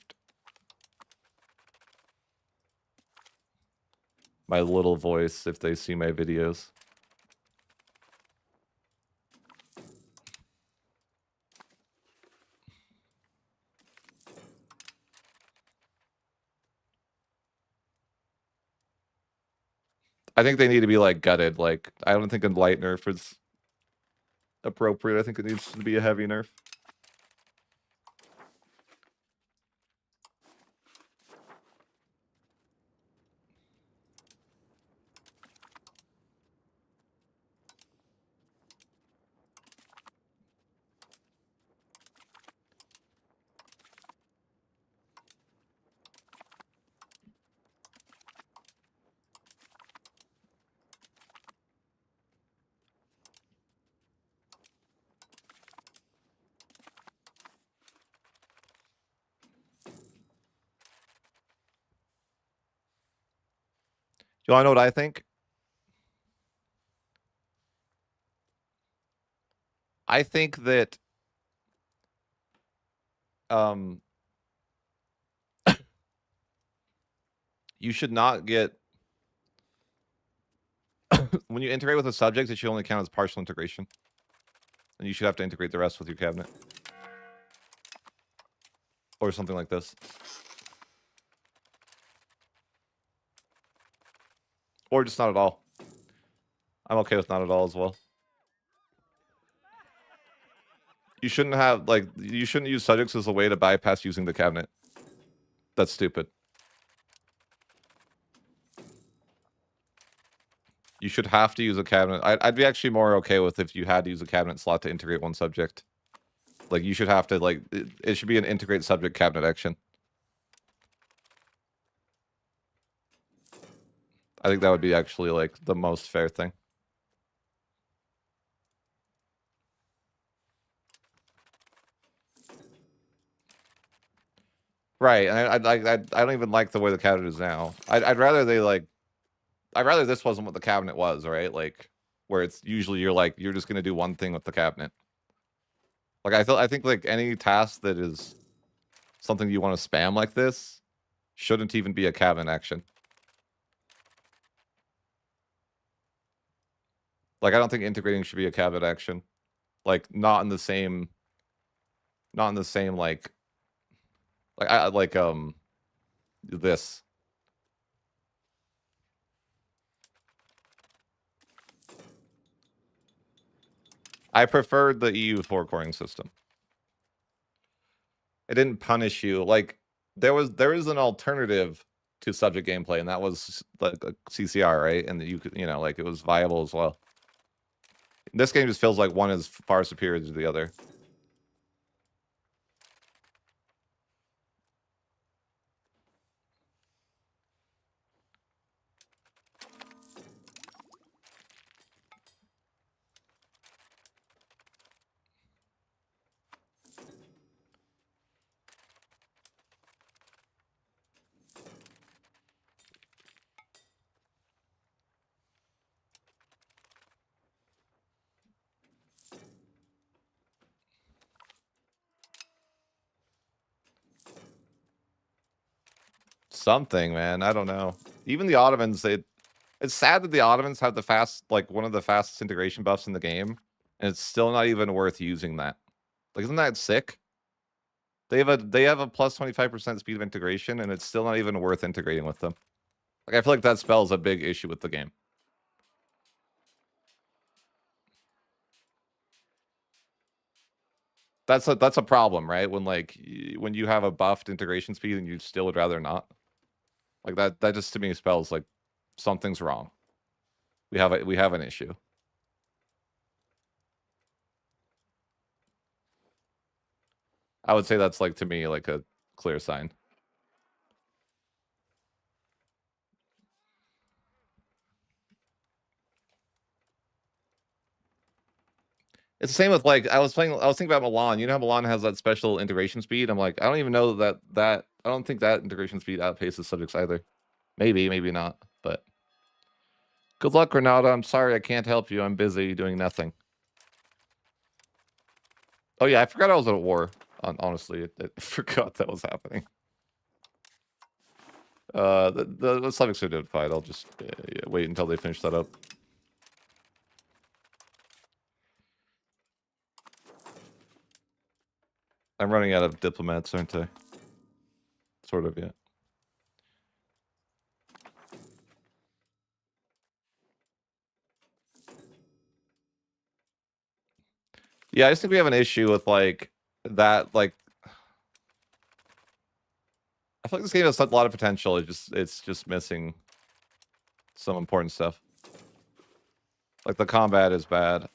My little voice, if they see my videos. I think they need to be like gutted. Like I don't think a light nerf is appropriate. I think it needs to be a heavy nerf. Do you want to know what I think? I think that you should not get when you integrate with a subject, it should only count as partial integration. And you should have to integrate the rest with your cabinet. Or something like this. Or just not at all. I'm okay with not at all as well. You shouldn't have, like, you shouldn't use subjects as a way to bypass using the cabinet. That's stupid. You should have to use a cabinet. I'd be actually more okay with if you had to use a cabinet slot to integrate one subject. Like, you should have to, like, it should be an integrate subject cabinet action. I think that would be actually, like, the most fair thing. Right, and I don't even like the way the cabinet is now. I'd rather they, like... I'd rather this wasn't what the cabinet was, right? Like, where it's usually you're just gonna do one thing with the cabinet. Like, I think, like, any task that is something you want to spam like this shouldn't even be a cabinet action. Like, I don't think integrating should be a cabinet action. Like, not in the same, like, this. I preferred the EU4 coring system. It didn't punish you. Like, there is an alternative to subject gameplay, and that was like a CCR, right? And you could, like, it was viable as well. This game just feels like one is far superior to the other. Something, man. I don't know. Even the Ottomans, it's sad that the Ottomans have one of the fastest integration buffs in the game, and it's still not even worth using that. Like, isn't that sick? They have a plus 25% speed of integration, and it's still not even worth integrating with them. Like, I feel like that spells a big issue with the game. That's a problem, right? When you have a buffed integration speed and you still would rather not. Like, that just to me spells like something's wrong. We have an issue. I would say that's, like, to me, like, a clear sign. It's the same with, like, I was thinking about Milan. You know how Milan has that special integration speed? I'm like, I don't even know that I don't think that integration speed outpaces subjects either. Maybe, maybe not, but good luck, Renata. I'm sorry I can't help you. I'm busy doing nothing. Oh yeah, I forgot I was at war. Honestly, I forgot that was happening. The subjects are doing fine. I'll just wait until they finish that up. I'm running out of diplomats, aren't I? Sort of, yeah. Yeah, I just think we have an issue with like that. Like, I feel like this game has a lot of potential. It's just missing some important stuff. Like the combat is bad.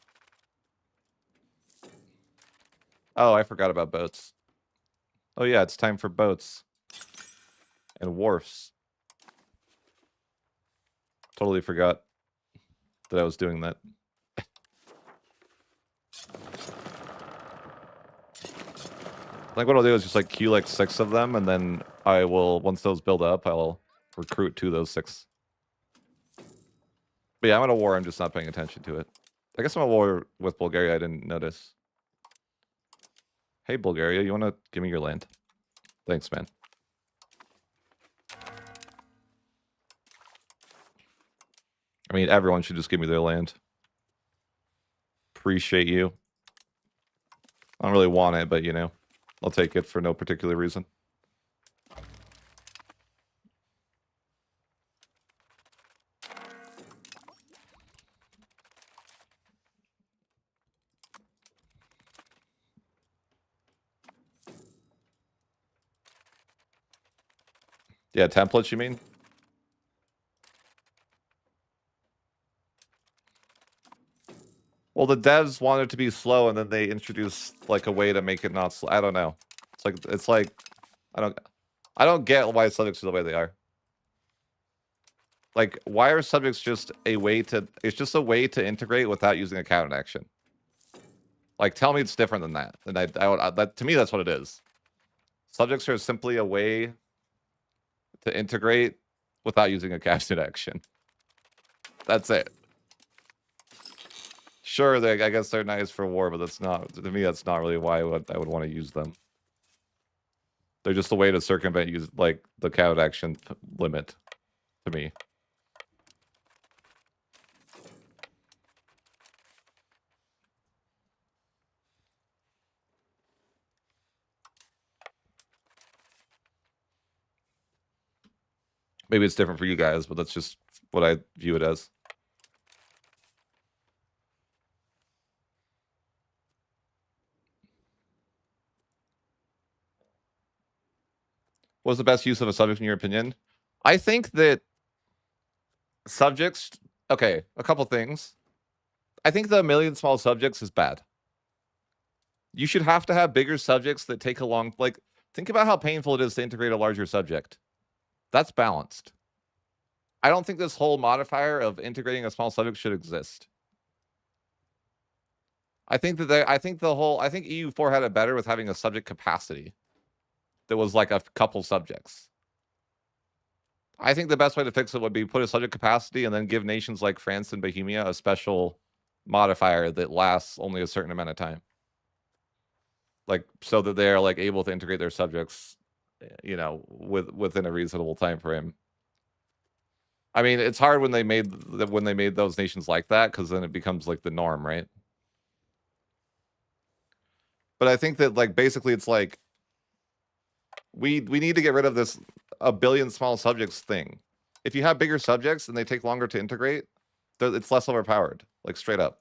Oh, I forgot about boats. Oh yeah, it's time for boats and wharfs. Totally forgot that I was doing that. Like what I'll do is just like queue like 6 of them, and then I will, once those build up, I'll recruit 2 of those 6. But yeah, I'm at a war. I'm just not paying attention to it. I guess I'm at war with Bulgaria. I didn't notice. Hey, Bulgaria, you want to give me your land? Thanks, man. I mean, everyone should just give me their land. Appreciate you. I don't really want it, but, you know, I'll take it for no particular reason. Yeah, templates, you mean? Well, the devs wanted it to be slow, and then they introduced like a way to make it not slow. I don't know. It's like I don't get why subjects are the way they are. Like, why are subjects just a way to? It's just a way to integrate without using a counter action. Like, tell me it's different than that. And that to me, that's what it is. Subjects are simply a way to integrate without using a captured action. That's it. Sure, I guess they're nice for war, but that's not, to me, that's not really why I would want to use them. They're just a way to circumvent like the count action limit to me. Maybe it's different for you guys, but that's just what I view it as. What's the best use of a subject in your opinion? I think that subjects, okay, a couple things. I think the million small subjects is bad. You should have to have bigger subjects that take a long, like, think about how painful it is to integrate a larger subject. That's balanced. I don't think this whole modifier of integrating a small subject should exist. I think that I think EU4 had it better with having a subject capacity that was like a couple subjects. I think the best way to fix it would be put a subject capacity and then give nations like France and Bohemia a special modifier that lasts only a certain amount of time. Like, so that they're like able to integrate their subjects, you know, within a reasonable time frame. I mean, it's hard when they made those nations like that, because then it becomes like the norm, right? But I think that like basically it's like we need to get rid of this a billion small subjects thing. If you have bigger subjects and they take longer to integrate, it's less overpowered, like straight up.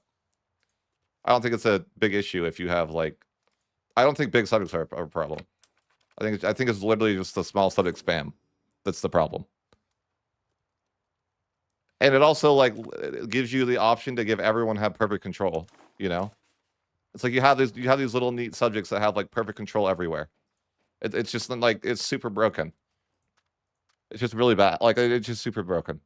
I don't think it's a big issue if you have like, I don't think big subjects are a problem. I think it's literally just the small subject spam that's the problem. And it also like it gives you the option to give everyone have perfect control, you know? It's like you have these little neat subjects that have like perfect control everywhere. It's just like, it's super broken. It's just really bad. Like, it's just super broken.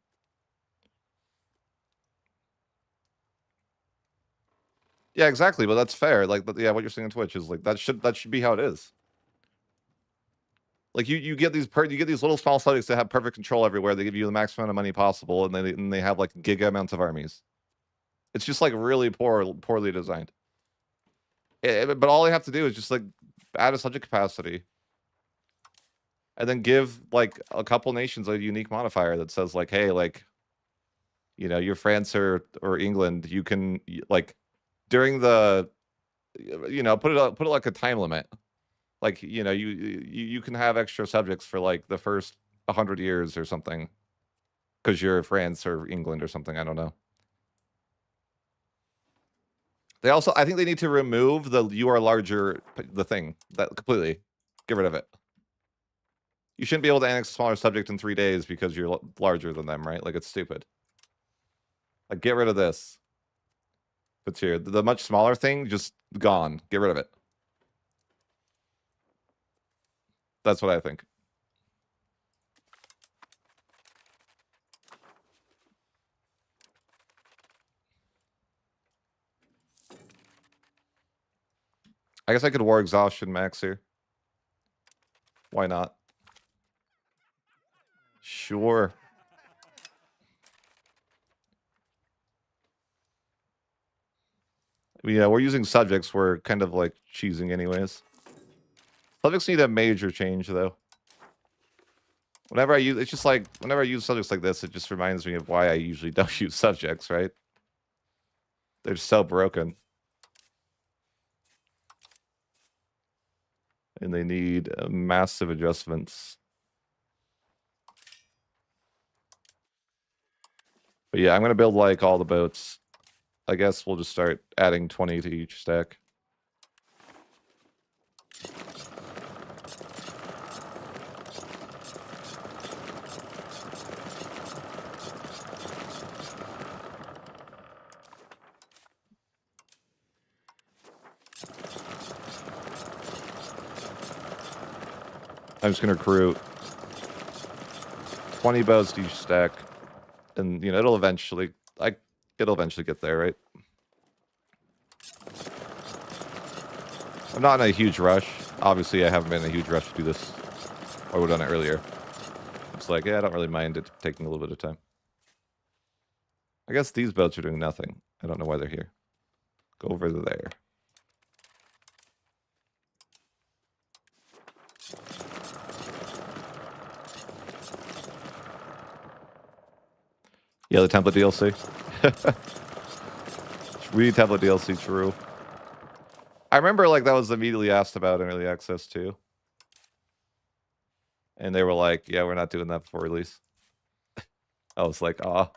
Yeah, exactly. But that's fair. Like, yeah, what you're saying on Twitch is like that should be how it is. Like you get these little small subjects that have perfect control everywhere. They give you the maximum amount of money possible, and they have like giga amounts of armies. It's just like really poorly designed. But all they have to do is just like add a subject capacity, and then give like a couple nations a unique modifier that says like, hey, like, you know, you're France or England, you can like during the, you know, put it like a time limit. Like, you know, you can have extra subjects for like the first 100 years or something, because you're France or England or something. I don't know. They also, I think they need to remove the "you are larger" the thing that completely. Get rid of it. You shouldn't be able to annex a smaller subject in 3 days because you're larger than them, right? Like, it's stupid. Like, get rid of this. But here, the much smaller thing, just gone. Get rid of it. That's what I think. I guess I could war exhaustion max here. Why not? Sure. Yeah, we're using subjects. We're kind of like cheesing anyways. Subjects need a major change though. Whenever I use, it's just like, whenever I use subjects like this, it just reminds me of why I usually don't use subjects, right? They're so broken. And they need massive adjustments. But yeah, I'm going to build like all the boats. I guess we'll just start adding 20 to each stack. I'm just going to recruit 20 boats to each stack. And, you know, it'll eventually get there, right? I'm not in a huge rush. Obviously, I haven't been in a huge rush to do this. I would have done it earlier. It's like, yeah, I don't really mind it taking a little bit of time. I guess these boats are doing nothing. I don't know why they're here. Go over there. Yeah, the template DLC. We need template DLC, true. I remember like that was immediately asked about in early access too. And they were like, yeah, we're not doing that before release. I was like, I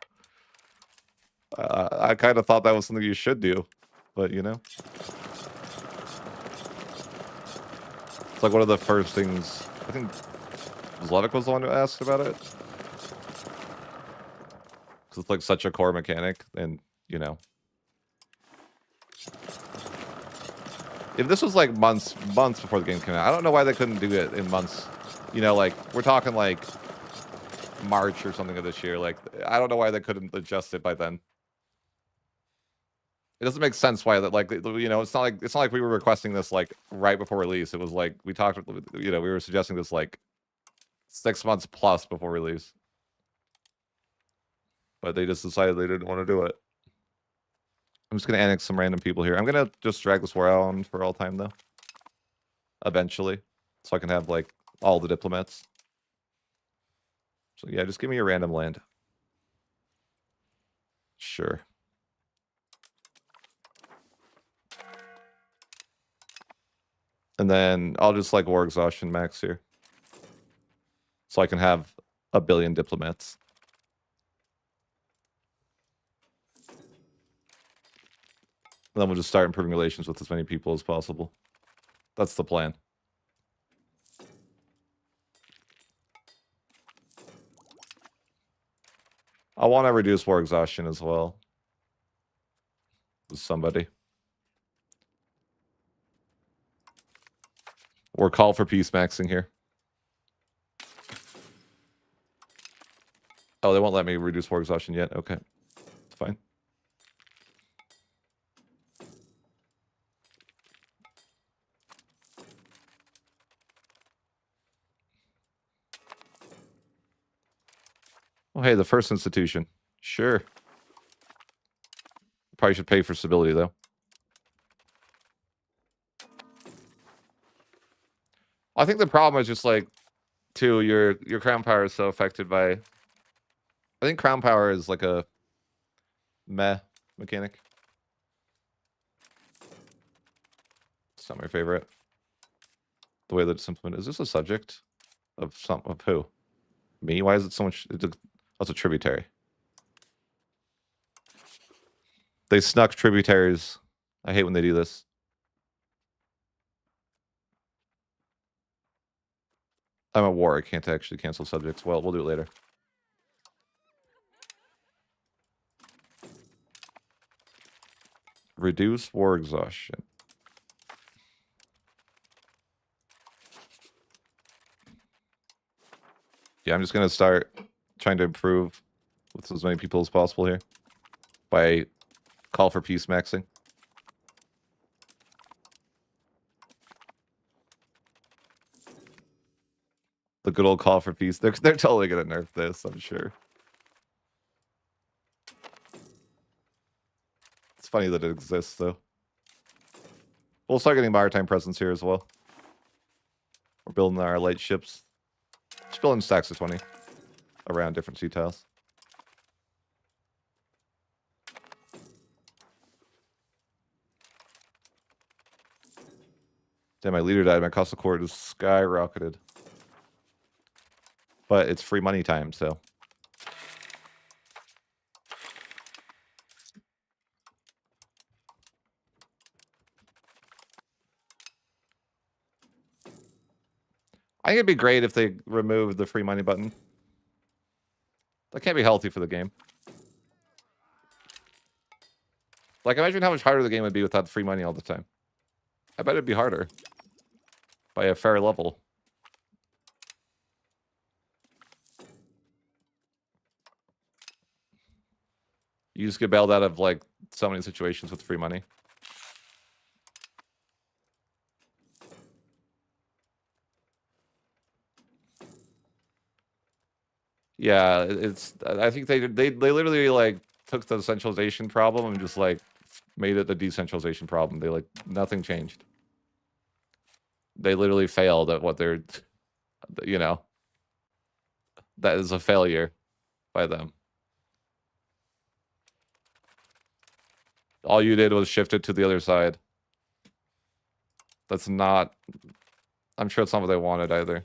kind of thought that was something you should do, but you know. It's like one of the first things, I think Zlevik was the one who asked about it. Because it's like such a core mechanic, and you know. If this was like months before the game came out, I don't know why they couldn't do it in months. You know, like, we're talking like March or something of this year. Like, I don't know why they couldn't adjust it by then. It doesn't make sense why that, like, you know, it's not like we were requesting this like right before release. It was like we talked, you know, we were suggesting this like 6 months plus before release. But they just decided they didn't want to do it. I'm just gonna annex some random people here. I'm gonna just drag this war on for all time though. Eventually. So I can have like all the diplomats. So yeah, just give me a random land. Sure. And then I'll just like war exhaustion max here. So I can have 1 billion diplomats. And then we'll just start improving relations with as many people as possible. That's the plan. I want to reduce war exhaustion as well. With somebody. Or call for peace maxing here. Oh, they won't let me reduce war exhaustion yet. Okay. It's fine. Oh, hey, the first institution. Sure. Probably should pay for stability, though. I think the problem is just like, too, your crown power is so affected by. I think crown power is like a meh mechanic. It's not my favorite. The way that it's implemented. Is this a subject of who? Me? Why is it so much? That's a tributary. They snuck tributaries I hate when they do this. I'm at war. I can't actually cancel subjects. Well, we'll do it later. Reduce war exhaustion. Yeah, I'm just going to start trying to improve with as many people as possible here by call for peace maxing. The good old call for peace. They're totally going to nerf this, I'm sure. It's funny that it exists, though. We'll start getting maritime presence here as well. We're building our light ships. Just building stacks of 20 around different sea tiles. Damn, my leader died. My cost of court is skyrocketed. But it's free money time, so. I think it'd be great if they removed the free money button. That can't be healthy for the game. Like, imagine how much harder the game would be without free money all the time. I bet it'd be harder. By a fair level. You just get bailed out of, like, so many situations with free money. Yeah, it's. I think they literally like took the centralization problem and just like made it the decentralization problem. They like nothing changed. They literally failed at what they're, you know. That is a failure by them. All you did was shift it to the other side. That's not. I'm sure it's not what they wanted either.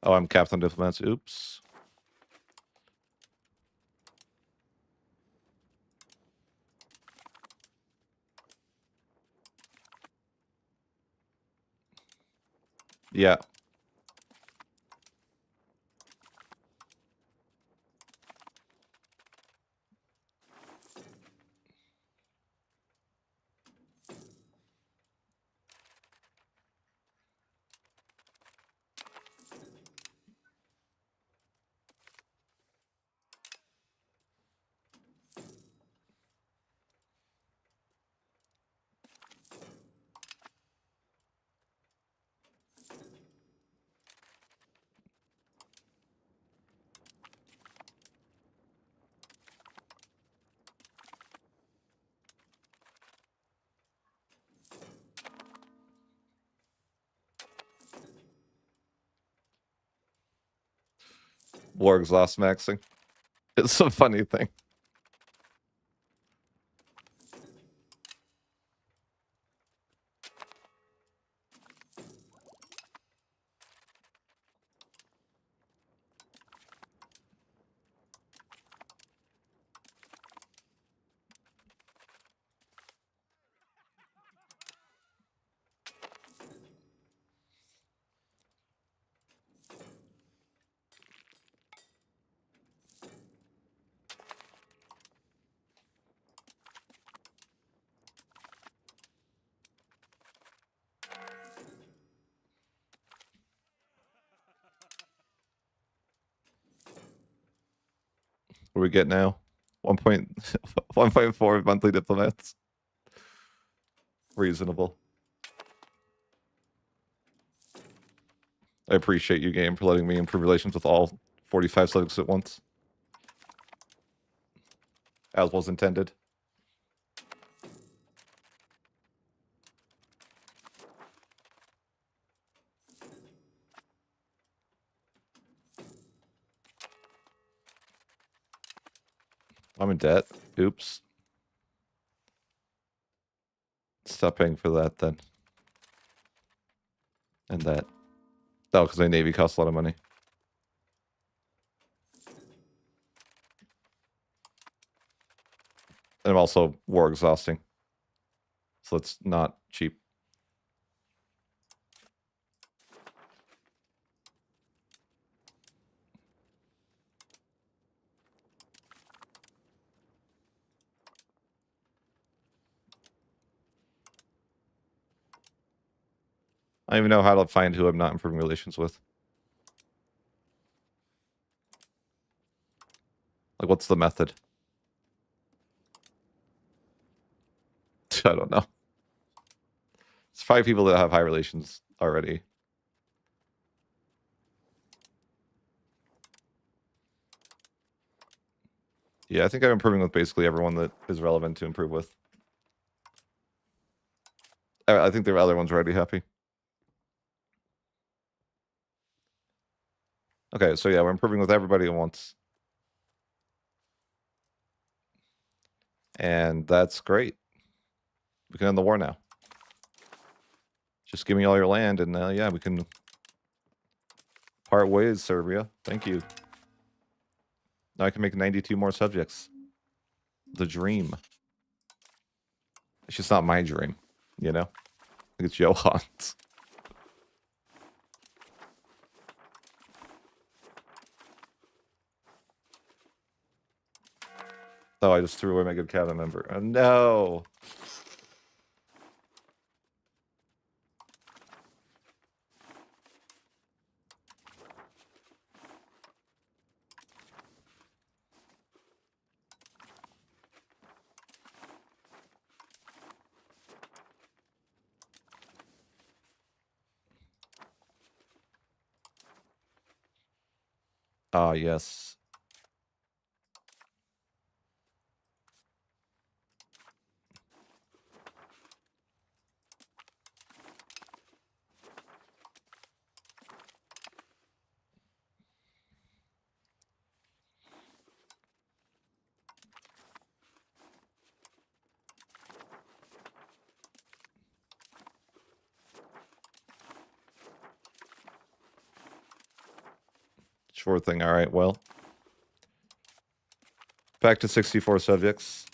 Oh, I'm Captain Diplomats. Oops. Yeah. War exhaust maxing. It's a funny thing. What do we get now? 1.4 monthly diplomats. Reasonable. I appreciate you, game, for letting me improve relations with all 45 subjects at once. As was intended. I'm in debt. Oops. Stop paying for that then. And that. Oh, because my navy costs a lot of money. And also war exhausting. So it's not cheap. I don't even know how to find who I'm not improving relations with. Like, what's the method? I don't know. It's 5 people that have high relations already. Yeah, I think I'm improving with basically everyone that is relevant to improve with. I think the other ones are already happy. Okay, so yeah, we're improving with everybody at once. And that's great. We can end the war now. Just give me all your land, and yeah, we can part ways, Serbia. Thank you. Now I can make 92 more subjects. The dream. It's just not my dream, you know? I think it's Johan's. Oh, I just threw away my good cabinet member. Oh, no. Ah, yes. Sure thing. All right, well. Back to 64 subjects.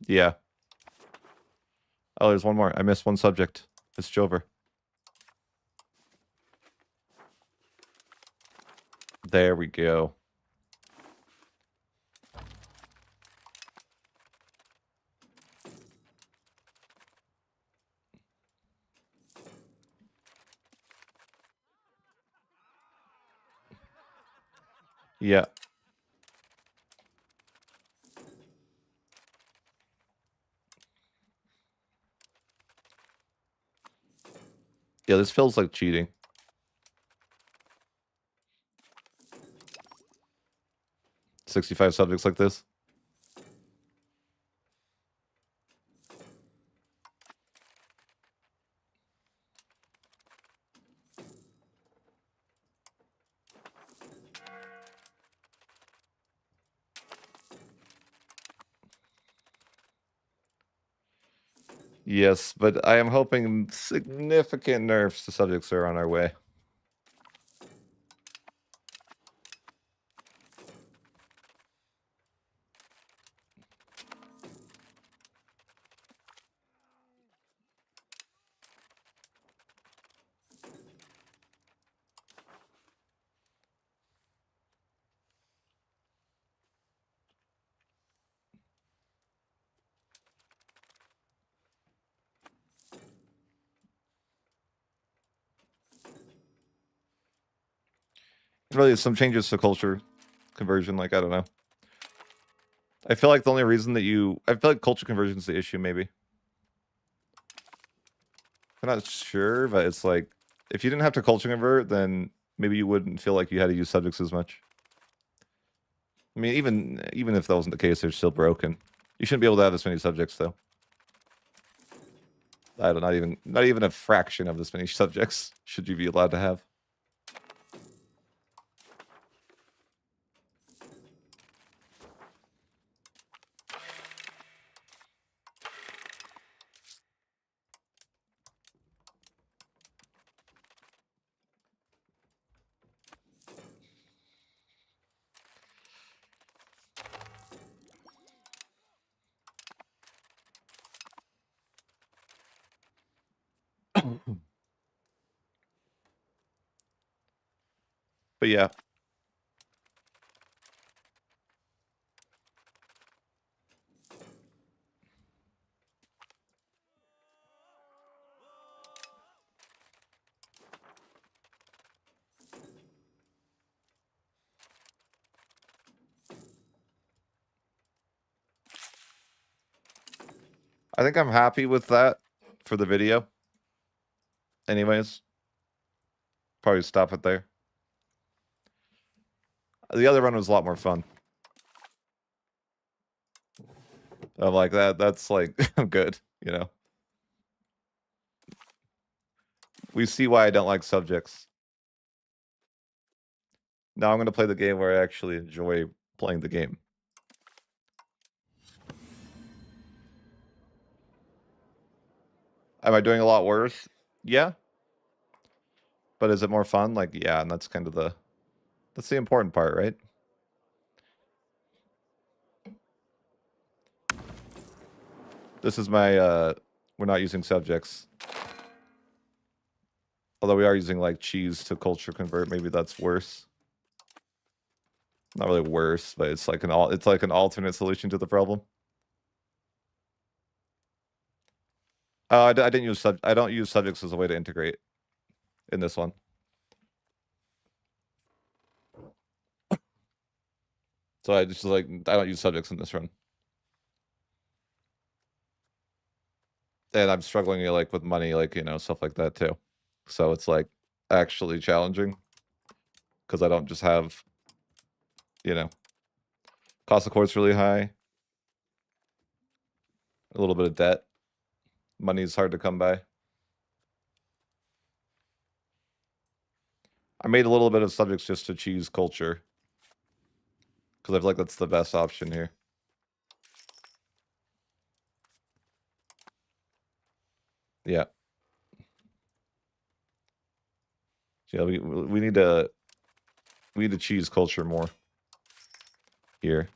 Yeah. Oh, there's one more. I missed one subject. It's Jover. There we go. Yeah. Yeah, this feels like cheating. $65 subjects like this. Yes, but I am hoping significant nerfs to subjects are on our way. Really, some changes to culture conversion, like, I don't know. I feel like the only reason that I feel like culture conversion is the issue, maybe. I'm not sure, but it's like, if you didn't have to culture convert, then maybe you wouldn't feel like you had to use subjects as much. I mean, even if that wasn't the case, they're still broken. You shouldn't be able to have this many subjects, though. Not even a fraction of this many subjects should you be allowed to have. But yeah. I think I'm happy with that for the video. Anyways, probably stop it there. The other run was a lot more fun. I'm like that. That's like good, you know. We see why I don't like subjects. Now I'm going to play the game where I actually enjoy playing the game. Am I doing a lot worse? Yeah. But is it more fun? Like, yeah, and that's kind of that's the important part, right? This is my, we're not using subjects. Although we are using, like, cheese to culture convert. Maybe that's worse. Not really worse, but it's like an alternate solution to the problem. I didn't use I don't use subjects as a way to integrate in this one. So I just like I don't use subjects in this run. And I'm struggling like with money, like, you know, stuff like that too. So it's like actually challenging because I don't just have, you know, cost of court's really high, a little bit of debt. Money's hard to come by. I made a little bit of subjects just to cheese culture because I feel like that's the best option here. Yeah. Yeah, we need to cheese culture more here.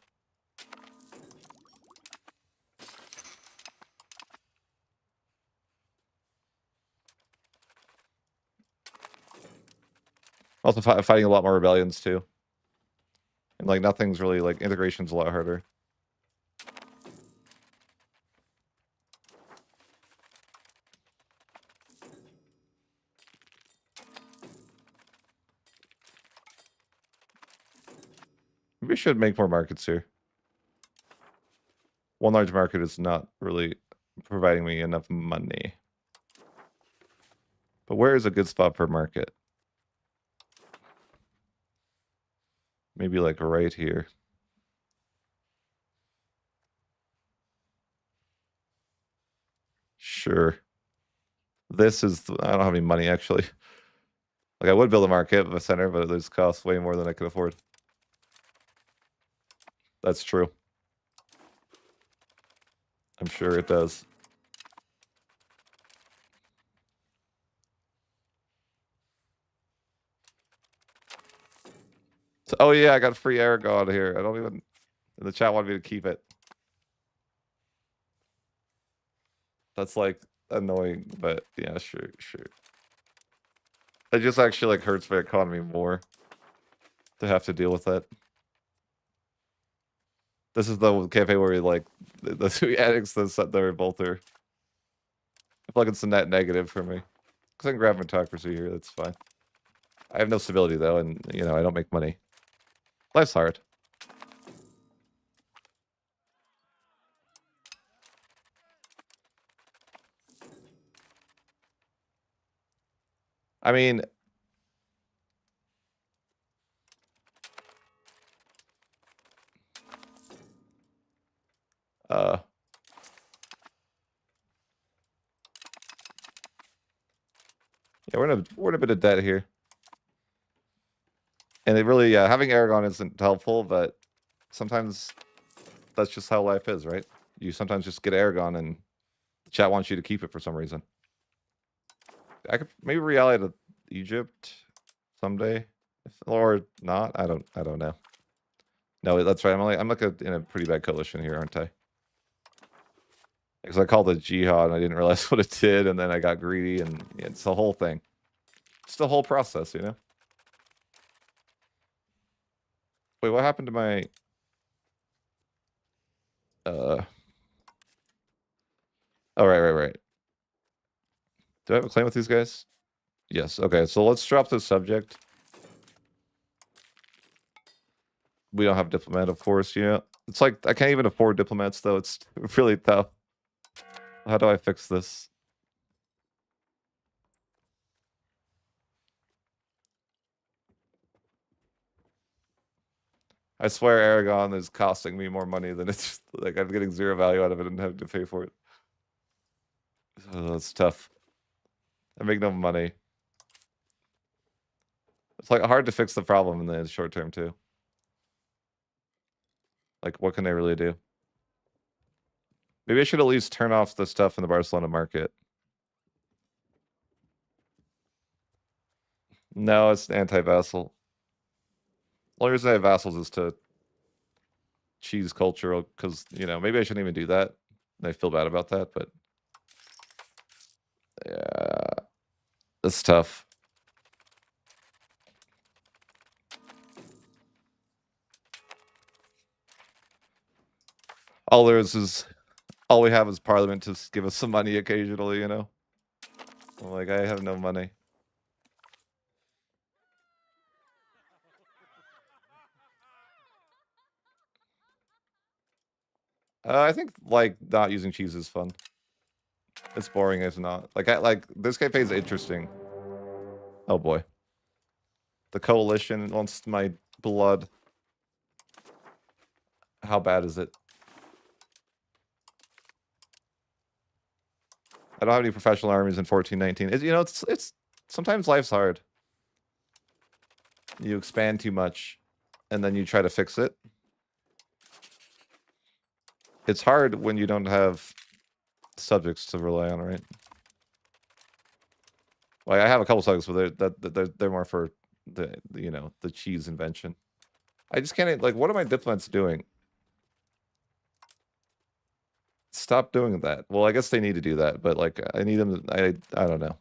Also fighting a lot more rebellions too. And like nothing's really like integration's a lot harder. Maybe we should make more markets here. One large market is not really providing me enough money. But where is a good spot for market? Maybe like right here. Sure. This is, I don't have any money actually. Like I would build a market of a center, but those cost way more than I could afford. That's true. I'm sure it does. So, oh yeah, I got free Aragon here. I don't even, the chat wanted me to keep it. That's like annoying, but yeah, sure. It just actually like hurts my economy more to have to deal with that. This is the cafe where we like the two addicts that set the revolter. I feel like it's a net negative for me. Because I can grab meritocracy here, that's fine. I have no stability though, and you know, I don't make money. Life's hard. I mean, yeah, we're in a bit of debt here. And it really, having Aragon isn't helpful, but sometimes that's just how life is, right? You sometimes just get Aragon and the chat wants you to keep it for some reason. I could maybe reallocate to Egypt someday, or not. I don't know. No, that's right. I'm like in a pretty bad coalition here, aren't I? Because I called it jihad and I didn't realize what it did, and then I got greedy, and it's the whole thing. It's the whole process, you know? Wait, what happened to my... Oh, right. Do I have a claim with these guys? Yes, okay, so let's drop this subject. We don't have diplomat, of course, you know? It's like, I can't even afford diplomats, though. It's really tough. How do I fix this? I swear Aragon is costing me more money than it's... Like, I'm getting zero value out of it and having to pay for it. Oh, that's tough. I make no money. It's like hard to fix the problem in the short term too. Like, what can they really do? Maybe I should at least turn off the stuff in the Barcelona market. No, it's anti-vassal. The only reason I have vassals is to cheese culture, because, you know, maybe I shouldn't even do that. I feel bad about that, but yeah, it's tough. All we have is Parliament to give us some money occasionally, you know? I'm like, I have no money. I think, like, not using cheese is fun. It's boring if not. Like, this cafe is interesting. Oh boy. The coalition wants my blood. How bad is it? I don't have any professional armies in 1419. You know, it's sometimes life's hard. You expand too much, and then you try to fix it. It's hard when you don't have subjects to rely on, right? Like, I have a couple subjects, but they're more for the you know, the cheese invention. I just can't, like, what are my diplomats doing? Stop doing that. Well, I guess they need to do that, but, like, I need them to, I don't know.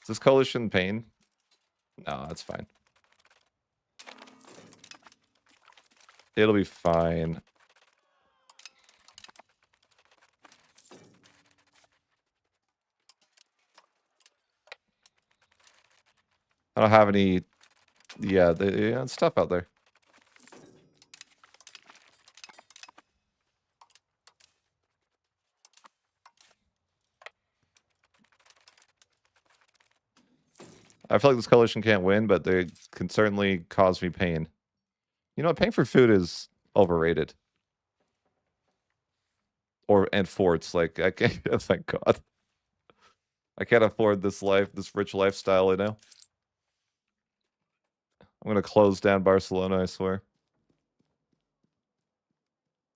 Is this coalition pain? No, that's fine. It'll be fine. I don't have any... Yeah, it's tough out there. I feel like this coalition can't win, but they can certainly cause me pain. You know what? Paying for food is overrated. And forts. Like, I can't... Oh, thank God. I can't afford this life, this rich lifestyle, you know? I'm gonna close down Barcelona, I swear.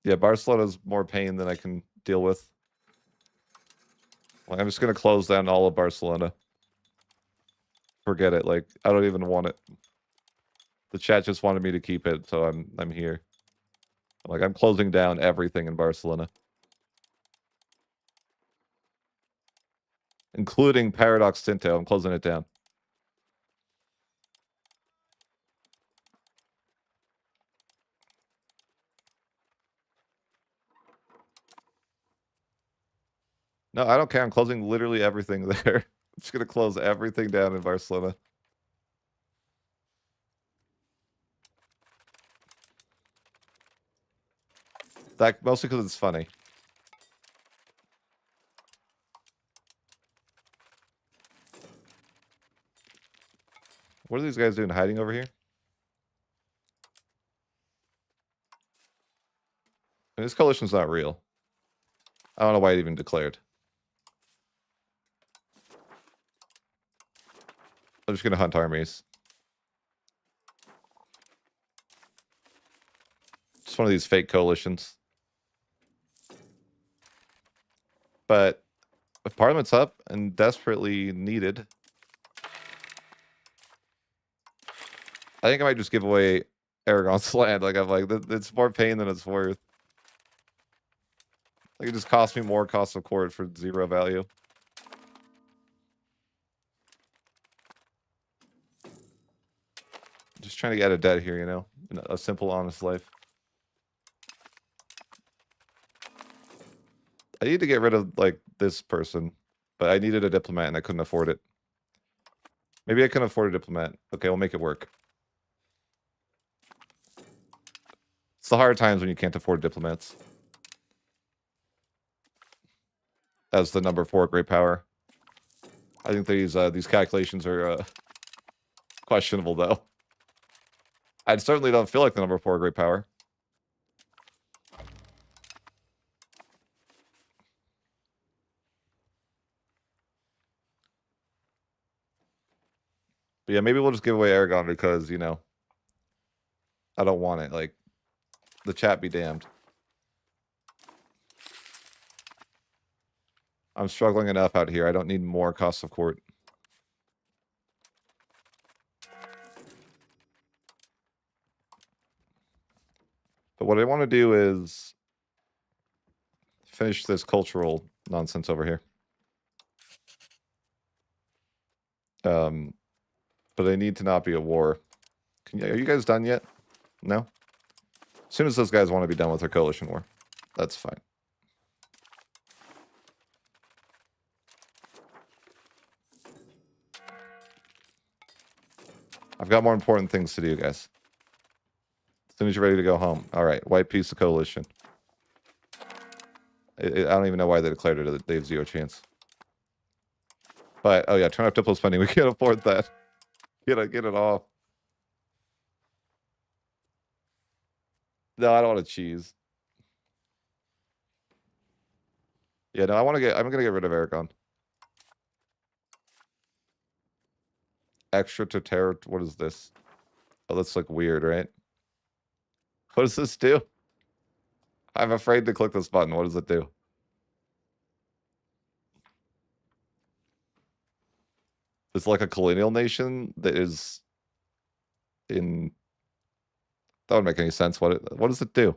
Yeah, Barcelona's more pain than I can deal with. Like, I'm just gonna close down all of Barcelona. Forget it. Like, I don't even want it. The chat just wanted me to keep it, so I'm here. Like, I'm closing down everything in Barcelona. Including Paradox Tinto. I'm closing it down. No, I don't care. I'm closing literally everything there. I'm just gonna close everything down in Barcelona. That mostly because it's funny. What are these guys doing, hiding over here? I mean, this coalition's not real. I don't know why it even declared. I'm just gonna hunt armies. Just one of these fake coalitions. But if Parliament's up and desperately needed, I think I might just give away Aragon's land. Like, I'm like, it's more pain than it's worth. Like it just cost me more cost of court for 0 value. Just trying to get out of debt here, you know? A simple, honest life. I need to get rid of, like, this person. But I needed a diplomat and I couldn't afford it. Maybe I can afford a diplomat. Okay, we'll make it work. It's the hard times when you can't afford diplomats. As the number 4 great power. I think these calculations are questionable, though. I certainly don't feel like the number 4 great power. But yeah, maybe we'll just give away Aragon because, you know, I don't want it. Like, the chat be damned. I'm struggling enough out here. I don't need more cost of court. But what I want to do is finish this cultural nonsense over here. But I need to not be a war. Are you guys done yet? No? As soon as those guys want to be done with their coalition war, that's fine. I've got more important things to do, guys. As soon as you're ready to go home. All right, white piece of coalition. I don't even know why they declared it. They have 0 chance. But, oh yeah, turn off diplo spending. We can't afford that. Get it off. No, I don't want to cheese. Yeah, no, I'm gonna get rid of Aragon. Extra to terror. What is this? Oh, that's like weird, right? What does this do? I'm afraid to click this button. What does it do? It's like a colonial nation that is in... That wouldn't make any sense. What does it do?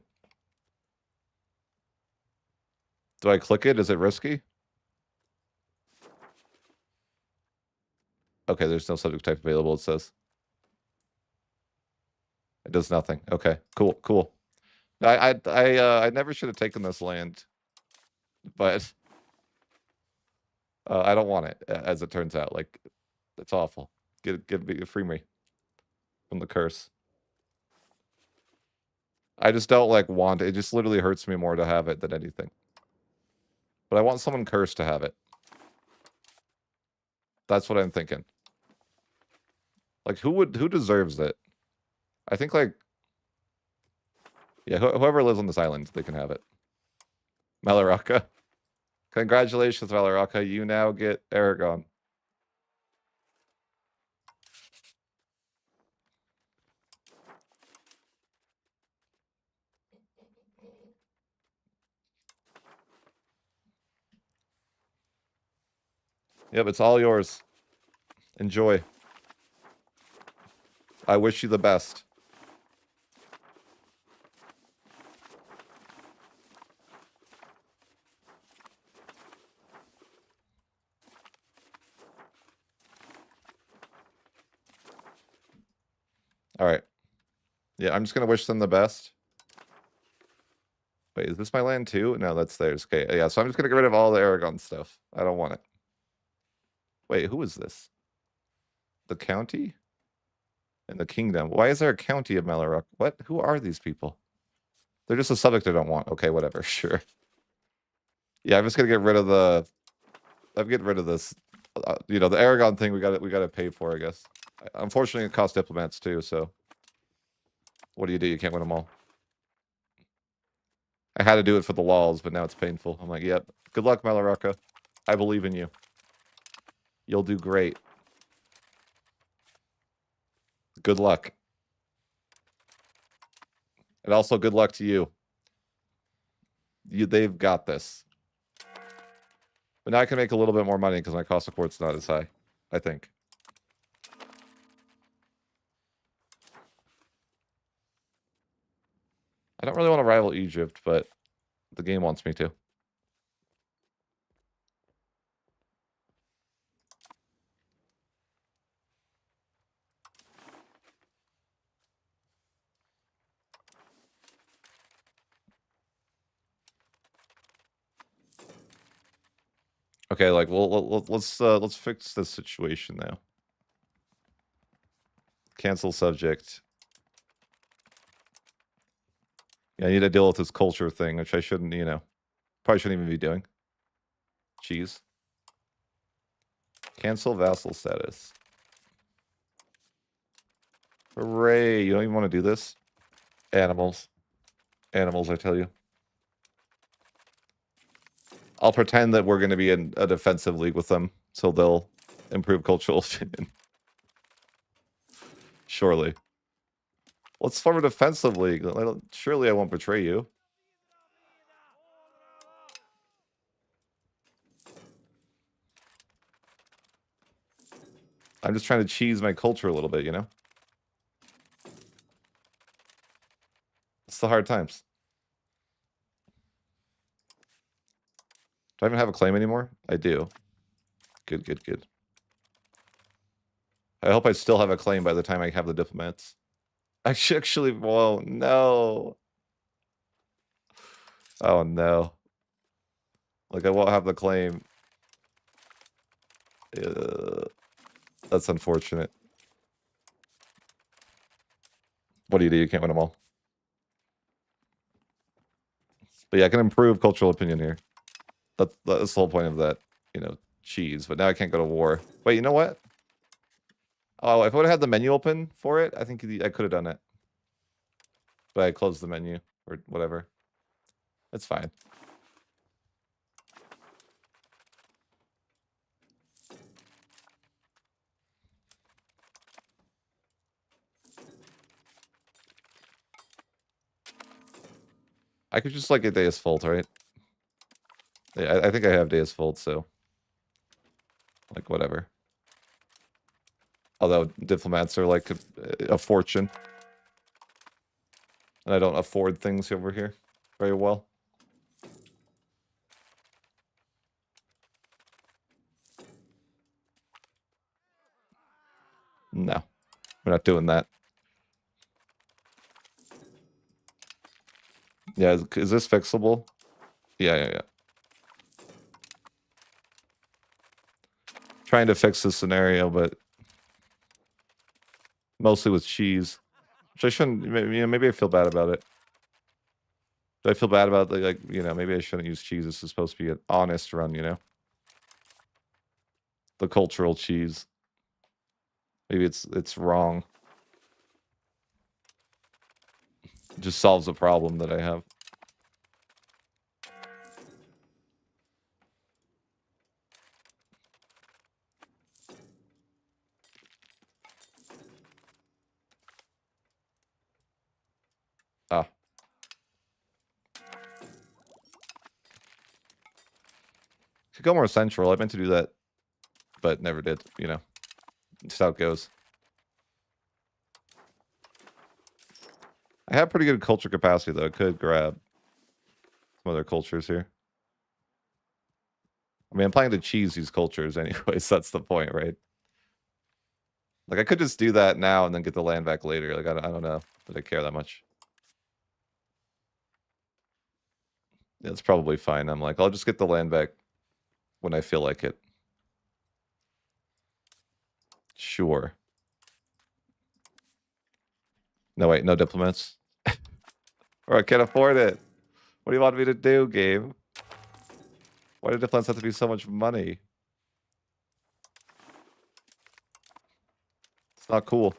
Do I click it? Is it risky? Okay, there's no subject type available, it says. It does nothing. Okay, cool. I never should have taken this land, but I don't want it, as it turns out. Like, it's awful. Free me from the curse. I just don't, like, want it. It just literally hurts me more to have it than anything. But I want someone cursed to have it. That's what I'm thinking. Like, who deserves it? I think, like... Yeah, whoever lives on this island, they can have it. Malaraka. Congratulations, Malaraka. You now get Aragon. Yep, it's all yours. Enjoy. I wish you the best. All right. Yeah, I'm just going to wish them the best. Wait, is this my land too? No, that's theirs. Okay, yeah, so I'm just going to get rid of all the Aragon stuff. I don't want it. Wait, who is this? The county? And the kingdom. Why is there a county of Malarok? What? Who are these people? They're just a subject I don't want. Okay, whatever. Sure. Yeah, I'm just going to get rid of the... I'm getting rid of this. You know, the Aragon thing we got to pay for, I guess. Unfortunately, it costs diplomats too, so... What do? You can't win them all. I had to do it for the laws, but now it's painful. I'm like, yep. Good luck, Malaraka. I believe in you. You'll do great. Good luck. And also good luck to you. They've got this. But now I can make a little bit more money because my cost of court's not as high, I think. I don't really want to rival Egypt, but the game wants me to. Okay, like, well, let's fix this situation now. Cancel subject. Yeah, I need to deal with this culture thing, which I shouldn't, you know, probably shouldn't even be doing. Cheese. Cancel vassal status. Hooray! You don't even want to do this? Animals. Animals, I tell you. I'll pretend that we're going to be in a defensive league with them, so they'll improve cultural opinion. Surely. Let's form a defensive league. Surely I won't betray you. I'm just trying to cheese my culture a little bit, you know? It's the hard times. Do I even have a claim anymore? I do. Good, good, good. I hope I still have a claim by the time I have the diplomats. I should actually, whoa, no. Oh, no. Like, I won't have the claim. That's unfortunate. What do? You can't win them all. But yeah, I can improve cultural opinion here. That's the whole point of that, you know, cheese. But now I can't go to war. Wait, you know what? Oh, if I would have had the menu open for it, I think I could have done it. But I closed the menu or whatever. It's fine. I could just like get Deus Vult, right? Yeah, I think I have Deus Vult, so like whatever. Although diplomats are like a fortune. And I don't afford things over here very well. No, we're not doing that. Yeah, is this fixable? Yeah. Trying to fix this scenario, but mostly with cheese. Which I shouldn't, you know, maybe I feel bad about it. Do I feel bad about, like, you know, maybe I shouldn't use cheese. This is supposed to be an honest run, you know? The cultural cheese. Maybe it's wrong. It just solves a problem that I have. Ah. Could go more central. I meant to do that, but never did, you know. Just how it goes. I have pretty good culture capacity, though. I could grab some other cultures here. I mean, I'm planning to cheese these cultures anyways. That's the point, right? Like, I could just do that now and then get the land back later. Like, I don't know that I care that much. Yeah, it's probably fine. I'm like, I'll just get the land back when I feel like it. Sure. No, wait, no diplomats? Or I can't afford it. What do you want me to do, game? Why do diplomats have to be so much money? It's not cool.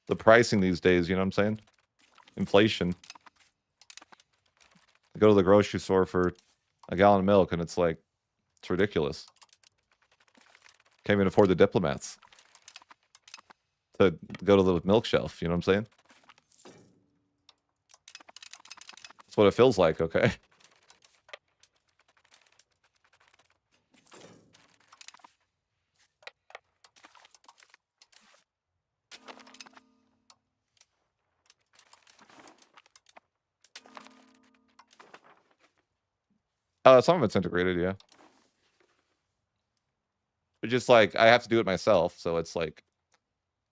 The pricing these days, you know what I'm saying? Inflation. I go to the grocery store for a gallon of milk and it's like, it's ridiculous. Can't even afford the diplomats to go to the milk shelf, you know what I'm saying? That's what it feels like, okay? Some of it's integrated, yeah. But just like, I have to do it myself, so it's like,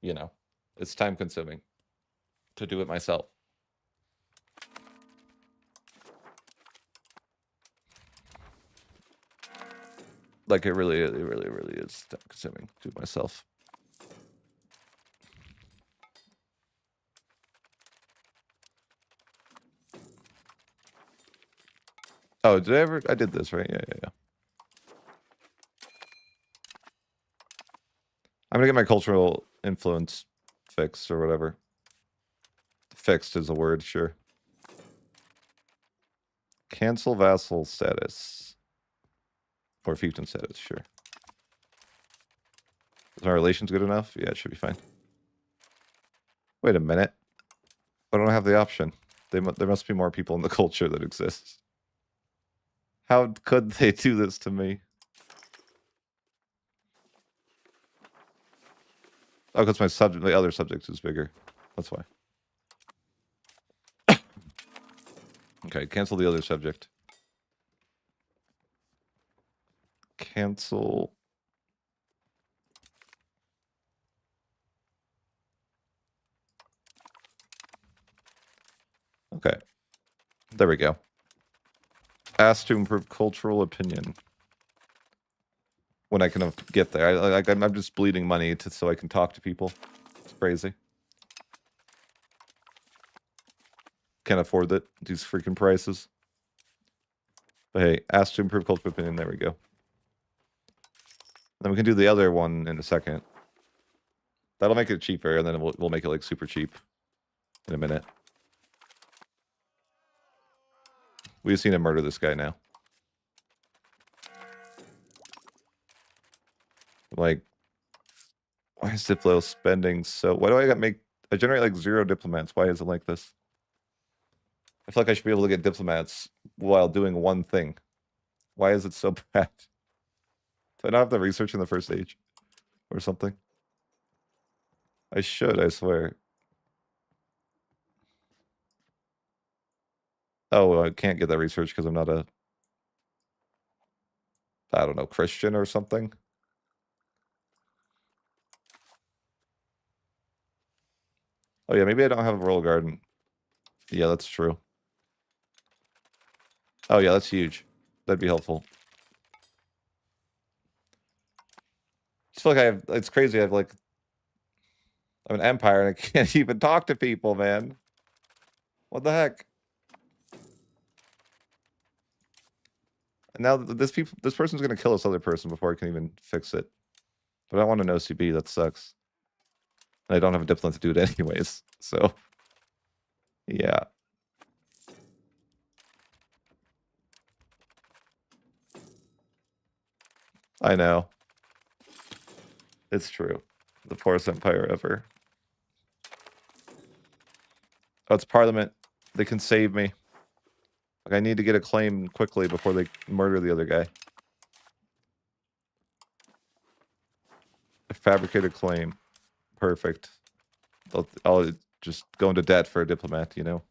you know, it's time consuming to do it myself. Like, it really is time consuming to do myself. Oh, did I ever? I did this, right? Yeah. I'm gonna get my cultural influence fixed or whatever. Fixed is a word, sure. Cancel vassal status. Or fiefdom status, sure. Is my relations good enough? Yeah, it should be fine. Wait a minute. I don't have the option. There must be more people in the culture that exists. How could they do this to me? Oh, because my other subject is bigger. That's why. Okay, cancel the other subject. Cancel. Okay. There we go. Ask to improve cultural opinion. When I can get there. I'm just bleeding money so I can talk to people. It's crazy. Can't afford it. These freaking prices. But hey, ask to improve cultural opinion. There we go. Then we can do the other one in a second. That'll make it cheaper, and then we'll make it like super cheap in a minute. We just need to murder this guy now. Like, why is Diplo spending so? Why do I generate like 0 diplomats? Why is it like this? I feel like I should be able to get diplomats while doing one thing. Why is it so bad? Do I not have the research in the first stage or something? I should, I swear. Oh, I can't get that research because I'm not a, I don't know, Christian or something. Oh yeah, maybe I don't have a royal garden. Yeah, that's true. Oh yeah, that's huge. That'd be helpful. I just feel like it's crazy. I'm an empire and I can't even talk to people, man. What the heck? And now this person's gonna kill this other person before I can even fix it. But I want an OCB, that sucks. And I don't have a diplomat to do it anyways, so yeah. I know. It's true. The poorest empire ever. Oh, it's Parliament. They can save me. Like, I need to get a claim quickly before they murder the other guy. A fabricated claim. Perfect. I'll just go into debt for a diplomat, you know?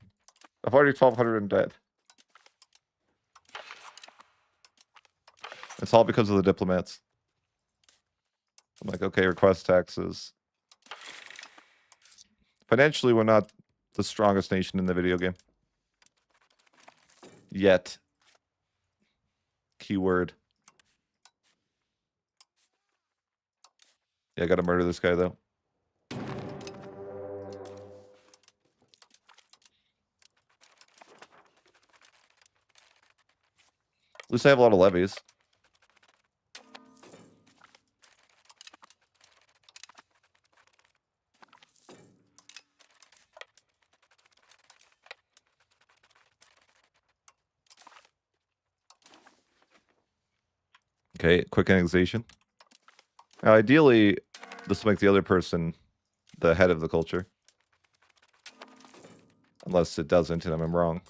I've already 1,200 in debt. It's all because of the diplomats. I'm like, okay, request taxes. Financially, we're not the strongest nation in the video game. Yet. Keyword. Yeah, I gotta murder this guy, though. At least I have a lot of levies. Okay, quick annexation. Now, ideally, this will make the other person the head of the culture. Unless it doesn't and I'm wrong.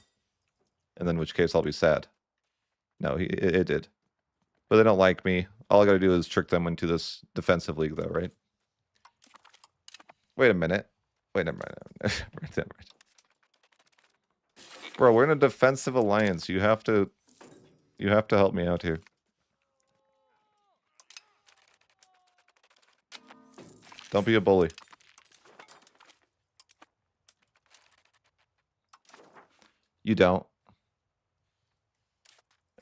And then in which case I'll be sad. No, it did. But they don't like me. All I gotta do is trick them into this defensive league, though, right? Wait a minute. Wait a minute. Right. Bro, we're in a defensive alliance. You have to help me out here. Don't be a bully. You don't.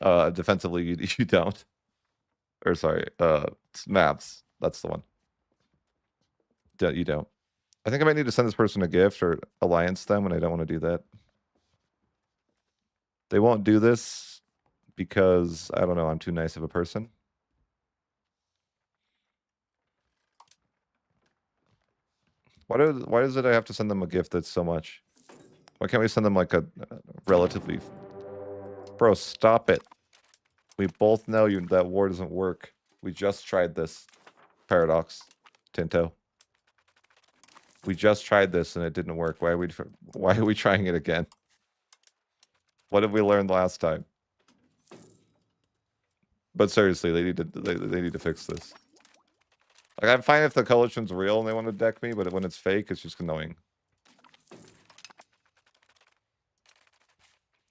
Defensively, you don't. Or sorry, maps. That's the one. You don't. I think I might need to send this person a gift or alliance them when I don't want to do that. They won't do this because, I don't know, I'm too nice of a person. Why does it I have to send them a gift that's so much? Why can't we send them like a relatively... Bro, stop it. We both know that war doesn't work. We just tried this. Paradox. Tinto. We just tried this and it didn't work. Why are we trying it again? What did we learn last time? But seriously, they need to fix this. Like, I'm fine if the coalition's real and they want to deck me, but when it's fake, it's just annoying.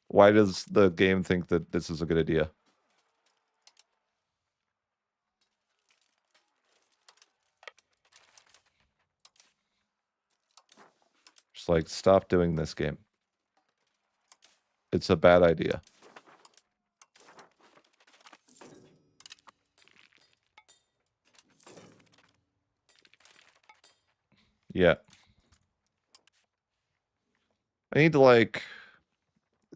Why does the game think that this is a good idea? Just like, stop doing this game. It's a bad idea. Yeah. I need to, like...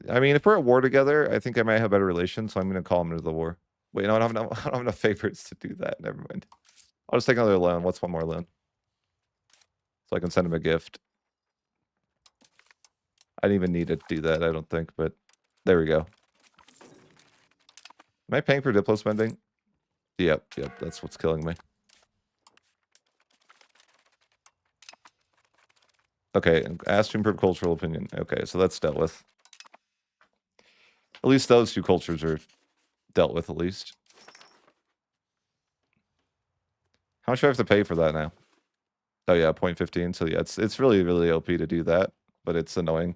I mean, if we're at war together, I think I might have a better relation, so I'm going to call him into the war. Wait, no, I don't have enough favorites to do that. Never mind. I'll just take another loan. What's one more loan? So I can send him a gift. I didn't even need to do that, I don't think, but there we go. Am I paying for Diplo spending? Yep, that's what's killing me. Okay, ask to improve cultural opinion. Okay, so that's dealt with. At least those two cultures are dealt with, at least. How much do I have to pay for that now? Oh yeah, 0.15. So yeah, it's really, really OP to do that, but it's annoying.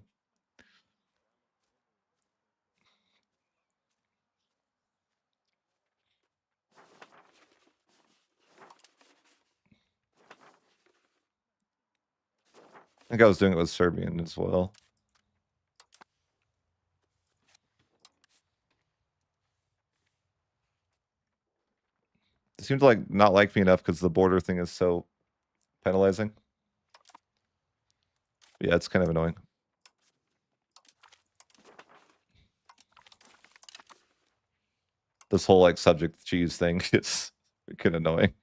I think I was doing it with Serbian as well. They seem to like not like me enough because the border thing is so penalizing. Yeah, it's kind of annoying. This whole like subject cheese thing is kind of annoying.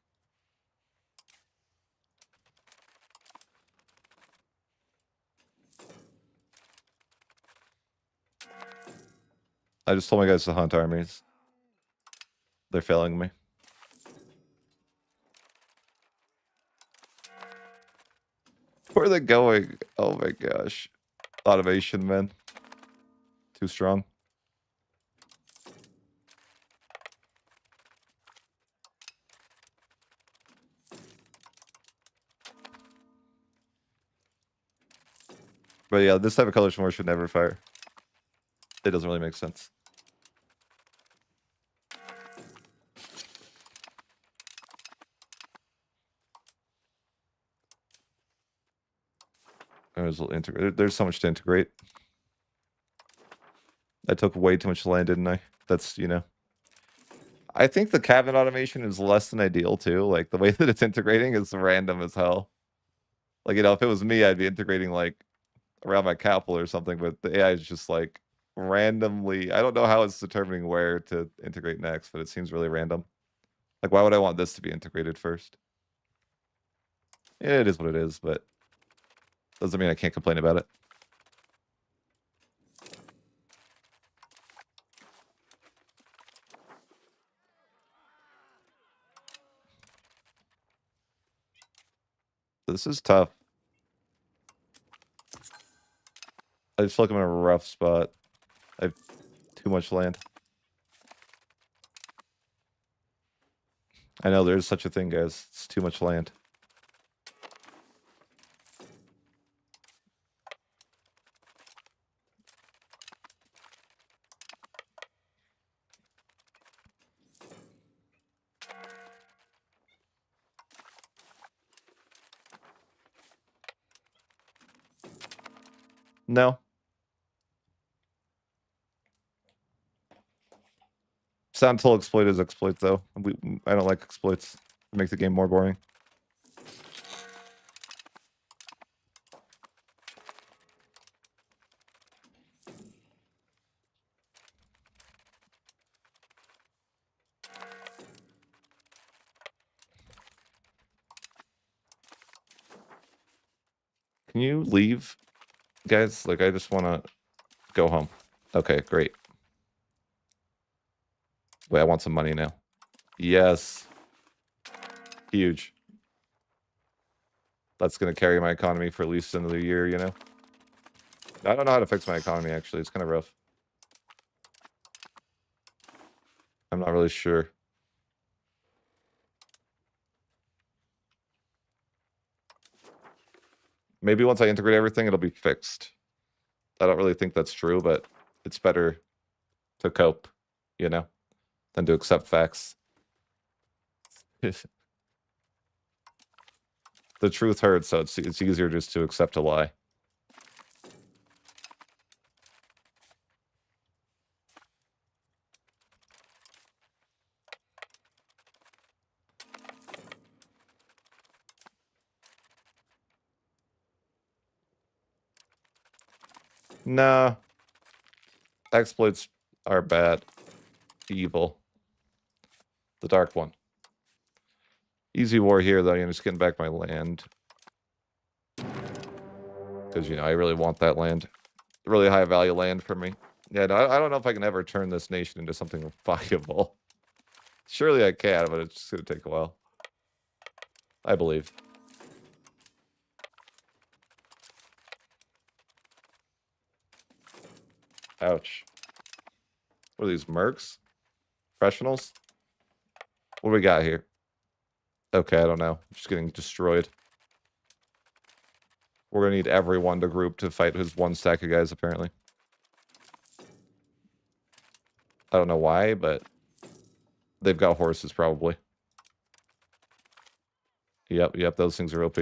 I just told my guys to hunt armies. They're failing me. Where are they going? Oh my gosh. Automation, man. Too strong. But yeah, this type of color war should never fire. It doesn't really make sense. There's so much to integrate. I took way too much land, didn't I? That's, you know. I think the cabinet automation is less than ideal too. Like the way that it's integrating is random as hell. Like, you know, if it was me, I'd be integrating like around my capital or something, but the AI is just like randomly. I don't know how it's determining where to integrate next, but it seems really random. Like, why would I want this to be integrated first? It is what it is, but doesn't mean I can't complain about it. This is tough. I just feel like I'm in a rough spot. I have too much land. I know there's such a thing, guys. It's too much land. No. Soundtool exploit is exploit though. I don't like exploits. It makes the game more boring. Can you leave, guys? Like, I just want to go home. Okay, great. Wait, I want some money now. Yes. Huge. That's going to carry my economy for at least another year, you know? I don't know how to fix my economy, actually. It's kind of rough. I'm not really sure. Maybe once I integrate everything, it'll be fixed. I don't really think that's true, but it's better to cope, you know, than to accept facts. The truth hurts, so it's easier just to accept a lie. Nah. Exploits are bad. Evil. The dark one. Easy war here, though. You're just getting back my land. Because, you know, I really want that land. Really high value land for me. Yeah, no, I don't know if I can ever turn this nation into something viable. Surely I can, but it's just going to take a while. I believe. Ouch. What are these, mercs? Professionals? What do we got here? Okay, I don't know. Just getting destroyed. We're going to need everyone to group to fight his one stack of guys, apparently. I don't know why, but they've got horses, probably. Yep, those things are OP.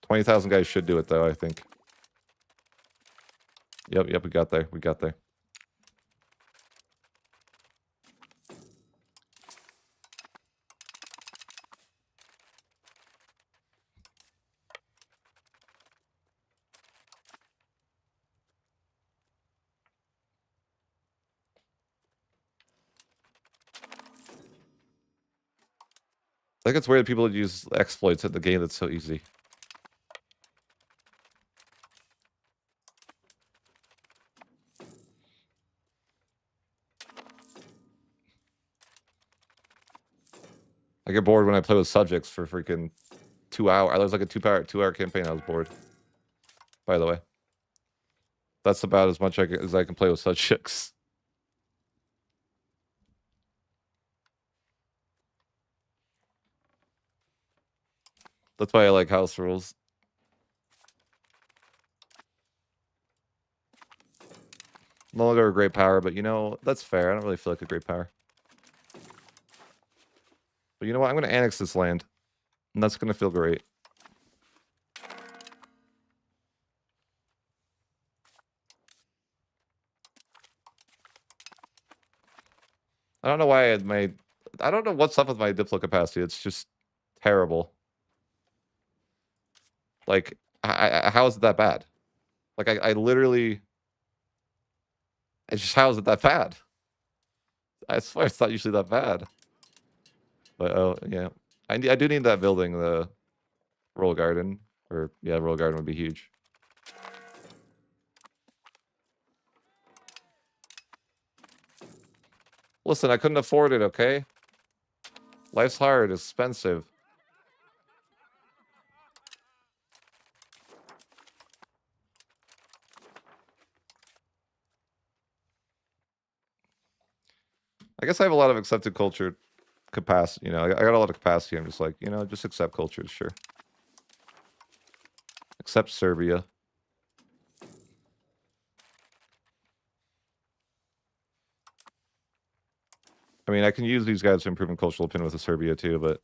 20,000 guys should do it, though, I think. Yep, we got there. We got there. I think it's weird that people use exploits at the game that's so easy. I get bored when I play with subjects for freaking 2 hours. That was like a 2-hour campaign. I was bored. By the way, that's about as much as I can play with subjects. That's why I like house rules. No longer a great power, but you know, that's fair. I don't really feel like a great power. But you know what? I'm going to annex this land. And that's going to feel great. I don't know why I don't know what's up with my diplo capacity. It's just terrible. Like, how is it that bad? Like, I literally... It's just, how is it that bad? I swear it's not usually that bad. But, oh, yeah. I do need that building, the royal garden. Or, yeah, royal garden would be huge. Listen, I couldn't afford it, okay? Life's hard, expensive. I guess I have a lot of accepted culture capacity. You know, I got a lot of capacity. I'm just like, you know, just accept cultures, sure. Except Serbia. I mean, I can use these guys to improve in cultural opinion with Serbia too, but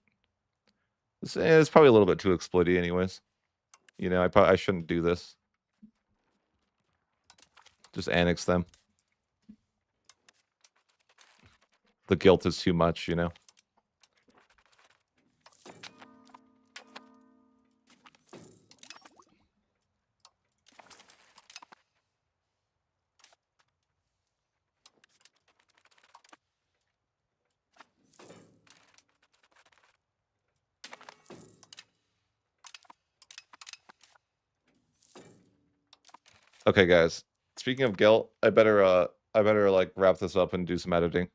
it's probably a little bit too exploity anyways. You know, I shouldn't do this. Just annex them. the guilt is too much, you know? Okay, guys. Speaking of guilt, I better like wrap this up and do some editing.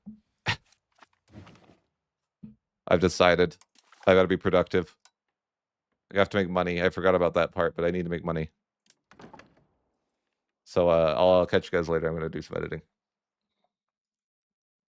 I've decided I gotta be productive. I have to make money. I forgot about that part, but I need to make money. So I'll catch you guys later. I'm gonna do some editing.